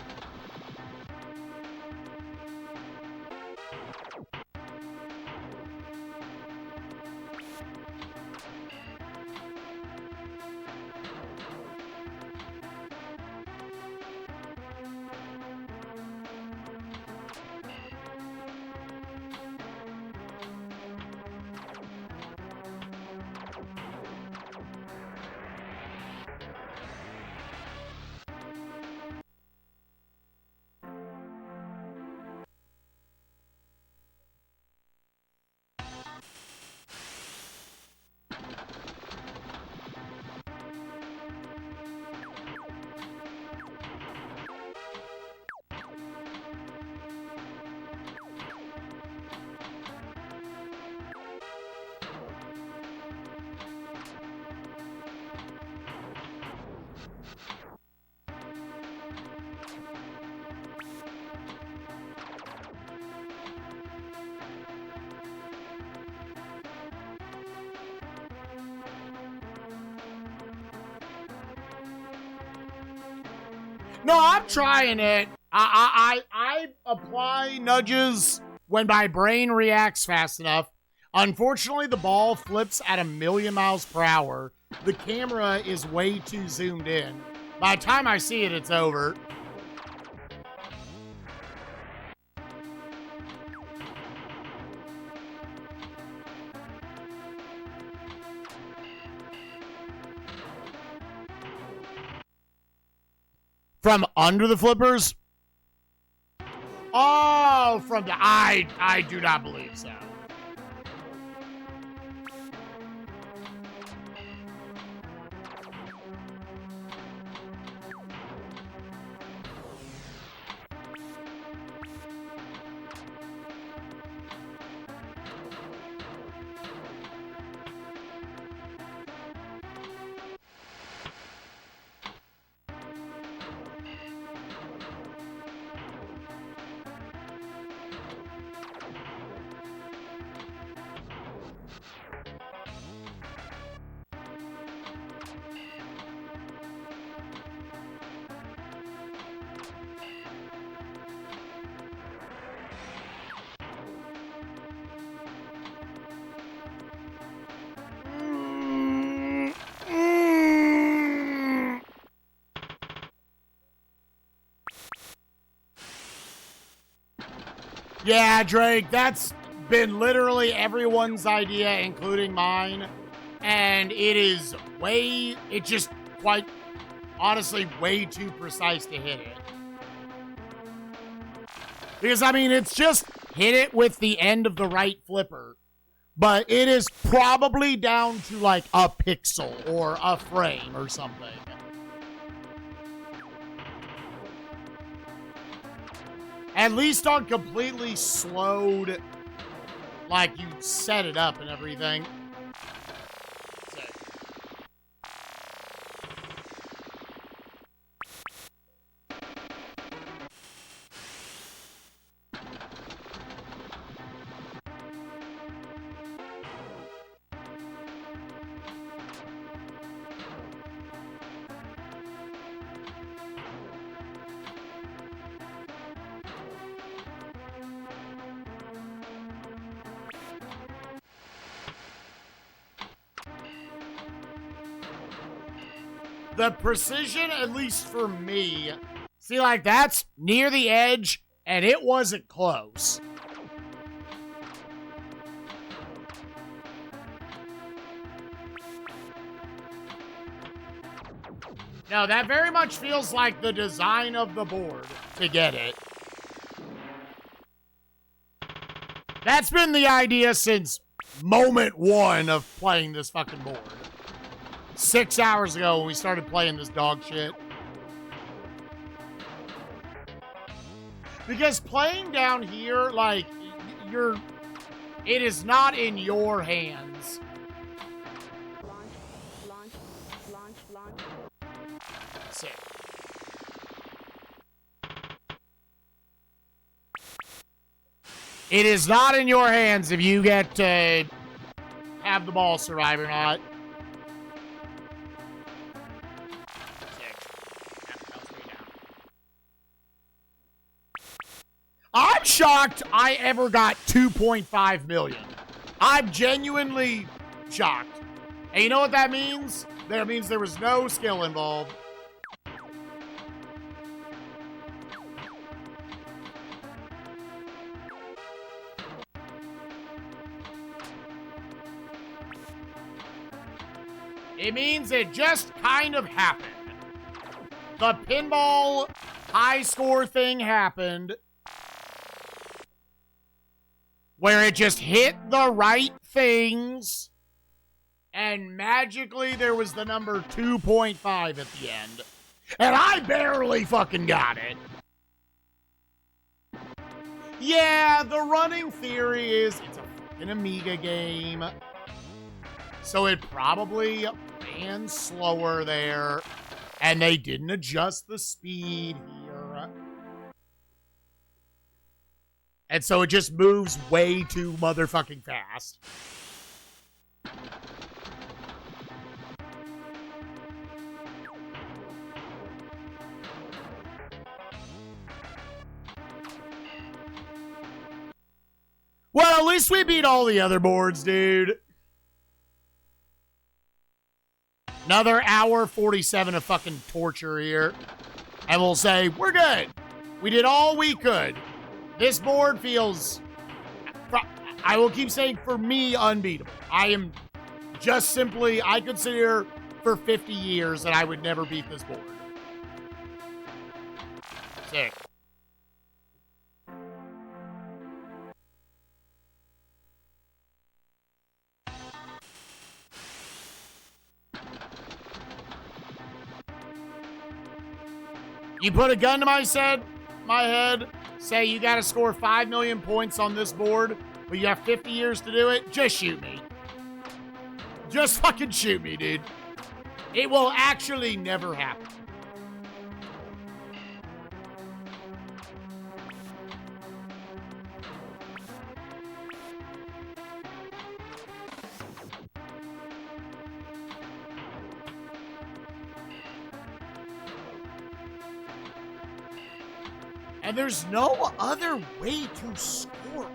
No, I'm trying it. I apply nudges when my brain reacts fast enough. Unfortunately, the ball flips at 1,000,000 miles per hour. The camera is way too zoomed in. By the time I see it, it's over. From under the flippers? Oh, from the... I do not believe so. Yeah, Drake, that's been literally everyone's idea, including mine. And it is it's just quite, honestly, way too precise to hit it. Because, I mean, it's just hit it with the end of the right flipper. But it is probably down to, like, a pixel or a frame or something. At least on completely slowed, like you set it up and everything. The precision, at least for me, see, like, that's near the edge, and it wasn't close. No, that very much feels like the design of the board to get it. That's been the idea since moment one of playing this fucking board. 6 hours ago when we started playing this dog shit. Because playing down here, like, it is not in your hands. Launch. Sick. It is not in your hands if you get have the ball survive or not. I'm shocked I ever got 2.5 million. I'm genuinely shocked. And you know what that means? That means there was no skill involved. It means it just kind of happened. The pinball high score thing happened where it just hit the right things and magically there was the number 2.5 at the end. And I barely fucking got it. Yeah, the running theory is it's a fucking Amiga game. So it probably ran slower there, and they didn't adjust the speed here. And so it just moves way too motherfucking fast. Well, at least we beat all the other boards, dude. Another hour 47 of fucking torture here. And we'll say, we're good. We did all we could. This board feels, I will keep saying, for me, unbeatable. I am just simply, I could sit here for 50 years and I would never beat this board. Sick. You put a gun to my head, say you got to score 5 million points on this board, but you have 50 years to do it, just shoot me. Just fucking shoot me, dude. It will actually never happen. And there's no other way to score.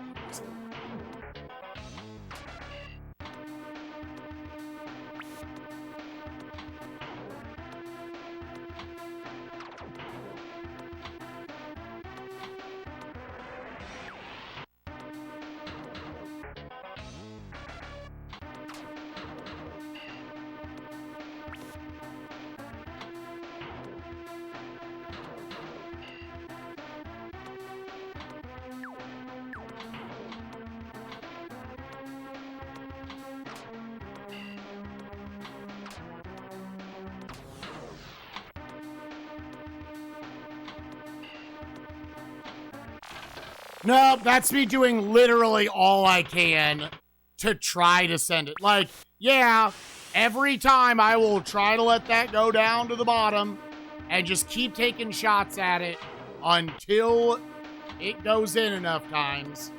No, that's me doing literally all I can to try to send it. Like, yeah, every time I will try to let that go down to the bottom and just keep taking shots at it until it goes in enough times.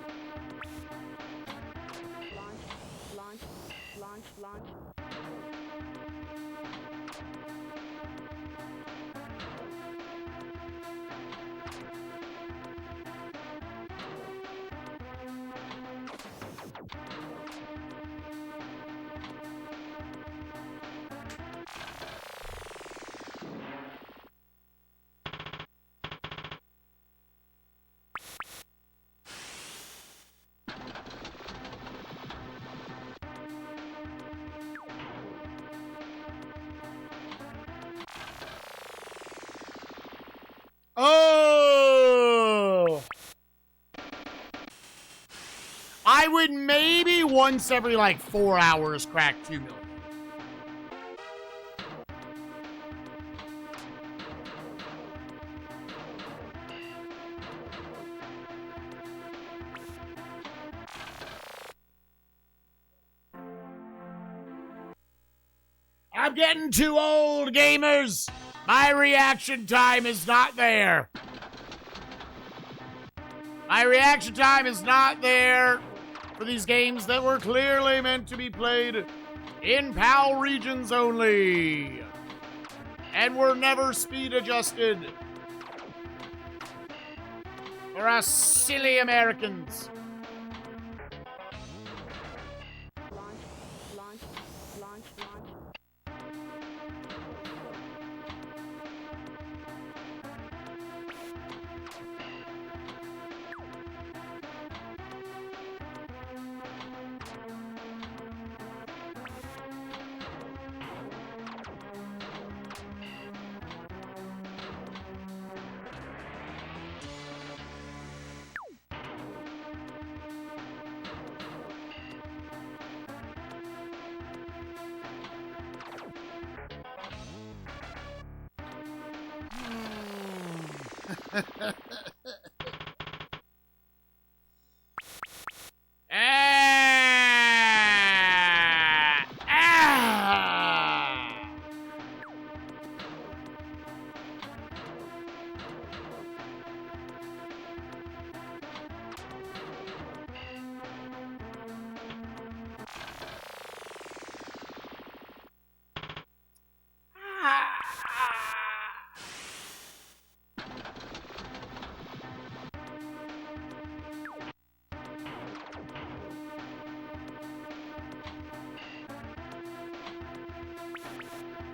Launch. Oh! I would maybe once every like 4 hours crack 2 million. I'm getting too old, gamers. My reaction time is not there. My reaction time is not there for these games that were clearly meant to be played in PAL regions only and were never speed adjusted for us silly Americans.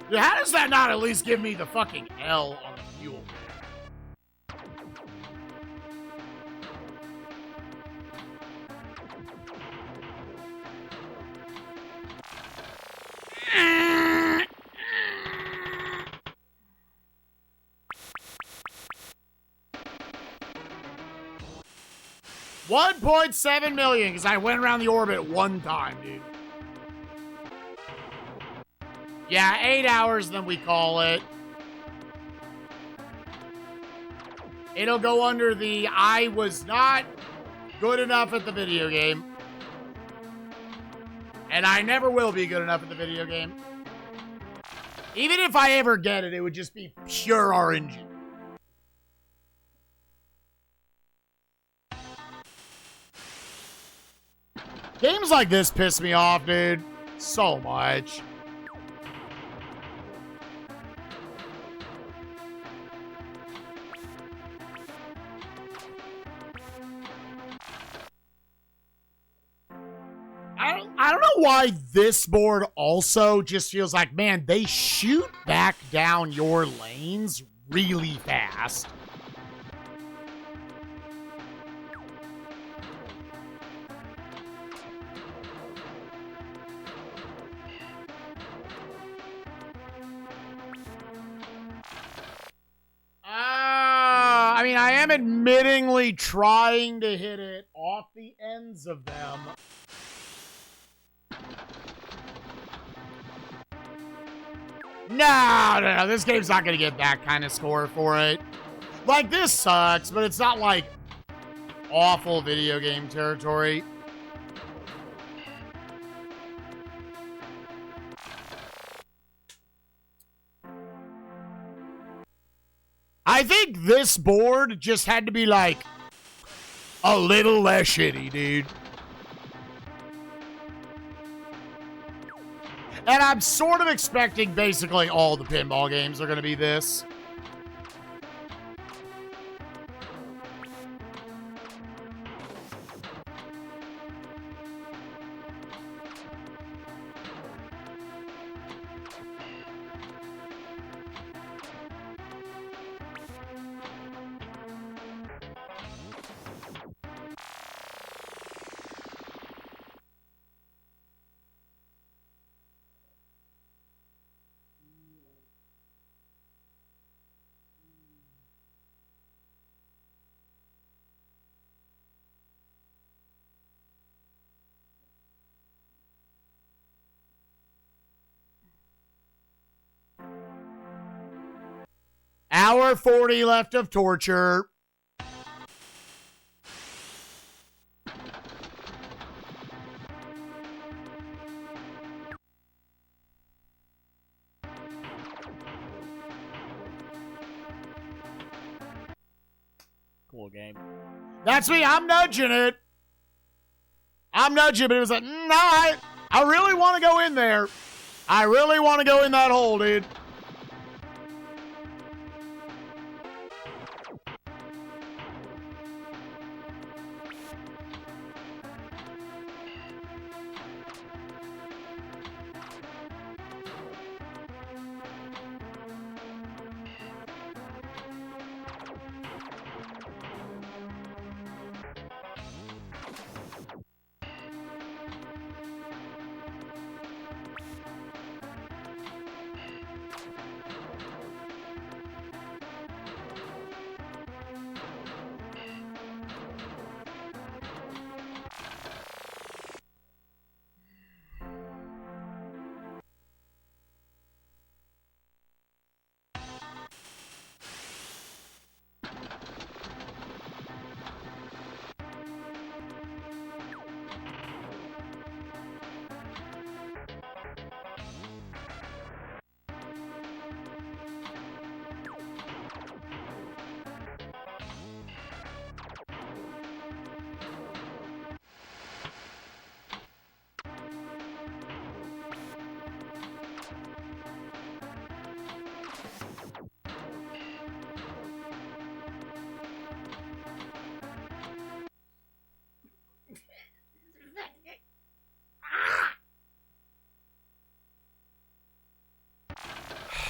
Dude, how does that not at least give me the fucking L on the fuel? $1.7 million because I went around the orbit one time, dude. Yeah, 8 hours, then we call it. It'll go under the I was not good enough at the video game. And I never will be good enough at the video game. Even if I ever get it, it would just be pure RNG. Games like this piss me off, dude. So much. I don't know why this board also just feels like, man, they shoot back down your lanes really fast. I mean, I am admittingly trying to hit it off the ends of them. No, this game's not going to get that kind of score for it. Like, this sucks, but it's not like awful video game territory. I think this board just had to be like a little less shitty, dude. And I'm sort of expecting basically all the pinball games are going to be this. Hour 40 left of torture. Cool game. That's me. I'm nudging it. I'm nudging, but it was like, no, I really want to go in there. I really want to go in that hole, dude.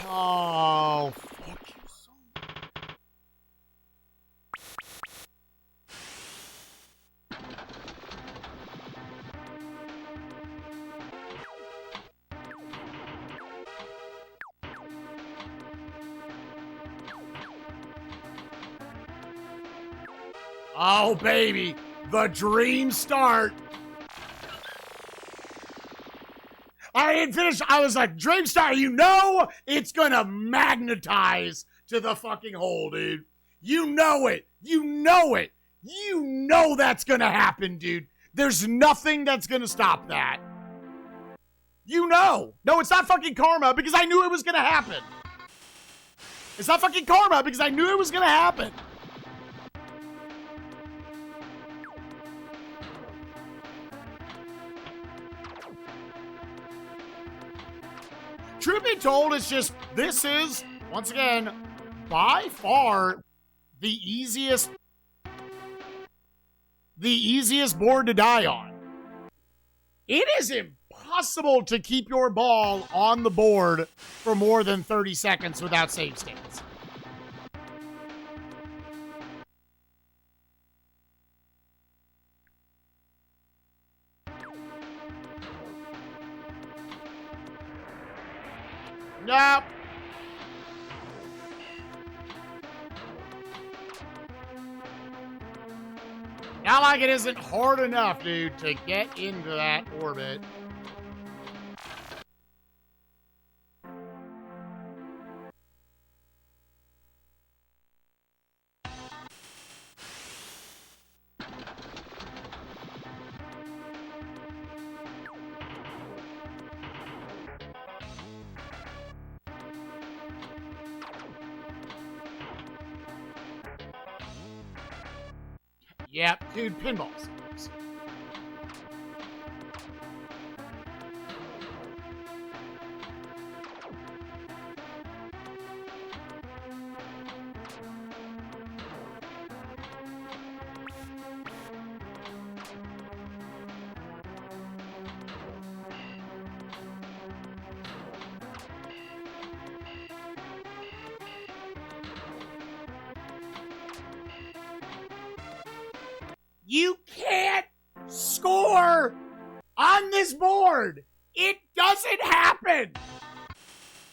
Oh, fuck you so much. Oh, baby. The dream start. I didn't finish. I was like, dream start, you know it's going to magnetize to the fucking hole, dude. You know it. You know it. You know that's going to happen, dude. There's nothing that's going to stop that. You know. No, it's not fucking karma because I knew it was going to happen. It's not fucking karma because I knew it was going to happen. Truth be told, it's just, this is, once again, by far the easiest board to die on. It is impossible to keep your ball on the board for more than 30 seconds without save states. Nope. Not like it isn't hard enough, dude, to get into that orbit. Yep, dude, pinballs. You can't score on this board. It doesn't happen.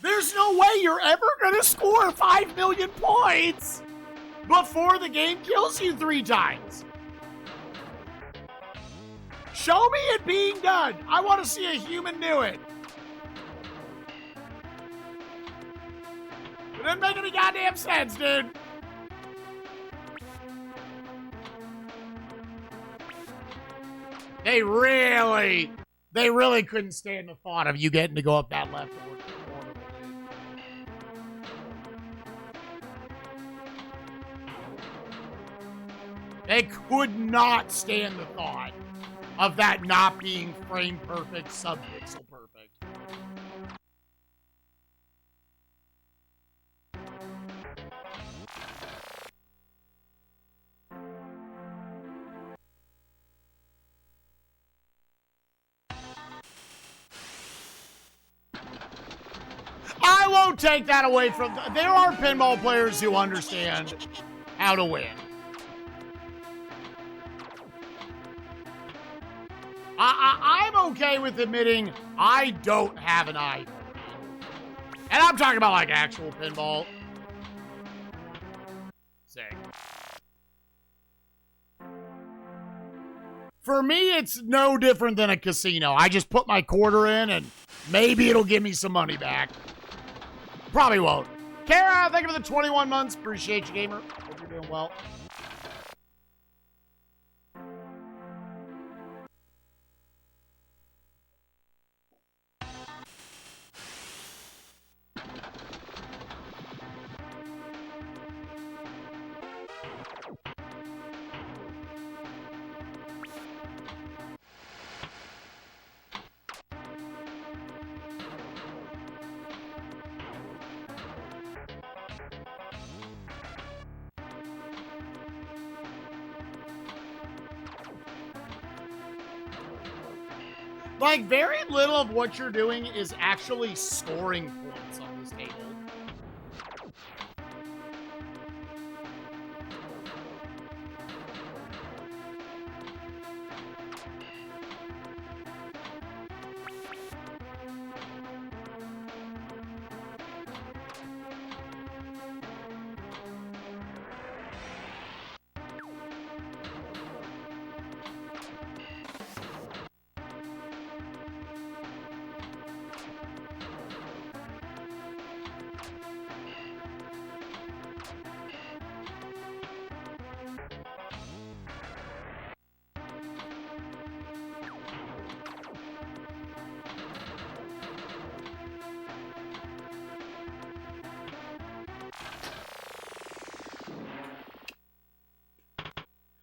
There's no way you're ever going to score 5 million points before the game kills you 3 times. Show me it being done. I want to see a human do it. It doesn't make any goddamn sense, dude. They really couldn't stand the thought of you getting to go up that left orbital, dude. They could not stand the thought. of that not being frame perfect, sub-pixel perfect. I won't take that away from them. There are pinball players who understand how to win. I'm okay with admitting I don't have an eye for it. And I'm talking about like actual pinball. Sick. For me, it's no different than a casino. I just put my quarter in and maybe it'll give me some money back. Probably won't. Kara, thank you for the 21 months. Appreciate you, gamer. Hope you're doing well. Like, very little of what you're doing is actually scoring points on this table.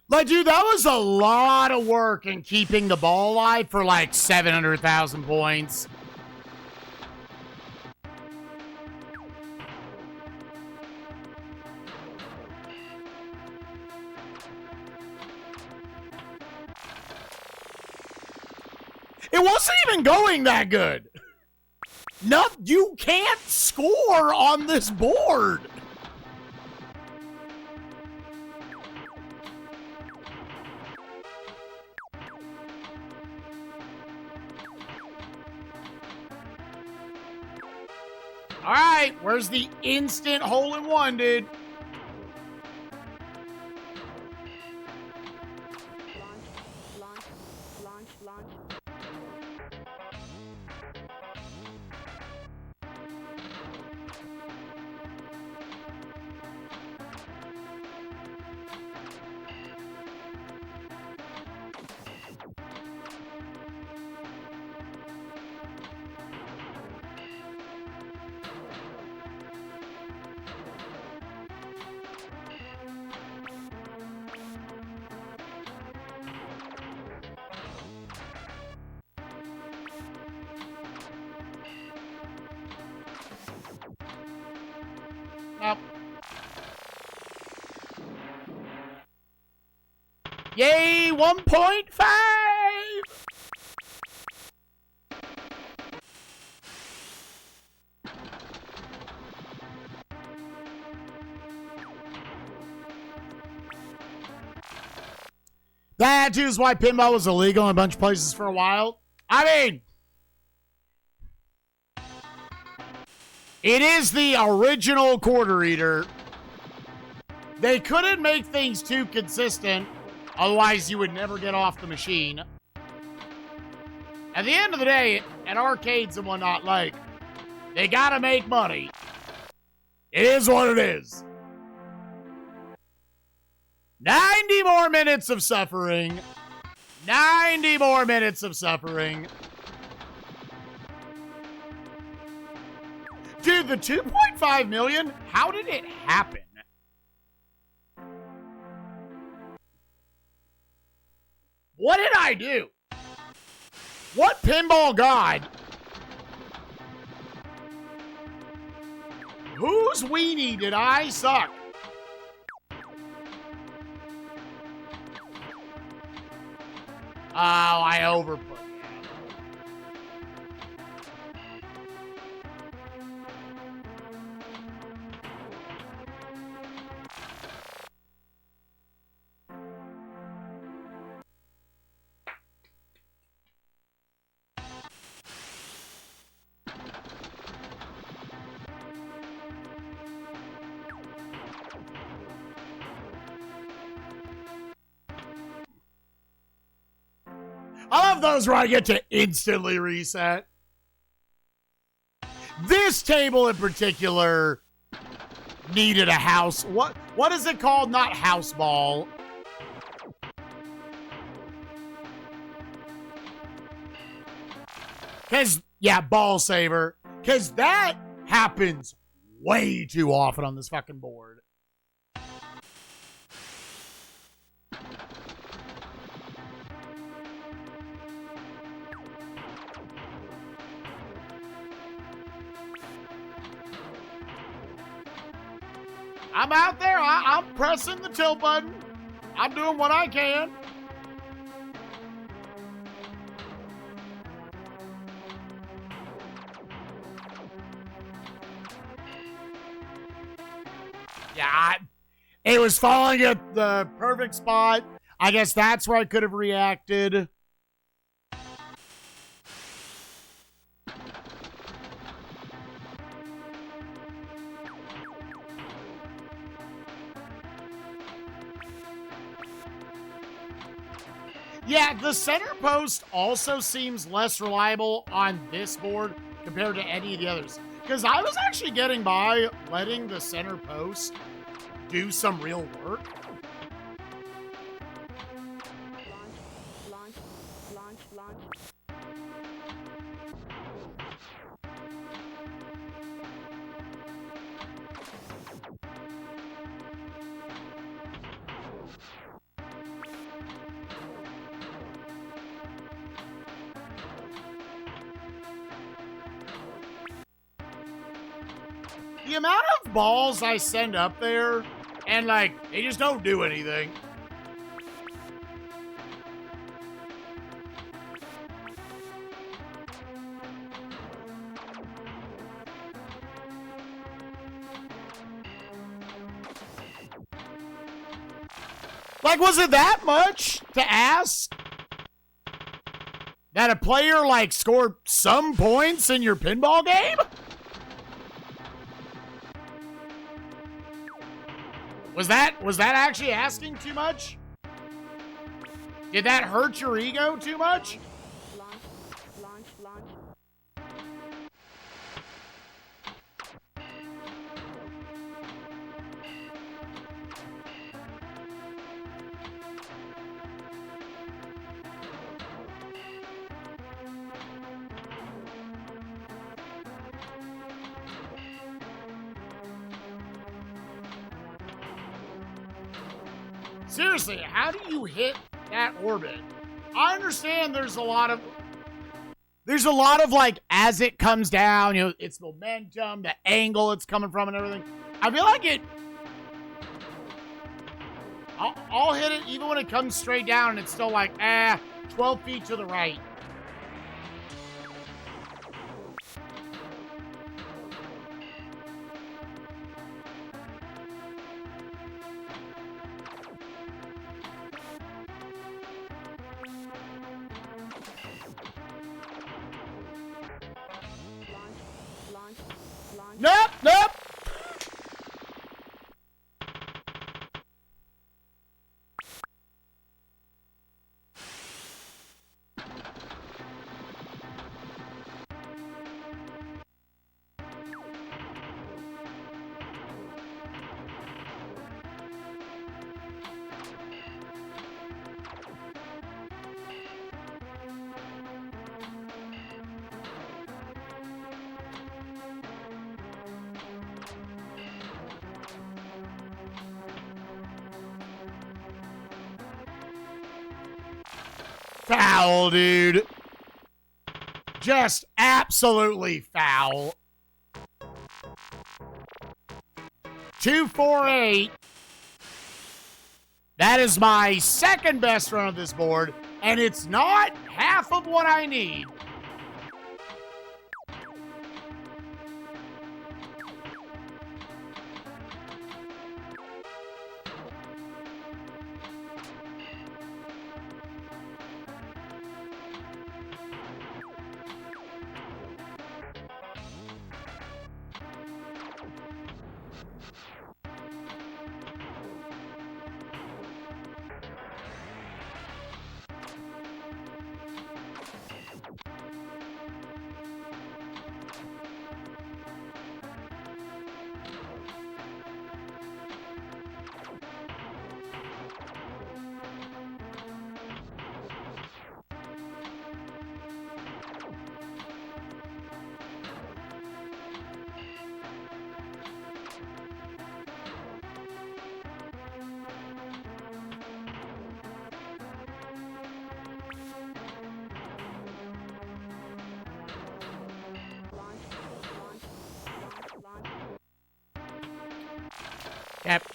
Like, dude, that was a lot of work in keeping the ball alive for like 700,000 points. It wasn't even going that good. No, you can't score on this board. All right, where's the instant hole-in-one, dude? Launch. Nope. Yay, 1.5! That too is why pinball was illegal in a bunch of places for a while. I mean, it is the original quarter eater. They couldn't make things too consistent, otherwise you would never get off the machine. At the end of the day, at arcades and whatnot, like, they gotta make money. It is what it is. 90 more minutes of suffering. 90 more minutes of suffering. Dude, the 2.5 million, how did it happen? What did I do? What pinball god? Whose weenie did I suck? Oh, I overput. I love those where I get to instantly reset. This table in particular needed a house. What is it called? Not house ball. Yeah, ball saver. Because that happens way too often on this fucking board. I'm out there. I'm pressing the tilt button. I'm doing what I can. Yeah, it was falling at the perfect spot. I guess that's where I could have reacted. Yeah, the center post also seems less reliable on this board compared to any of the others. Because I was actually getting by letting the center post do some real work. Launch. The amount of balls I send up there, and like, they just don't do anything. Like, was it that much to ask that a player, like, scored some points in your pinball game? Was that actually asking too much? Did that hurt your ego too much? Launch. Seriously, how do you hit that orbit? I understand there's a lot of like, as it comes down, you know, it's momentum, the angle it's coming from and everything. I feel like I'll hit it even when it comes straight down and it's still like, 12 feet to the right. Nope. Foul, dude. Just absolutely foul. 248. That is my second best run of this board, and it's not half of what I need. Yep.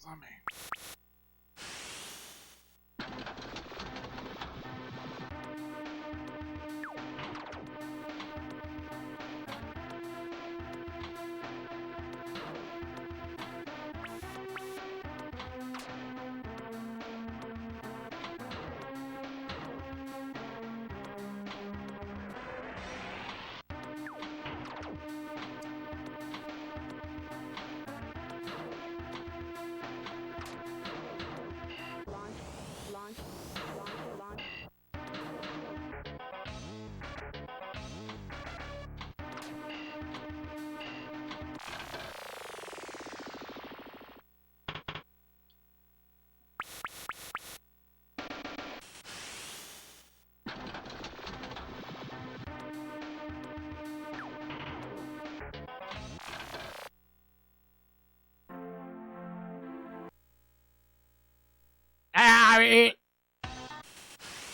On me.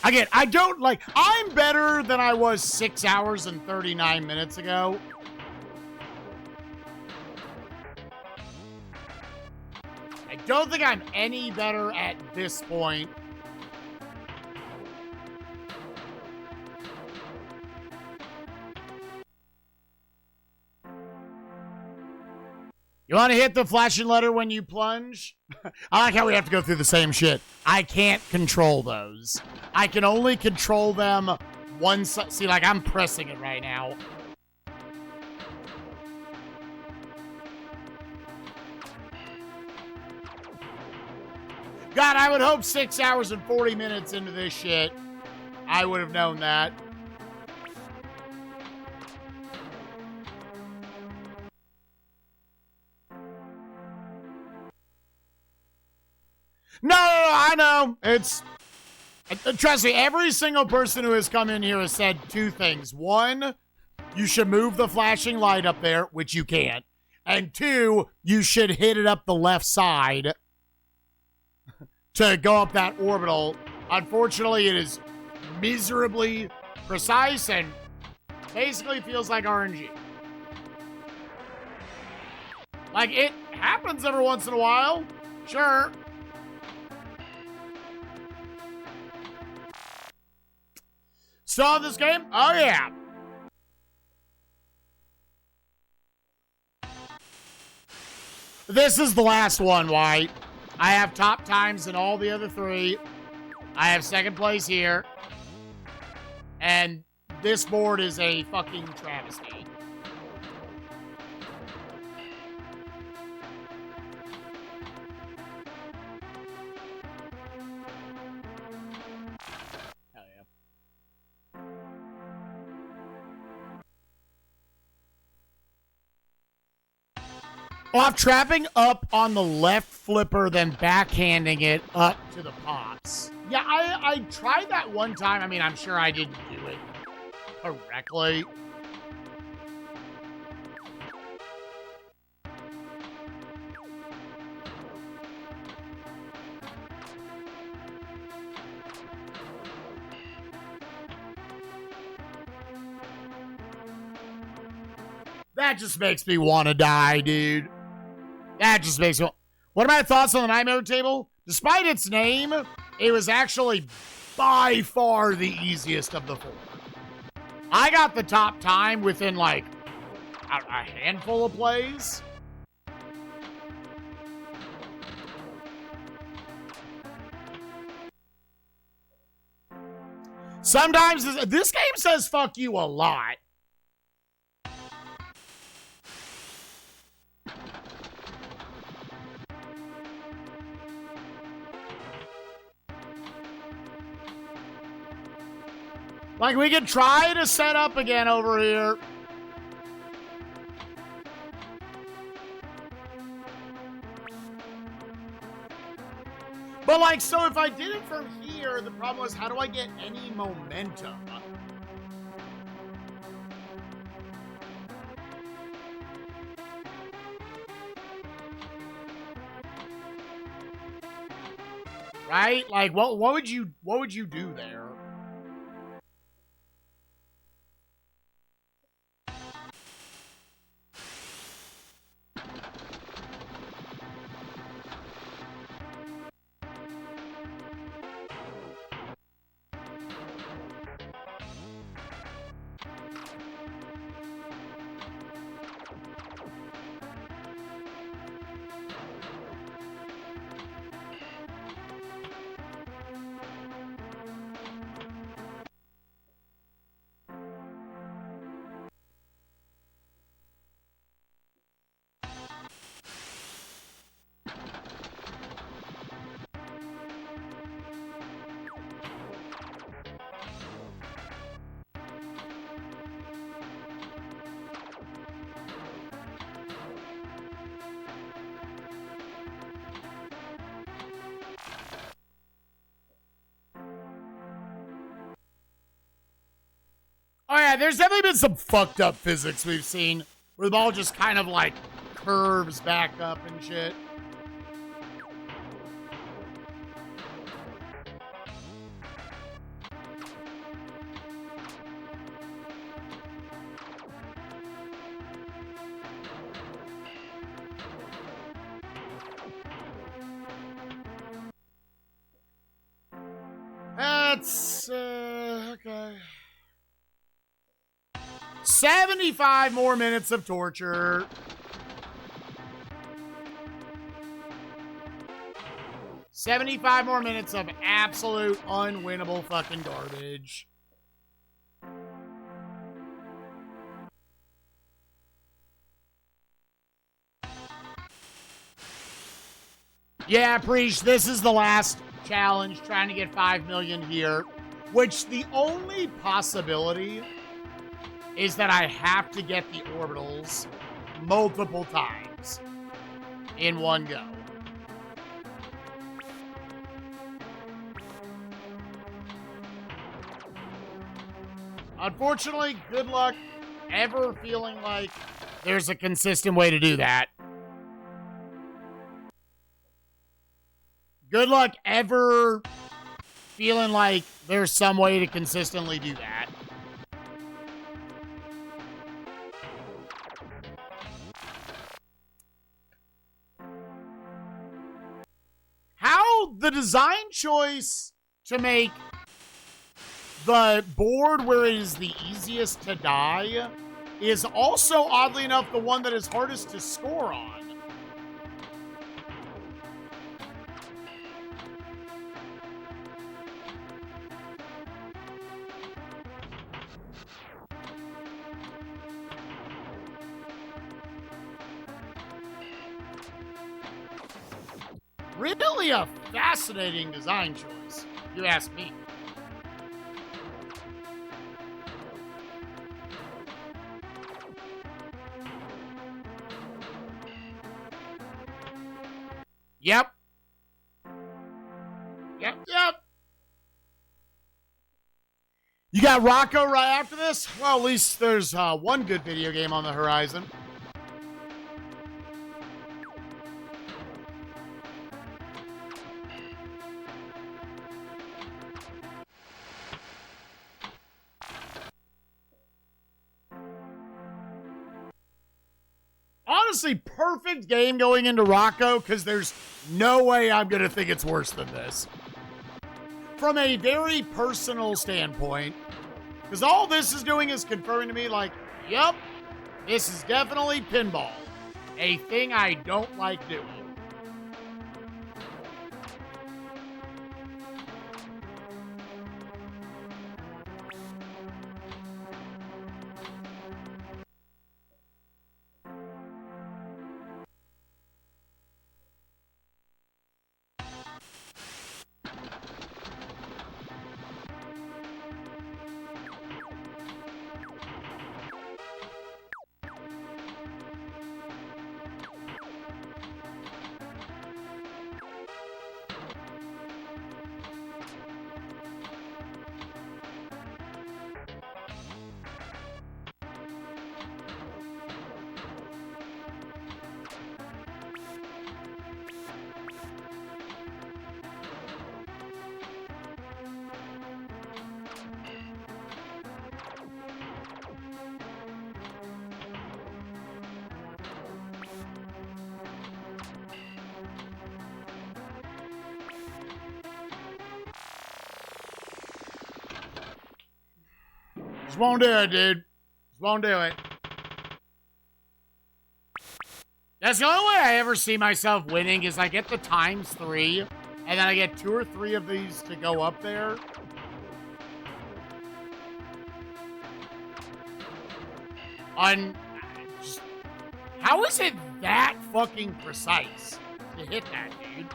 Again, I don't like... I'm better than I was 6 hours and 39 minutes ago. I don't think I'm any better at this point. You want to hit the flashing letter when you plunge? I like how we have to go through the same shit. I can't control those. I can only control them once. See, like, I'm pressing it right now. God, I would hope 6 hours and 40 minutes into this shit, I would have known that. No, I know. It's... Trust me, every single person who has come in here has said two things. One, you should move the flashing light up there, which you can't. And two, you should hit it up the left side to go up that orbital. Unfortunately, it is miserably precise and basically feels like RNG. Like, it happens every once in a while. Sure. Saw this game? Oh, yeah. This is the last one, White. I have top times in all the other three. I have second place here. And this board is a fucking travesty. Hell yeah. Off trapping up on the left flipper, then backhanding it up to the pops. Yeah, I tried that one time. I mean, I'm sure I didn't do it correctly. That just makes me want to die, dude. That just makes me... What are my thoughts on the Nightmare Table? Despite its name, it was actually by far the easiest of the four. I got the top time within, like, a handful of plays. Sometimes this game says fuck you a lot. Like, we could try to set up again over here. But, like, so if I did it from here, the problem was, how do I get any momentum? Right? Like, what would you do there? Oh, yeah, there's definitely been some fucked up physics we've seen where the ball just kind of, like, curves back up and shit. That's, okay. 75 more minutes of torture. $75 more minutes of absolute unwinnable fucking garbage. Yeah, Preach, this is the last challenge, trying to get 5 million here, which the only possibility is that I have to get the orbitals multiple times in one go. Unfortunately, good luck ever feeling like there's a consistent way to do that. Good luck ever feeling like there's some way to consistently do that. How the design choice to make the board where it is the easiest to die is also, oddly enough, the one that is hardest to score on. Really a fascinating design choice, if you ask me. Yep. You got Rocco right after this? Well, at least there's one good video game on the horizon. Honestly, perfect game going into Rocco, because there's no way I'm going to think it's worse than this. From a very personal standpoint, because all this is doing is confirming to me, like, yep, this is definitely pinball. A thing I don't like doing. Just won't do it, dude. Just won't do it. That's the only way I ever see myself winning is I get the ×3, and then I get 2 or 3 of these to go up there. How is it that fucking precise to hit that, dude?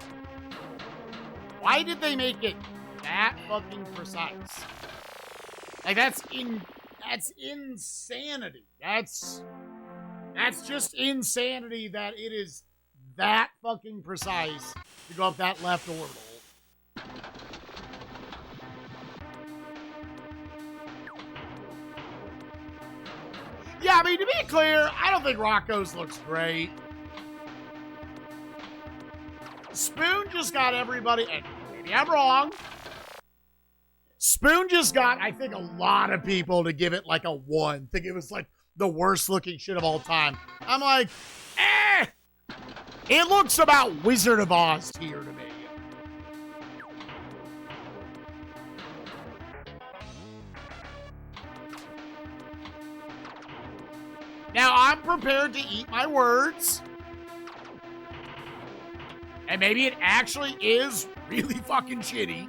Why did they make it that fucking precise? Like, that's insanity. That's just insanity that it is that fucking precise to go up that left orbital. Yeah, I mean, to be clear, I don't think Rocco's looks great. Spoon just got everybody, and maybe I'm wrong, Spoon just got, I think, a lot of people to give it like a 1. Think it was like the worst looking shit of all time. I'm like, it looks about Wizard of Oz tier to me. Now, I'm prepared to eat my words. And maybe it actually is really fucking shitty.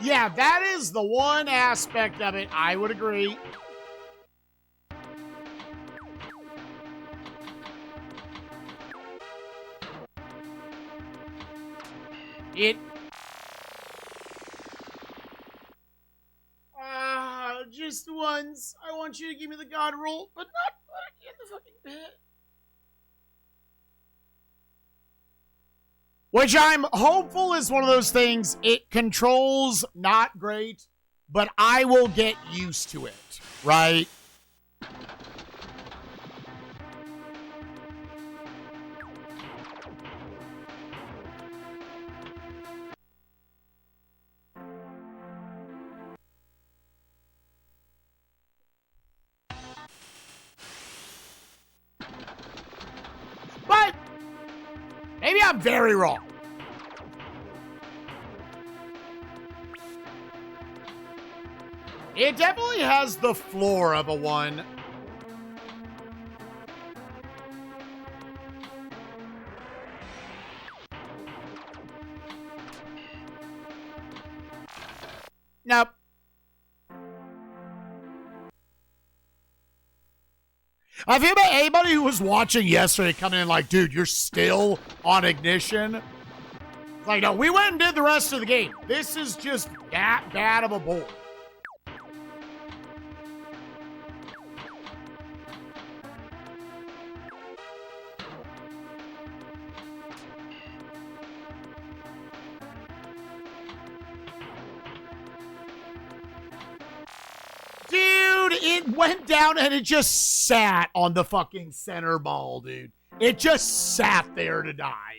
Yeah, that is the one aspect of it I would agree. Just once. I want you to give me the God roll, but not in the fucking pit. Which I'm hopeful is one of those things, it controls not great, but I will get used to it, right? But maybe I'm very wrong. It definitely has the floor of a 1. Nope. I feel about anybody who was watching yesterday coming in like, dude, you're still on ignition. Like, no, we went and did the rest of the game. This is just that bad of a board. Dude, it went down and it just sat on the fucking center ball, dude. It just sat there to die.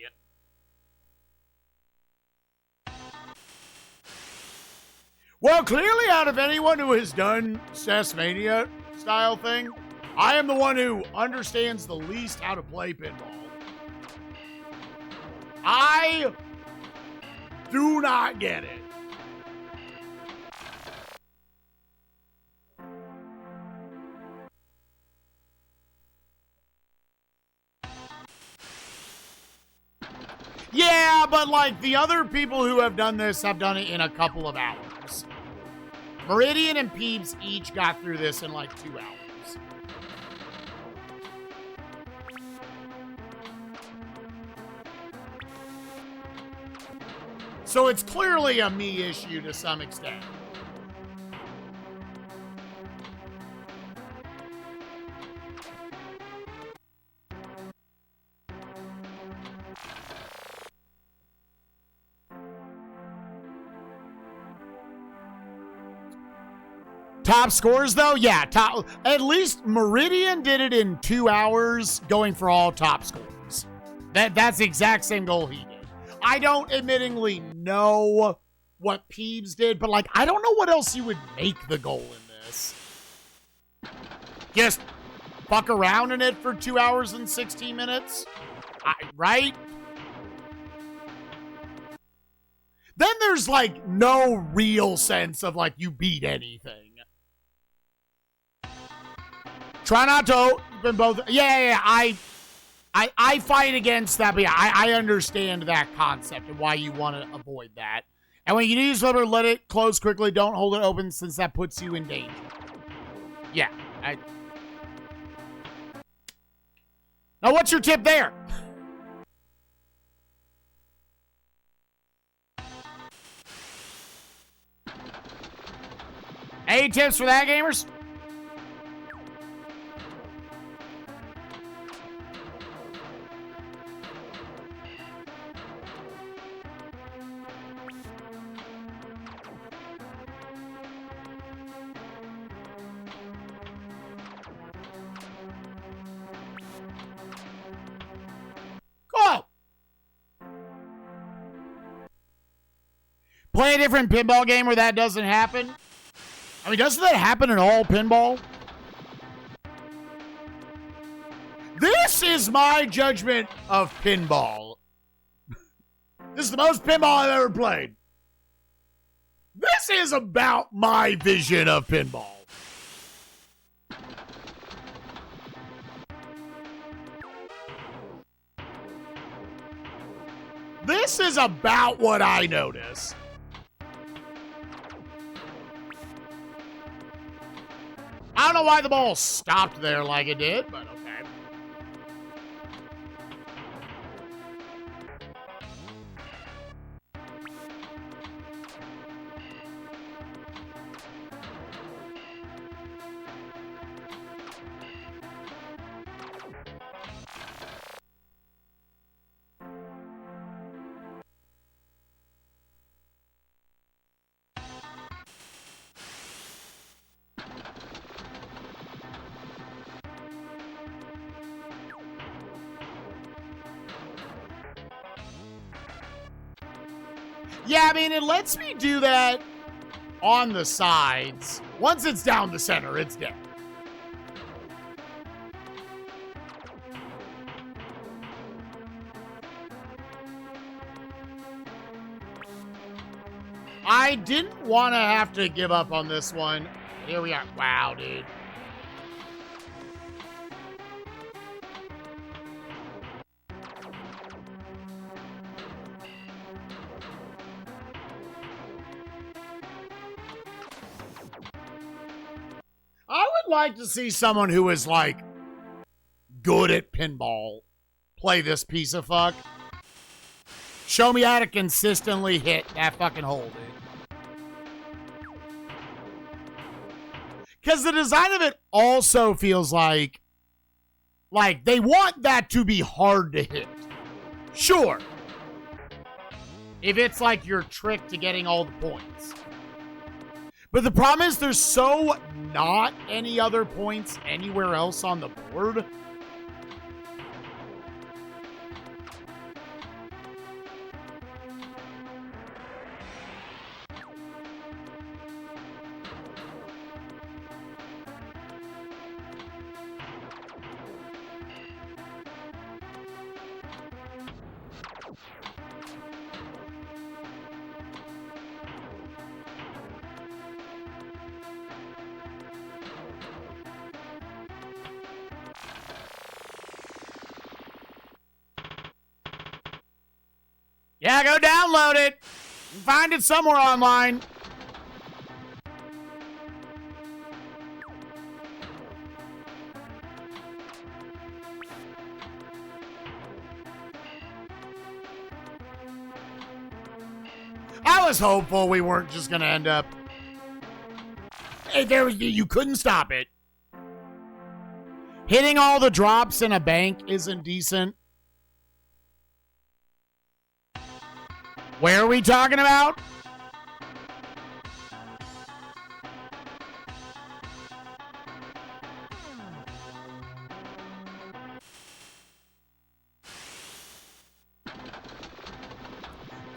Well, clearly out of anyone who has done SNESMania style thing, I am the one who understands the least how to play pinball. I do not get it. Yeah, but like the other people who have done this have done it in a couple of hours. Meridian and Peebs each got through this in like 2 hours. So it's clearly a me issue to some extent. Top scores, though? Yeah, top. At least Meridian did it in 2 hours, going for all top scores. That's the exact same goal he did. I don't admittingly know what Peebs did, but, like, I don't know what else you would make the goal in this. Just fuck around in it for 2 hours and 16 minutes? Right? Then there's, like, no real sense of, like, you beat anything. Try not to open both. Yeah. I fight against that, but yeah, I understand that concept and why you want to avoid that. And when you use rubber, let it close quickly. Don't hold it open since that puts you in danger. Yeah. Now, what's your tip there? Any tips for that, gamers? Play a different pinball game where that doesn't happen. I mean, doesn't that happen in all pinball? This is my judgment of pinball. This is the most pinball I've ever played. This is about my vision of pinball. This is about what I notice. I don't know why the ball stopped there like it did, but okay. Yeah, I mean, it lets me do that on the sides. Once it's down the center, it's dead. I didn't want to have to give up on this one. Here we are. Wow, dude. like to see someone who is, like, good at pinball play this piece of fuck. Show me how to consistently hit that fucking hole, dude. Because the design of it also feels like they want that to be hard to hit. Sure. If it's like your trick to getting all the points. But the problem is there's so not any other points anywhere else on the board. Yeah, go download it. Find it somewhere online. I was hopeful we weren't just going to end up... Hey, you couldn't stop it. Hitting all the drops in a bank isn't decent. Where are we talking about?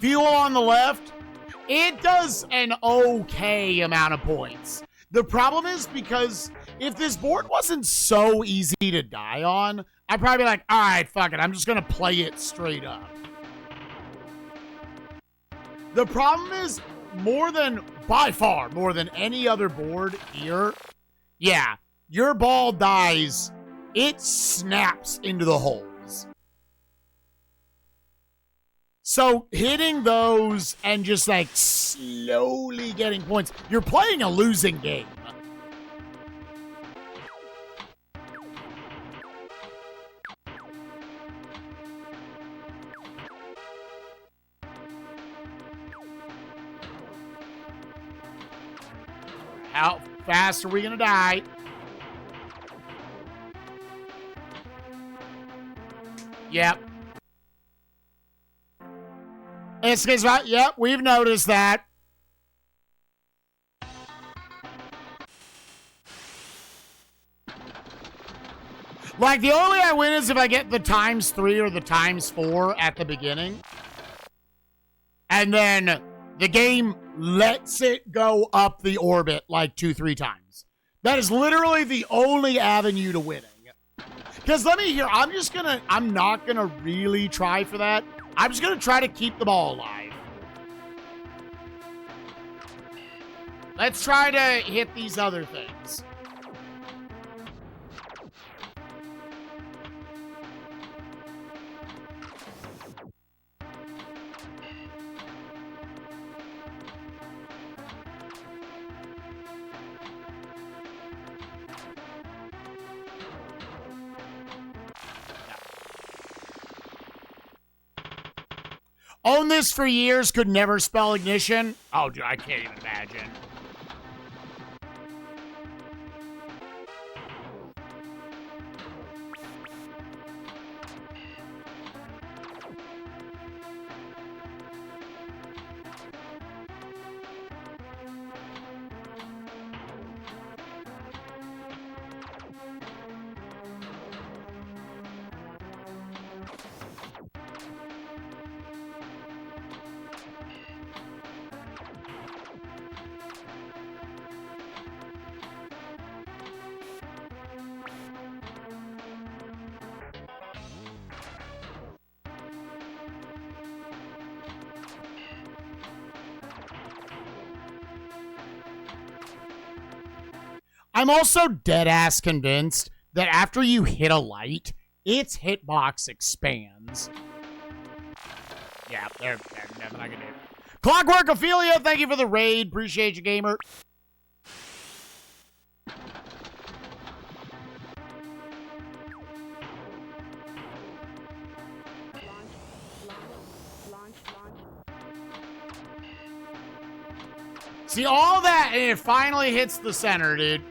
Fuel on the left. It does an okay amount of points. The problem is because if this board wasn't so easy to die on, I'd probably be like, all right, fuck it. I'm just going to play it straight up. The problem is, by far more than any other board here, yeah, your ball dies, it snaps into the holes. So hitting those and just like slowly getting points, you're playing a losing game. How fast are we going to die? Yep. It's right. Yep, we've noticed that. Like, the only way I win is if I get the ×3 or the ×4 at the beginning. And then the game lets it go up the orbit like 2-3 times. That is literally the only avenue to winning. Because I'm not gonna really try for that. I'm just gonna try to keep the ball alive. Let's try to hit these other things. Own this for years, could never spell ignition. Oh, dude, I can't even imagine. I'm also dead-ass convinced that after you hit a light, its hitbox expands. Yeah, they're not gonna do it. Clockwork Ophelia, thank you for the raid. Appreciate you, gamer. See, all that, and it finally hits the center, dude.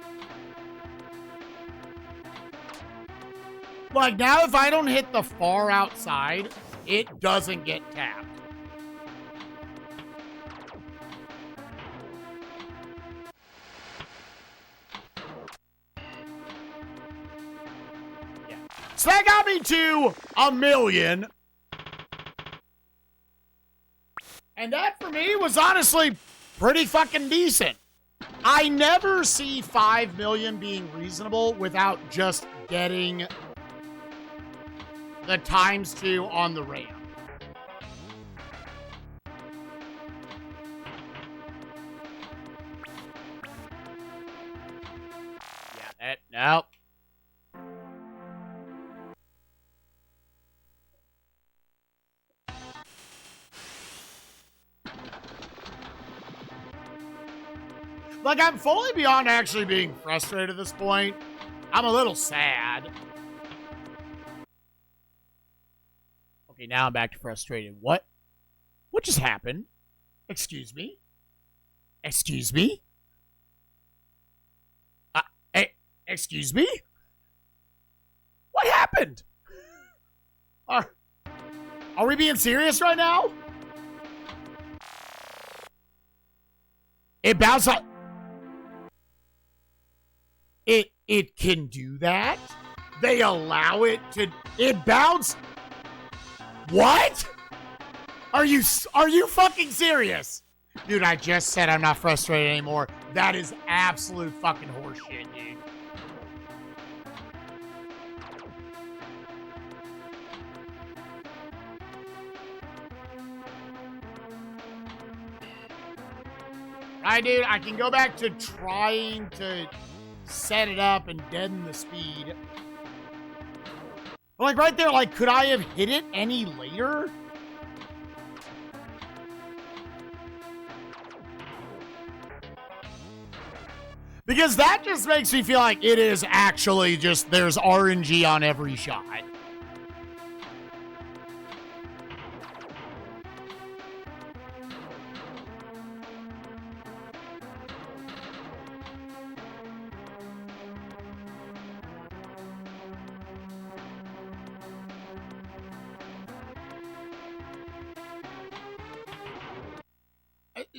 Like, now if I don't hit the far outside, it doesn't get tapped. Yeah. So that got me to 1,000,000. And that, for me, was honestly pretty fucking decent. I never see 5,000,000 being reasonable without just getting the ×2 on the ramp. Yeah, nope. Like, I'm fully beyond actually being frustrated at this point. I'm a little sad. Okay, now I'm back to frustrated. What? What just happened? Excuse me? Excuse me? Excuse me? What happened? Are we being serious right now? It bounced off. It can do that? They allow it to... It bounced... What? Are you fucking serious? Dude, I just said I'm not frustrated anymore. That is absolute fucking horseshit, dude. Right, dude, I can go back to trying to set it up and deaden the speed. But like right there, like, could I have hit it any later? Because that just makes me feel like it is actually just, there's RNG on every shot.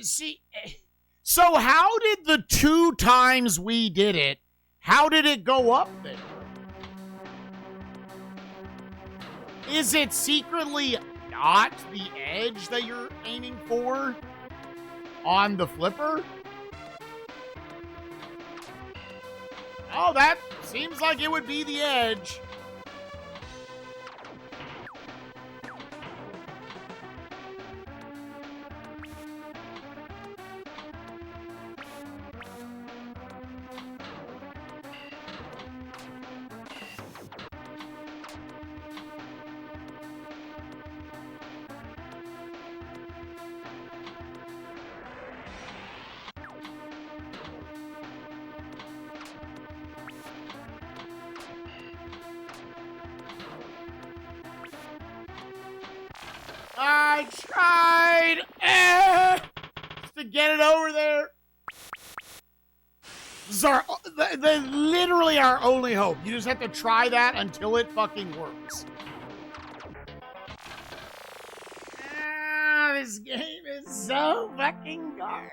See, so how did the 2 times we did it, how did it go up there? Is it secretly not the edge that you're aiming for on the flipper? Oh, that seems like it would be the edge. I tried just to get it over there. This is literally our only hope. You just have to try that until it fucking works. This game is so fucking garbage.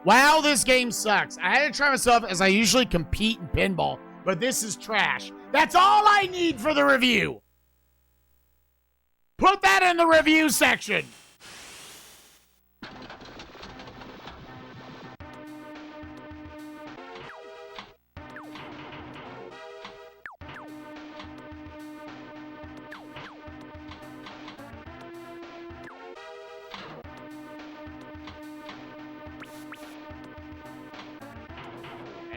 Wow, this game sucks. I had to try myself as I usually compete in pinball, but this is trash. That's all I need for the review. Put that in the review section.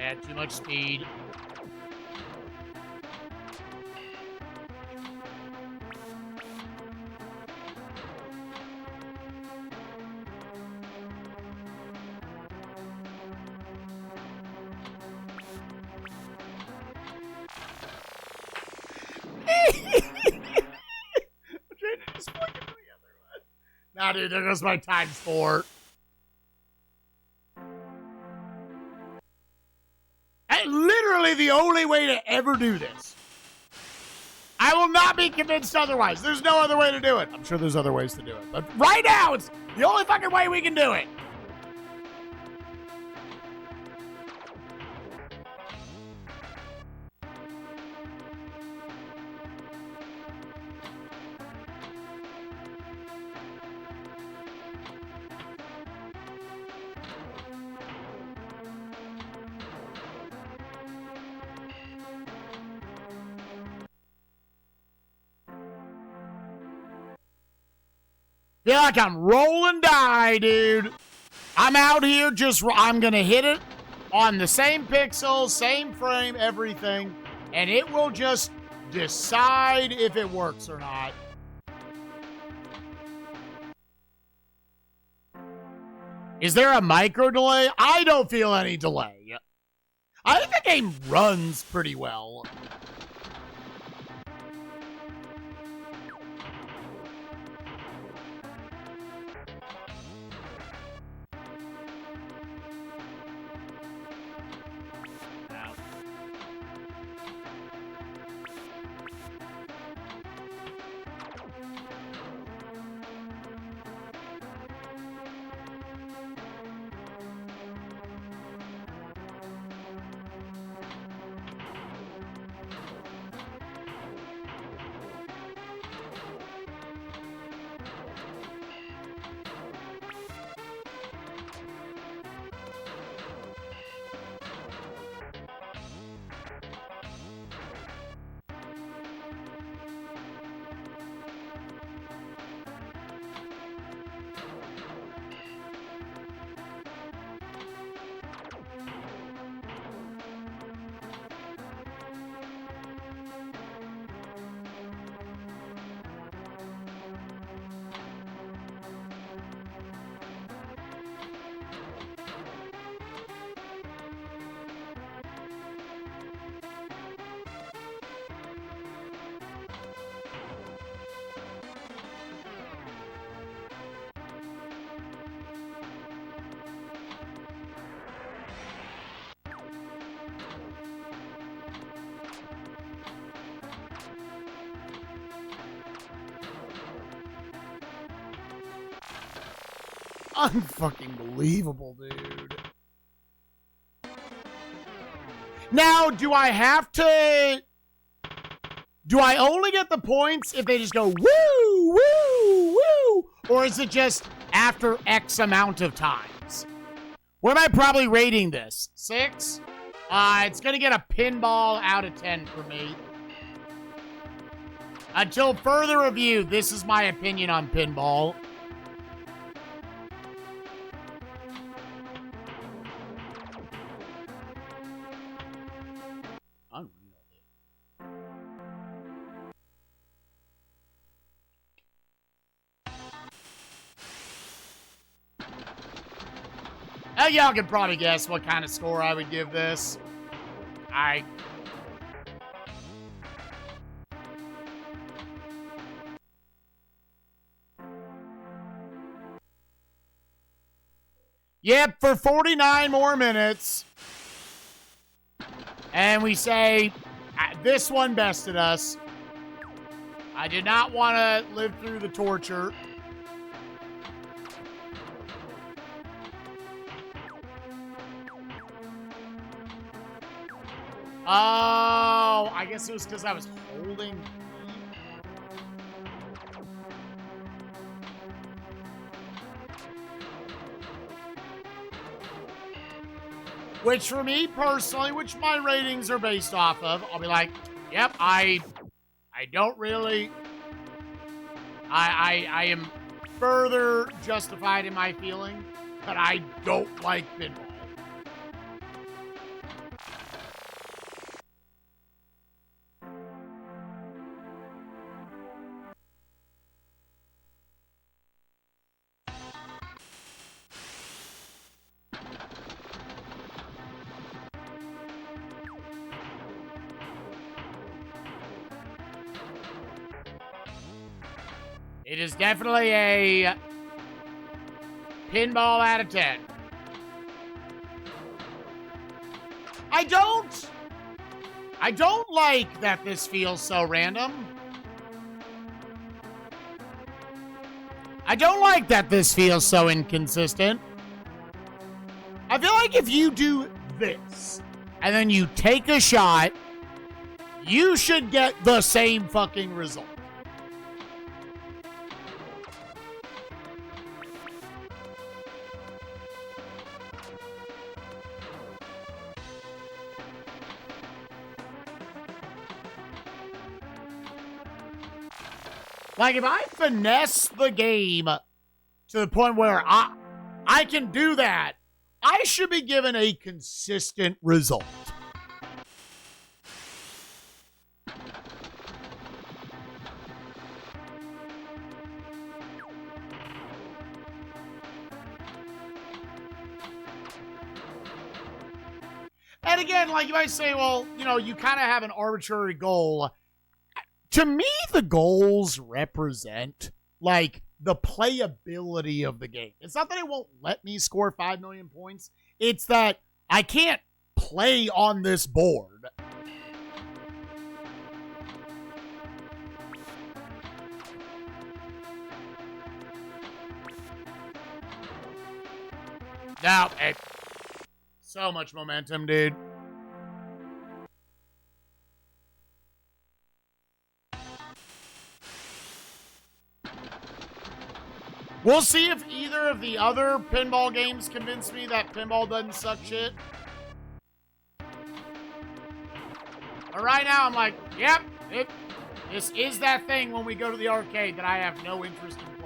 Yeah, too much speed. Nah, dude, there goes my ×4. That's literally the only way to ever do this. I will not be convinced otherwise. There's no other way to do it. I'm sure there's other ways to do it. But right now, it's the only fucking way we can do it. Feel like I'm rolling die, dude. I'm out here I'm going to hit it on the same pixel, same frame, everything, and it will just decide if it works or not. Is there a micro delay? I don't feel any delay. I think the game runs pretty well. Unfucking believable, dude. Now, do I only get the points if they just go woo, woo, woo? Or is it just after X amount of times? What am I probably rating this? 6? It's going to get a pinball out of 10 for me. Until further review, this is my opinion on pinball. Y'all can probably guess what kind of score I would give this. Yep, for 49 more minutes. And we say, this one bested us. I did not want to live through the torture. Oh, I guess it was because I was holding. Which for me personally, which my ratings are based off of, I'll be like, yep, I don't really, I am further justified in my feeling that I don't like pinball. It is definitely a pinball out of 10. I don't like that this feels so random. I don't like that this feels so inconsistent. I feel like if you do this and then you take a shot, you should get the same fucking result. Like, if I finesse the game to the point where I can do that, I should be given a consistent result. And again, like, you might say, well, you know, you kind of have an arbitrary goal. To me, the goals represent, like, the playability of the game. It's not that it won't let me score 5 million points. It's that I can't play on this board. No, so much momentum, dude. We'll see if either of the other pinball games convince me that pinball doesn't suck shit. But right now, I'm like, yep, this is that thing when we go to the arcade that I have no interest in playing.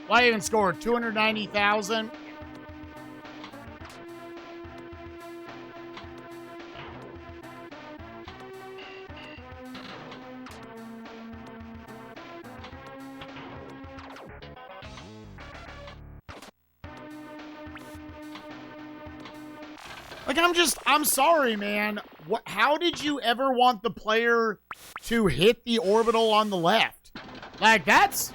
Why even score 290,000? Like, I'm sorry, man. How did you ever want the player to hit the orbital on the left? Like, that's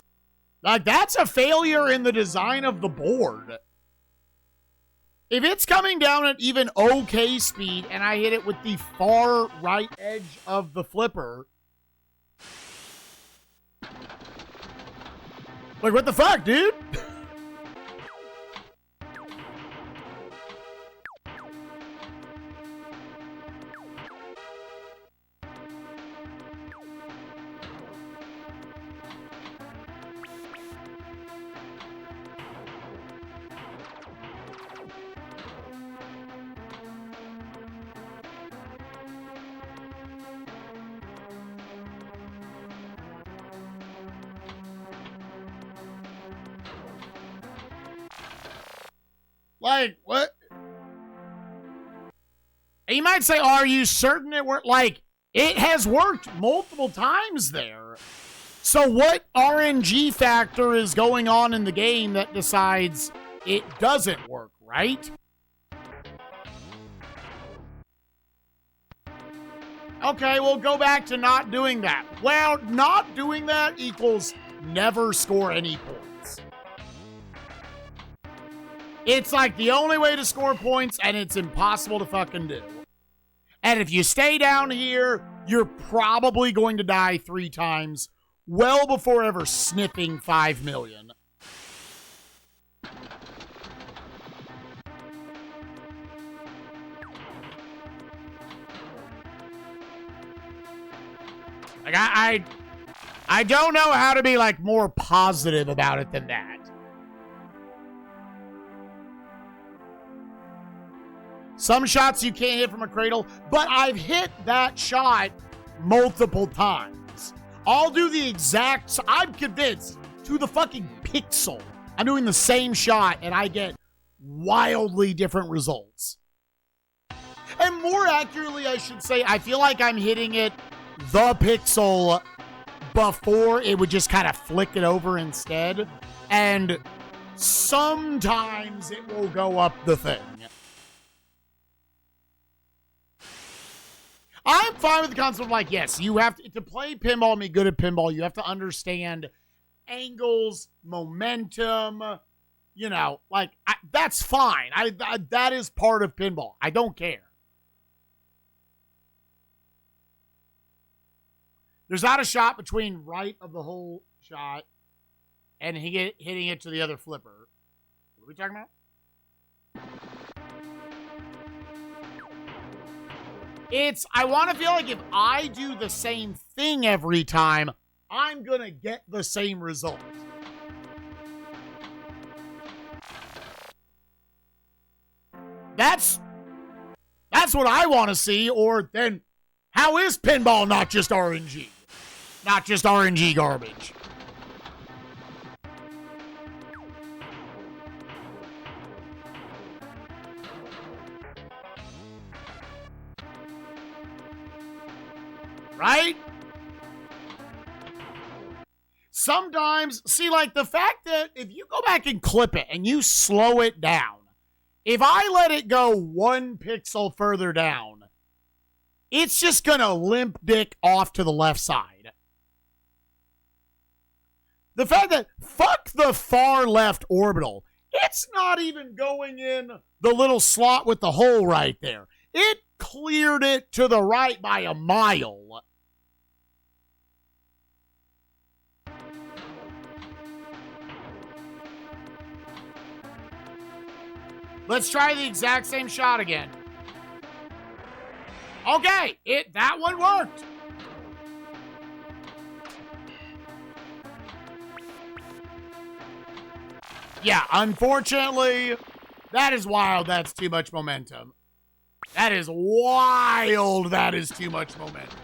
a failure in the design of the board. If it's coming down at even okay speed and I hit it with the far right edge of the flipper, like, what the fuck, dude? Like, what? And you might say, are you certain it worked? Like, it has worked multiple times there. So what RNG factor is going on in the game that decides it doesn't work, right? Okay, we'll go back to not doing that. Well, not doing that equals never score any points. It's like the only way to score points, and it's impossible to fucking do. And if you stay down here, you're probably going to die 3 times, well before ever sniffing 5 million. Like, I don't know how to be, like, more positive about it than that. Some shots you can't hit from a cradle, but I've hit that shot multiple times. I'll do the exact... I'm convinced, to the fucking pixel, I'm doing the same shot, and I get wildly different results. And more accurately, I should say, I feel like I'm hitting it the pixel before it would just kind of flick it over instead. And sometimes it will go up the thing. I'm fine with the concept of, like, yes, you have to play pinball and be good at pinball, you have to understand angles, momentum, you know, like, that's fine. That is part of pinball. I don't care. There's not a shot between right of the whole shot and hitting it to the other flipper. What are we talking about? I want to feel like if I do the same thing every time, I'm going to get the same result. That's what I want to see, or then how is pinball not just RNG? Not just RNG garbage. Right? Sometimes, see, like the fact that if you go back and clip it and you slow it down, if I let it go 1 pixel further down, it's just going to limp dick off to the left side. The fact that, fuck the far left orbital, it's not even going in the little slot with the hole right there. It cleared it to the right by a mile. Let's try the exact same shot again. Okay, that one worked. Yeah, unfortunately, that is wild. That's too much momentum. That is wild. That is too much momentum.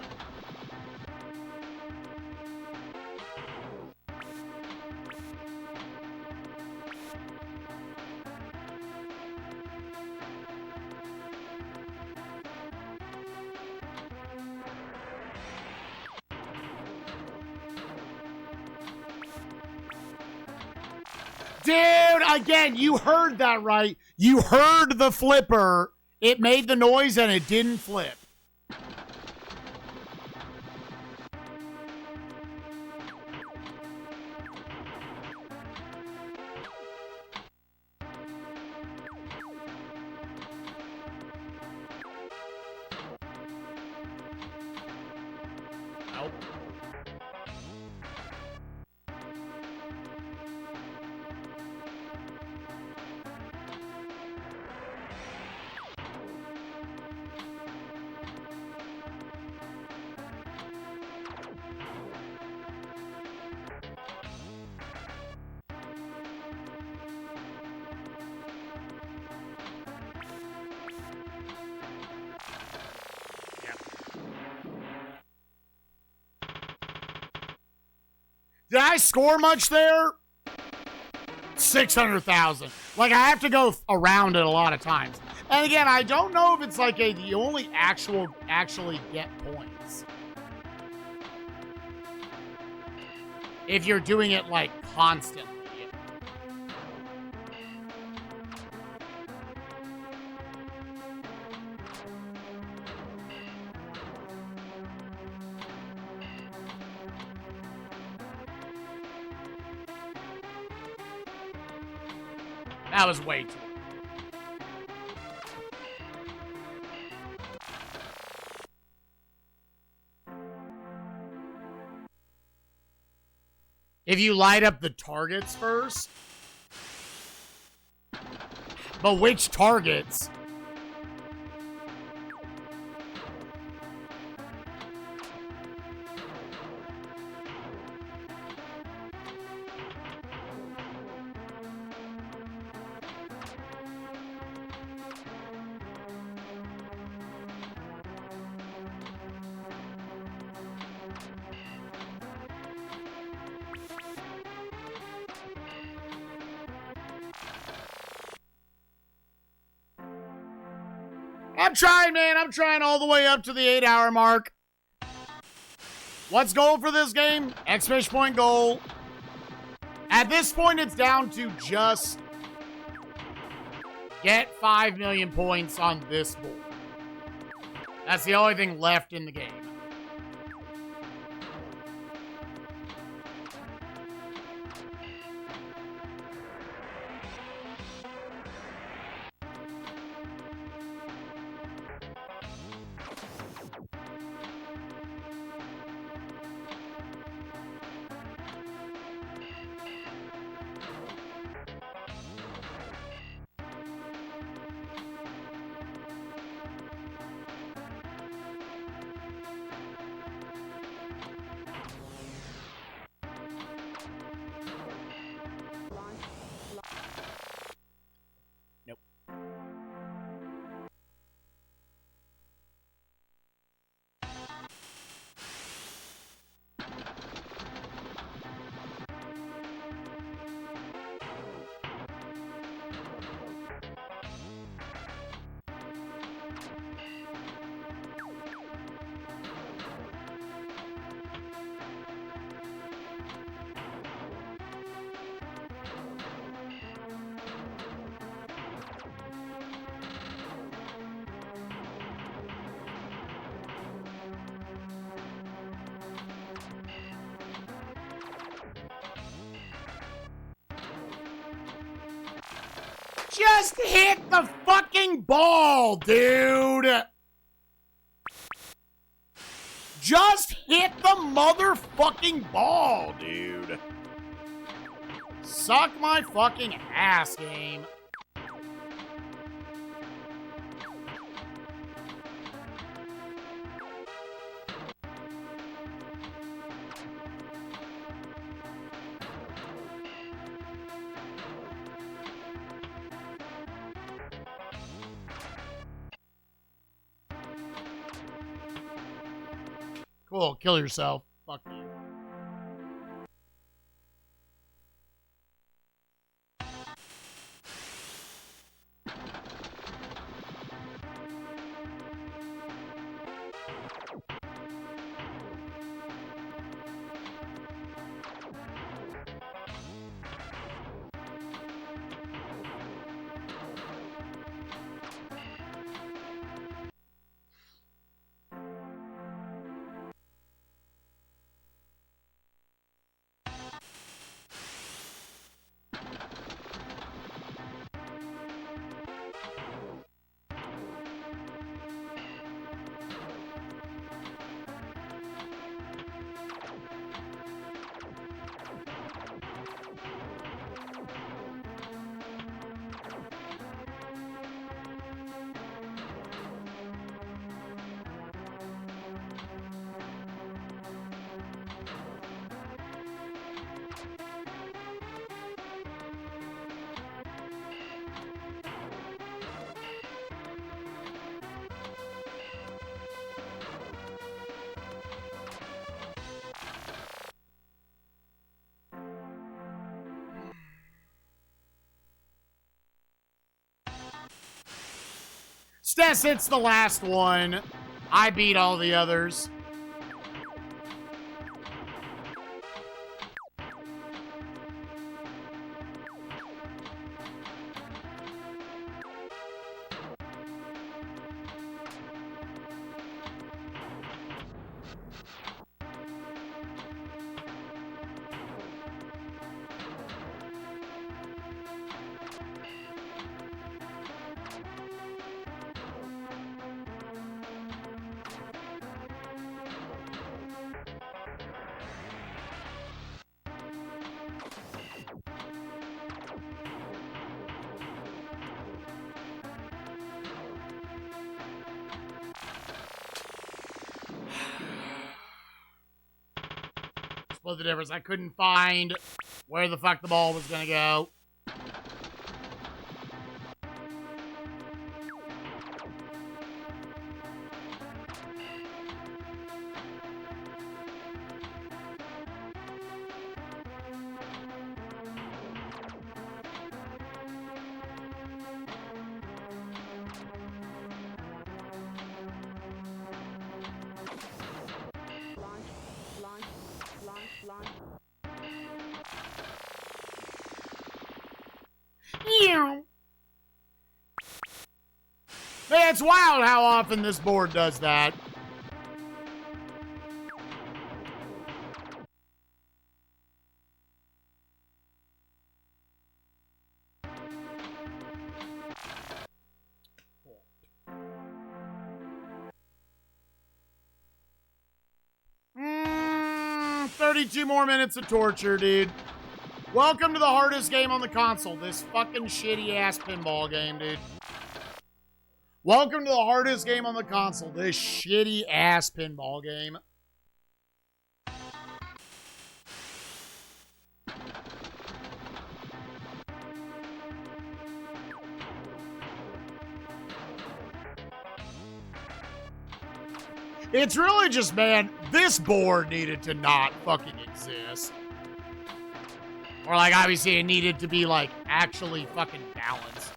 Dude, again, you heard that right. You heard the flipper. It made the noise and it didn't flip. Nope. Did I score much there? 600,000. Like, I have to go around it a lot of times. And again, I don't know if it's like you only actually get points if you're doing it, like, constantly. That was way too. If you light up the targets first. But which targets? I'm trying, man. I'm trying all the way up to the 8-hour mark. What's goal for this game? Exclamation point goal. At this point, it's down to just get 5 million points on this board. That's the only thing left in the game. Just hit the fucking ball, dude. Just hit the motherfucking ball, dude. Suck my fucking ass, game. Cool, kill yourself. Fuck you. Stess, it's the last one. I beat all the others. Split the difference. I couldn't find where the fuck the ball was gonna go. it's wild how often this board does that. Mm, 32 more minutes of torture, dude. Welcome to the hardest game on the console. This fucking shitty ass pinball game, dude. Welcome to the hardest game on the console. This shitty ass pinball game. It's really just, man, this board needed to not fucking exist. Or, like, obviously it needed to be, like, actually fucking balanced.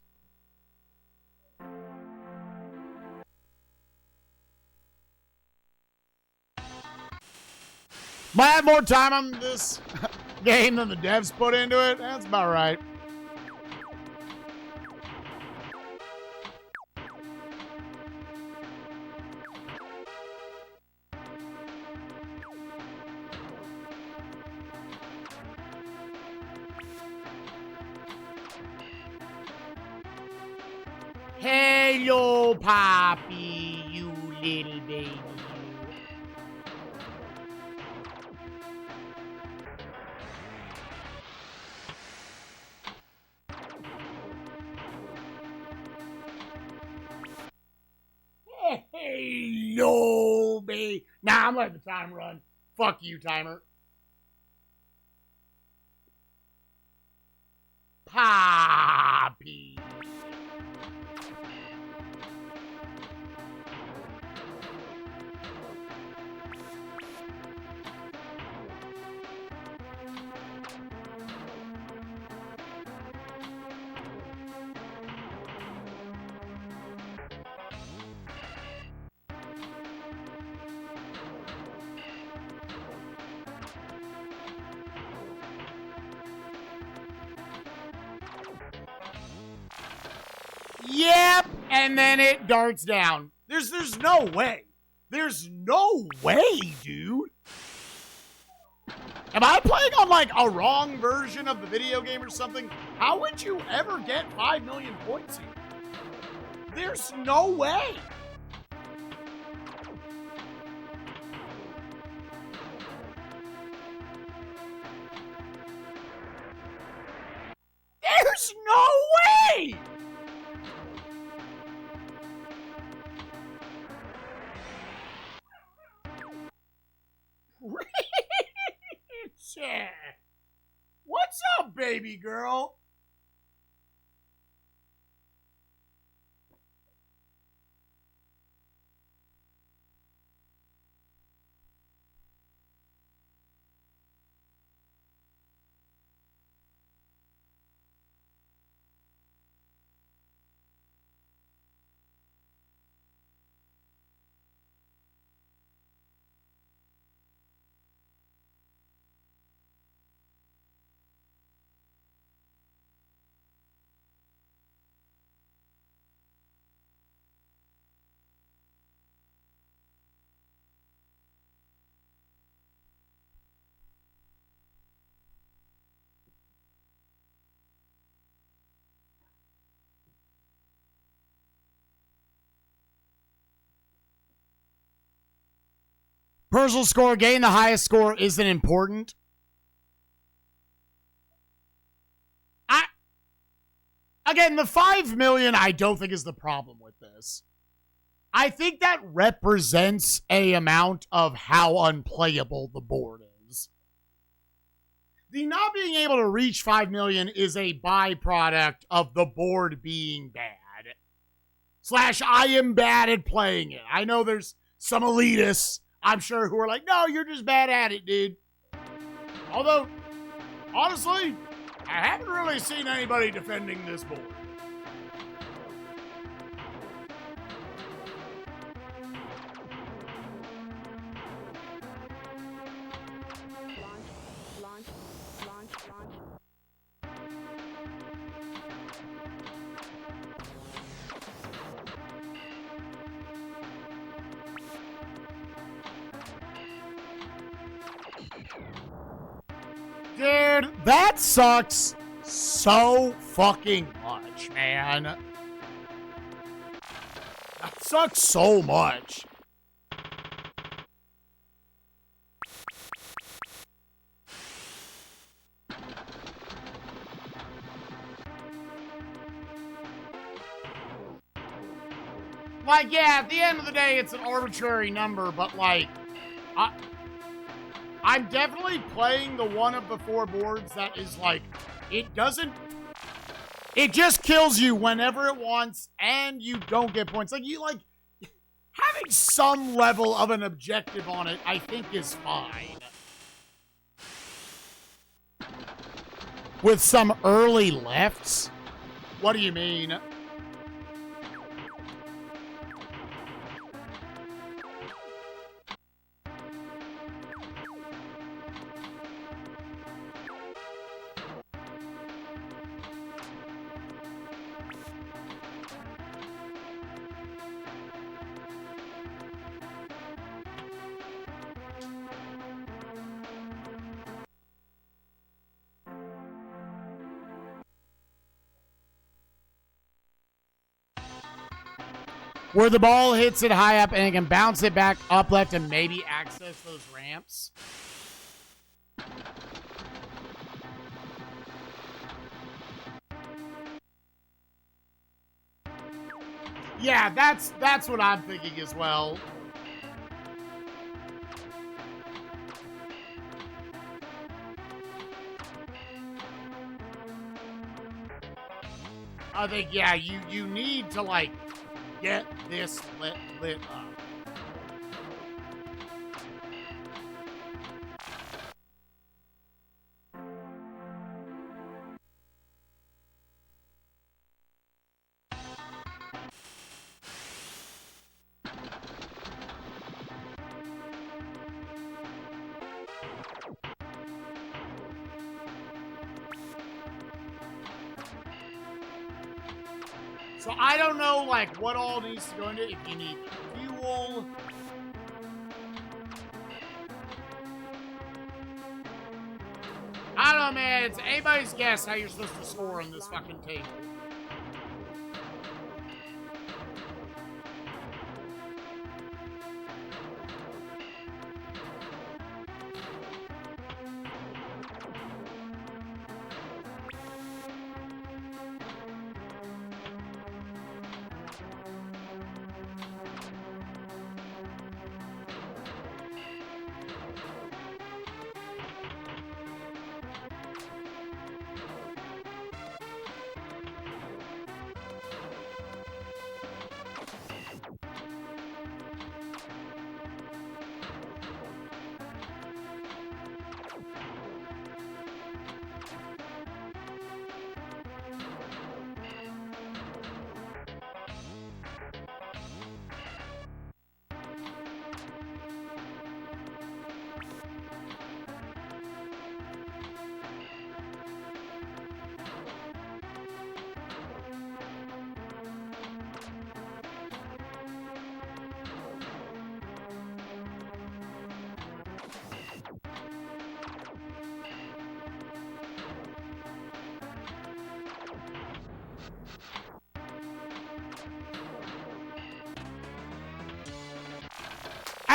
Might have more time on this game than the devs put into it. That's about right. Hello, Poppy, you little baby. Hello, baby. Nah, I'm letting the time run. Fuck you, timer. Poppy. Yep, and then it darts down. There's no way. There's no way, dude. Am I playing on, like, a wrong version of the video game or something? How would you ever get 5 million points here? There's no way. There's no way! What's up, baby girl? Personal score, getting the highest score isn't important. Again, the 5 million I don't think is the problem with this. I think that represents a amount of how unplayable the board is. The not being able to reach 5 million is a byproduct of the board being bad. / I am bad at playing it. I know there's some elitists, I'm sure, who are like, no, you're just bad at it, dude. Although, honestly, I haven't really seen anybody defending this board. Dude, that sucks so fucking much, man. That sucks so much. Like, yeah, at the end of the day, it's an arbitrary number, but, like, I'm definitely playing the one of the 4 boards that is, like, it just kills you whenever it wants, and you don't get points. Like, having some level of an objective on it, I think, is fine. With some early lefts? What do you mean? Where the ball hits it high up and it can bounce it back up left and maybe access those ramps. Yeah, that's what I'm thinking as well. I think, yeah, you need to, like, get this lit up. So I don't know, like, what all needs to go into it. If you need fuel. I don't know, man. It's anybody's guess how you're supposed to score on this fucking table.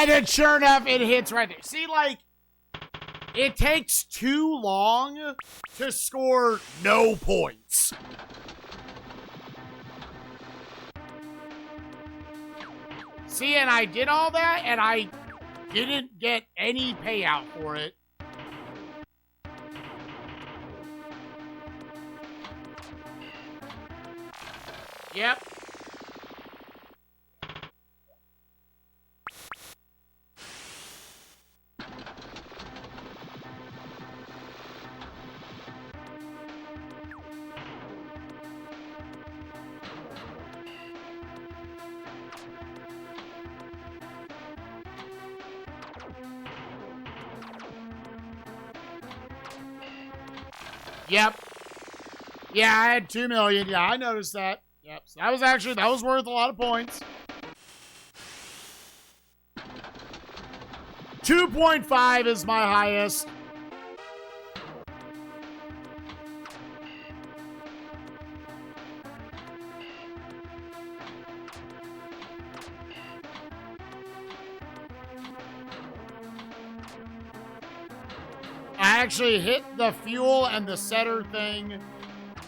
And then sure enough, it hits right there. See, like, it takes too long to score no points. See, and I did all that, and I didn't get any payout for it. Yep. Yep. Yeah, I had 2 million. Yeah, I noticed that. Yep. So that was worth a lot of points. 2.5 is my highest. actually hit the fuel and the setter thing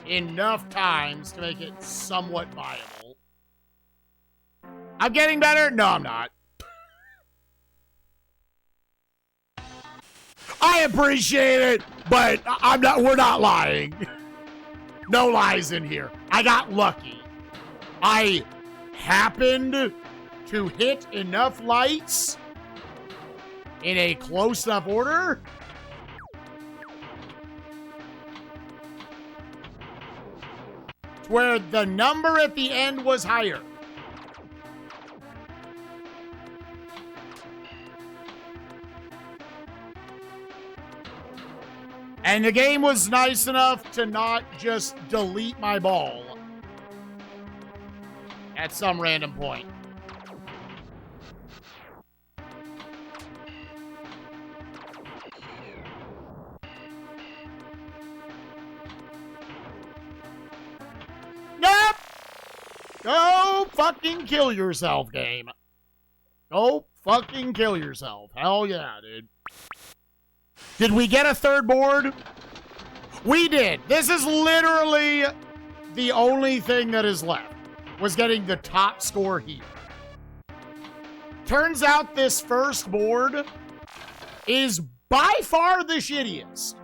enough times to make it somewhat viable. I'm getting better? No, I'm not. I appreciate it, but we're not lying. No lies in here. I got lucky. I happened to hit enough lights in a close enough order where the number at the end was higher. And the game was nice enough to not just delete my ball at some random point. Nope! Go fucking kill yourself, game. Go fucking kill yourself. Hell yeah, dude. Did we get a third board? We did. This is literally the only thing that is left, was getting the top score here. Turns out this first board is by far the shittiest.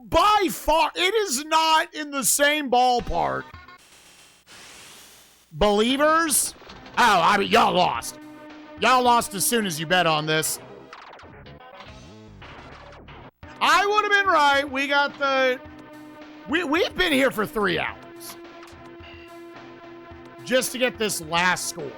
By far. It is not in the same ballpark. Believers? Oh, I mean, y'all lost. Y'all lost as soon as you bet on this. I would have been right. We got the... We've been here for 3 hours. Just to get this last score.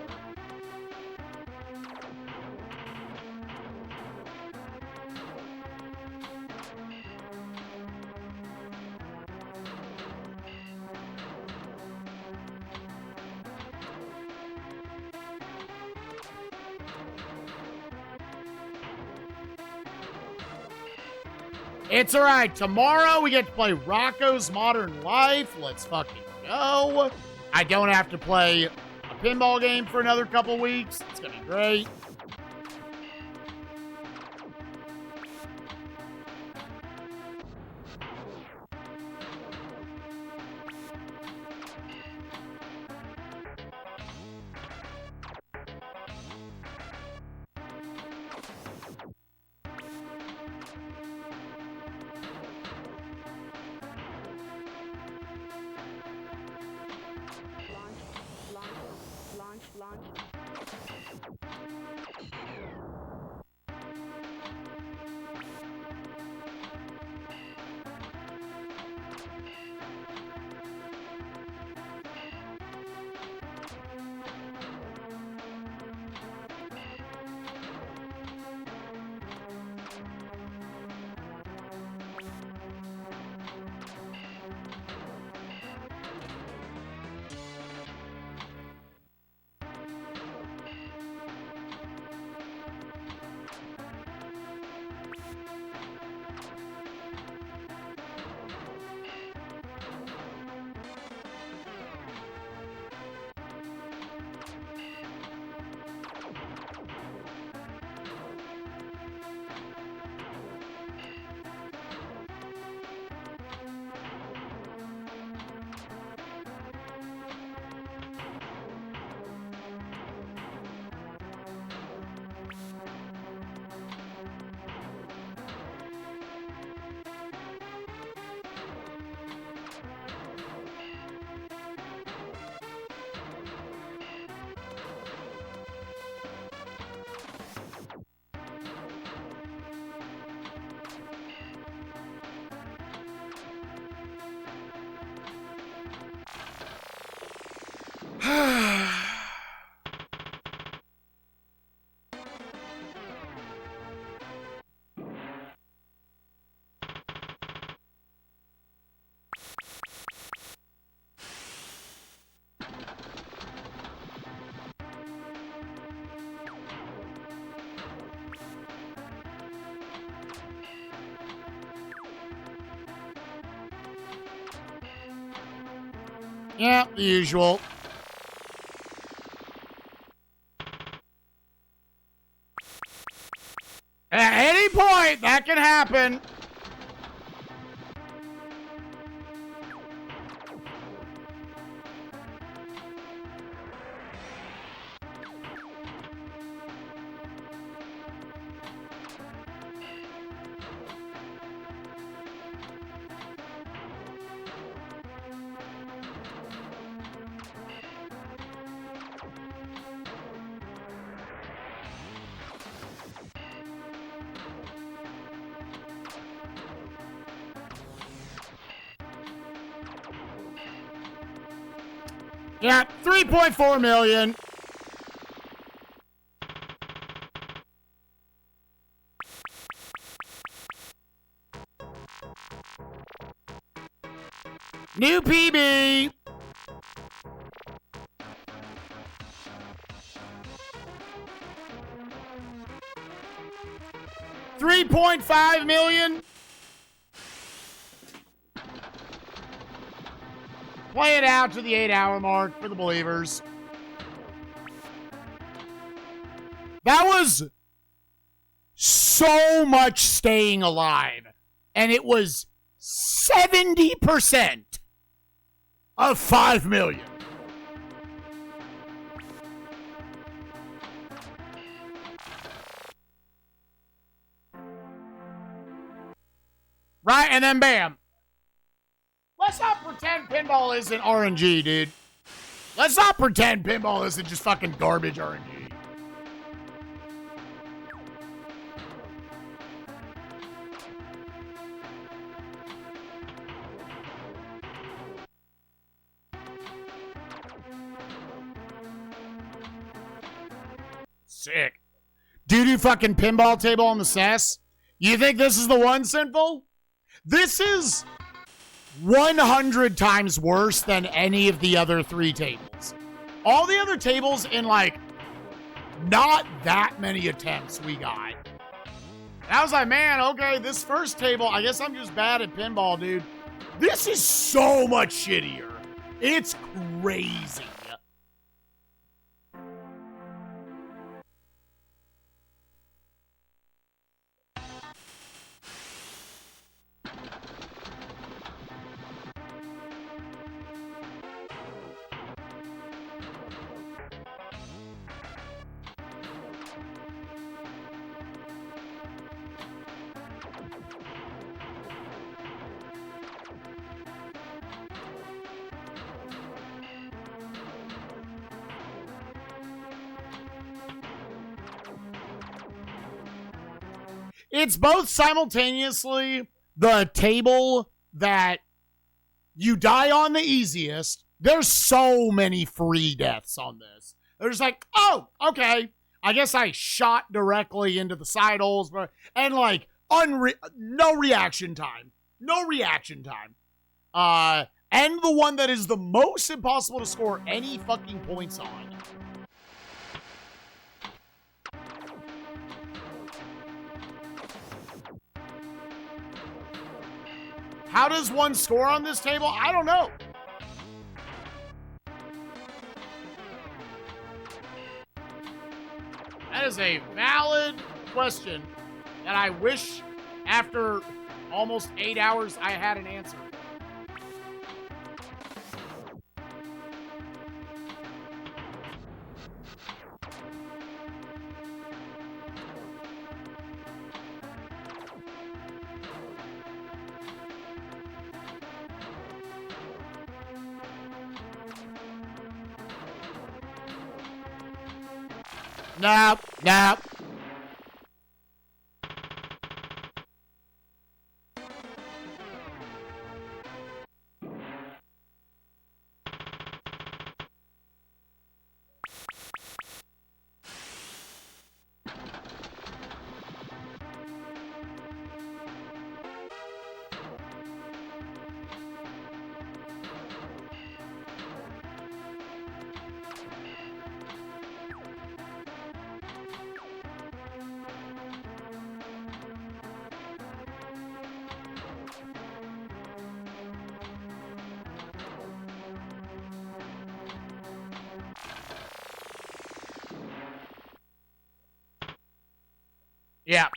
It's all right. Tomorrow we get to play Rocco's Modern Life. Let's fucking go. I don't have to play a pinball game for another couple weeks. It's going to be great. Yeah, the usual. At any point, that can happen. Yeah, 3.4 million. New PB. $3.5 million. Play it out to the 8-hour mark for the believers. That was so much staying alive. And it was 70% of 5 million. Right, and then bam. Let's not pretend pinball isn't RNG, dude. Let's not pretend pinball isn't just fucking garbage RNG. Sick. Doo-doo fucking pinball table on the SNES. You think this is the one, Sinful? This is 100 times worse than any of the other 3 tables. All the other tables in, like, not that many attempts we got. And I was like, man, okay, this first table, I guess I'm just bad at pinball, dude. This is so much shittier. It's crazy. It's both simultaneously the table that you die on the easiest. There's so many free deaths on this. There's like, oh, okay. I guess I shot directly into the side holes, but and like no reaction time. No reaction time. And the one that is the most impossible to score any fucking points on. How does one score on this table? I don't know. That is a valid question that I wish after almost 8 hours I had an answer. Nope, nope. Yeah,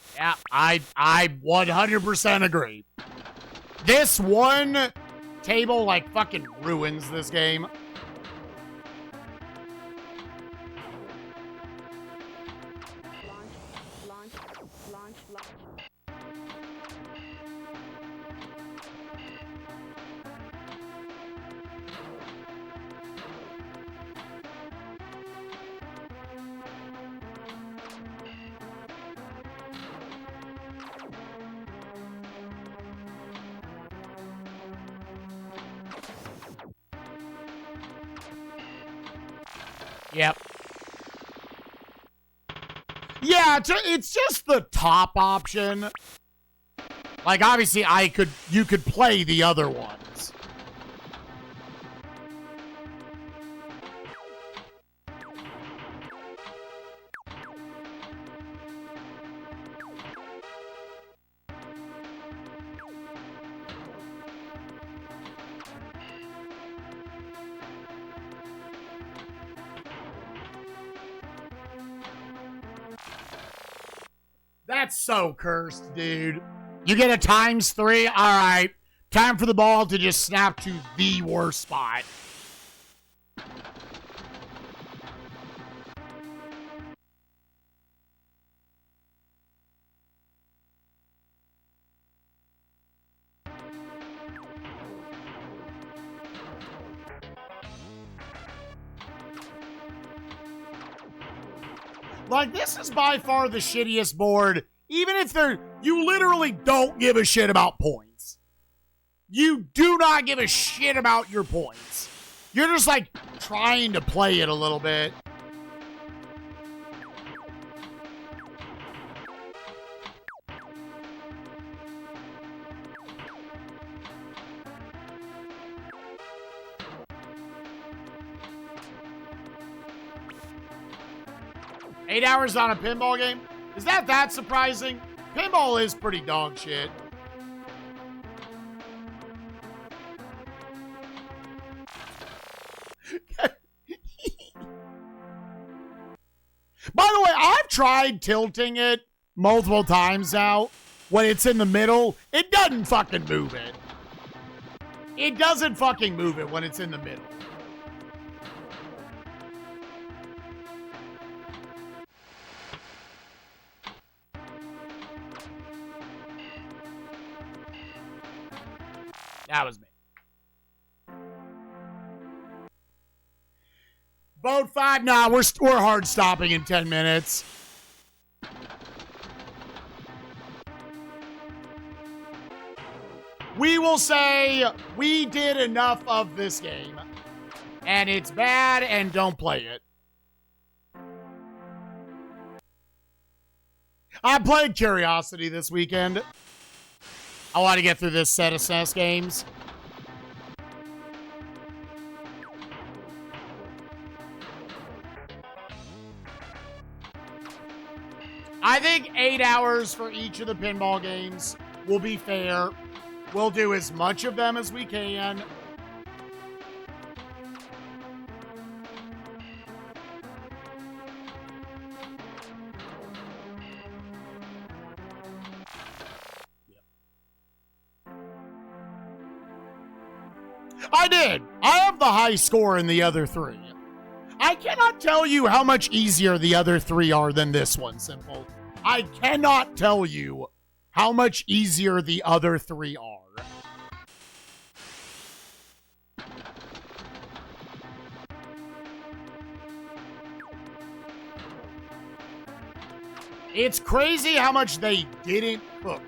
I 100% agree. This one table, like, fucking ruins this game. Launch. Yep. Yeah, it's just the top option. Like, obviously, you could play the other ones. That's so cursed, dude. You get a ×3. All right. Time for the ball to just snap to the worst spot. Like, this is by far the shittiest board. Even if you literally don't give a shit about points. You do not give a shit about your points. You're just like trying to play it a little bit. Eight hours on a pinball game? Is that surprising? Pinball is pretty dog shit. By the way, I've tried tilting it multiple times now. When it's in the middle, it doesn't fucking move it. It doesn't fucking move it when it's in the middle. That was me. Boat 5. Nah, we're hard stopping in 10 minutes. We will say we did enough of this game. And it's bad, and don't play it. I played Curiosity this weekend. I want to get through this set of SNES games. I think 8 hours for each of the pinball games will be fair. We'll do as much of them as we can. I did. I have the high score in the other 3. I cannot tell you how much easier the other 3 are than this one, Simple. I cannot tell you how much easier the other 3 are. It's crazy how much they didn't cook.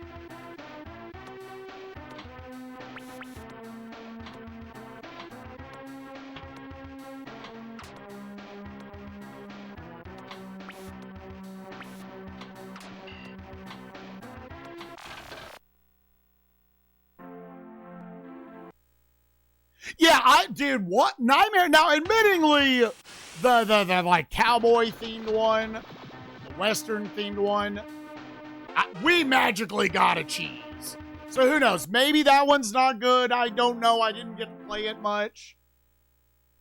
Yeah, dude, what? Nightmare? Now, admittingly, the like cowboy themed one, the Western themed one, we magically got a cheese. So who knows? Maybe that one's not good. I don't know. I didn't get to play it much.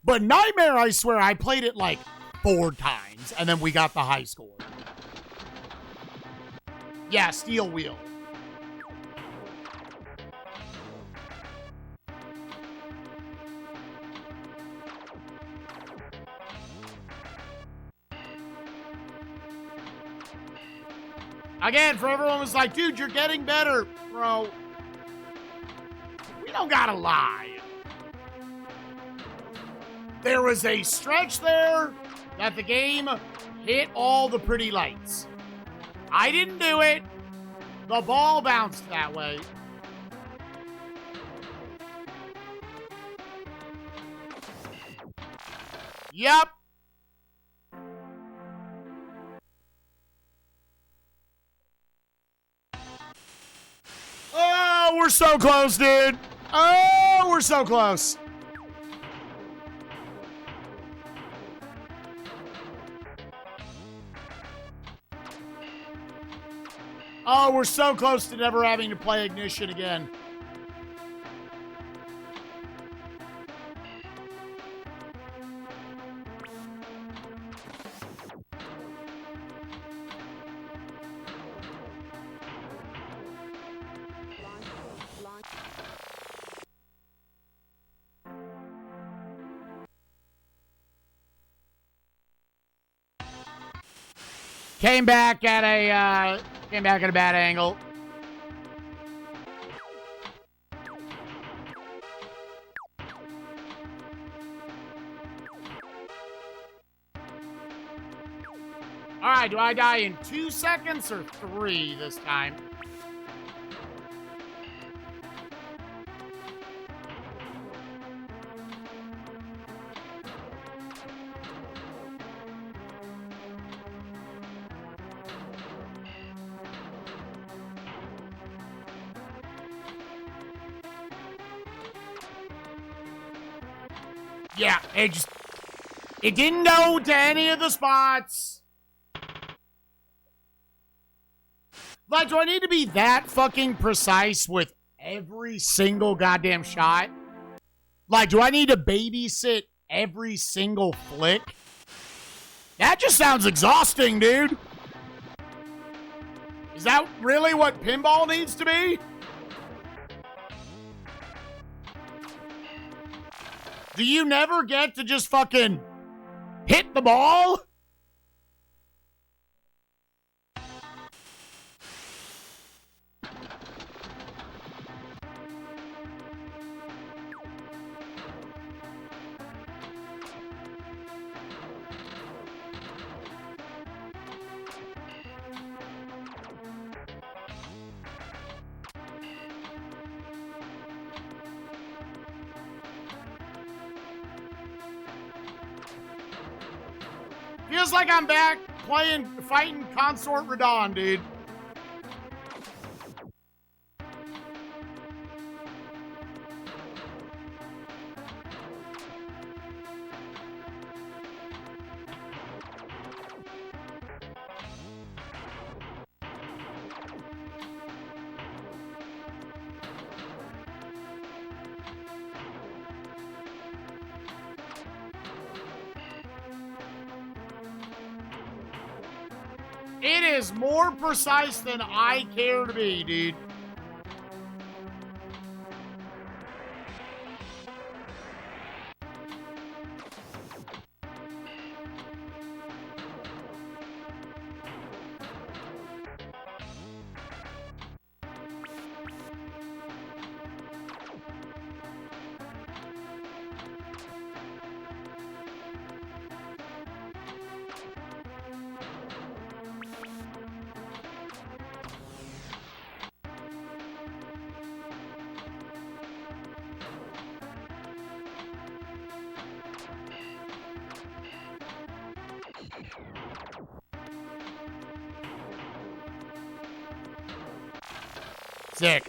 But Nightmare, I swear, I played it like 4 times, and then we got the high score. Yeah, Steel Wheel. Again, for everyone who's like, dude, you're getting better, bro. We don't gotta lie. There was a stretch there that the game hit all the pretty lights. I didn't do it. The ball bounced that way. Yep. so close, dude. Oh, we're so close. Oh, we're so close to never having to play Ignition again. Came back at a bad angle. All right, do I die in 2 seconds or 3 this time? Yeah, it didn't go to any of the spots. Like, do I need to be that fucking precise with every single goddamn shot? Like, do I need to babysit every single flick? That just sounds exhausting, dude. Is that really what pinball needs to be? Do you never get to just fucking hit the ball? Feels like I'm back fighting Consort Radon, dude. It is more precise than I care to be, dude. Sick.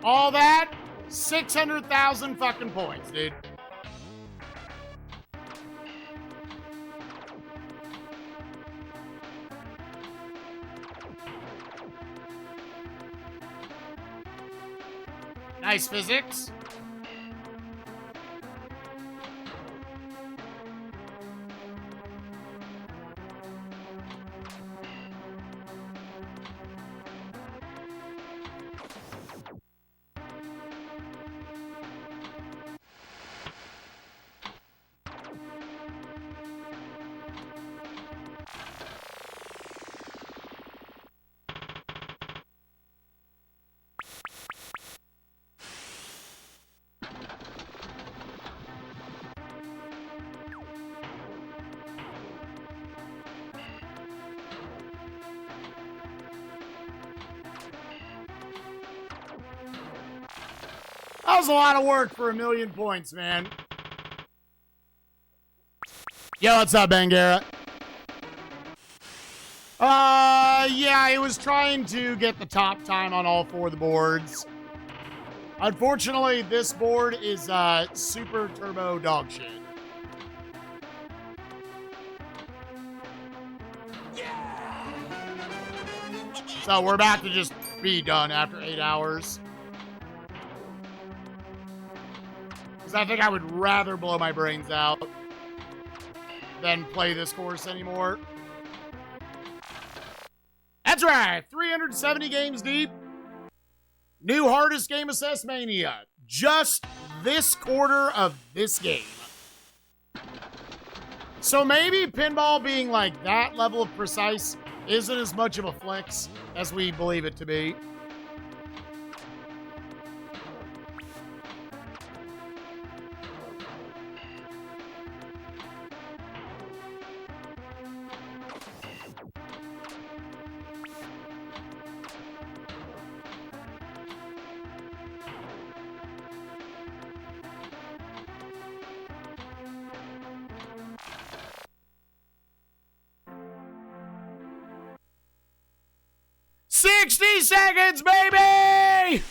All that, 600,000 fucking points, dude. Nice physics. That was a lot of work for 1,000,000 points, man. Yo, what's up, Bangara? Yeah, he was trying to get the top time on all 4 of the boards. Unfortunately, this board is super turbo dog shit. So we're about to just be done after 8 hours. Because I think I would rather blow my brains out than play this course anymore. That's right, 370 games deep. New hardest game of SNESMania. Just this quarter of this game. So maybe pinball being like that level of precise isn't as much of a flex as we believe it to be. "60 seconds, baby!"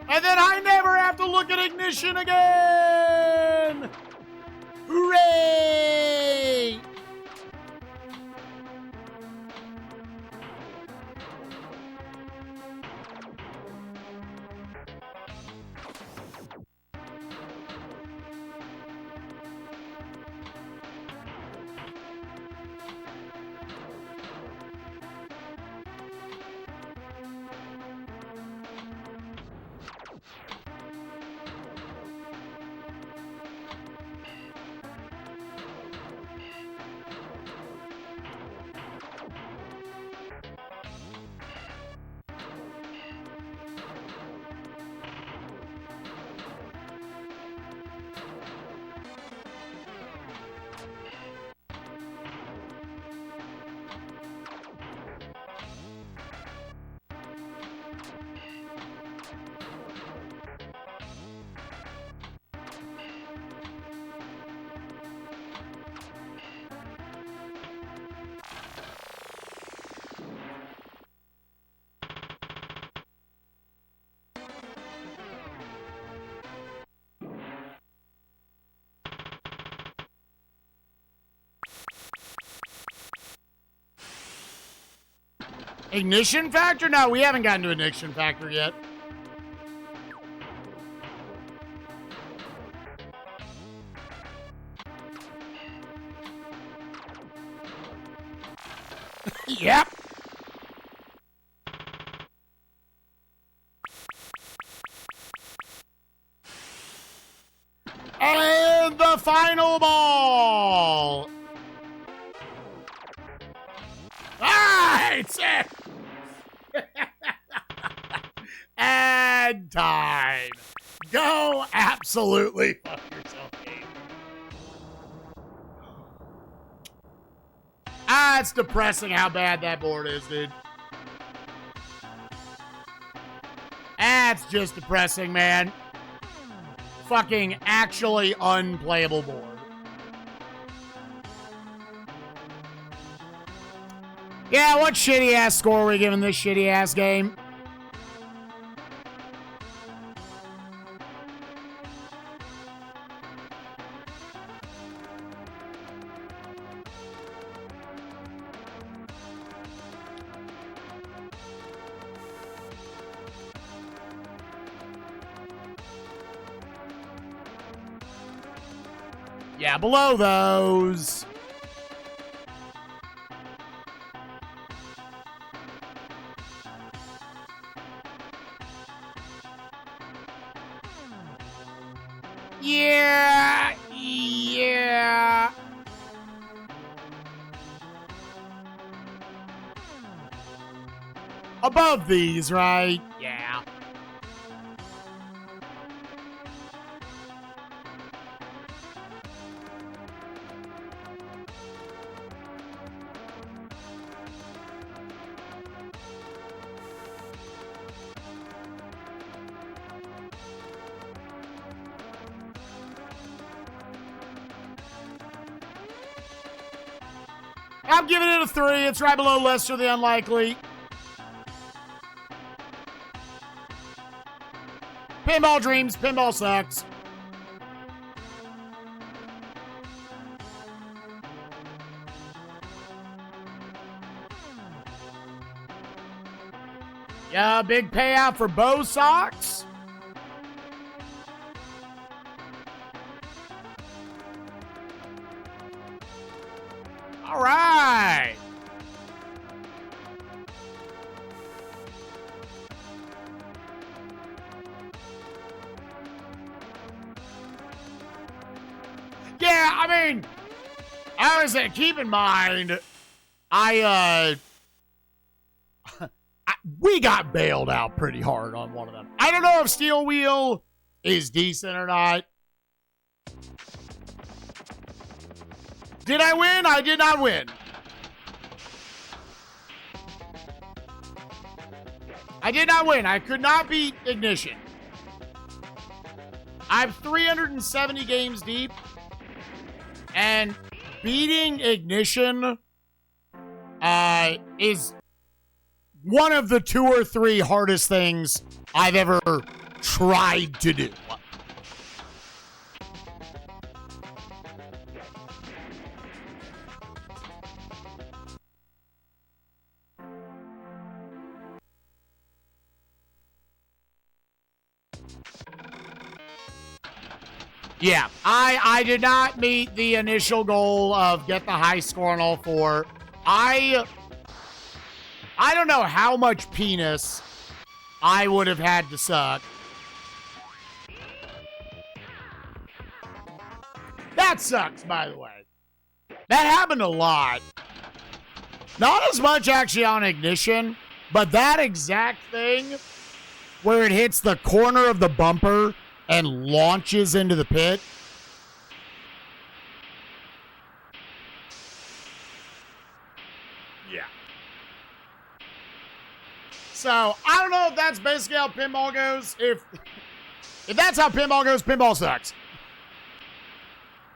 And then I never have to look at ignition again! Hooray! Ignition factor? No, we haven't gotten to ignition factor yet. Yep. And the final ball. Ah, it's it. And time. Go absolutely fuck yourself, game. Ah, it's depressing how bad that board is, dude. That's just depressing, man. Fucking actually unplayable board. Yeah, what shitty ass score are we giving this shitty ass game? Yeah, below those. Yeah. Above these, right? Yeah. I'm giving it a 3. It's right below Lesser the Unlikely. Pinball Dreams, Pinball Sucks. Yeah, big payout for Bo Sox. All right. Yeah, I mean, I was keep in mind, we got bailed out pretty hard on one of them. I don't know if Steel Wheel is decent or not. Did I win? I did not win. I did not win. I could not beat Ignition. I'm 370 games deep, and beating Ignition is one of the 2 or 3 hardest things I've ever tried to do. Yeah, I did not meet the initial goal of get the high score on all 4. I don't know how much penis I would have had to suck. That sucks, by the way. That happened a lot. Not as much actually on Ignition, but that exact thing where it hits the corner of the bumper and launches into the pit. Yeah. So, I don't know if that's basically how pinball goes. If that's how pinball goes, pinball sucks.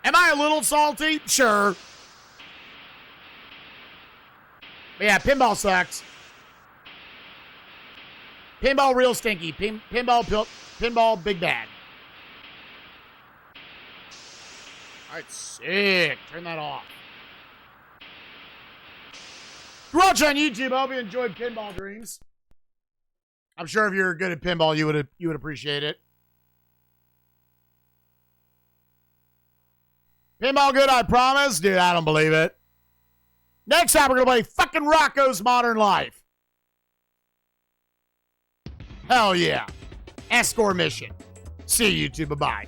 Am I a little salty? Sure. But yeah, pinball sucks. Pinball real stinky. Pinball big bad. All right, sick. Turn that off. If you're watching on YouTube, I hope you enjoyed Pinball Dreams. I'm sure if you're good at pinball, you would appreciate it. Pinball good, I promise. Dude, I don't believe it. Next time, we're going to play fucking Rocco's Modern Life. Hell yeah. Escort mission. See you, YouTube. Bye-bye.